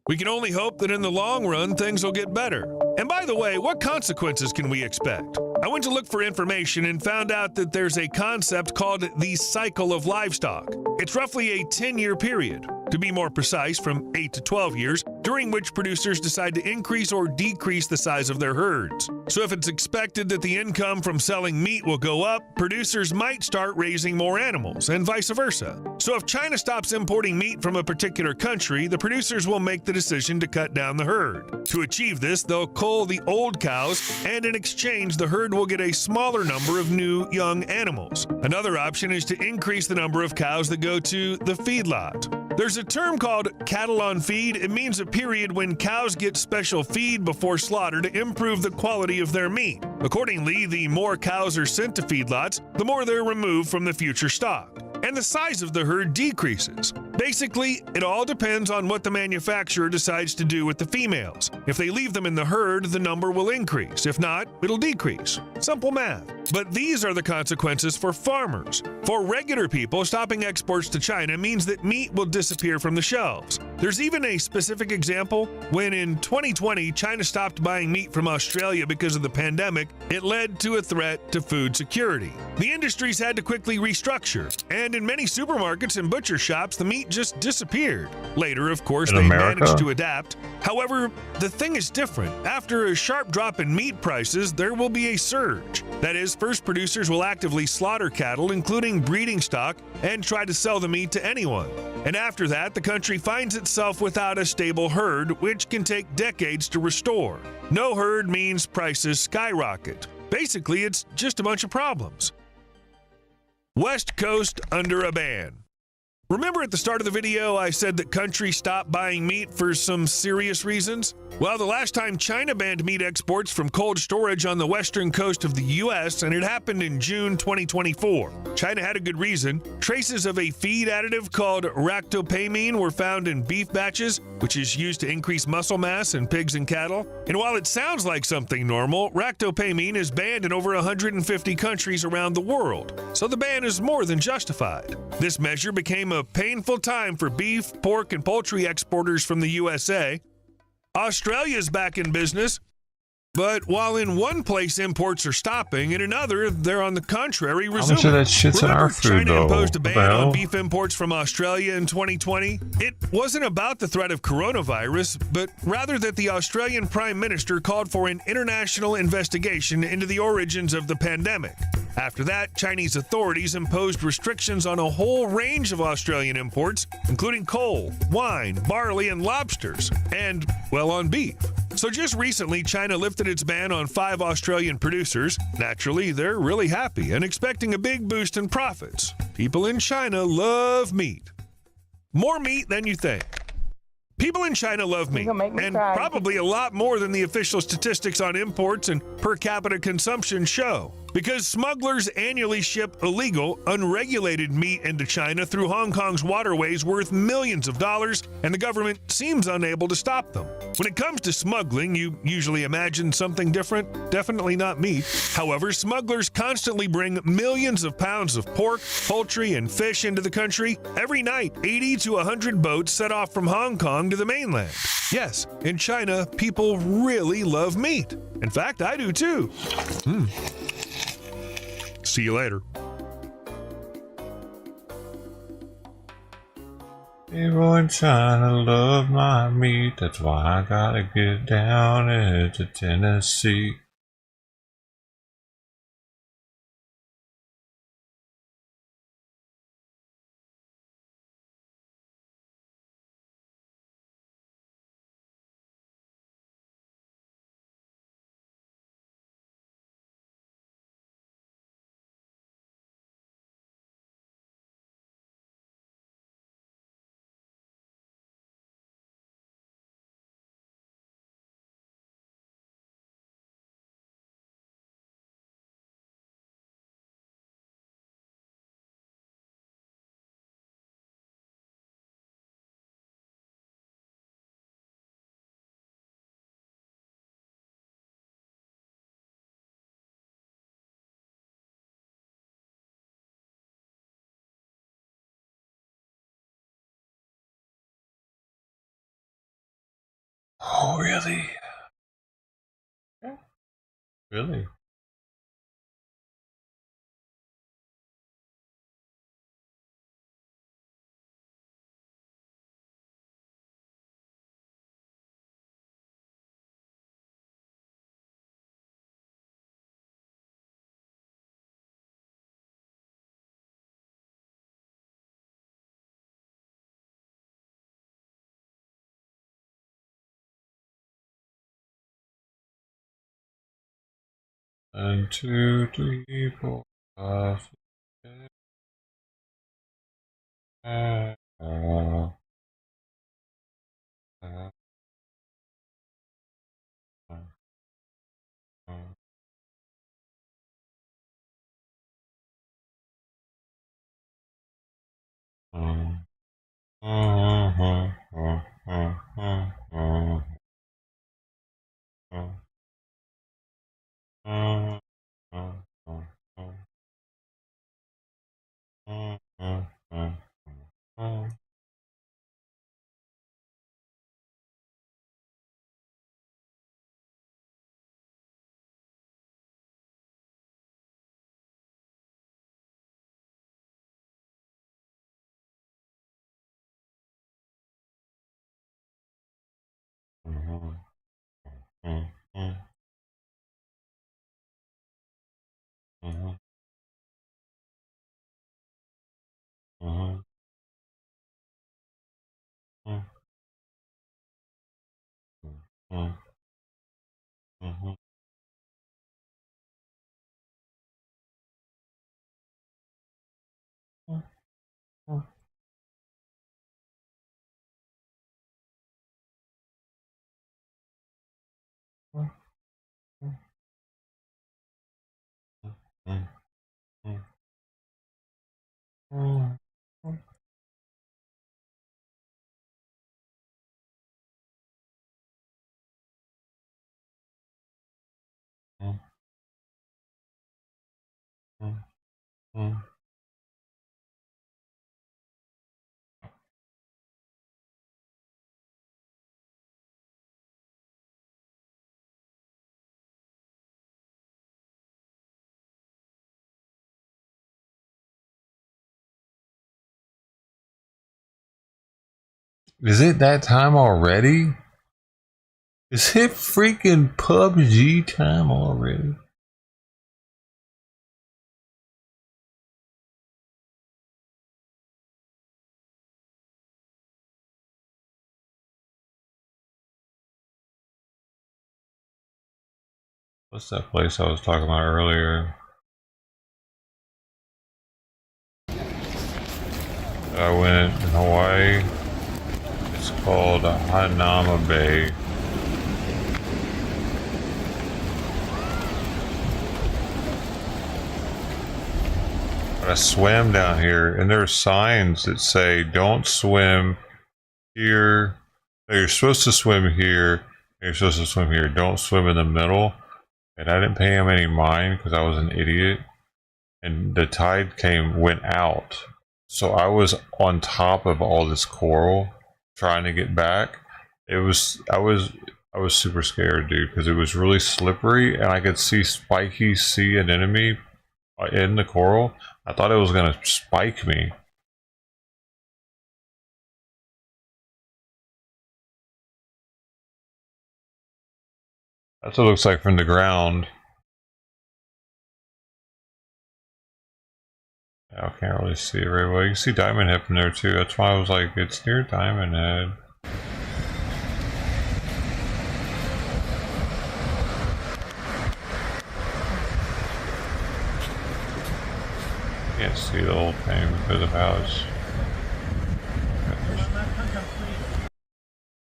We can only hope that in the long run, things will get better. And by the way, what consequences can we expect? I went to look for information and found out that there's a concept called the cycle of livestock. It's roughly a 10-year period, to be more precise, from 8 to 12 years, during which producers decide to increase or decrease the size of their herds. So if it's expected that the income from selling meat will go up, producers might start raising more animals, and vice versa. So if China stops importing meat from a particular country, the producers will make the decision to cut down the herd. To achieve this, they'll cull the old cows, and in exchange, the herd will get a smaller number of new young animals. Another option is to increase the number of cows that go to the feedlot. There's a term called cattle on feed. It means a period when cows get special feed before slaughter to improve the quality of their meat. Accordingly, the more cows are sent to feedlots, the more they're removed from the future stock, and the size of the herd decreases. Basically, it all depends on what the manufacturer decides to do with the females. If they leave them in the herd, the number will increase. If not, it'll decrease. Simple math. But these are the consequences for farmers. For regular people, stopping exports to China means that meat will disappear from the shelves. There's even a specific example. When in 2020, China stopped buying meat from Australia because of the pandemic, it led to a threat to food security. The industries had to quickly restructure, and in many supermarkets and butcher shops, the meat just disappeared. Later, of course, they managed to adapt. However, the thing is different. After a sharp drop in meat prices, there will be a surge. That is, first producers will actively slaughter cattle, including breeding stock, and try to sell the meat to anyone. And after that, the country finds itself without a stable herd, which can take decades to restore. No herd means prices skyrocket. Basically, it's just a bunch of problems. West Coast under a ban. Remember at the start of the video I said that countries stopped buying meat for some serious reasons? Well, the last time China banned meat exports from cold storage on the western coast of the U.S., and it happened in June 2024. China had a good reason. Traces of a feed additive called ractopamine were found in beef batches, which is used to increase muscle mass in pigs and cattle. And while it sounds like something normal, ractopamine is banned in over 150 countries around the world. So the ban is more than justified. This measure became a painful time for beef, pork, and poultry exporters from the USA. Australia's back in business, but while in one place imports are stopping, in another, they're on the contrary resuming. How much of that shit's in our food, China though? imposed a What the ban on hell? beef imports from Australia in 2020. It wasn't about the threat of coronavirus, but rather that the Australian Prime Minister called for an international investigation into the origins of the pandemic. After that, Chinese authorities imposed restrictions on a whole range of Australian imports, including coal, wine, barley, and lobsters, and, well, on beef. So just recently, China lifted its ban on 5 Australian producers. Naturally, they're really happy and expecting a big boost in profits. People in China love meat. More meat than you think. People in China love meat, and probably a lot more than the official statistics on imports and per capita consumption show. Because smugglers annually ship illegal, unregulated meat into China through Hong Kong's waterways worth millions of dollars, and the government seems unable to stop them. When it comes to smuggling, you usually imagine something different, definitely not meat. However, smugglers constantly bring millions of pounds of pork, poultry, and fish into the country. Every night, 80 to 100 boats set off from Hong Kong to the mainland. Yes, in China, people really love meat. In fact, I do too. See you later. People in China love my meat, that's why I gotta get down into Tennessee. Oh, really? Really? 1, 2, 3, 4, 5, 6, 7, Is it that time already? Is it freaking PUBG time already? What's that place I was talking about earlier? I went in Hawaii. It's called Hanama Bay. I swam down here, and there are signs that say don't swim here. No, you're supposed to swim here. You're supposed to swim here. Don't swim in the middle. And I didn't pay him any mind because I was an idiot. And the tide went out. So I was on top of all this coral trying to get back. I was super scared, dude, because it was really slippery and I could see Spiky see an enemy in the coral. I thought it was gonna spike me. That's what it looks like from the ground. I can't really see it very well. You can see Diamond Head from there too. That's why I was like, it's near Diamond Head. Can't see the whole thing because of how it's...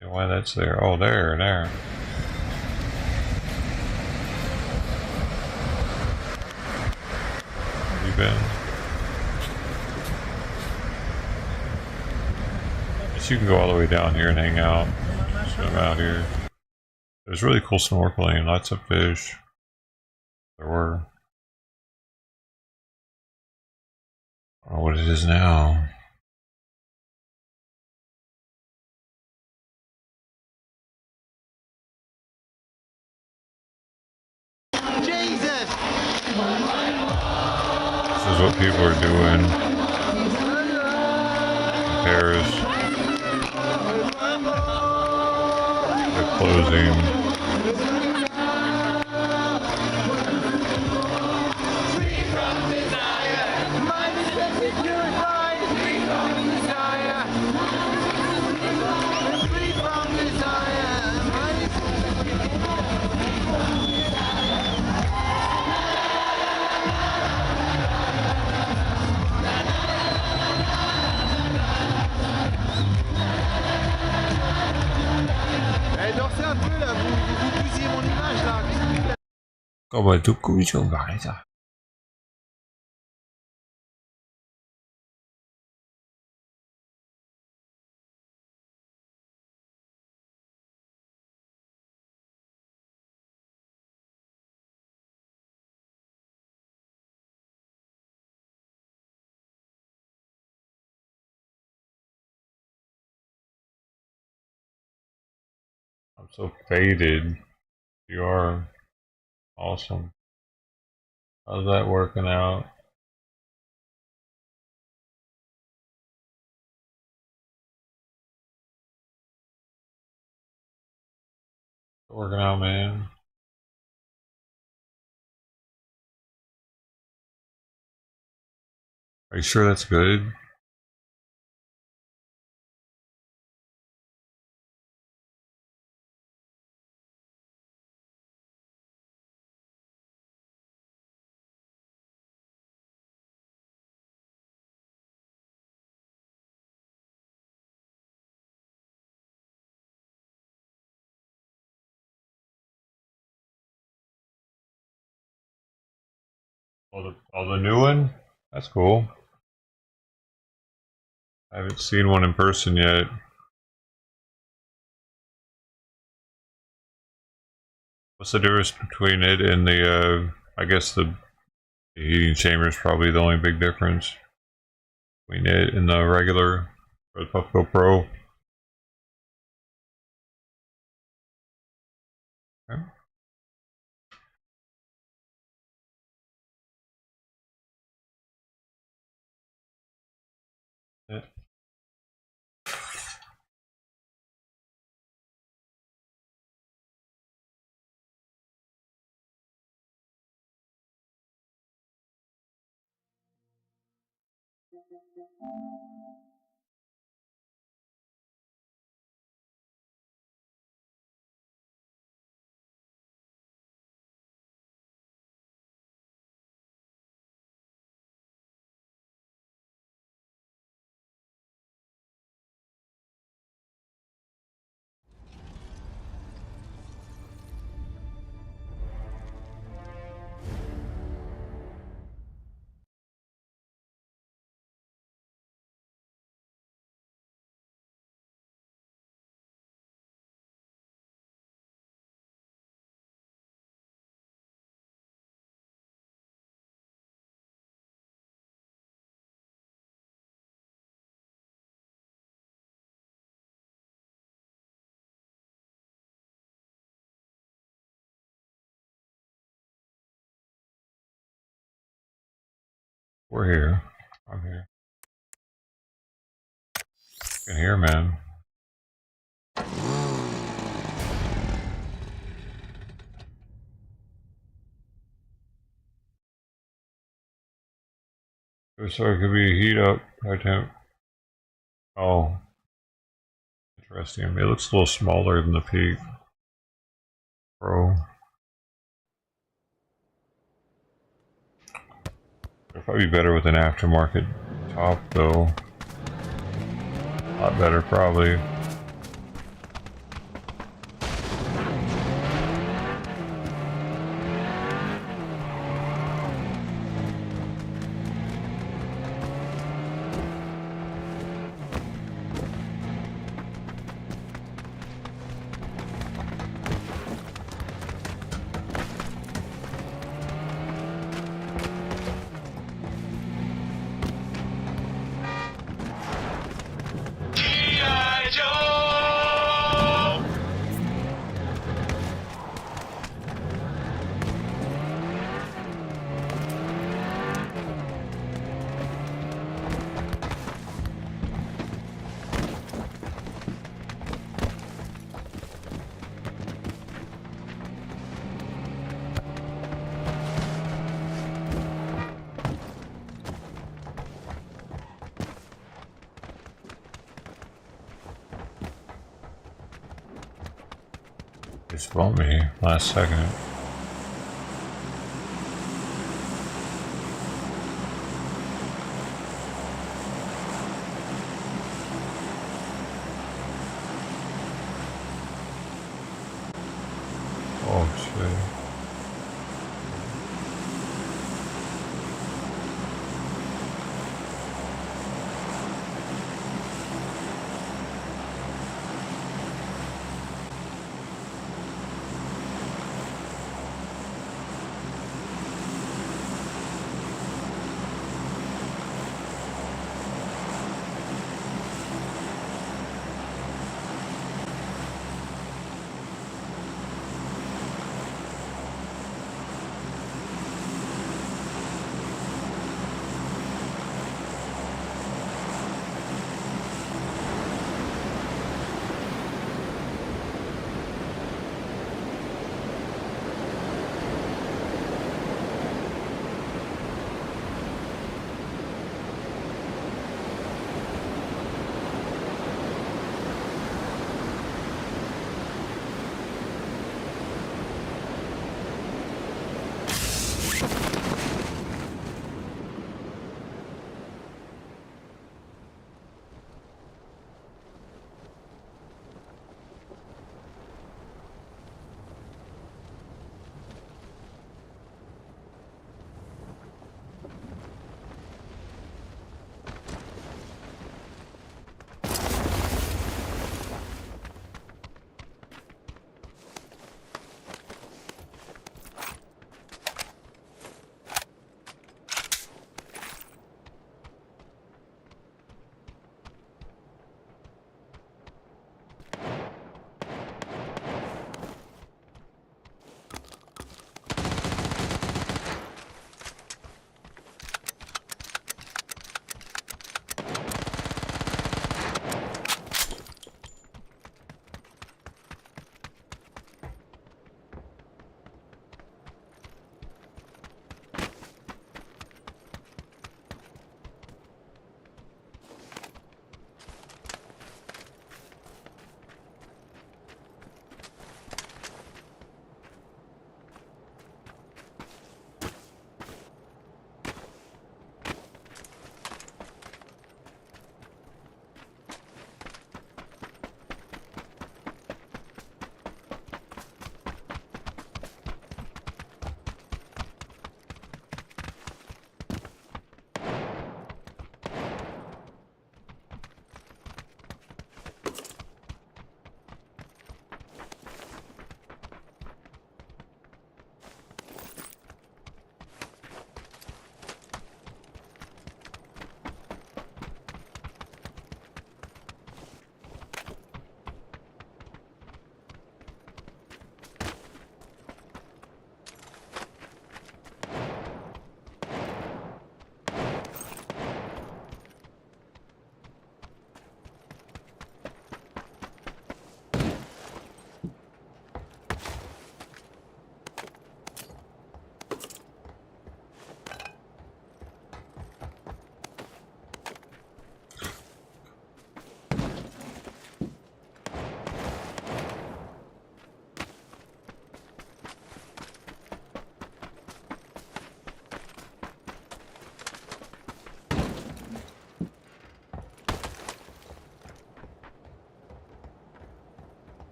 Why that's there? Oh, there. Where you been? You can go all the way down here and hang out, swim out here. It was really cool snorkeling, lots of fish. There were. I don't know what it is now. Jesus! This is what people are doing in Paris. Closing. avancez un peu là, vous bousillez mon image là. Comment tu couilles barrer ça? I'm so faded. You are awesome. How's that working out? Working out, man. Are you sure that's good? Oh, the new one? That's cool. I haven't seen one in person yet. What's the difference between it and the, I guess the heating chamber is probably the only big difference between it and the regular or the Puffco Pro. Okay. Yeah. We're here. I'm here. You can hear, man. So it could be heat up high temp. Oh, interesting. It looks a little smaller than the Peak Pro. It'll probably be better with an aftermarket top, though. A lot better, probably. Just bumped me last second.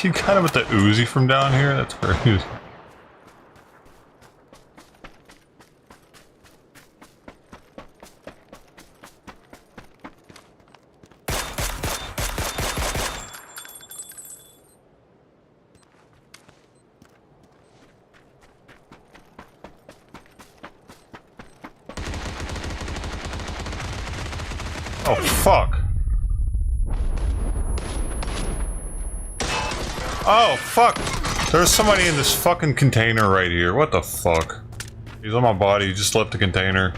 he kind of with the Uzi from down here? That's crazy. Oh, fuck. Oh, fuck. There's somebody in this fucking container right here. What the fuck? He's on my body. He just left the container.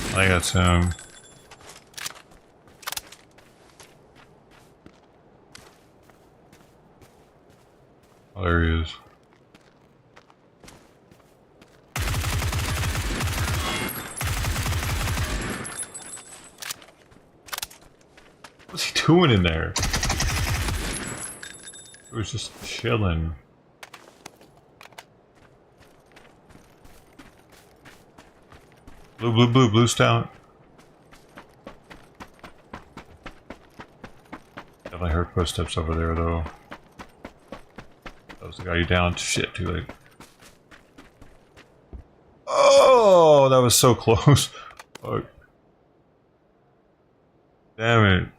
I think that's him. Oh, there he is. What's he doing in there? He was just chilling. Blue's down. Definitely heard footsteps over there, though. That was the guy you down. Shit, too late. Oh, that was so close. Fuck. Damn it.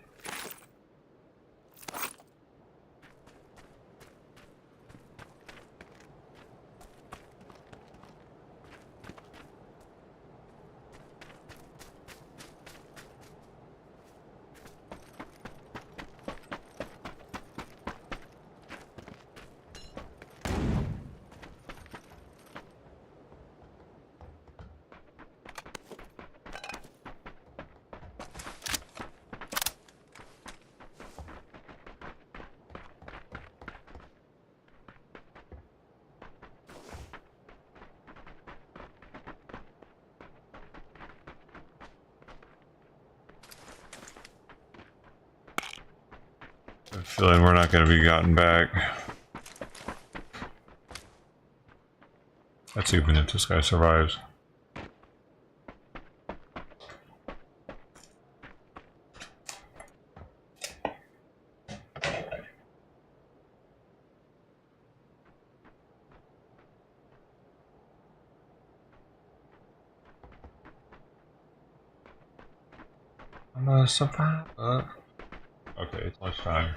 I have a feeling we're not going to be gotten back. That's even if this guy survives. I'm a survivor. Okay, it's lunchtime.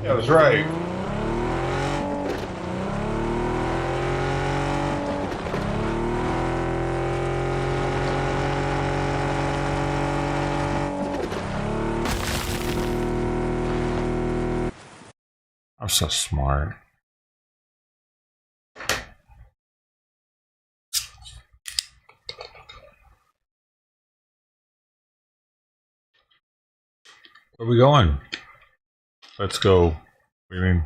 Yeah, I was right. I'm so smart. Where are we going? Let's go. What do you mean?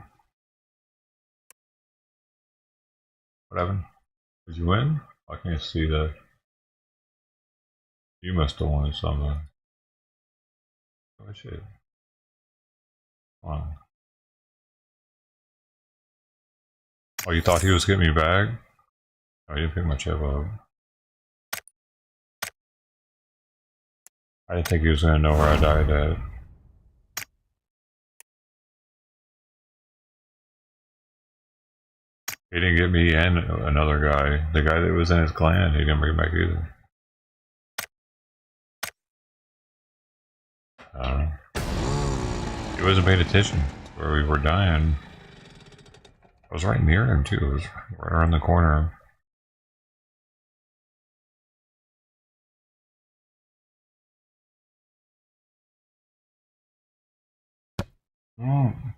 What happened? Did you win? I can't see that. You must have won something. Oh shit. Wow. Oh, you thought he was getting me back? Oh, you didn't pick my chip up. I didn't think he was gonna know where I died at. He didn't get me and another guy. The guy that was in his clan, he didn't bring back either. I don't know. He wasn't paying attention where we were dying. I was right near him too. It was right around the corner. Mm.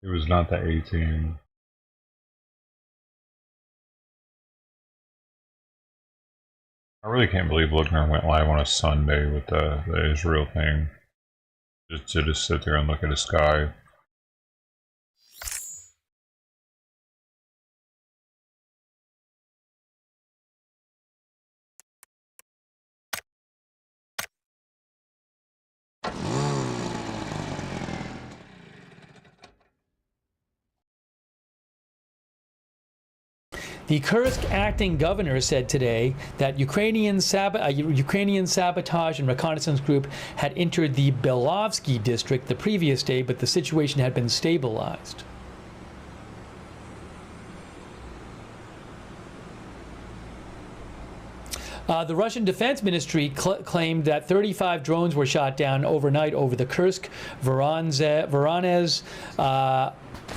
It was not the 18. I really can't believe Lookner went live on a Sunday with the Israel thing. Just to sit there and look at the sky. The Kursk acting governor said today that Ukrainian sabotage and reconnaissance group had entered the Belovsky district the previous day, but the situation had been stabilized. The Russian Defense Ministry claimed that 35 drones were shot down overnight over the Kursk, Voronezh,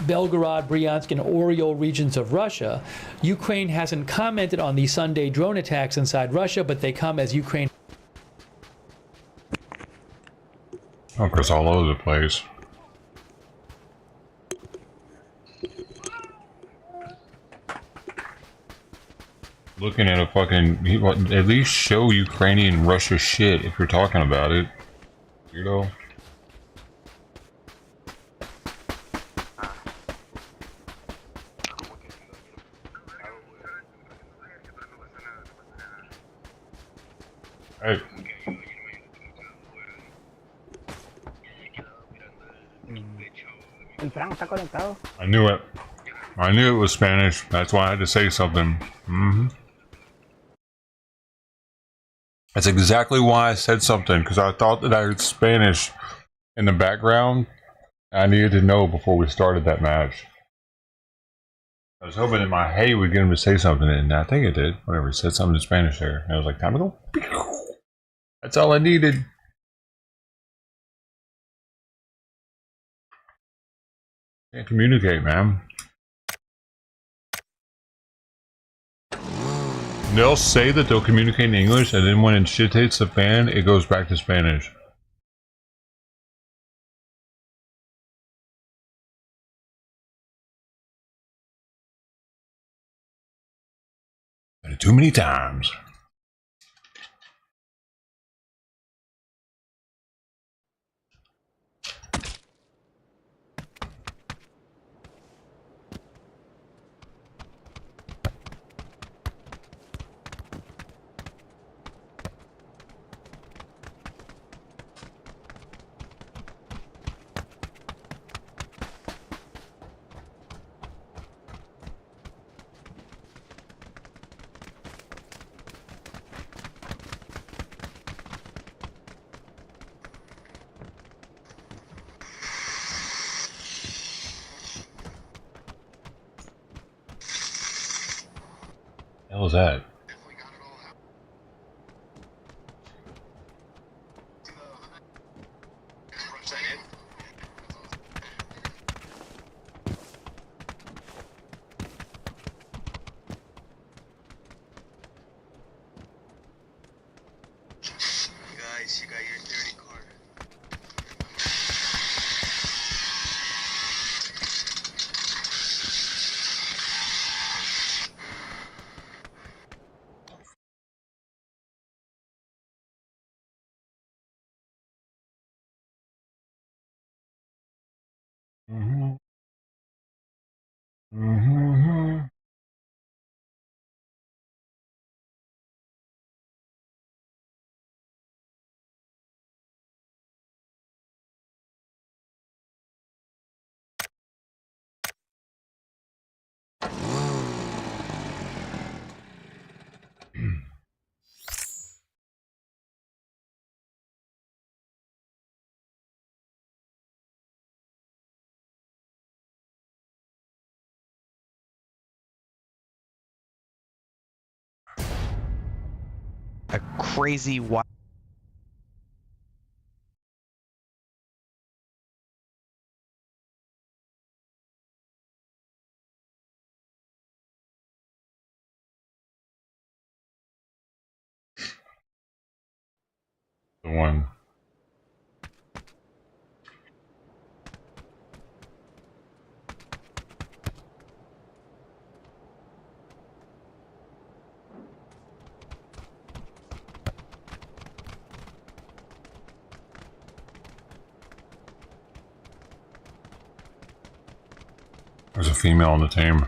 Belgorod, Bryansk, and Oryol regions of Russia. Ukraine hasn't commented on the Sunday drone attacks inside Russia, but they come as Ukraine. Oh, of course, all over the place. Looking at a fucking, at least show Ukrainian Russia shit if you're talking about it, you know. Hey. I knew it. I knew it was Spanish. That's why I had to say something. That's exactly why I said something, because I thought that I heard Spanish in the background. I needed to know before we started that match. I was hoping that my hey would get him to say something, and I think it did. Whatever, he said something in Spanish there. And I was like, time to go. That's all I needed. Can't communicate, man. They'll say that they'll communicate in English, and then when shit hits the fan, it goes back to Spanish. And too many times. hell is that? Guys, you got your dirty car. Mm-hmm. Mm-hmm. A crazy wild. The one. There's a female on the team.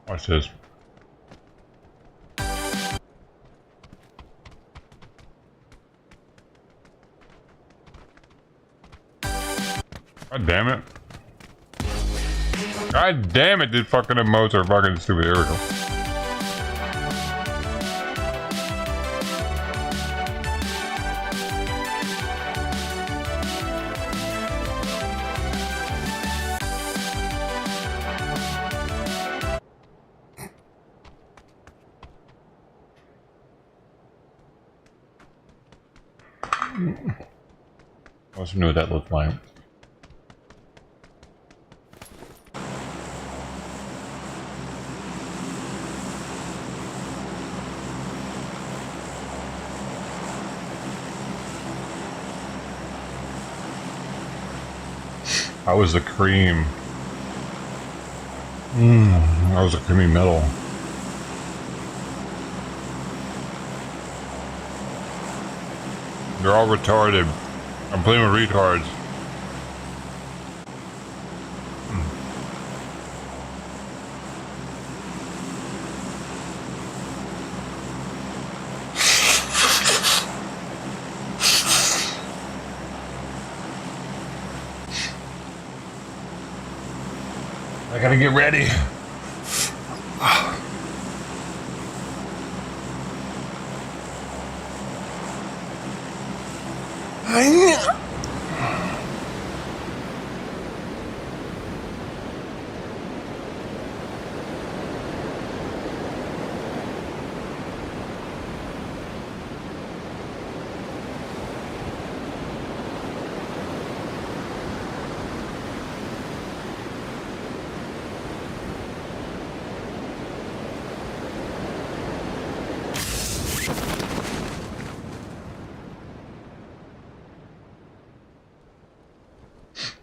Watch this. God damn it. God damn it, these fucking emotes are fucking stupid. Here we go. I also knew what that looked like. That was the cream. That was a creamy metal. They're all retarded. I'm playing with retards. I gotta get ready.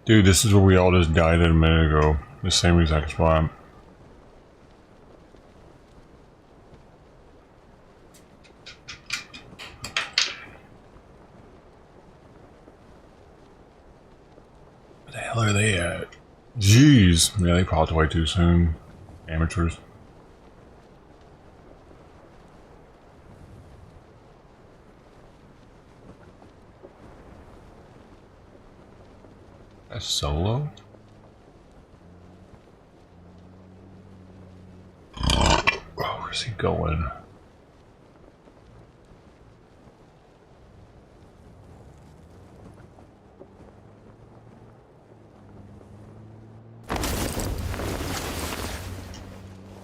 Dude, this is where we all just died a minute ago. The same exact spot. Where the hell are they at? Jeez. Yeah, they popped away too soon. Amateurs. Solo? Oh, where's he going?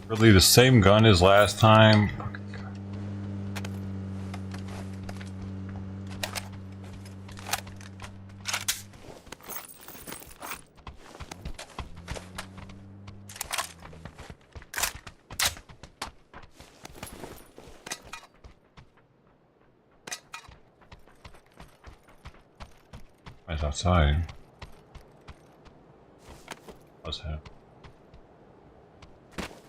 Really the same gun as last time? It's outside. What's that?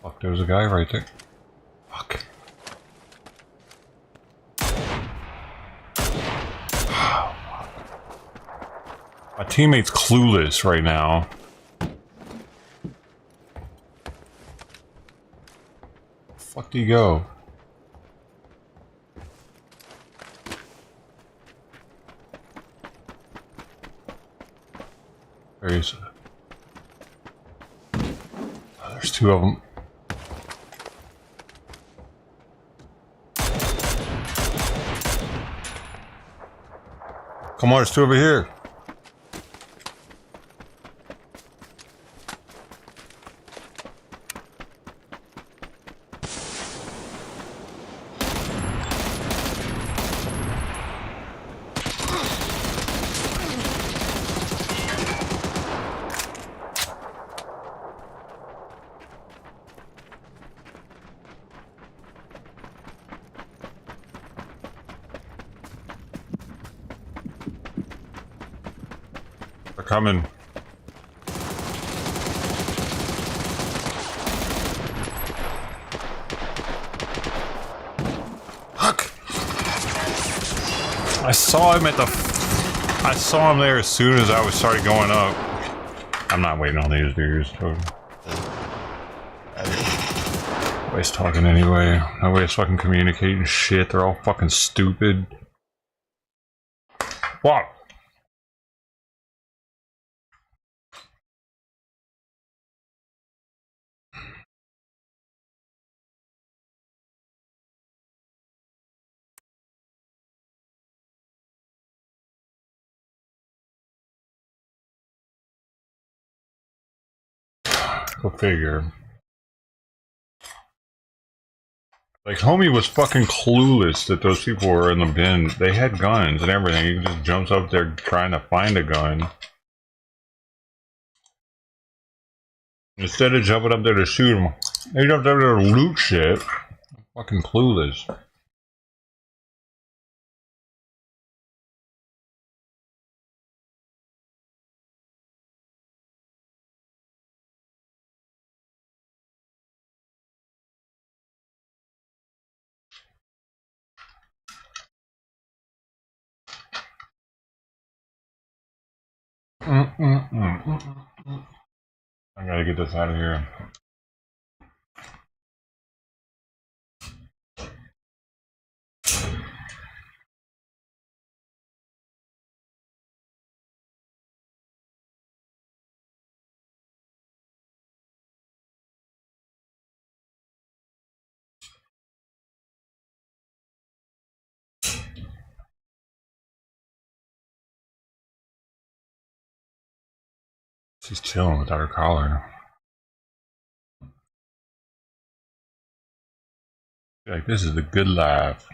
Fuck, there was a guy right there. Fuck. My teammate's clueless right now. Fuck do you go? Where is it? Oh, there's two of them. Come on, there's two over here. They're coming. Fuck! I saw him at the... I saw him there as soon as I started going up. I'm not waiting on these dudes. Nobody's talking anyway. Nobody's fucking communicating shit. They're all fucking stupid. What? Go figure. Like, homie was fucking clueless that those people were in the bin. They had guns and everything. He just jumps up there trying to find a gun. Instead of jumping up there to shoot him, he jumped up there to loot shit. Fucking clueless. I gotta get this out of here. She's chilling without her collar. Like, this is a good life.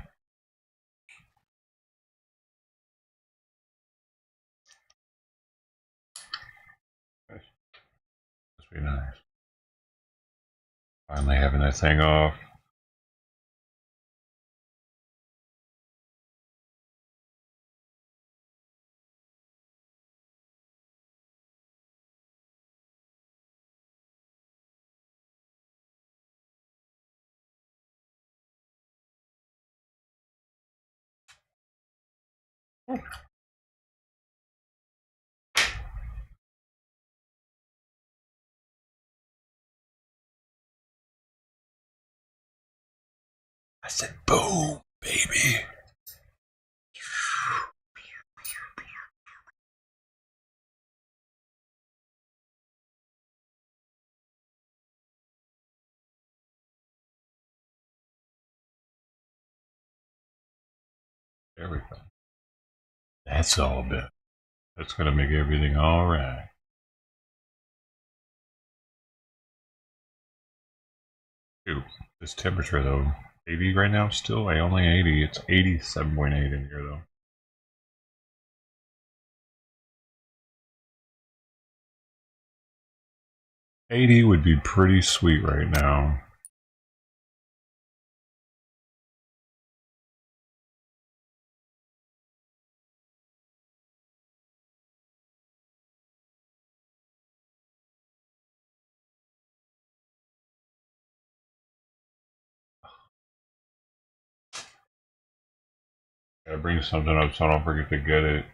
Must be nice. Finally having that thing off. I said, boom, baby. There we go. That's all better. That's gonna make everything all right. Ooh, this temperature though, 80 right now still? Only 80. It's 87.8 in here though. $80 would be pretty sweet right now. Gotta bring something up so I don't forget to get it.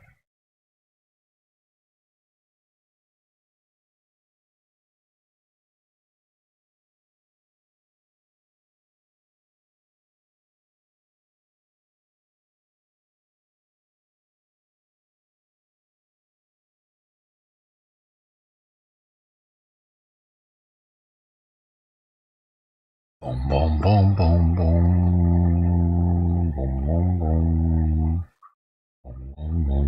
Boom, boom, boom, boom, boom. Boom, boom, boom. Boom, boom, boom.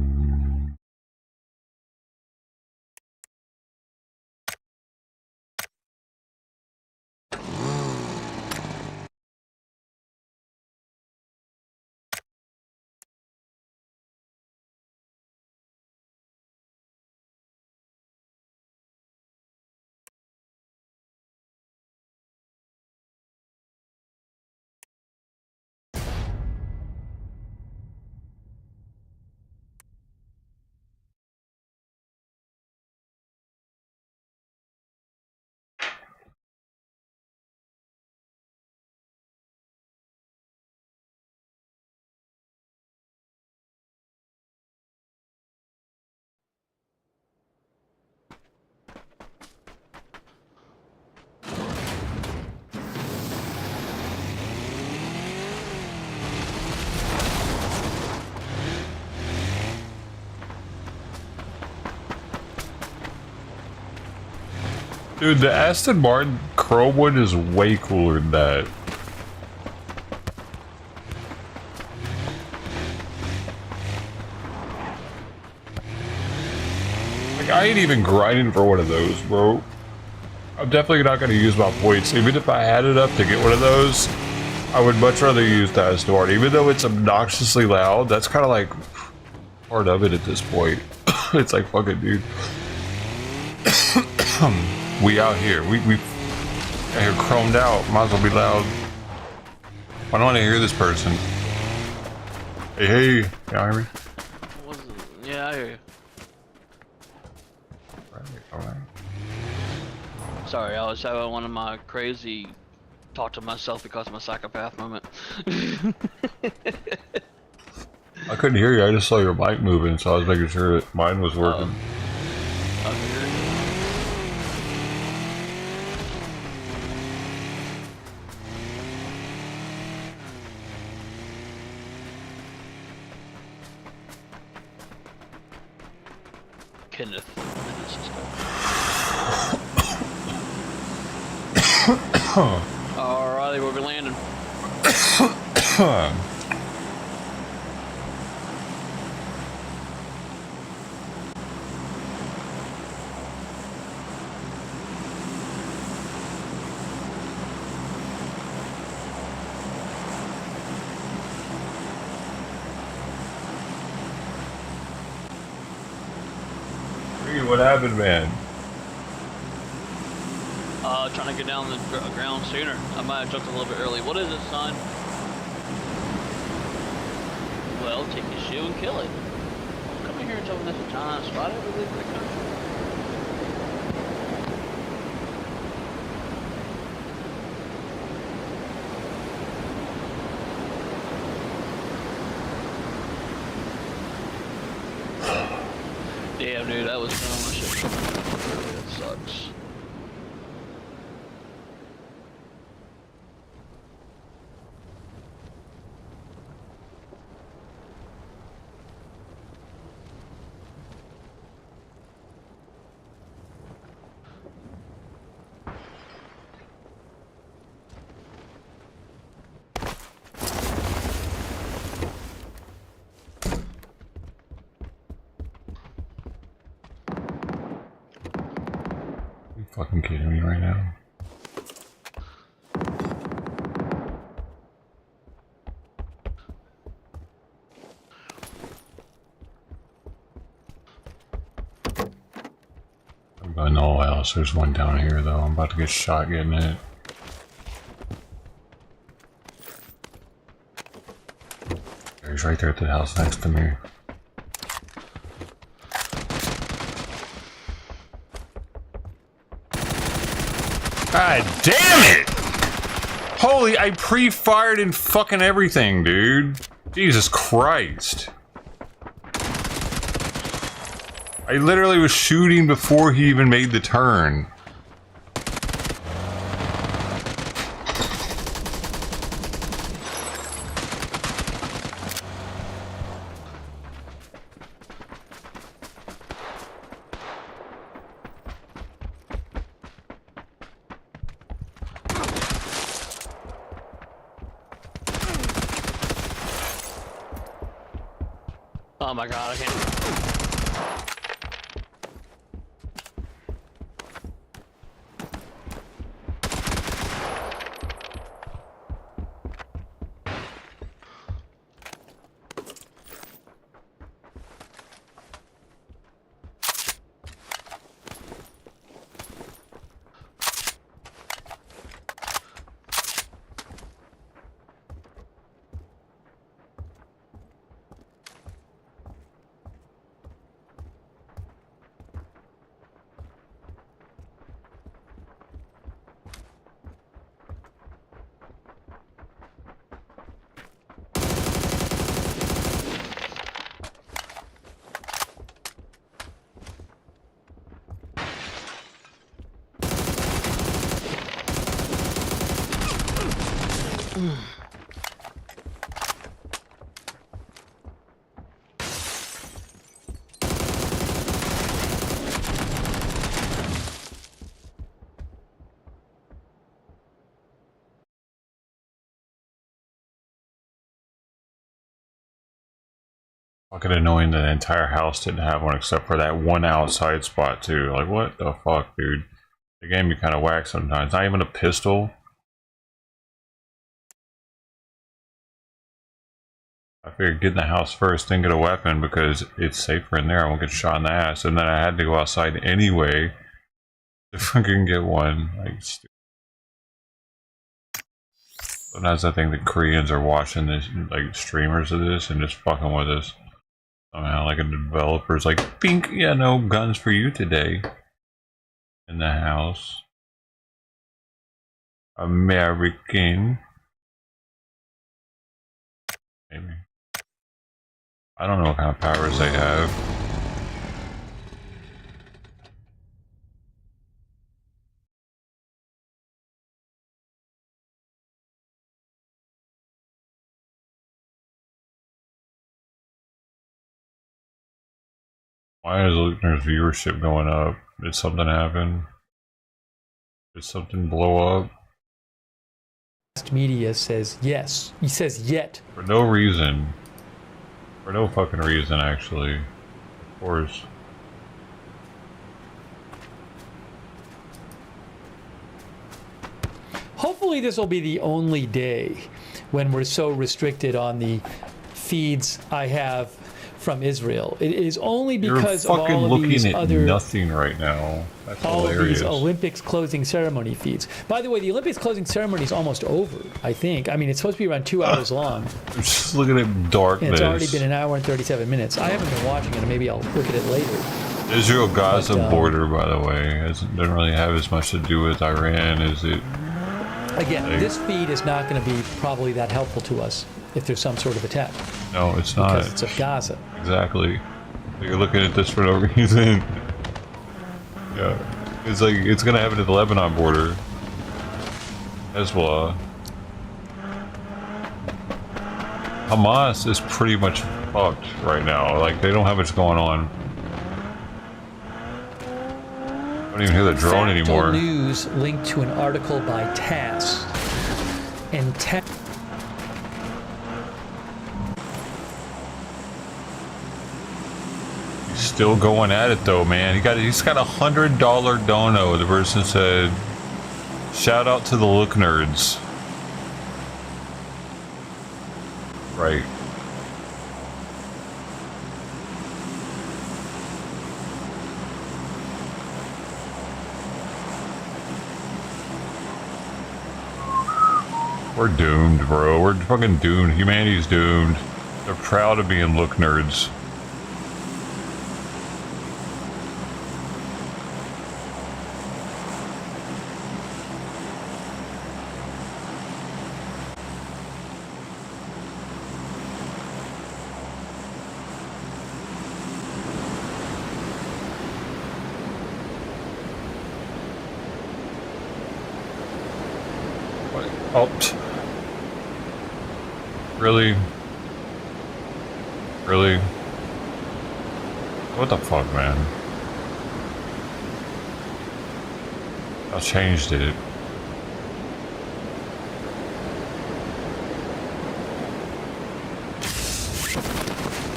Dude, the Aston Martin Chromewood is way cooler than that. Like, I ain't even grinding for one of those, bro. I'm definitely not gonna use my points. Even if I had enough to get one of those, I would much rather use the Aston Martin. Even though it's obnoxiously loud, that's kind of like part of it at this point. It's like, fucking dude. We out here. We out here chromed out. Might as well be loud. I don't want to hear this person. Hey, hey. Y'all hear me? Yeah, I hear you. Alright. Sorry, I was having one of my crazy talk to myself because I'm a psychopath moment. I couldn't hear you. I just saw your mic moving, so I was making sure that mine was working. Kenneth. Alrighty, where we landing? What happened, man? Trying to get down the ground sooner. I might have jumped a little bit early. What is it, son? Well, take your shoe and kill it. Come in here and tell me that's a giant spider we live in the country. Damn, dude, that was dumb. I should have. That sucks. fucking kidding me right now? I'm going all else. There's one down here though. I'm about to get shot getting it. He's right there at the house next to me. God damn it! Holy, I pre-fired and fucking everything, dude. Jesus Christ. I literally was shooting before he even made the turn. Oh my god, I can't. Fucking annoying that the entire house didn't have one except for that one outside spot too. Like what the fuck, dude? The game be kind of whack sometimes. Not even a pistol. I figured get in the house first, then get a weapon because it's safer in there. I won't get shot in the ass. And then I had to go outside anyway to fucking get one. Like, sometimes I think the Koreans are watching this, like streamers of this, and just fucking with us. Somehow, like a developer's like, pink, yeah, no guns for you today. In the house. American. Maybe. I don't know what kind of powers they have. Why is Lukener's viewership going up? Did something happen? Did something blow up? Media says yes. He says yet. For no reason. For no fucking reason, actually. Of course. Hopefully this will be the only day when we're so restricted on the feeds I have from Israel. It is only because of all of these other nothing right now. That's all hilarious. of these Olympics closing ceremony feeds. By the way, the Olympics closing ceremony is almost over, I think. I mean, it's supposed to be around 2 hours long. I'm just looking at darkness. And it's already been an hour and 37 minutes. I haven't been watching it, and maybe I'll look at it later. Israel-Gaza border, by the way, doesn't really have as much to do with Iran as it... Again, this feed is not going to be probably that helpful to us if there's some sort of attack. No, it's not. Because it's of Gaza. Exactly. You're looking at this for no reason. Yeah. It's like, it's going to happen at the Lebanon border. Hezbollah. Hamas is pretty much fucked right now. Like, they don't have much going on. I don't even hear the drone anymore. News linked to an article by TASS. And TASS... Still going at it though, man. He's got $100 dono. The person said, "Shout out to the look nerds." Right. We're doomed, bro. We're fucking doomed. Humanity's doomed. They're proud of being look nerds. Oh, really? Really? What the fuck, man? I changed it.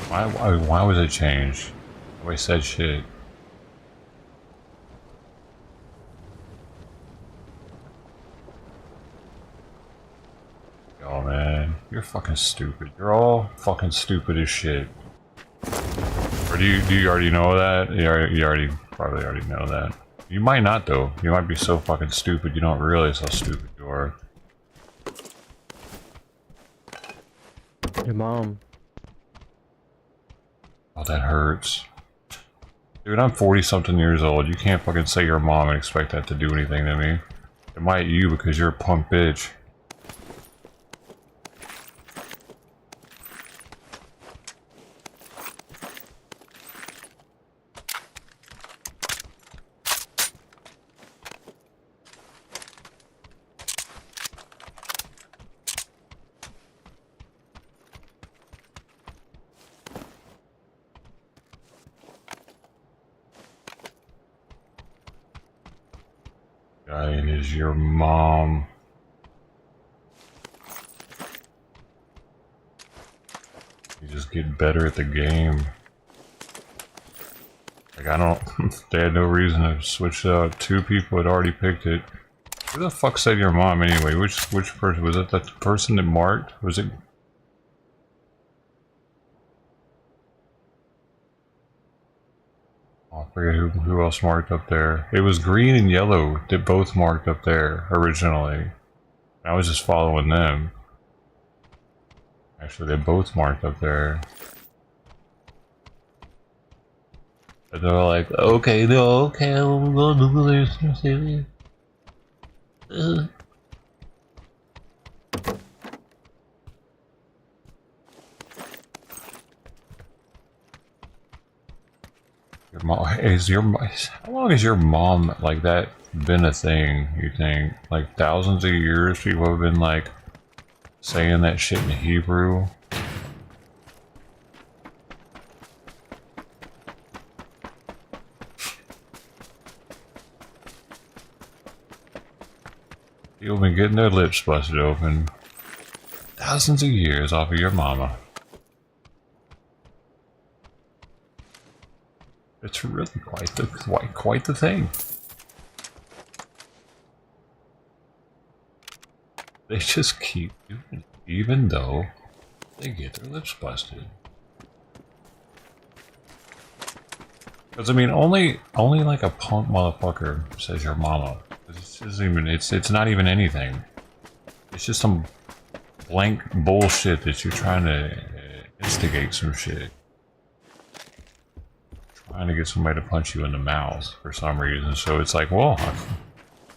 Why was it changed? Nobody said shit. Oh man, you're fucking stupid. You're all fucking stupid as shit. Or do you already know that? You probably already know that. You might not though. You might be so fucking stupid you don't realize how stupid you are. Your mom. Oh, that hurts. Dude, I'm 40-something years old. You can't fucking say your mom and expect that to do anything to me. It might you because you're a punk bitch. It is your mom. You just get better at the game. Like, I don't... they had no reason to switch out. Two people had already picked it. Who the fuck said your mom anyway? Which person? Was it the person that marked? Was it... Oh, I forget who else marked up there. It was green and yellow that both marked up there originally. I was just following them. Actually, they both marked up there. But they were like, okay, no, okay, I'm gonna do this. Your mom, how long has your mom like that been a thing, you think? Like thousands of years people have been like saying that shit in Hebrew? People been getting their lips busted open thousands of years off of your mama. It's really quite the thing. They just keep doing it, even though they get their lips busted. Because I mean, only like a punk motherfucker says your mama. It's not even anything. It's just some blank bullshit that you're trying to instigate some shit. Trying to get somebody to punch you in the mouth for some reason, so it's like, well,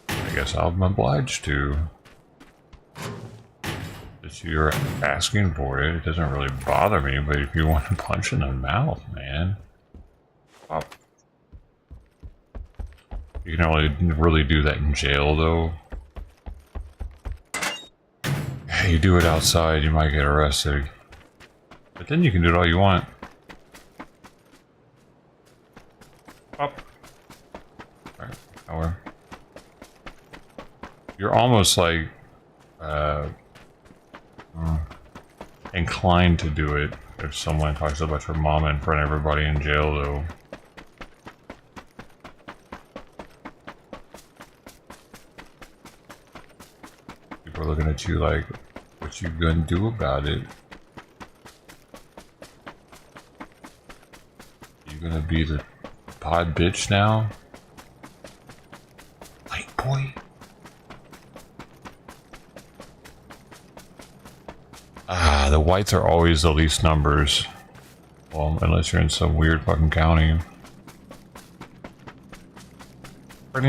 I guess I'm obliged to. If you're asking for it, it doesn't really bother me, but if you want to punch in the mouth, man. Oh. You can only really do that in jail, though. Hey, you do it outside, you might get arrested. But then you can do it all you want. Up. Alright, nowhere. You're almost like inclined to do it if someone talks about your mama in front of everybody in jail, though. looking at you like, what you gonna do about it? You gonna be the pod bitch now? Light boy? Ah, the whites are always the least numbers. Well, unless you're in some weird fucking county. Like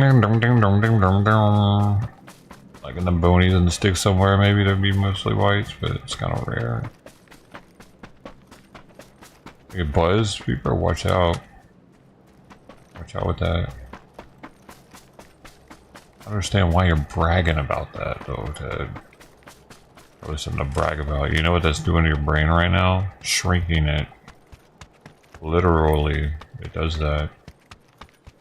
in the boonies and the sticks somewhere, maybe there'd be mostly whites, but it's kind of rare. Hey, Buzz, people better watch out. Watch out with that. I don't understand why you're bragging about that, though, Ted. Probably something to brag about. You know what that's doing to your brain right now? Shrinking it. Literally, it does that.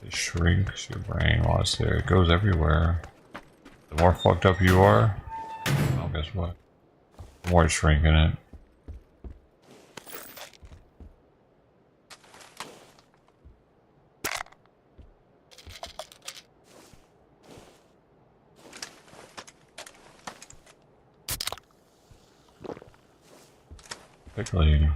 It shrinks your brain while it's there. It goes everywhere. The more fucked up you are, well, guess what? The more it's shrinking it. Pickling.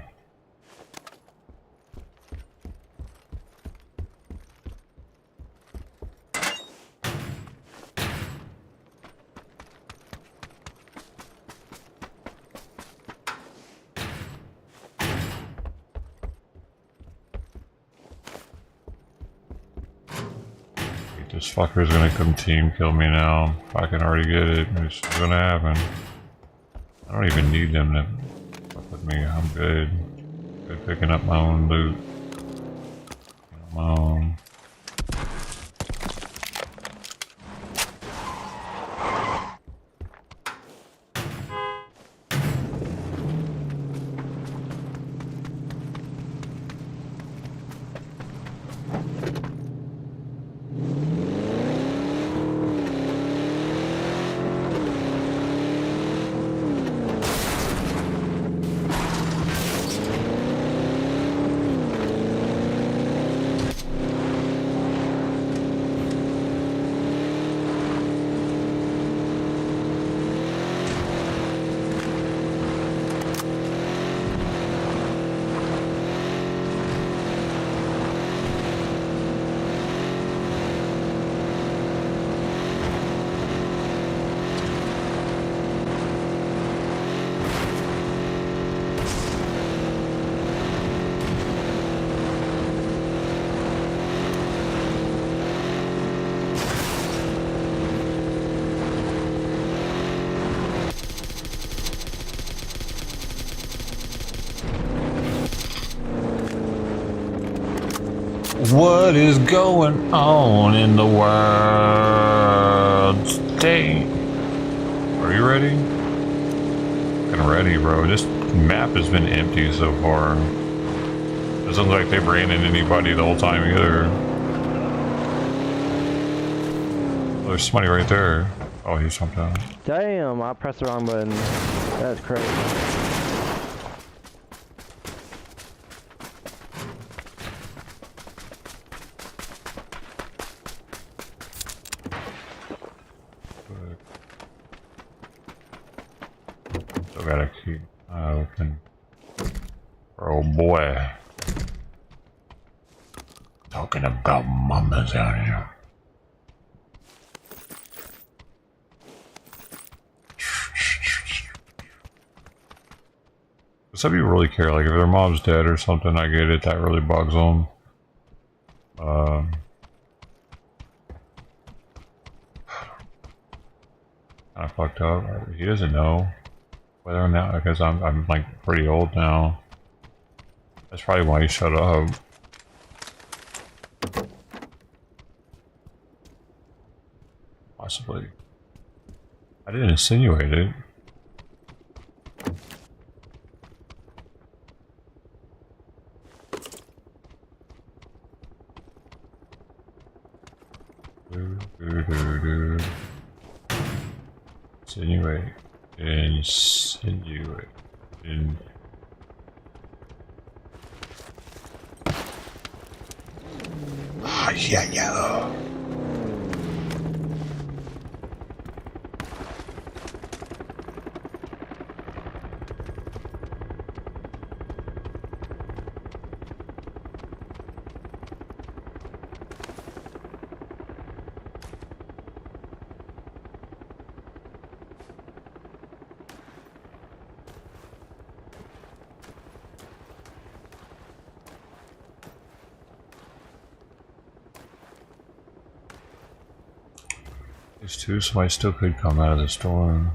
This fucker's gonna come team kill me now. I can already get it. It's gonna happen. I don't even need them to fuck with me. I'm good. Good picking up my own loot. My own. What is going on in the world today? Are you ready? I'm ready, bro. This map has been empty so far. Doesn't look like they've ran into anybody the whole time either. Oh, there's somebody right there. Oh, he jumped out. Damn, I pressed the wrong button. That's crazy. Still gotta keep open. Oh boy. Talking about mamas out here. Some people really care, like if their mom's dead or something, I get it, that really bugs them. Kinda fucked up. He doesn't know whether or not, because I'm like pretty old now. That's probably why he shut up. Possibly. I didn't insinuate it. Insinuate. Insinuate. Yeah. These two, somebody still could come out of the storm.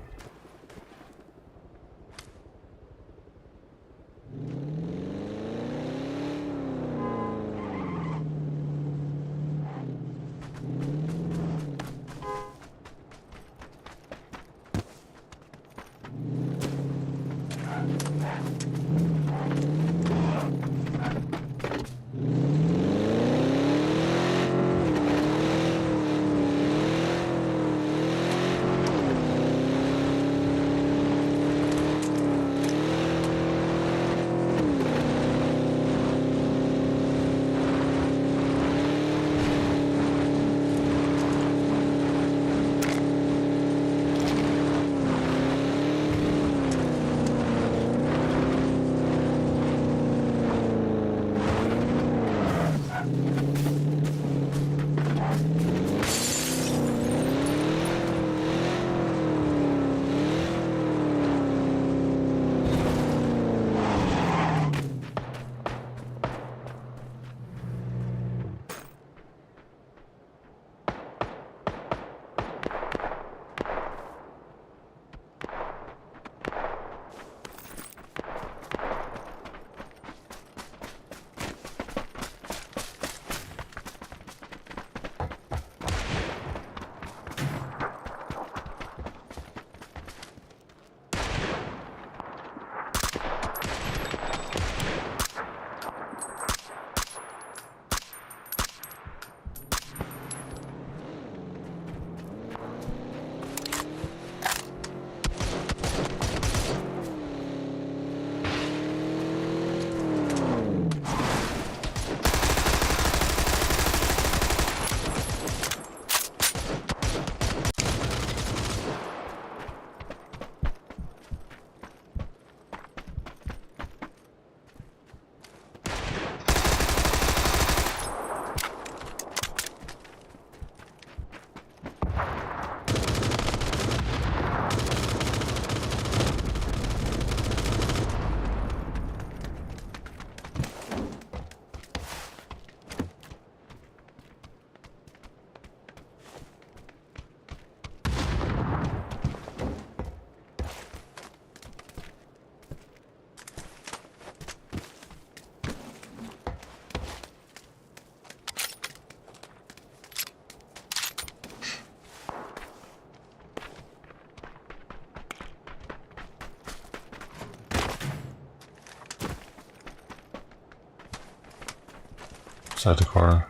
Inside the car.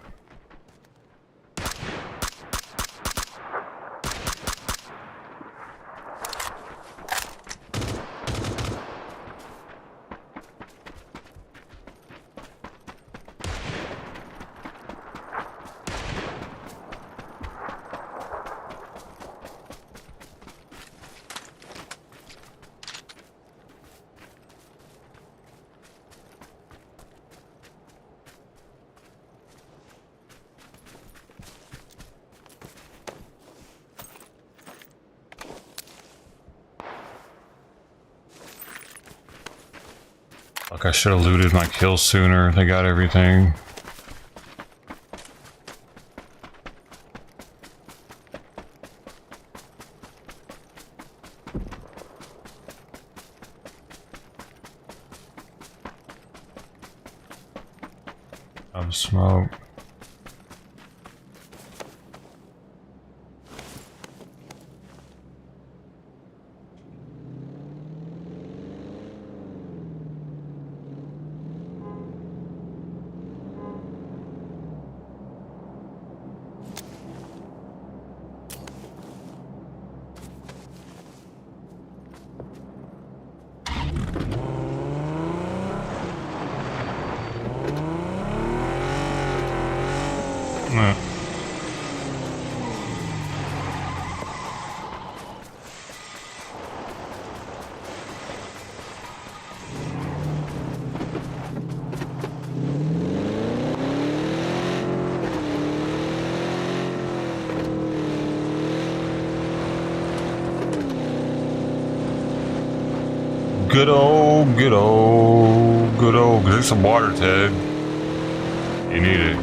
Fuck, I should have looted my kills sooner. They got everything. I'm smoke. Good old, drink some water, Ted. You need it.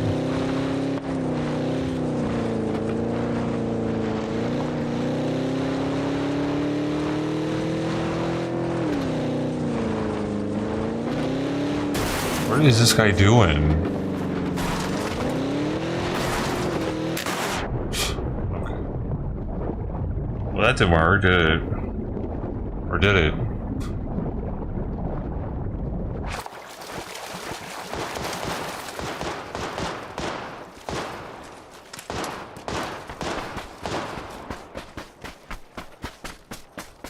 What is this guy doing? Okay. Well, that didn't work, did it? Or did it?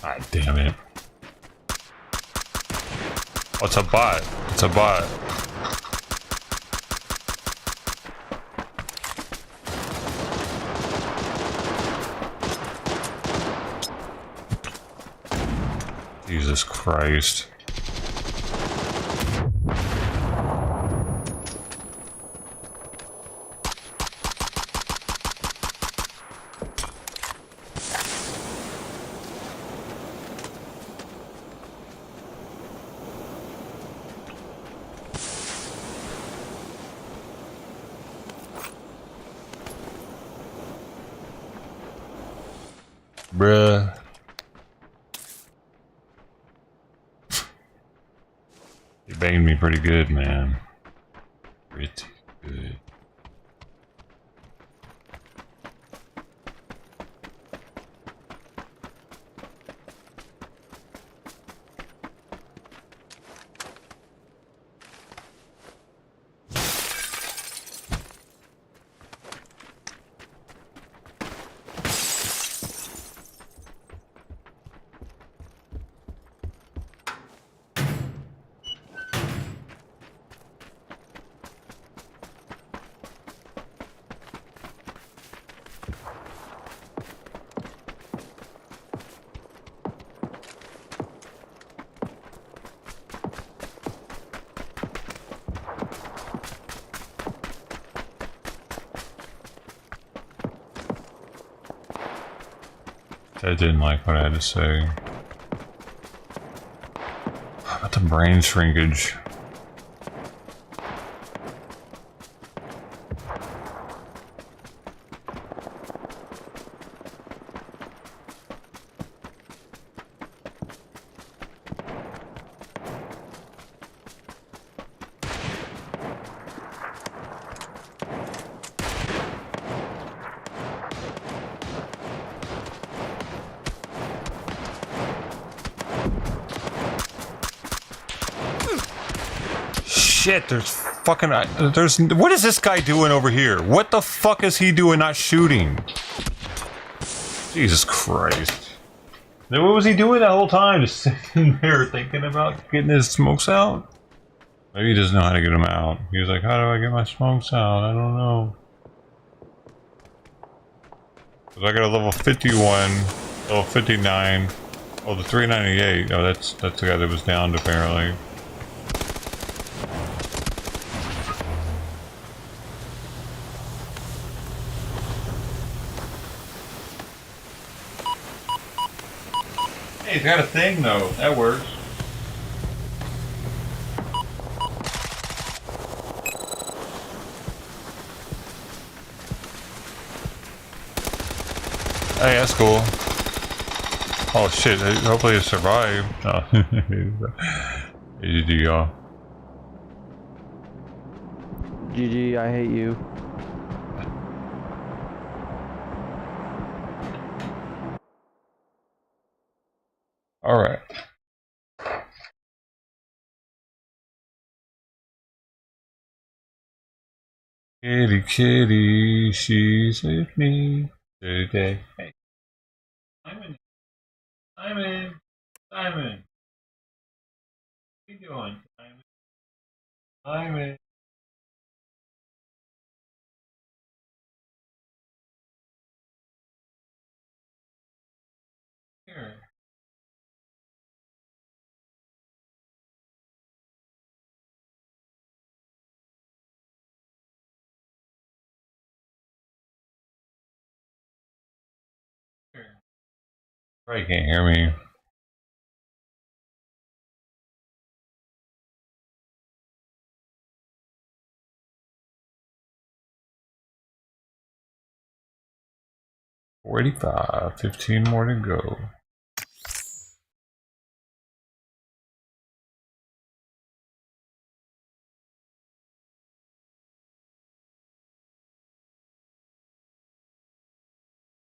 God damn it. Oh, it's a bot. It's a bot. Jesus Christ. Bruh. You banged me pretty good, man. Pretty good. I didn't like what I had to say. How about the brain shrinkage? Shit, there's fucking... what is this guy doing over here? What the fuck is he doing not shooting? Jesus Christ. Then what was he doing that whole time? Just sitting there thinking about getting his smokes out? Maybe he doesn't know how to get them out. He was like, how do I get my smokes out? I don't know. Cause I got a level 51, level 59. Oh, the 398. Oh, that's the guy that was downed apparently. Hey, he's got a thing though. That works. Hey, that's cool. Oh shit, hopefully it survived. Oh. GG, y'all. GG, I hate you. Alright. Kitty, kitty, she's with me today. Hey. Simon. Simon. Simon. What are you doing, Simon? Simon. Here. Here. Probably can't hear me. $45, 15 more to go.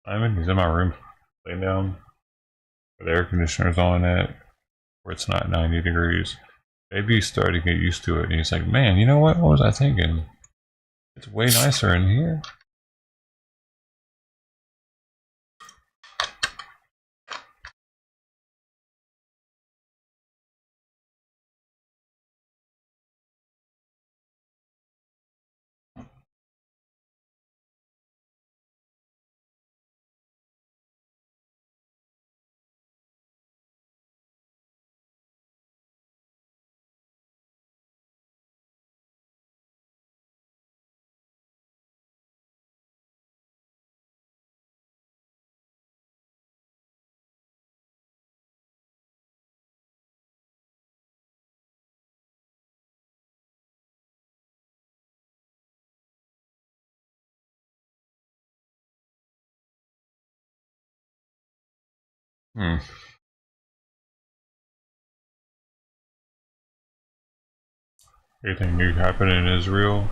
He's in my room, laying down with the air conditioner's on it, where it's not 90 degrees. Maybe he's starting to get used to it, and he's like, man, you know what? What was I thinking? It's way nicer in here. Anything new happening in Israel?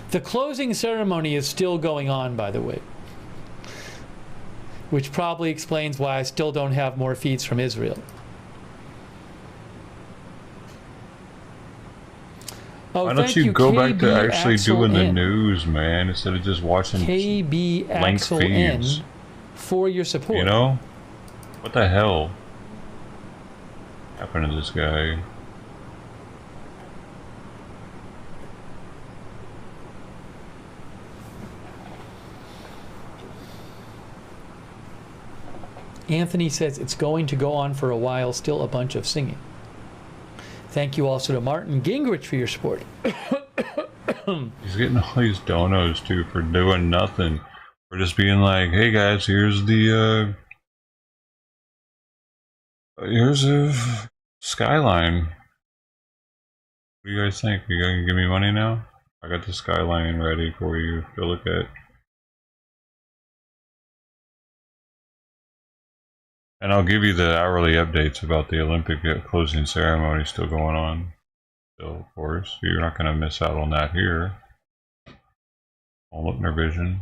The closing ceremony is still going on, by the way, which probably explains why I still don't have more feeds from Israel. Oh, Why don't you go back to actually doing the news, man, instead of just watching KB length Axel feeds? N for your support. You know? What the hell happened to this guy? Anthony says it's going to go on for a while, still a bunch of singing. Thank you also to Martin Gingrich for your support. He's getting all these donos too for doing nothing. For just being like, hey guys, here's the here's a skyline. What do you guys think? You gonna give me money now? I got the skyline ready for you to look at. And I'll give you the hourly updates about the Olympic closing ceremony still going on. Still, of course. You're not going to miss out on that here. On Vision.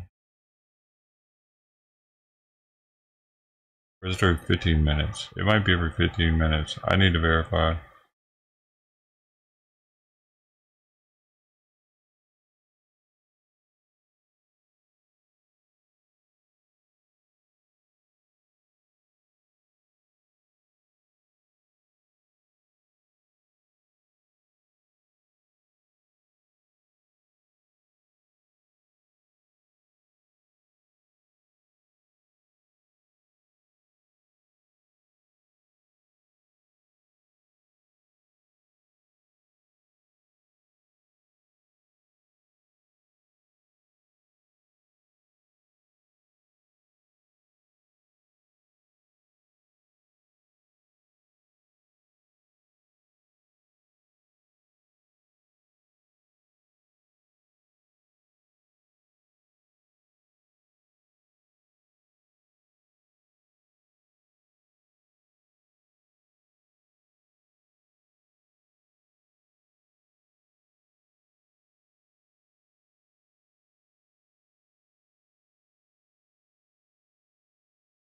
Or is it every 15 minutes? It might be every 15 minutes. I need to verify.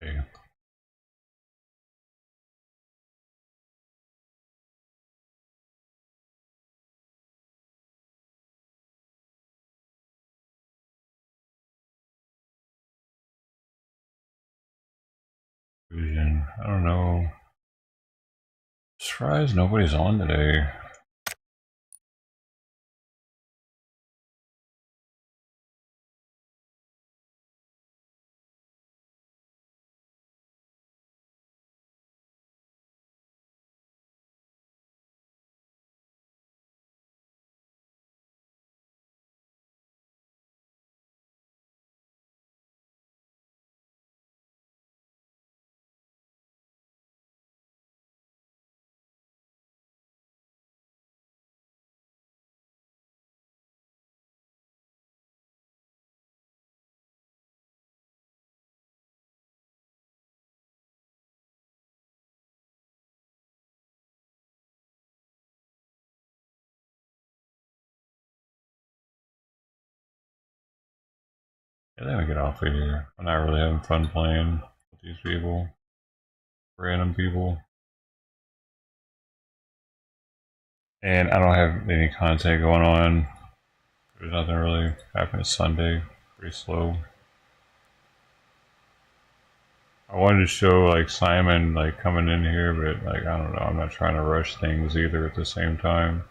Okay. Vision. I don't know. Surprised nobody's on today. Yeah, let me get off of here. I'm not really having fun playing with these people. Random people. And I don't have any content going on. There's nothing really happening Sunday. Pretty slow. I wanted to show like Simon like coming in here, but like I don't know, I'm not trying to rush things either at the same time.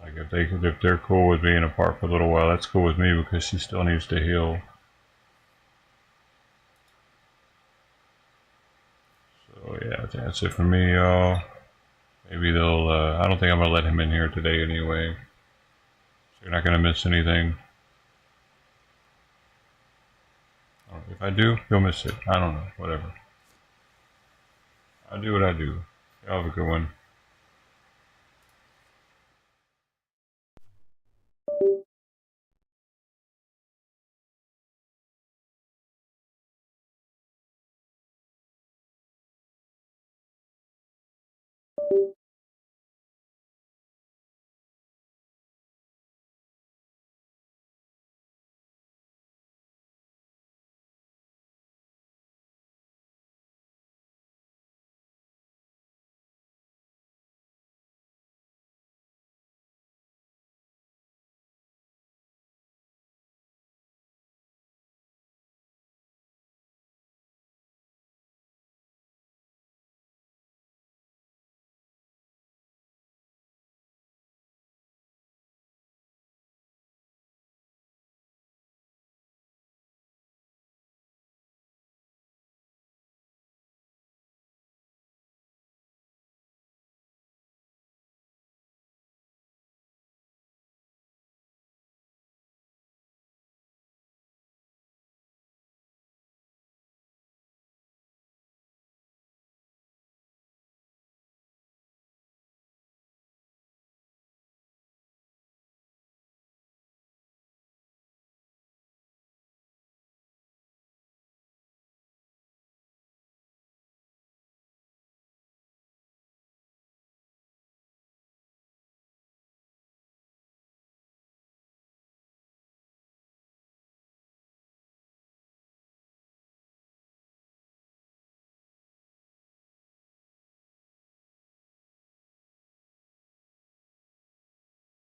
Like if they're cool with being apart for a little while, that's cool with me because she still needs to heal. So yeah, I think that's it for me, y'all. Maybe they'll I don't think I'm gonna let him in here today anyway. So you're not gonna miss anything. If I do, you'll miss it. I don't know. Whatever. I do what I do. Y'all have a good one.